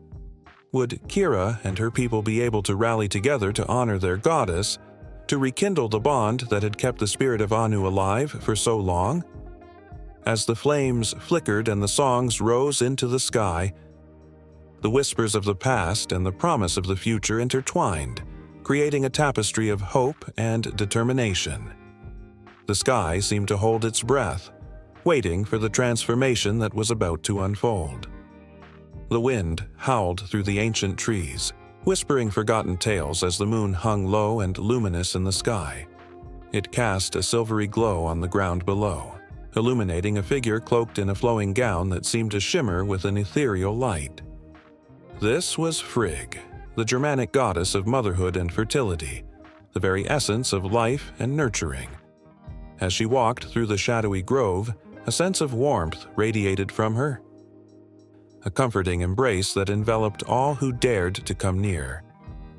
Would Kira and her people be able to rally together to honor their goddess, to rekindle the bond that had kept the spirit of Anu alive for so long? As the flames flickered and the songs rose into the sky, the whispers of the past and the promise of the future intertwined, creating a tapestry of hope and determination. The sky seemed to hold its breath, waiting for the transformation that was about to unfold. The wind howled through the ancient trees, whispering forgotten tales as the moon hung low and luminous in the sky. It cast a silvery glow on the ground below, illuminating a figure cloaked in a flowing gown that seemed to shimmer with an ethereal light. This was Frigg, the Germanic goddess of motherhood and fertility, the very essence of life and nurturing. As she walked through the shadowy grove, a sense of warmth radiated from her, a comforting embrace that enveloped all who dared to come near.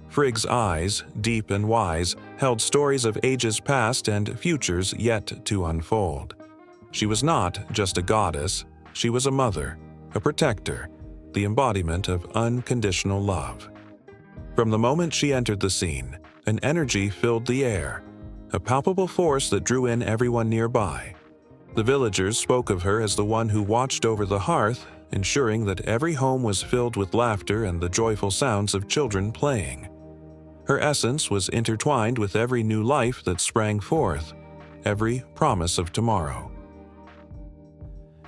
Frigg's eyes, deep and wise, held stories of ages past and futures yet to unfold. She was not just a goddess, she was a mother, a protector, the embodiment of unconditional love. From the moment she entered the scene, an energy filled the air, a palpable force that drew in everyone nearby. The villagers spoke of her as the one who watched over the hearth, ensuring that every home was filled with laughter and the joyful sounds of children playing. Her essence was intertwined with every new life that sprang forth, every promise of tomorrow.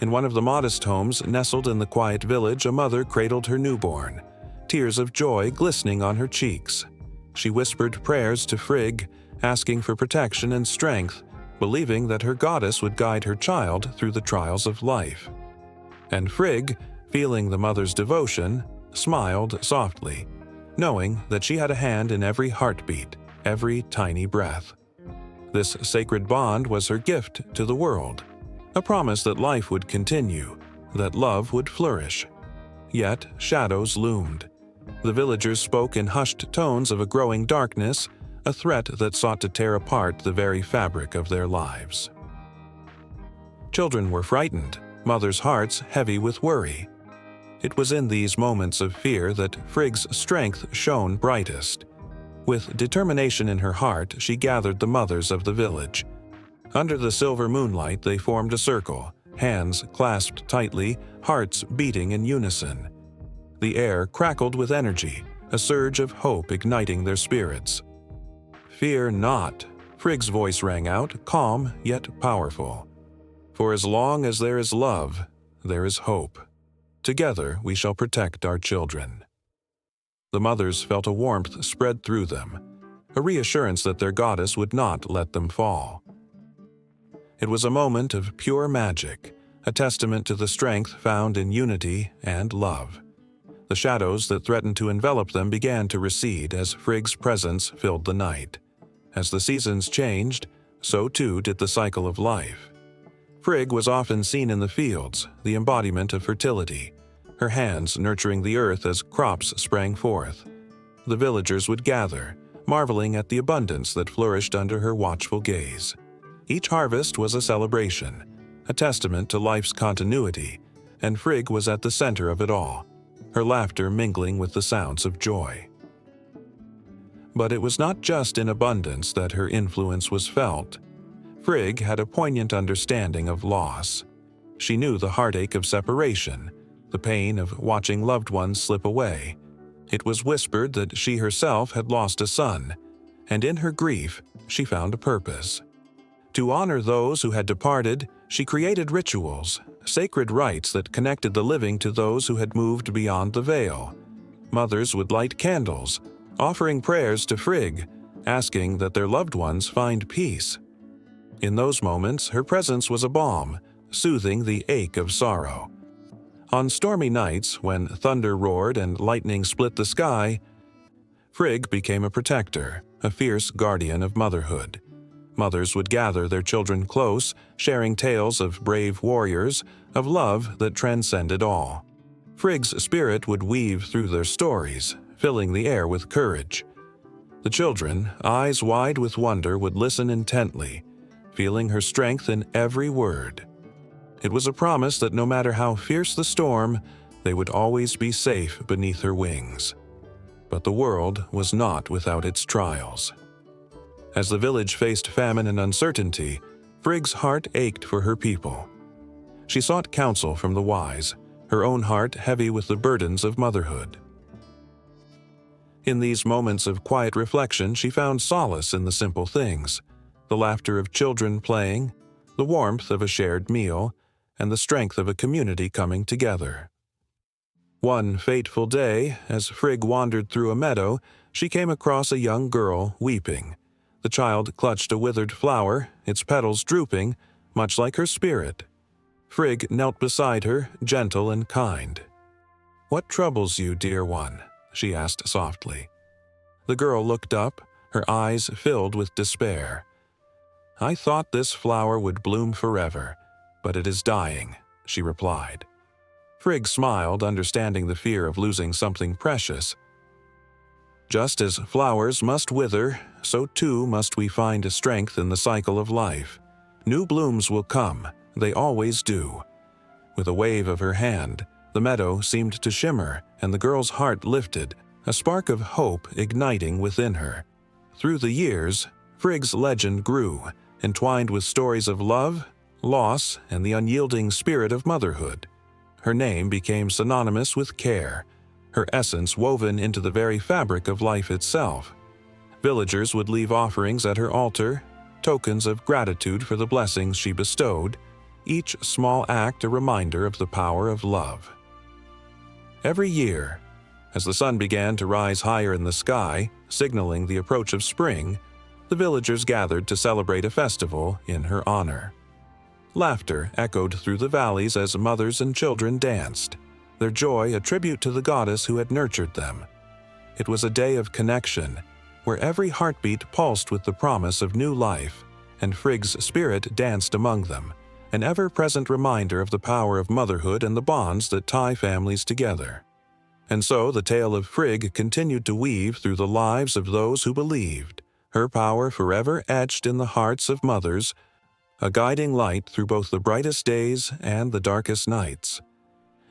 In one of the modest homes nestled in the quiet village, a mother cradled her newborn, tears of joy glistening on her cheeks. She whispered prayers to Frigg, asking for protection and strength, believing that her goddess would guide her child through the trials of life. And Frigg, feeling the mother's devotion, smiled softly, knowing that she had a hand in every heartbeat, every tiny breath. This sacred bond was her gift to the world, a promise that life would continue, that love would flourish. Yet shadows loomed. The villagers spoke in hushed tones of a growing darkness, a threat that sought to tear apart the very fabric of their lives. Children were frightened, mothers' hearts heavy with worry. It was in these moments of fear that Frigg's strength shone brightest. With determination in her heart, she gathered the mothers of the village. Under the silver moonlight, they formed a circle, hands clasped tightly, hearts beating in unison. The air crackled with energy, a surge of hope igniting their spirits. "Fear not," Frigg's voice rang out, calm yet powerful. "For as long as there is love, there is hope. Together we shall protect our children." The mothers felt a warmth spread through them, a reassurance that their goddess would not let them fall. It was a moment of pure magic, a testament to the strength found in unity and love. The shadows that threatened to envelop them began to recede as Frigg's presence filled the night. As the seasons changed, so too did the cycle of life. Frigg was often seen in the fields, the embodiment of fertility, her hands nurturing the earth as crops sprang forth. The villagers would gather, marveling at the abundance that flourished under her watchful gaze. Each harvest was a celebration, a testament to life's continuity, and Frigg was at the center of it all, her laughter mingling with the sounds of joy. But it was not just in abundance that her influence was felt. Frigg had a poignant understanding of loss. She knew the heartache of separation, the pain of watching loved ones slip away. It was whispered that she herself had lost a son, and in her grief, she found a purpose. To honor those who had departed, she created rituals, sacred rites that connected the living to those who had moved beyond the veil. Mothers would light candles, offering prayers to Frigg, asking that their loved ones find peace. In those moments, her presence was a balm, soothing the ache of sorrow. On stormy nights, when thunder roared and lightning split the sky, Frigg became a protector, a fierce guardian of motherhood. Mothers would gather their children close, sharing tales of brave warriors, of love that transcended all. Frigg's spirit would weave through their stories, filling the air with courage. The children, eyes wide with wonder, would listen intently, feeling her strength in every word. It was a promise that no matter how fierce the storm, they would always be safe beneath her wings. But the world was not without its trials. As the village faced famine and uncertainty, Frigg's heart ached for her people. She sought counsel from the wise, her own heart heavy with the burdens of motherhood. In these moments of quiet reflection, she found solace in the simple things, the laughter of children playing, the warmth of a shared meal, and the strength of a community coming together. One fateful day, as Frigg wandered through a meadow, she came across a young girl weeping. The child clutched a withered flower, its petals drooping, much like her spirit. Frigg knelt beside her, gentle and kind. "What troubles you, dear one?" she asked softly. The girl looked up, her eyes filled with despair. "I thought this flower would bloom forever, but it is dying," she replied. Frigg smiled, understanding the fear of losing something precious. "Just as flowers must wither, so too must we find strength in the cycle of life. New blooms will come, they always do." With a wave of her hand, the meadow seemed to shimmer, and the girl's heart lifted, a spark of hope igniting within her. Through the years, Frigg's legend grew, entwined with stories of love, loss, and the unyielding spirit of motherhood. Her name became synonymous with care, her essence woven into the very fabric of life itself. Villagers would leave offerings at her altar, tokens of gratitude for the blessings she bestowed, each small act a reminder of the power of love. Every year, as the sun began to rise higher in the sky, signaling the approach of spring, the villagers gathered to celebrate a festival in her honor. Laughter echoed through the valleys as mothers and children danced, their joy a tribute to the goddess who had nurtured them. It was a day of connection, where every heartbeat pulsed with the promise of new life, and Frigg's spirit danced among them, an ever-present reminder of the power of motherhood and the bonds that tie families together. And so the tale of Frigg continued to weave through the lives of those who believed, her power forever etched in the hearts of mothers, a guiding light through both the brightest days and the darkest nights.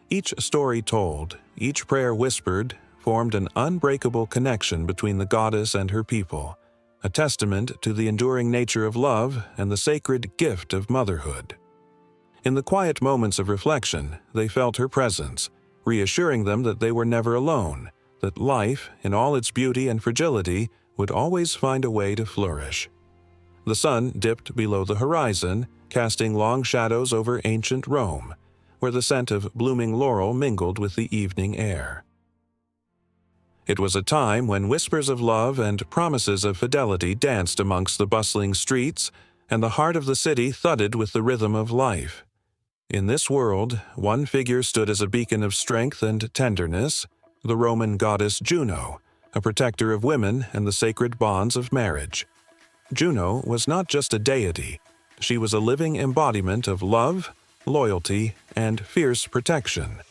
Each story told, each prayer whispered, formed an unbreakable connection between the goddess and her people, a testament to the enduring nature of love and the sacred gift of motherhood. In the quiet moments of reflection, they felt her presence, reassuring them that they were never alone, that life, in all its beauty and fragility, would always find a way to flourish. The sun dipped below the horizon, casting long shadows over ancient Rome, where the scent of blooming laurel mingled with the evening air. It was a time when whispers of love and promises of fidelity danced amongst the bustling streets, and the heart of the city thudded with the rhythm of life. In this world, one figure stood as a beacon of strength and tenderness, the Roman goddess Juno, a protector of women and the sacred bonds of marriage. Juno was not just a deity, she was a living embodiment of love, loyalty, and fierce protection.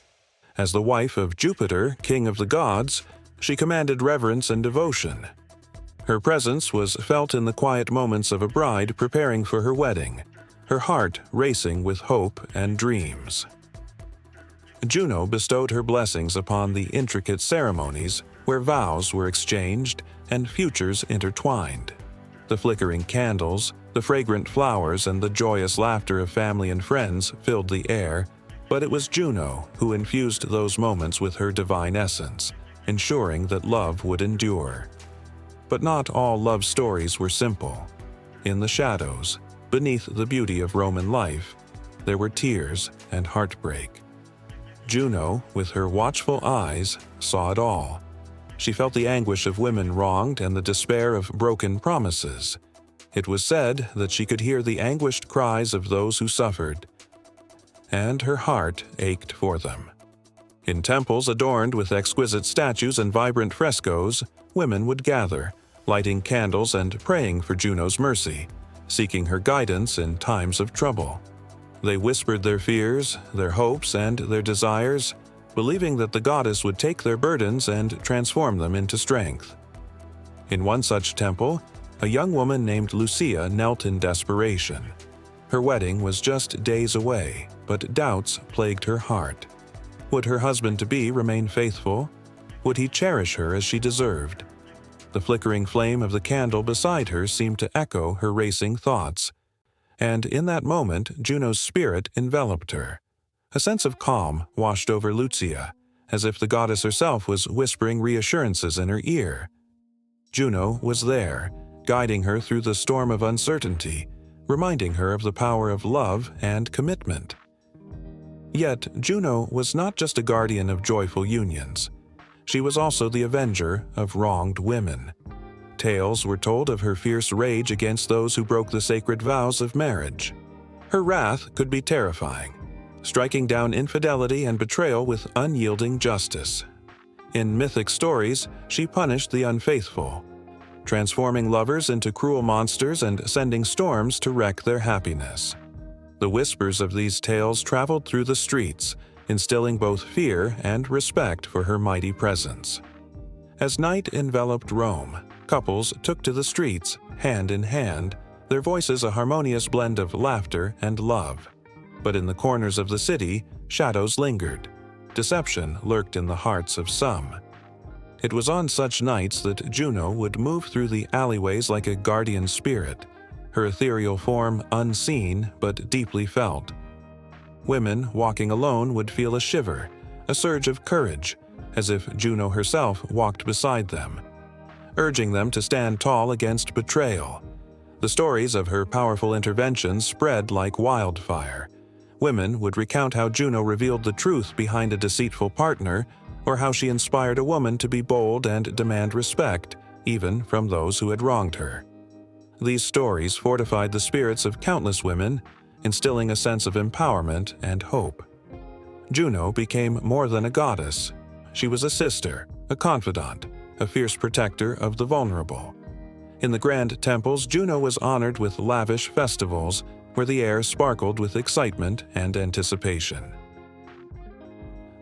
As the wife of Jupiter, king of the gods, she commanded reverence and devotion. Her presence was felt in the quiet moments of a bride preparing for her wedding, her heart racing with hope and dreams. Juno bestowed her blessings upon the intricate ceremonies where vows were exchanged and futures intertwined. The flickering candles, the fragrant flowers, and the joyous laughter of family and friends filled the air, but it was Juno who infused those moments with her divine essence, ensuring that love would endure. But not all love stories were simple. In the shadows, beneath the beauty of Roman life, there were tears and heartbreak. Juno, with her watchful eyes, saw it all. She felt the anguish of women wronged and the despair of broken promises. It was said that she could hear the anguished cries of those who suffered, and her heart ached for them. In temples adorned with exquisite statues and vibrant frescoes, women would gather, lighting candles and praying for Juno's mercy, seeking her guidance in times of trouble. They whispered their fears, their hopes, and their desires, believing that the goddess would take their burdens and transform them into strength. In one such temple, a young woman named Lucia knelt in desperation. Her wedding was just days away, but doubts plagued her heart. Would her husband-to-be remain faithful? Would he cherish her as she deserved? The flickering flame of the candle beside her seemed to echo her racing thoughts. And in that moment, Juno's spirit enveloped her. A sense of calm washed over Lucia, as if the goddess herself was whispering reassurances in her ear. Juno was there, guiding her through the storm of uncertainty, reminding her of the power of love and commitment. Yet Juno was not just a guardian of joyful unions. She was also the avenger of wronged women. Tales were told of her fierce rage against those who broke the sacred vows of marriage. Her wrath could be terrifying, striking down infidelity and betrayal with unyielding justice. In mythic stories, she punished the unfaithful, transforming lovers into cruel monsters and sending storms to wreck their happiness. The whispers of these tales traveled through the streets, instilling both fear and respect for her mighty presence. As night enveloped Rome, couples took to the streets, hand in hand, their voices a harmonious blend of laughter and love. But in the corners of the city, shadows lingered. Deception lurked in the hearts of some. It was on such nights that Juno would move through the alleyways like a guardian spirit, her ethereal form unseen but deeply felt. Women walking alone would feel a shiver, a surge of courage, as if Juno herself walked beside them, urging them to stand tall against betrayal. The stories of her powerful interventions spread like wildfire. Women would recount how Juno revealed the truth behind a deceitful partner, or how she inspired a woman to be bold and demand respect, even from those who had wronged her. These stories fortified the spirits of countless women, instilling a sense of empowerment and hope. Juno became more than a goddess. She was a sister, a confidant, a fierce protector of the vulnerable. In the grand temples, Juno was honored with lavish festivals where the air sparkled with excitement and anticipation.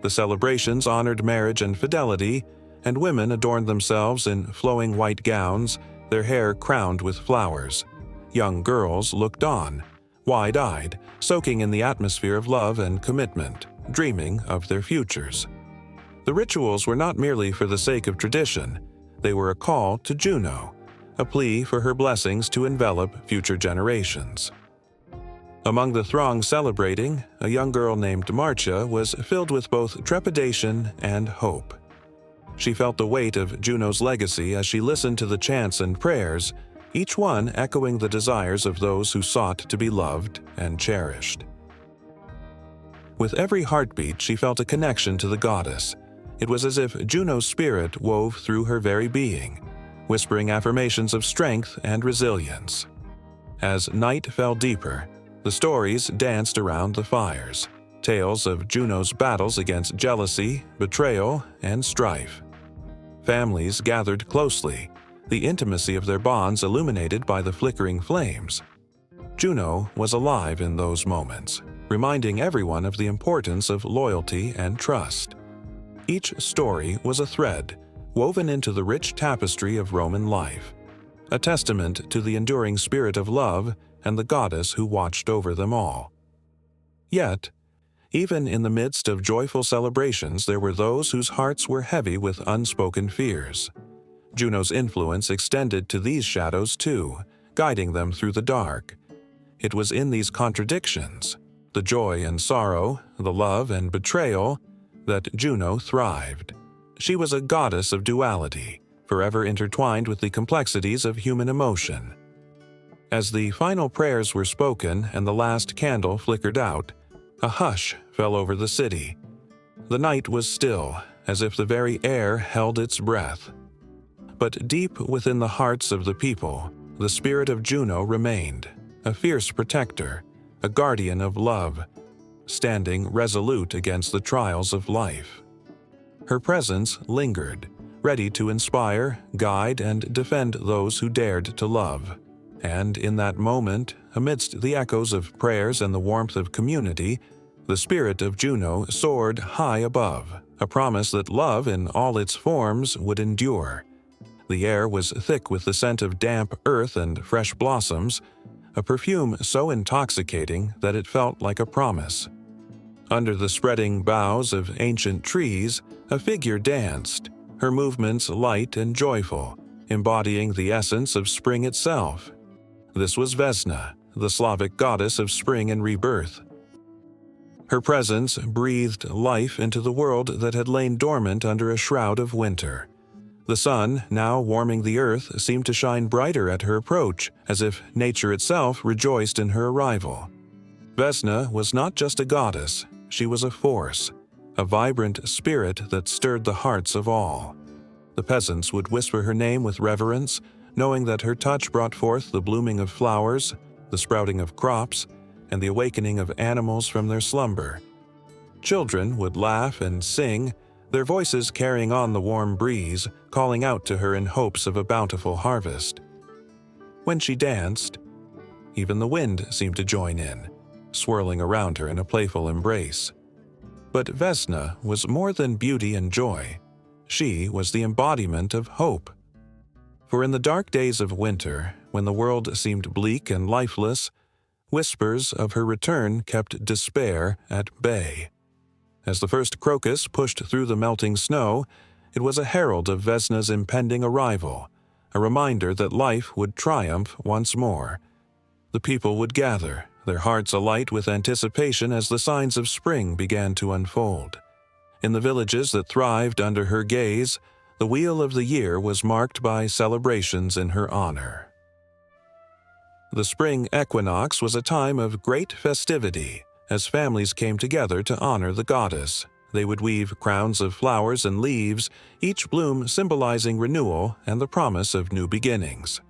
The celebrations honored marriage and fidelity, and women adorned themselves in flowing white gowns, their hair crowned with flowers. Young girls looked on, wide-eyed, soaking in the atmosphere of love and commitment, dreaming of their futures. The rituals were not merely for the sake of tradition. They were a call to Juno, a plea for her blessings to envelop future generations. Among the throng celebrating, a young girl named Marcia was filled with both trepidation and hope. She felt the weight of Juno's legacy as she listened to the chants and prayers, each one echoing the desires of those who sought to be loved and cherished. With every heartbeat, she felt a connection to the goddess. It was as if Juno's spirit wove through her very being, whispering affirmations of strength and resilience. As night fell deeper, the stories danced around the fires, tales of Juno's battles against jealousy, betrayal, and strife. Families gathered closely, the intimacy of their bonds illuminated by the flickering flames. Juno was alive in those moments, reminding everyone of the importance of loyalty and trust. Each story was a thread woven into the rich tapestry of Roman life, a testament to the enduring spirit of love and the goddess who watched over them all. Yet, even in the midst of joyful celebrations, there were those whose hearts were heavy with unspoken fears. Juno's influence extended to these shadows too, guiding them through the dark. It was in these contradictions, the joy and sorrow, the love and betrayal, that Juno thrived. She was a goddess of duality, forever intertwined with the complexities of human emotion. As the final prayers were spoken and the last candle flickered out, a hush fell over the city. The night was still, as if the very air held its breath. But deep within the hearts of the people, the spirit of Juno remained, a fierce protector, a guardian of love, standing resolute against the trials of life. Her presence lingered, ready to inspire, guide, and defend those who dared to love. And in that moment, amidst the echoes of prayers and the warmth of community, the spirit of Juno soared high above, a promise that love in all its forms would endure. The air was thick with the scent of damp earth and fresh blossoms, a perfume so intoxicating that it felt like a promise. Under the spreading boughs of ancient trees, a figure danced, her movements light and joyful, embodying the essence of spring itself. This was Vesna, the Slavic goddess of spring and rebirth. Her presence breathed life into the world that had lain dormant under a shroud of winter. The sun, now warming the earth, seemed to shine brighter at her approach, as if nature itself rejoiced in her arrival. Vesna was not just a goddess, she was a force, a vibrant spirit that stirred the hearts of all. The peasants would whisper her name with reverence, knowing that her touch brought forth the blooming of flowers, the sprouting of crops, and the awakening of animals from their slumber. Children would laugh and sing, their voices carrying on the warm breeze, calling out to her in hopes of a bountiful harvest. When she danced, even the wind seemed to join in, swirling around her in a playful embrace. But Vesna was more than beauty and joy. She was the embodiment of hope. For in the dark days of winter, when the world seemed bleak and lifeless, whispers of her return kept despair at bay. As the first crocus pushed through the melting snow, it was a herald of Vesna's impending arrival, a reminder that life would triumph once more. The people would gather, their hearts alight with anticipation as the signs of spring began to unfold. In the villages that thrived under her gaze, the wheel of the year was marked by celebrations in her honor. The spring equinox was a time of great festivity, as families came together to honor the goddess. They would weave crowns of flowers and leaves, each bloom symbolizing renewal and the promise of new beginnings.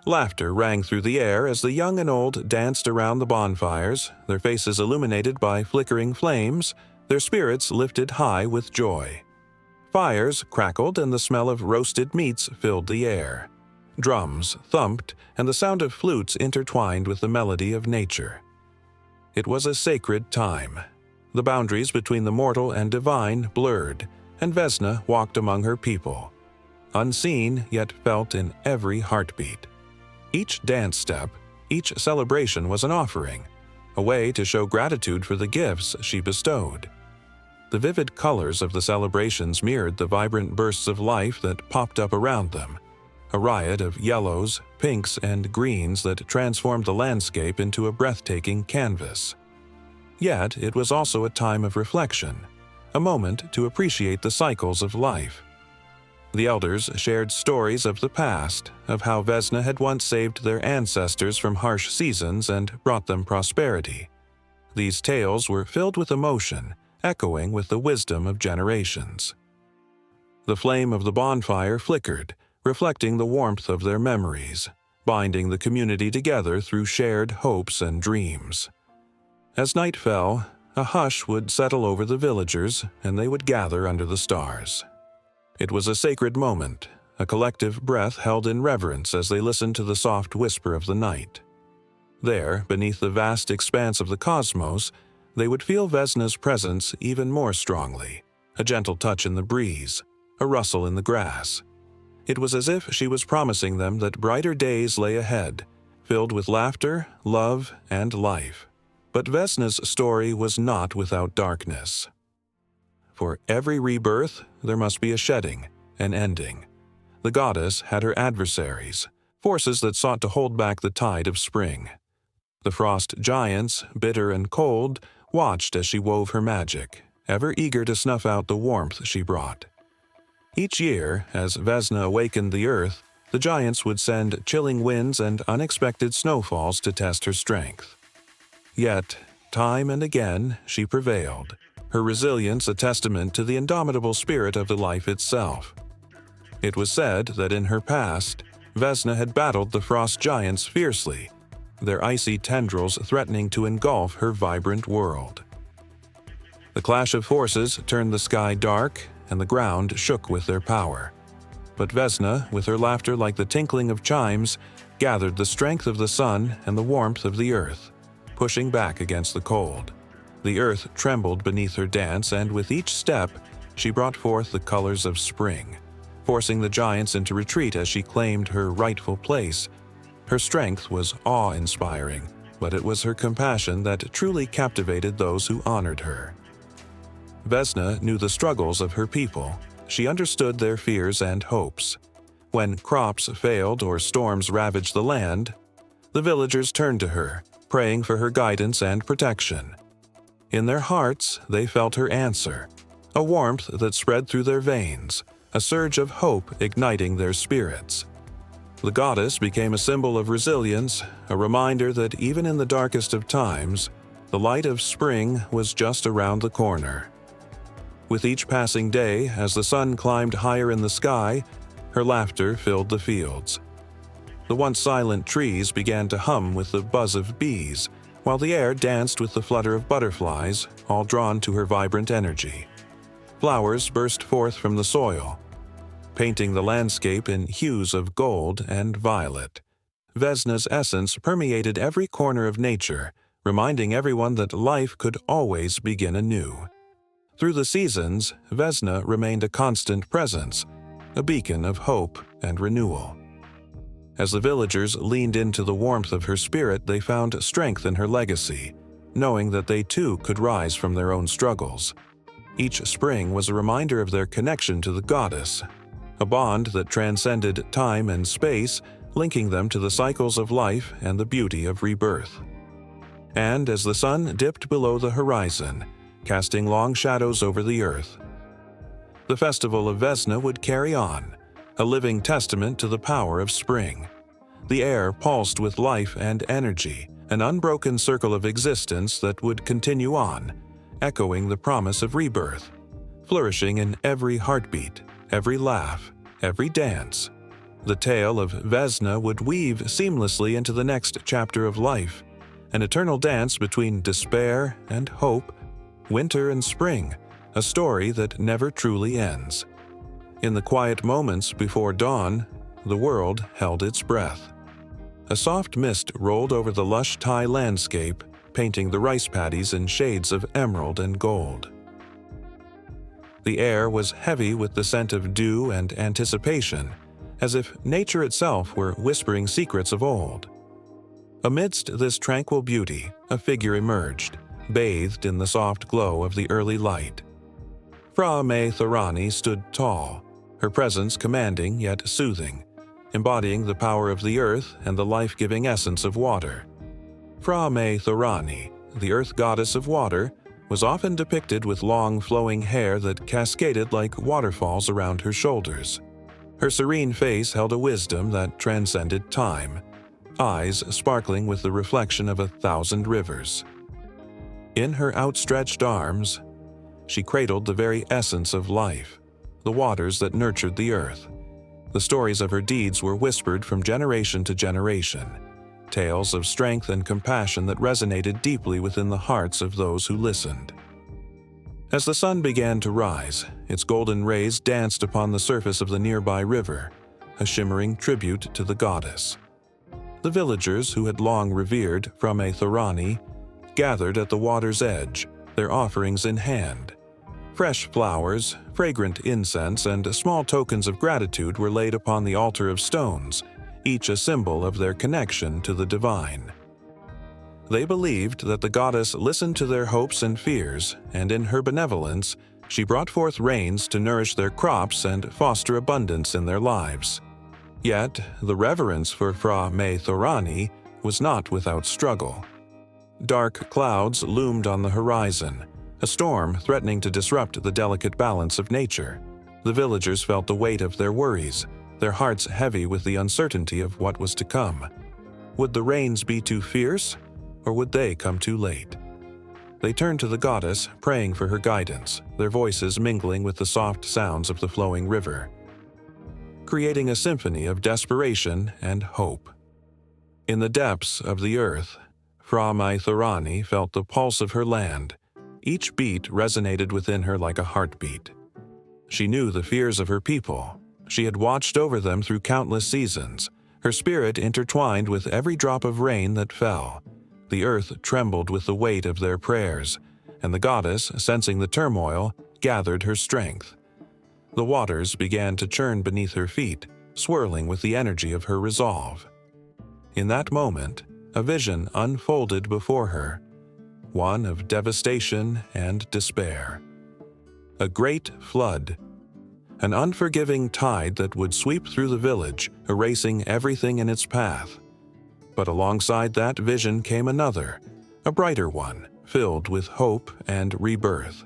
Laughter rang through the air as the young and old danced around the bonfires, their faces illuminated by flickering flames, their spirits lifted high with joy. Fires crackled and the smell of roasted meats filled the air. Drums thumped and the sound of flutes intertwined with the melody of nature. It was a sacred time. The boundaries between the mortal and divine blurred, and Vesna walked among her people, unseen yet felt in every heartbeat. Each dance step, each celebration was an offering, a way to show gratitude for the gifts she bestowed. The vivid colors of the celebrations mirrored the vibrant bursts of life that popped up around them, a riot of yellows, pinks, and greens that transformed the landscape into a breathtaking canvas. Yet it was also a time of reflection, a moment to appreciate the cycles of life. The elders shared stories of the past, of how Vesna had once saved their ancestors from harsh seasons and brought them prosperity. These tales were filled with emotion, echoing with the wisdom of generations. The flame of the bonfire flickered, reflecting the warmth of their memories, binding the community together through shared hopes and dreams. As night fell, a hush would settle over the villagers, and they would gather under the stars. It was a sacred moment, a collective breath held in reverence as they listened to the soft whisper of the night. There, beneath the vast expanse of the cosmos, they would feel Vesna's presence even more strongly, a gentle touch in the breeze, a rustle in the grass. It was as if she was promising them that brighter days lay ahead, filled with laughter, love, and life. But Vesna's story was not without darkness. For every rebirth, there must be a shedding, an ending. The goddess had her adversaries, forces that sought to hold back the tide of spring. The frost giants, bitter and cold, watched as she wove her magic, ever eager to snuff out the warmth she brought. Each year, as Vesna awakened the earth, the giants would send chilling winds and unexpected snowfalls to test her strength. Yet, time and again, she prevailed, her resilience a testament to the indomitable spirit of the life itself. It was said that in her past, Vesna had battled the frost giants fiercely, their icy tendrils threatening to engulf her vibrant world. The clash of forces turned the sky dark, and the ground shook with their power. But Vesna, with her laughter like the tinkling of chimes, gathered the strength of the sun and the warmth of the earth, pushing back against the cold. The earth trembled beneath her dance, and with each step, she brought forth the colors of spring, forcing the giants into retreat as she claimed her rightful place. Her strength was awe-inspiring, but it was her compassion that truly captivated those who honored her. Vesna knew the struggles of her people. She understood their fears and hopes. When crops failed or storms ravaged the land, the villagers turned to her, praying for her guidance and protection. In their hearts, they felt her answer, a warmth that spread through their veins, a surge of hope igniting their spirits. The goddess became a symbol of resilience, a reminder that even in the darkest of times, The light of spring was just around the corner. With each passing day, as the sun climbed higher in the sky, her laughter filled the fields. The once silent trees began to hum with the buzz of bees, while the air danced with the flutter of butterflies, all drawn to her vibrant energy. Flowers burst forth from the soil, painting the landscape in hues of gold and violet. Vesna's essence permeated every corner of nature, reminding everyone that life could always begin anew. Through the seasons, Vesna remained a constant presence, a beacon of hope and renewal. As the villagers leaned into the warmth of her spirit, they found strength in her legacy, knowing that they too could rise from their own struggles. Each spring was a reminder of their connection to the goddess, a bond that transcended time and space, linking them to the cycles of life and the beauty of rebirth. And as the sun dipped below the horizon, casting long shadows over the earth, the festival of Vesna would carry on, a living testament to the power of spring. The air pulsed with life and energy, an unbroken circle of existence that would continue on, echoing the promise of rebirth, flourishing in every heartbeat, every laugh, every dance. The tale of Vesna would weave seamlessly into the next chapter of life, an eternal dance between despair and hope, winter and spring, a story that never truly ends. In the quiet moments before dawn, the world held its breath. A soft mist rolled over the lush Thai landscape, painting the rice paddies in shades of emerald and gold. The air was heavy with the scent of dew and anticipation, as if nature itself were whispering secrets of old. Amidst this tranquil beauty, a figure emerged, bathed in the soft glow of the early light. Phra Mei Thorani stood tall, her presence commanding yet soothing, embodying the power of the earth and the life-giving essence of water. Phra Mei Thorani, the earth goddess of water, was often depicted with long flowing hair that cascaded like waterfalls around her shoulders. Her serene face held a wisdom that transcended time, eyes sparkling with the reflection of 1,000 rivers. In her outstretched arms, she cradled the very essence of life, the waters that nurtured the earth. The stories of her deeds were whispered from generation to generation, tales of strength and compassion that resonated deeply within the hearts of those who listened. As the sun began to rise, its golden rays danced upon the surface of the nearby river, a shimmering tribute to the goddess. The villagers who had long revered Phra Mei Thorani gathered at the water's edge, their offerings in hand. Fresh flowers, fragrant incense, and small tokens of gratitude were laid upon the altar of stones, each a symbol of their connection to the divine. They believed that the goddess listened to their hopes and fears, and in her benevolence, she brought forth rains to nourish their crops and foster abundance in their lives. Yet, the reverence for Phra Mei Thorani was not without struggle. Dark clouds loomed on the horizon, a storm threatening to disrupt the delicate balance of nature. The villagers felt the weight of their worries, their hearts heavy with the uncertainty of what was to come. Would the rains be too fierce, or would they come too late? They turned to the goddess, praying for her guidance, their voices mingling with the soft sounds of the flowing river, creating a symphony of desperation and hope. In the depths of the earth, Phra Mei Thorani felt the pulse of her land. Each beat resonated within her like a heartbeat. She knew the fears of her people. She had watched over them through countless seasons, her spirit intertwined with every drop of rain that fell. The earth trembled with the weight of their prayers, and the goddess, sensing the turmoil, gathered her strength. The waters began to churn beneath her feet, swirling with the energy of her resolve. In that moment, a vision unfolded before her, one of devastation and despair. A great flood, an unforgiving tide that would sweep through the village, erasing everything in its path. But alongside that vision came another, a brighter one, filled with hope and rebirth.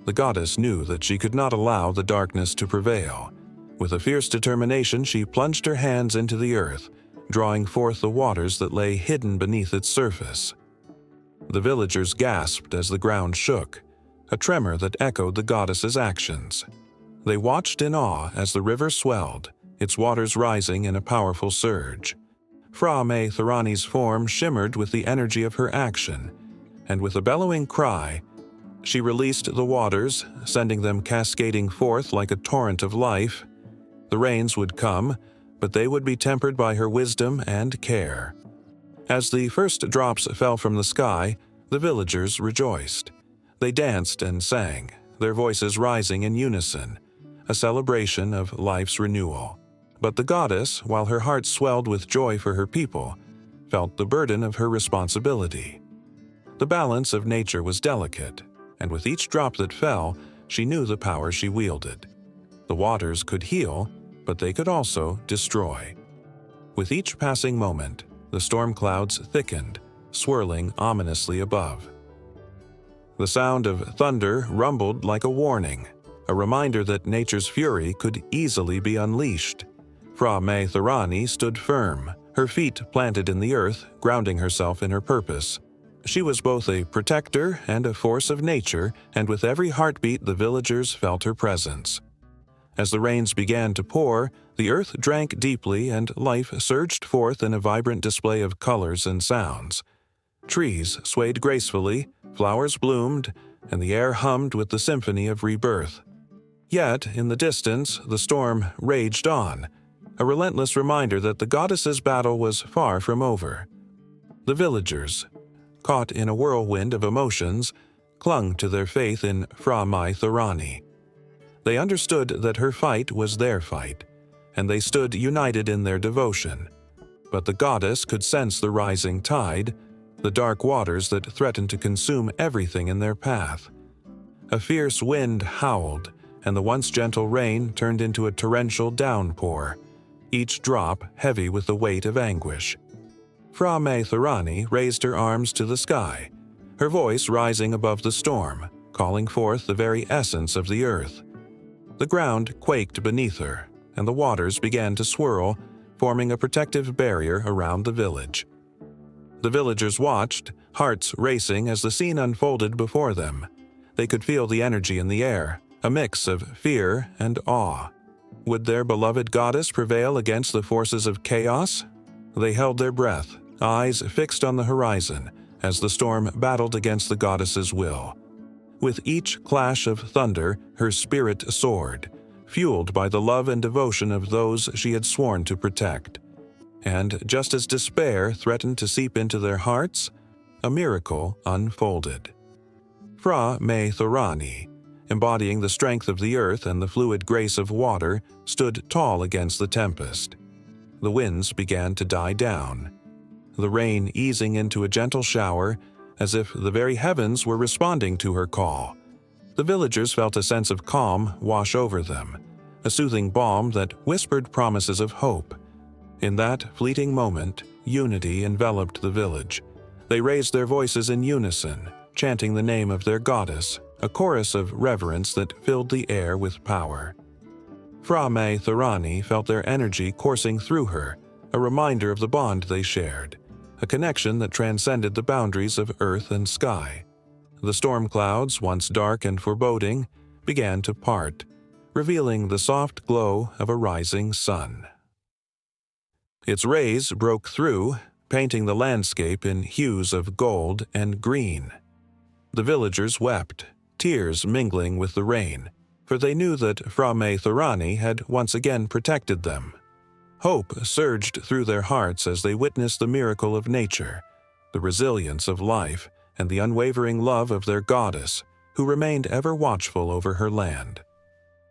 The goddess knew that she could not allow the darkness to prevail. With a fierce determination, she plunged her hands into the earth, drawing forth the waters that lay hidden beneath its surface. The villagers gasped as the ground shook, a tremor that echoed the goddess's actions. They watched in awe as the river swelled, its waters rising in a powerful surge. Fra-Me-Thorani's form shimmered with the energy of her action, and with a bellowing cry, she released the waters, sending them cascading forth like a torrent of life. The rains would come, but they would be tempered by her wisdom and care. As the first drops fell from the sky, the villagers rejoiced. They danced and sang, their voices rising in unison, a celebration of life's renewal. But the goddess, while her heart swelled with joy for her people, felt the burden of her responsibility. The balance of nature was delicate, and with each drop that fell, she knew the power she wielded. The waters could heal, but they could also destroy. With each passing moment, the storm clouds thickened, swirling ominously above. The sound of thunder rumbled like a warning, a reminder that nature's fury could easily be unleashed. Fra-Me-Thorani stood firm, her feet planted in the earth, grounding herself in her purpose. She was both a protector and a force of nature, and with every heartbeat the villagers felt her presence. As the rains began to pour, the earth drank deeply and life surged forth in a vibrant display of colors and sounds. Trees swayed gracefully, flowers bloomed, and the air hummed with the symphony of rebirth. Yet, in the distance, the storm raged on, a relentless reminder that the goddess's battle was far from over. The villagers, caught in a whirlwind of emotions, clung to their faith in Fra-Me-Thorani. They understood that her fight was their fight, and they stood united in their devotion. But the goddess could sense the rising tide, the dark waters that threatened to consume everything in their path. A fierce wind howled, and the once gentle rain turned into a torrential downpour, each drop heavy with the weight of anguish. Fra-Me-Thorani raised her arms to the sky, her voice rising above the storm, calling forth the very essence of the earth. The ground quaked beneath her, and the waters began to swirl, forming a protective barrier around the village. The villagers watched, hearts racing as the scene unfolded before them. They could feel the energy in the air, a mix of fear and awe. Would their beloved goddess prevail against the forces of chaos? They held their breath, eyes fixed on the horizon, as the storm battled against the goddess's will. With each clash of thunder, her spirit soared, fueled by the love and devotion of those she had sworn to protect. And just as despair threatened to seep into their hearts, a miracle unfolded. Fra-Me-Thorani, embodying the strength of the earth and the fluid grace of water, stood tall against the tempest. The winds began to die down, the rain easing into a gentle shower, as if the very heavens were responding to her call. The villagers felt a sense of calm wash over them, a soothing balm that whispered promises of hope. In that fleeting moment, unity enveloped the village. They raised their voices in unison, chanting the name of their goddess, a chorus of reverence that filled the air with power. Fra-Me-Thorani felt their energy coursing through her, a reminder of the bond they shared, a connection that transcended the boundaries of earth and sky. The storm clouds, once dark and foreboding, began to part, revealing the soft glow of a rising sun. Its rays broke through, painting the landscape in hues of gold and green. The villagers wept, tears mingling with the rain, for they knew that Fra-Me-Thorani had once again protected them. Hope surged through their hearts as they witnessed the miracle of nature, the resilience of life, and the unwavering love of their goddess, who remained ever watchful over her land.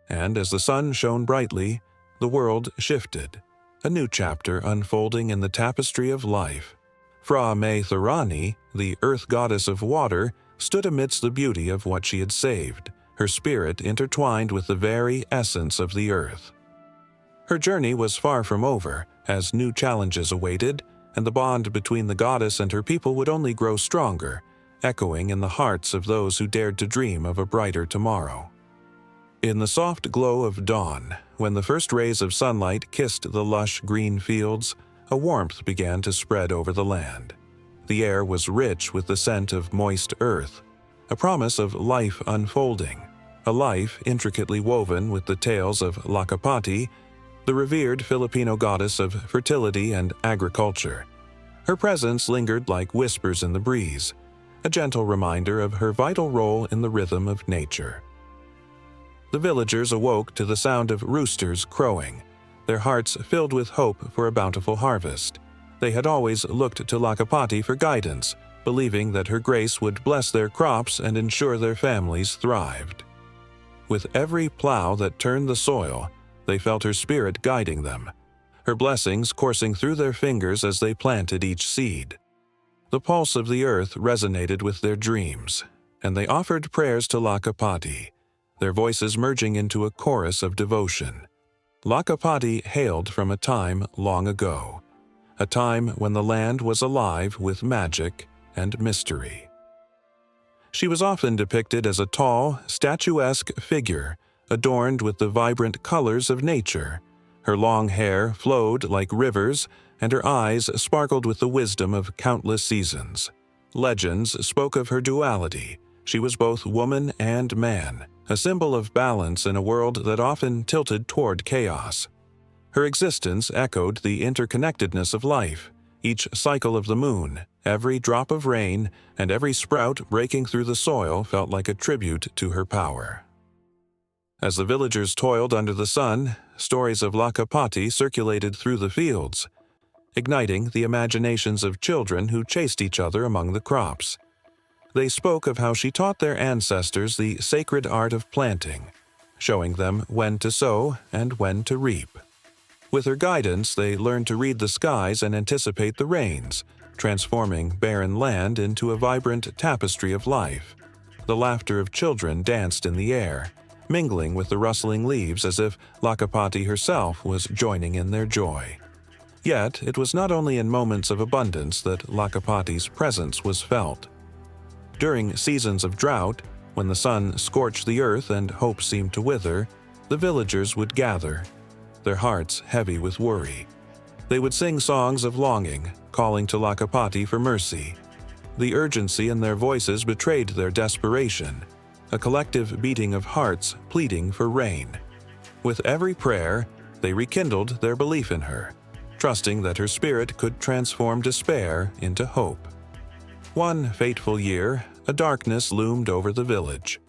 And as the sun shone brightly, the world shifted, a new chapter unfolding in the tapestry of life. Fra-Me-Thorani, the earth goddess of water, stood amidst the beauty of what she had saved, her spirit intertwined with the very essence of the earth. Her journey was far from over, as new challenges awaited, and the bond between the goddess and her people would only grow stronger, echoing in the hearts of those who dared to dream of a brighter tomorrow. In the soft glow of dawn, when the first rays of sunlight kissed the lush green fields, a warmth began to spread over the land. The air was rich with the scent of moist earth, a promise of life unfolding, a life intricately woven with the tales of Lakapati, the revered Filipino goddess of fertility and agriculture. Her presence lingered like whispers in the breeze, a gentle reminder of her vital role in the rhythm of nature. The villagers awoke to the sound of roosters crowing, their hearts filled with hope for a bountiful harvest. They had always looked to Lakapati for guidance, believing that her grace would bless their crops and ensure their families thrived. With every plow that turned the soil, they felt her spirit guiding them, her blessings coursing through their fingers as they planted each seed. The pulse of the earth resonated with their dreams, and they offered prayers to Lakapati, their voices merging into a chorus of devotion. Lakapati hailed from a time long ago, a time when the land was alive with magic and mystery. She was often depicted as a tall, statuesque figure, adorned with the vibrant colors of nature. Her long hair flowed like rivers, and her eyes sparkled with the wisdom of countless seasons. Legends spoke of her duality. She was both woman and man, a symbol of balance in a world that often tilted toward chaos. Her existence echoed the interconnectedness of life, each cycle of the moon, every drop of rain, and every sprout breaking through the soil felt like a tribute to her power. As the villagers toiled under the sun, stories of Lakapati circulated through the fields, igniting the imaginations of children who chased each other among the crops. They spoke of how she taught their ancestors the sacred art of planting, showing them when to sow and when to reap. With her guidance, they learned to read the skies and anticipate the rains, transforming barren land into a vibrant tapestry of life. The laughter of children danced in the air, mingling with the rustling leaves as if Lakapati herself was joining in their joy. Yet, it was not only in moments of abundance that Lakapati's presence was felt. During seasons of drought, when the sun scorched the earth and hope seemed to wither, the villagers would gather, their hearts heavy with worry. They would sing songs of longing, calling to Lakapati for mercy. The urgency in their voices betrayed their desperation, a collective beating of hearts pleading for rain. With every prayer, they rekindled their belief in her, trusting that her spirit could transform despair into hope. One fateful year, a darkness loomed over the village.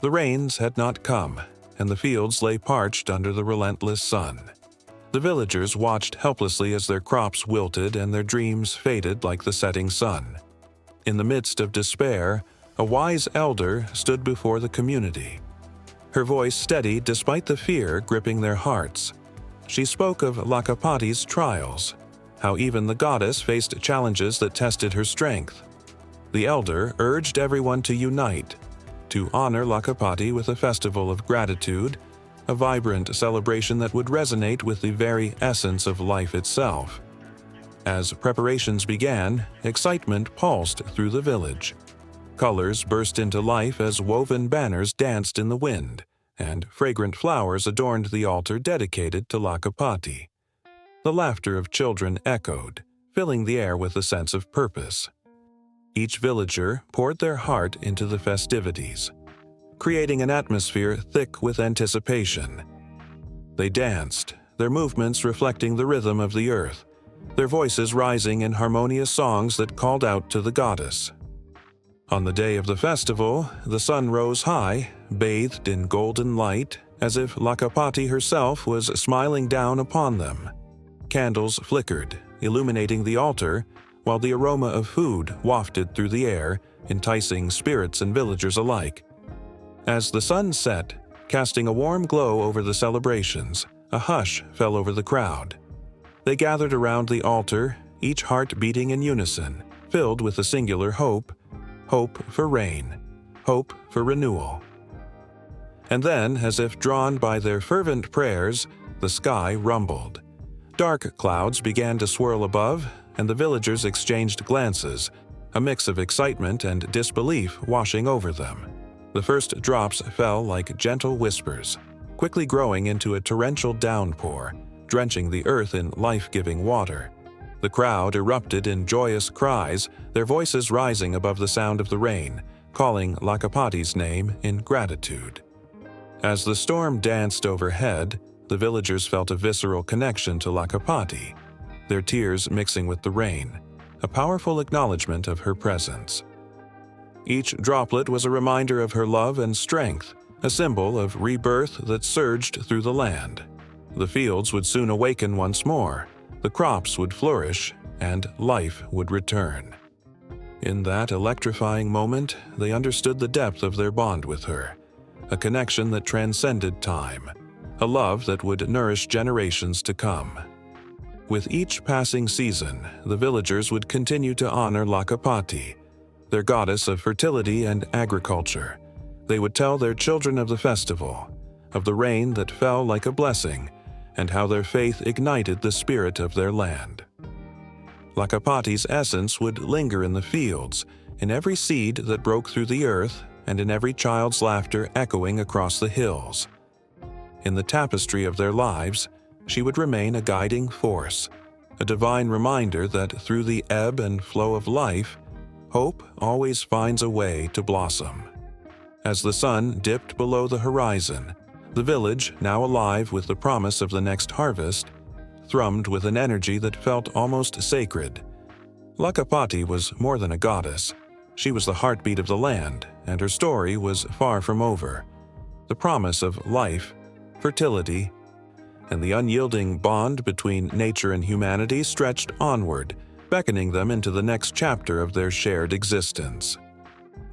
The rains had not come, and the fields lay parched under the relentless sun. The villagers watched helplessly as their crops wilted and their dreams faded like the setting sun. In the midst of despair, a wise elder stood before the community. Her voice steady despite the fear gripping their hearts. She spoke of Lakapati's trials, how even the goddess faced challenges that tested her strength. The elder urged everyone to unite, to honor Lakapati with a festival of gratitude, a vibrant celebration that would resonate with the very essence of life itself. As preparations began, excitement pulsed through the village. Colors burst into life as woven banners danced in the wind, and fragrant flowers adorned the altar dedicated to Lakapati. The laughter of children echoed, filling the air with a sense of purpose. Each villager poured their heart into the festivities, creating an atmosphere thick with anticipation. They danced, their movements reflecting the rhythm of the earth, their voices rising in harmonious songs that called out to the goddess. On the day of the festival, the sun rose high, bathed in golden light, as if Lakapati herself was smiling down upon them. Candles flickered, illuminating the altar, while the aroma of food wafted through the air, enticing spirits and villagers alike. As the sun set, casting a warm glow over the celebrations, a hush fell over the crowd. They gathered around the altar, each heart beating in unison, filled with a singular hope for rain, hope for renewal. And then, as if drawn by their fervent prayers, the sky rumbled. Dark clouds began to swirl above, and the villagers exchanged glances, a mix of excitement and disbelief washing over them. The first drops fell like gentle whispers, quickly growing into a torrential downpour, drenching the earth in life-giving water. The crowd erupted in joyous cries, their voices rising above the sound of the rain, calling Lakapati's name in gratitude. As the storm danced overhead, the villagers felt a visceral connection to Lakapati, their tears mixing with the rain, a powerful acknowledgement of her presence. Each droplet was a reminder of her love and strength, a symbol of rebirth that surged through the land. The fields would soon awaken once more, the crops would flourish, and life would return. In that electrifying moment, they understood the depth of their bond with her, a connection that transcended time, a love that would nourish generations to come. With each passing season, the villagers would continue to honor Lakapati, their goddess of fertility and agriculture. They would tell their children of the festival, of the rain that fell like a blessing, and how their faith ignited the spirit of their land. Lakapati's essence would linger in the fields, in every seed that broke through the earth, and in every child's laughter echoing across the hills. In the tapestry of their lives, she would remain a guiding force, a divine reminder that through the ebb and flow of life, hope always finds a way to blossom. As the sun dipped below the horizon, the village, now alive with the promise of the next harvest, thrummed with an energy that felt almost sacred. Lakapati was more than a goddess. She was the heartbeat of the land, and her story was far from over. The promise of life, fertility, and the unyielding bond between nature and humanity stretched onward, beckoning them into the next chapter of their shared existence.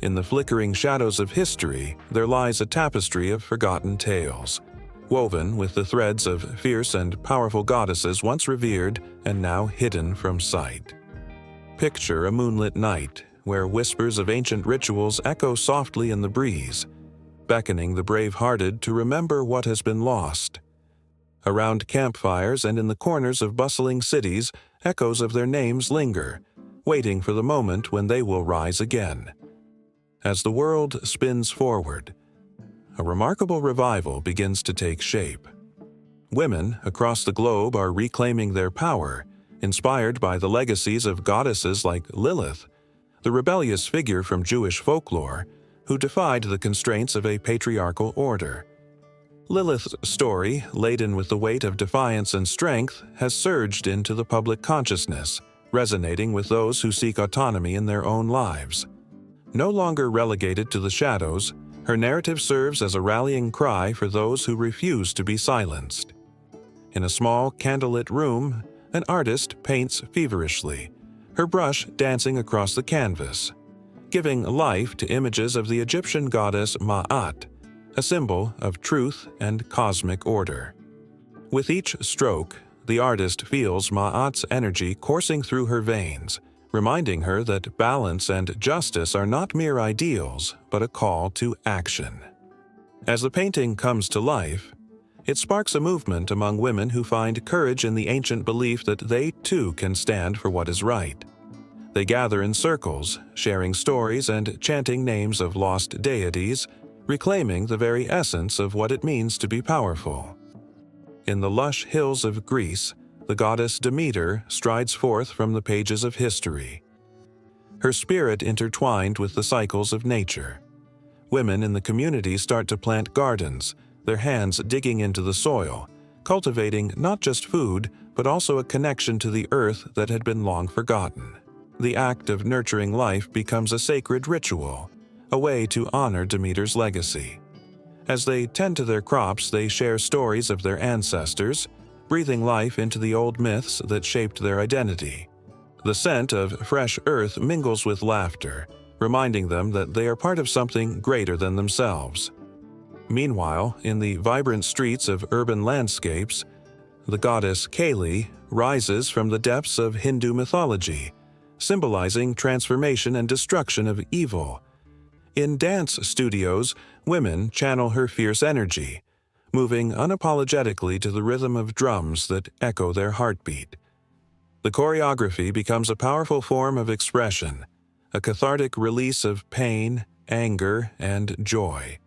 In the flickering shadows of history, there lies a tapestry of forgotten tales, woven with the threads of fierce and powerful goddesses once revered and now hidden from sight. Picture a moonlit night, where whispers of ancient rituals echo softly in the breeze, beckoning the brave-hearted to remember what has been lost. Around campfires and in the corners of bustling cities, echoes of their names linger, waiting for the moment when they will rise again. As the world spins forward, a remarkable revival begins to take shape. Women across the globe are reclaiming their power, inspired by the legacies of goddesses like Lilith, the rebellious figure from Jewish folklore who defied the constraints of a patriarchal order. Lilith's story, laden with the weight of defiance and strength, has surged into the public consciousness, resonating with those who seek autonomy in their own lives. No longer relegated to the shadows, her narrative serves as a rallying cry for those who refuse to be silenced. In a small, candlelit room, an artist paints feverishly, her brush dancing across the canvas, giving life to images of the Egyptian goddess Ma'at, a symbol of truth and cosmic order. With each stroke, the artist feels Ma'at's energy coursing through her veins, reminding her that balance and justice are not mere ideals, but a call to action. As the painting comes to life, it sparks a movement among women who find courage in the ancient belief that they too can stand for what is right. They gather in circles, sharing stories and chanting names of lost deities, reclaiming the very essence of what it means to be powerful. In the lush hills of Greece, the goddess Demeter strides forth from the pages of history, her spirit intertwined with the cycles of nature. Women in the community start to plant gardens, their hands digging into the soil, cultivating not just food, but also a connection to the earth that had been long forgotten. The act of nurturing life becomes a sacred ritual, a way to honor Demeter's legacy. As they tend to their crops, they share stories of their ancestors, breathing life into the old myths that shaped their identity. The scent of fresh earth mingles with laughter, reminding them that they are part of something greater than themselves. Meanwhile, in the vibrant streets of urban landscapes, the goddess Kali rises from the depths of Hindu mythology, symbolizing transformation and destruction of evil. In dance studios, women channel her fierce energy, moving unapologetically to the rhythm of drums that echo their heartbeat. The choreography becomes a powerful form of expression, a cathartic release of pain, anger, and joy.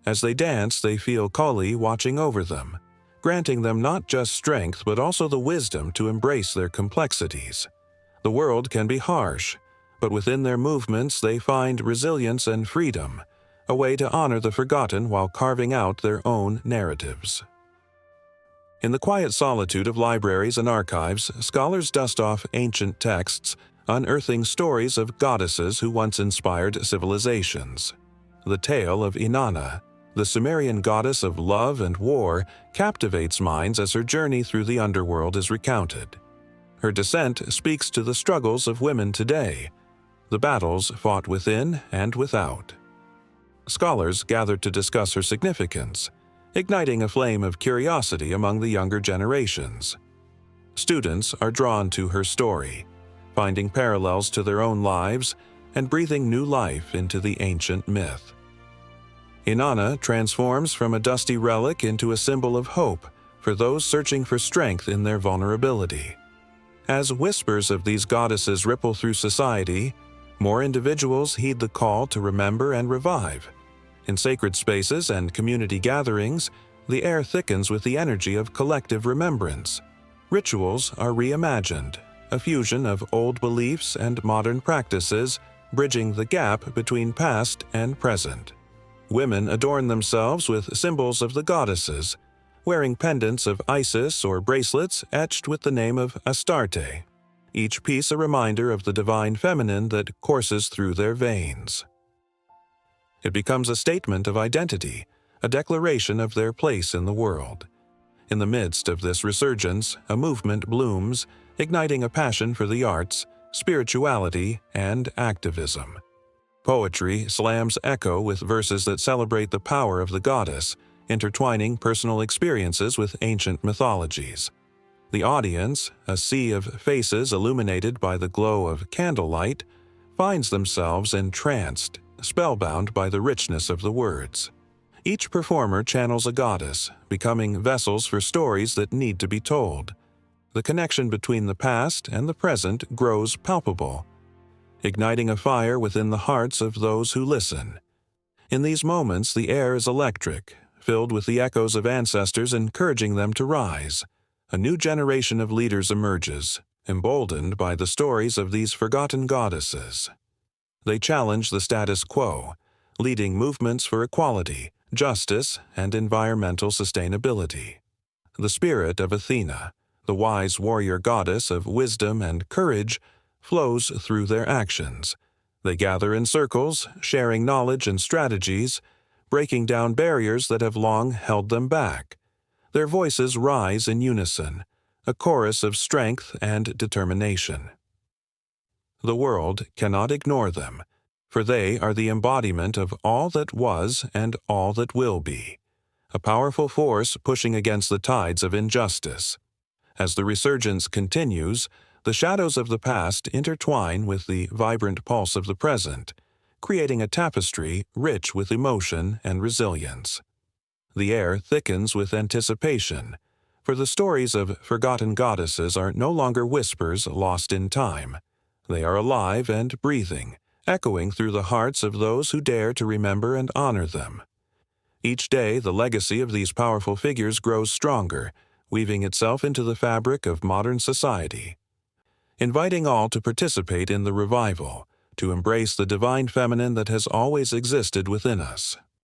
As they dance, they feel Kali watching over them, granting them not just strength but also the wisdom to embrace their complexities. The world can be harsh, but within their movements they find resilience and freedom, a way to honor the forgotten while carving out their own narratives. In the quiet solitude of libraries and archives, scholars dust off ancient texts, unearthing stories of goddesses who once inspired civilizations. The tale of Inanna, the Sumerian goddess of love and war, captivates minds as her journey through the underworld is recounted. Her descent speaks to the struggles of women today, the battles fought within and without. Scholars gathered to discuss her significance, igniting a flame of curiosity among the younger generations. Students are drawn to her story, finding parallels to their own lives and breathing new life into the ancient myth. Inanna transforms from a dusty relic into a symbol of hope for those searching for strength in their vulnerability. As whispers of these goddesses ripple through society, more individuals heed the call to remember and revive. In sacred spaces and community gatherings, the air thickens with the energy of collective remembrance. Rituals are reimagined, a fusion of old beliefs and modern practices, bridging the gap between past and present. Women adorn themselves with symbols of the goddesses, wearing pendants of Isis or bracelets etched with the name of Astarte, each piece a reminder of the divine feminine that courses through their veins. It becomes a statement of identity, a declaration of their place in the world. In the midst of this resurgence, a movement blooms, igniting a passion for the arts, spirituality, and activism. Poetry slams echo with verses that celebrate the power of the goddess, intertwining personal experiences with ancient mythologies. The audience, a sea of faces illuminated by the glow of candlelight, finds themselves entranced, spellbound by the richness of the words. Each performer channels a goddess, becoming vessels for stories that need to be told. The connection between the past and the present grows palpable, igniting a fire within the hearts of those who listen. In these moments, the air is electric, filled with the echoes of ancestors encouraging them to rise. A new generation of leaders emerges, emboldened by the stories of these forgotten goddesses. They challenge the status quo, leading movements for equality, justice, and environmental sustainability. The spirit of Athena, the wise warrior goddess of wisdom and courage, flows through their actions. They gather in circles, sharing knowledge and strategies, breaking down barriers that have long held them back. Their voices rise in unison, a chorus of strength and determination. The world cannot ignore them, for they are the embodiment of all that was and all that will be, a powerful force pushing against the tides of injustice. As the resurgence continues, the shadows of the past intertwine with the vibrant pulse of the present, creating a tapestry rich with emotion and resilience. The air thickens with anticipation, for the stories of forgotten goddesses are no longer whispers lost in time. They are alive and breathing, echoing through the hearts of those who dare to remember and honor them. Each day, the legacy of these powerful figures grows stronger, weaving itself into the fabric of modern society. Inviting all to participate in the revival, to embrace the divine feminine that has always existed within us.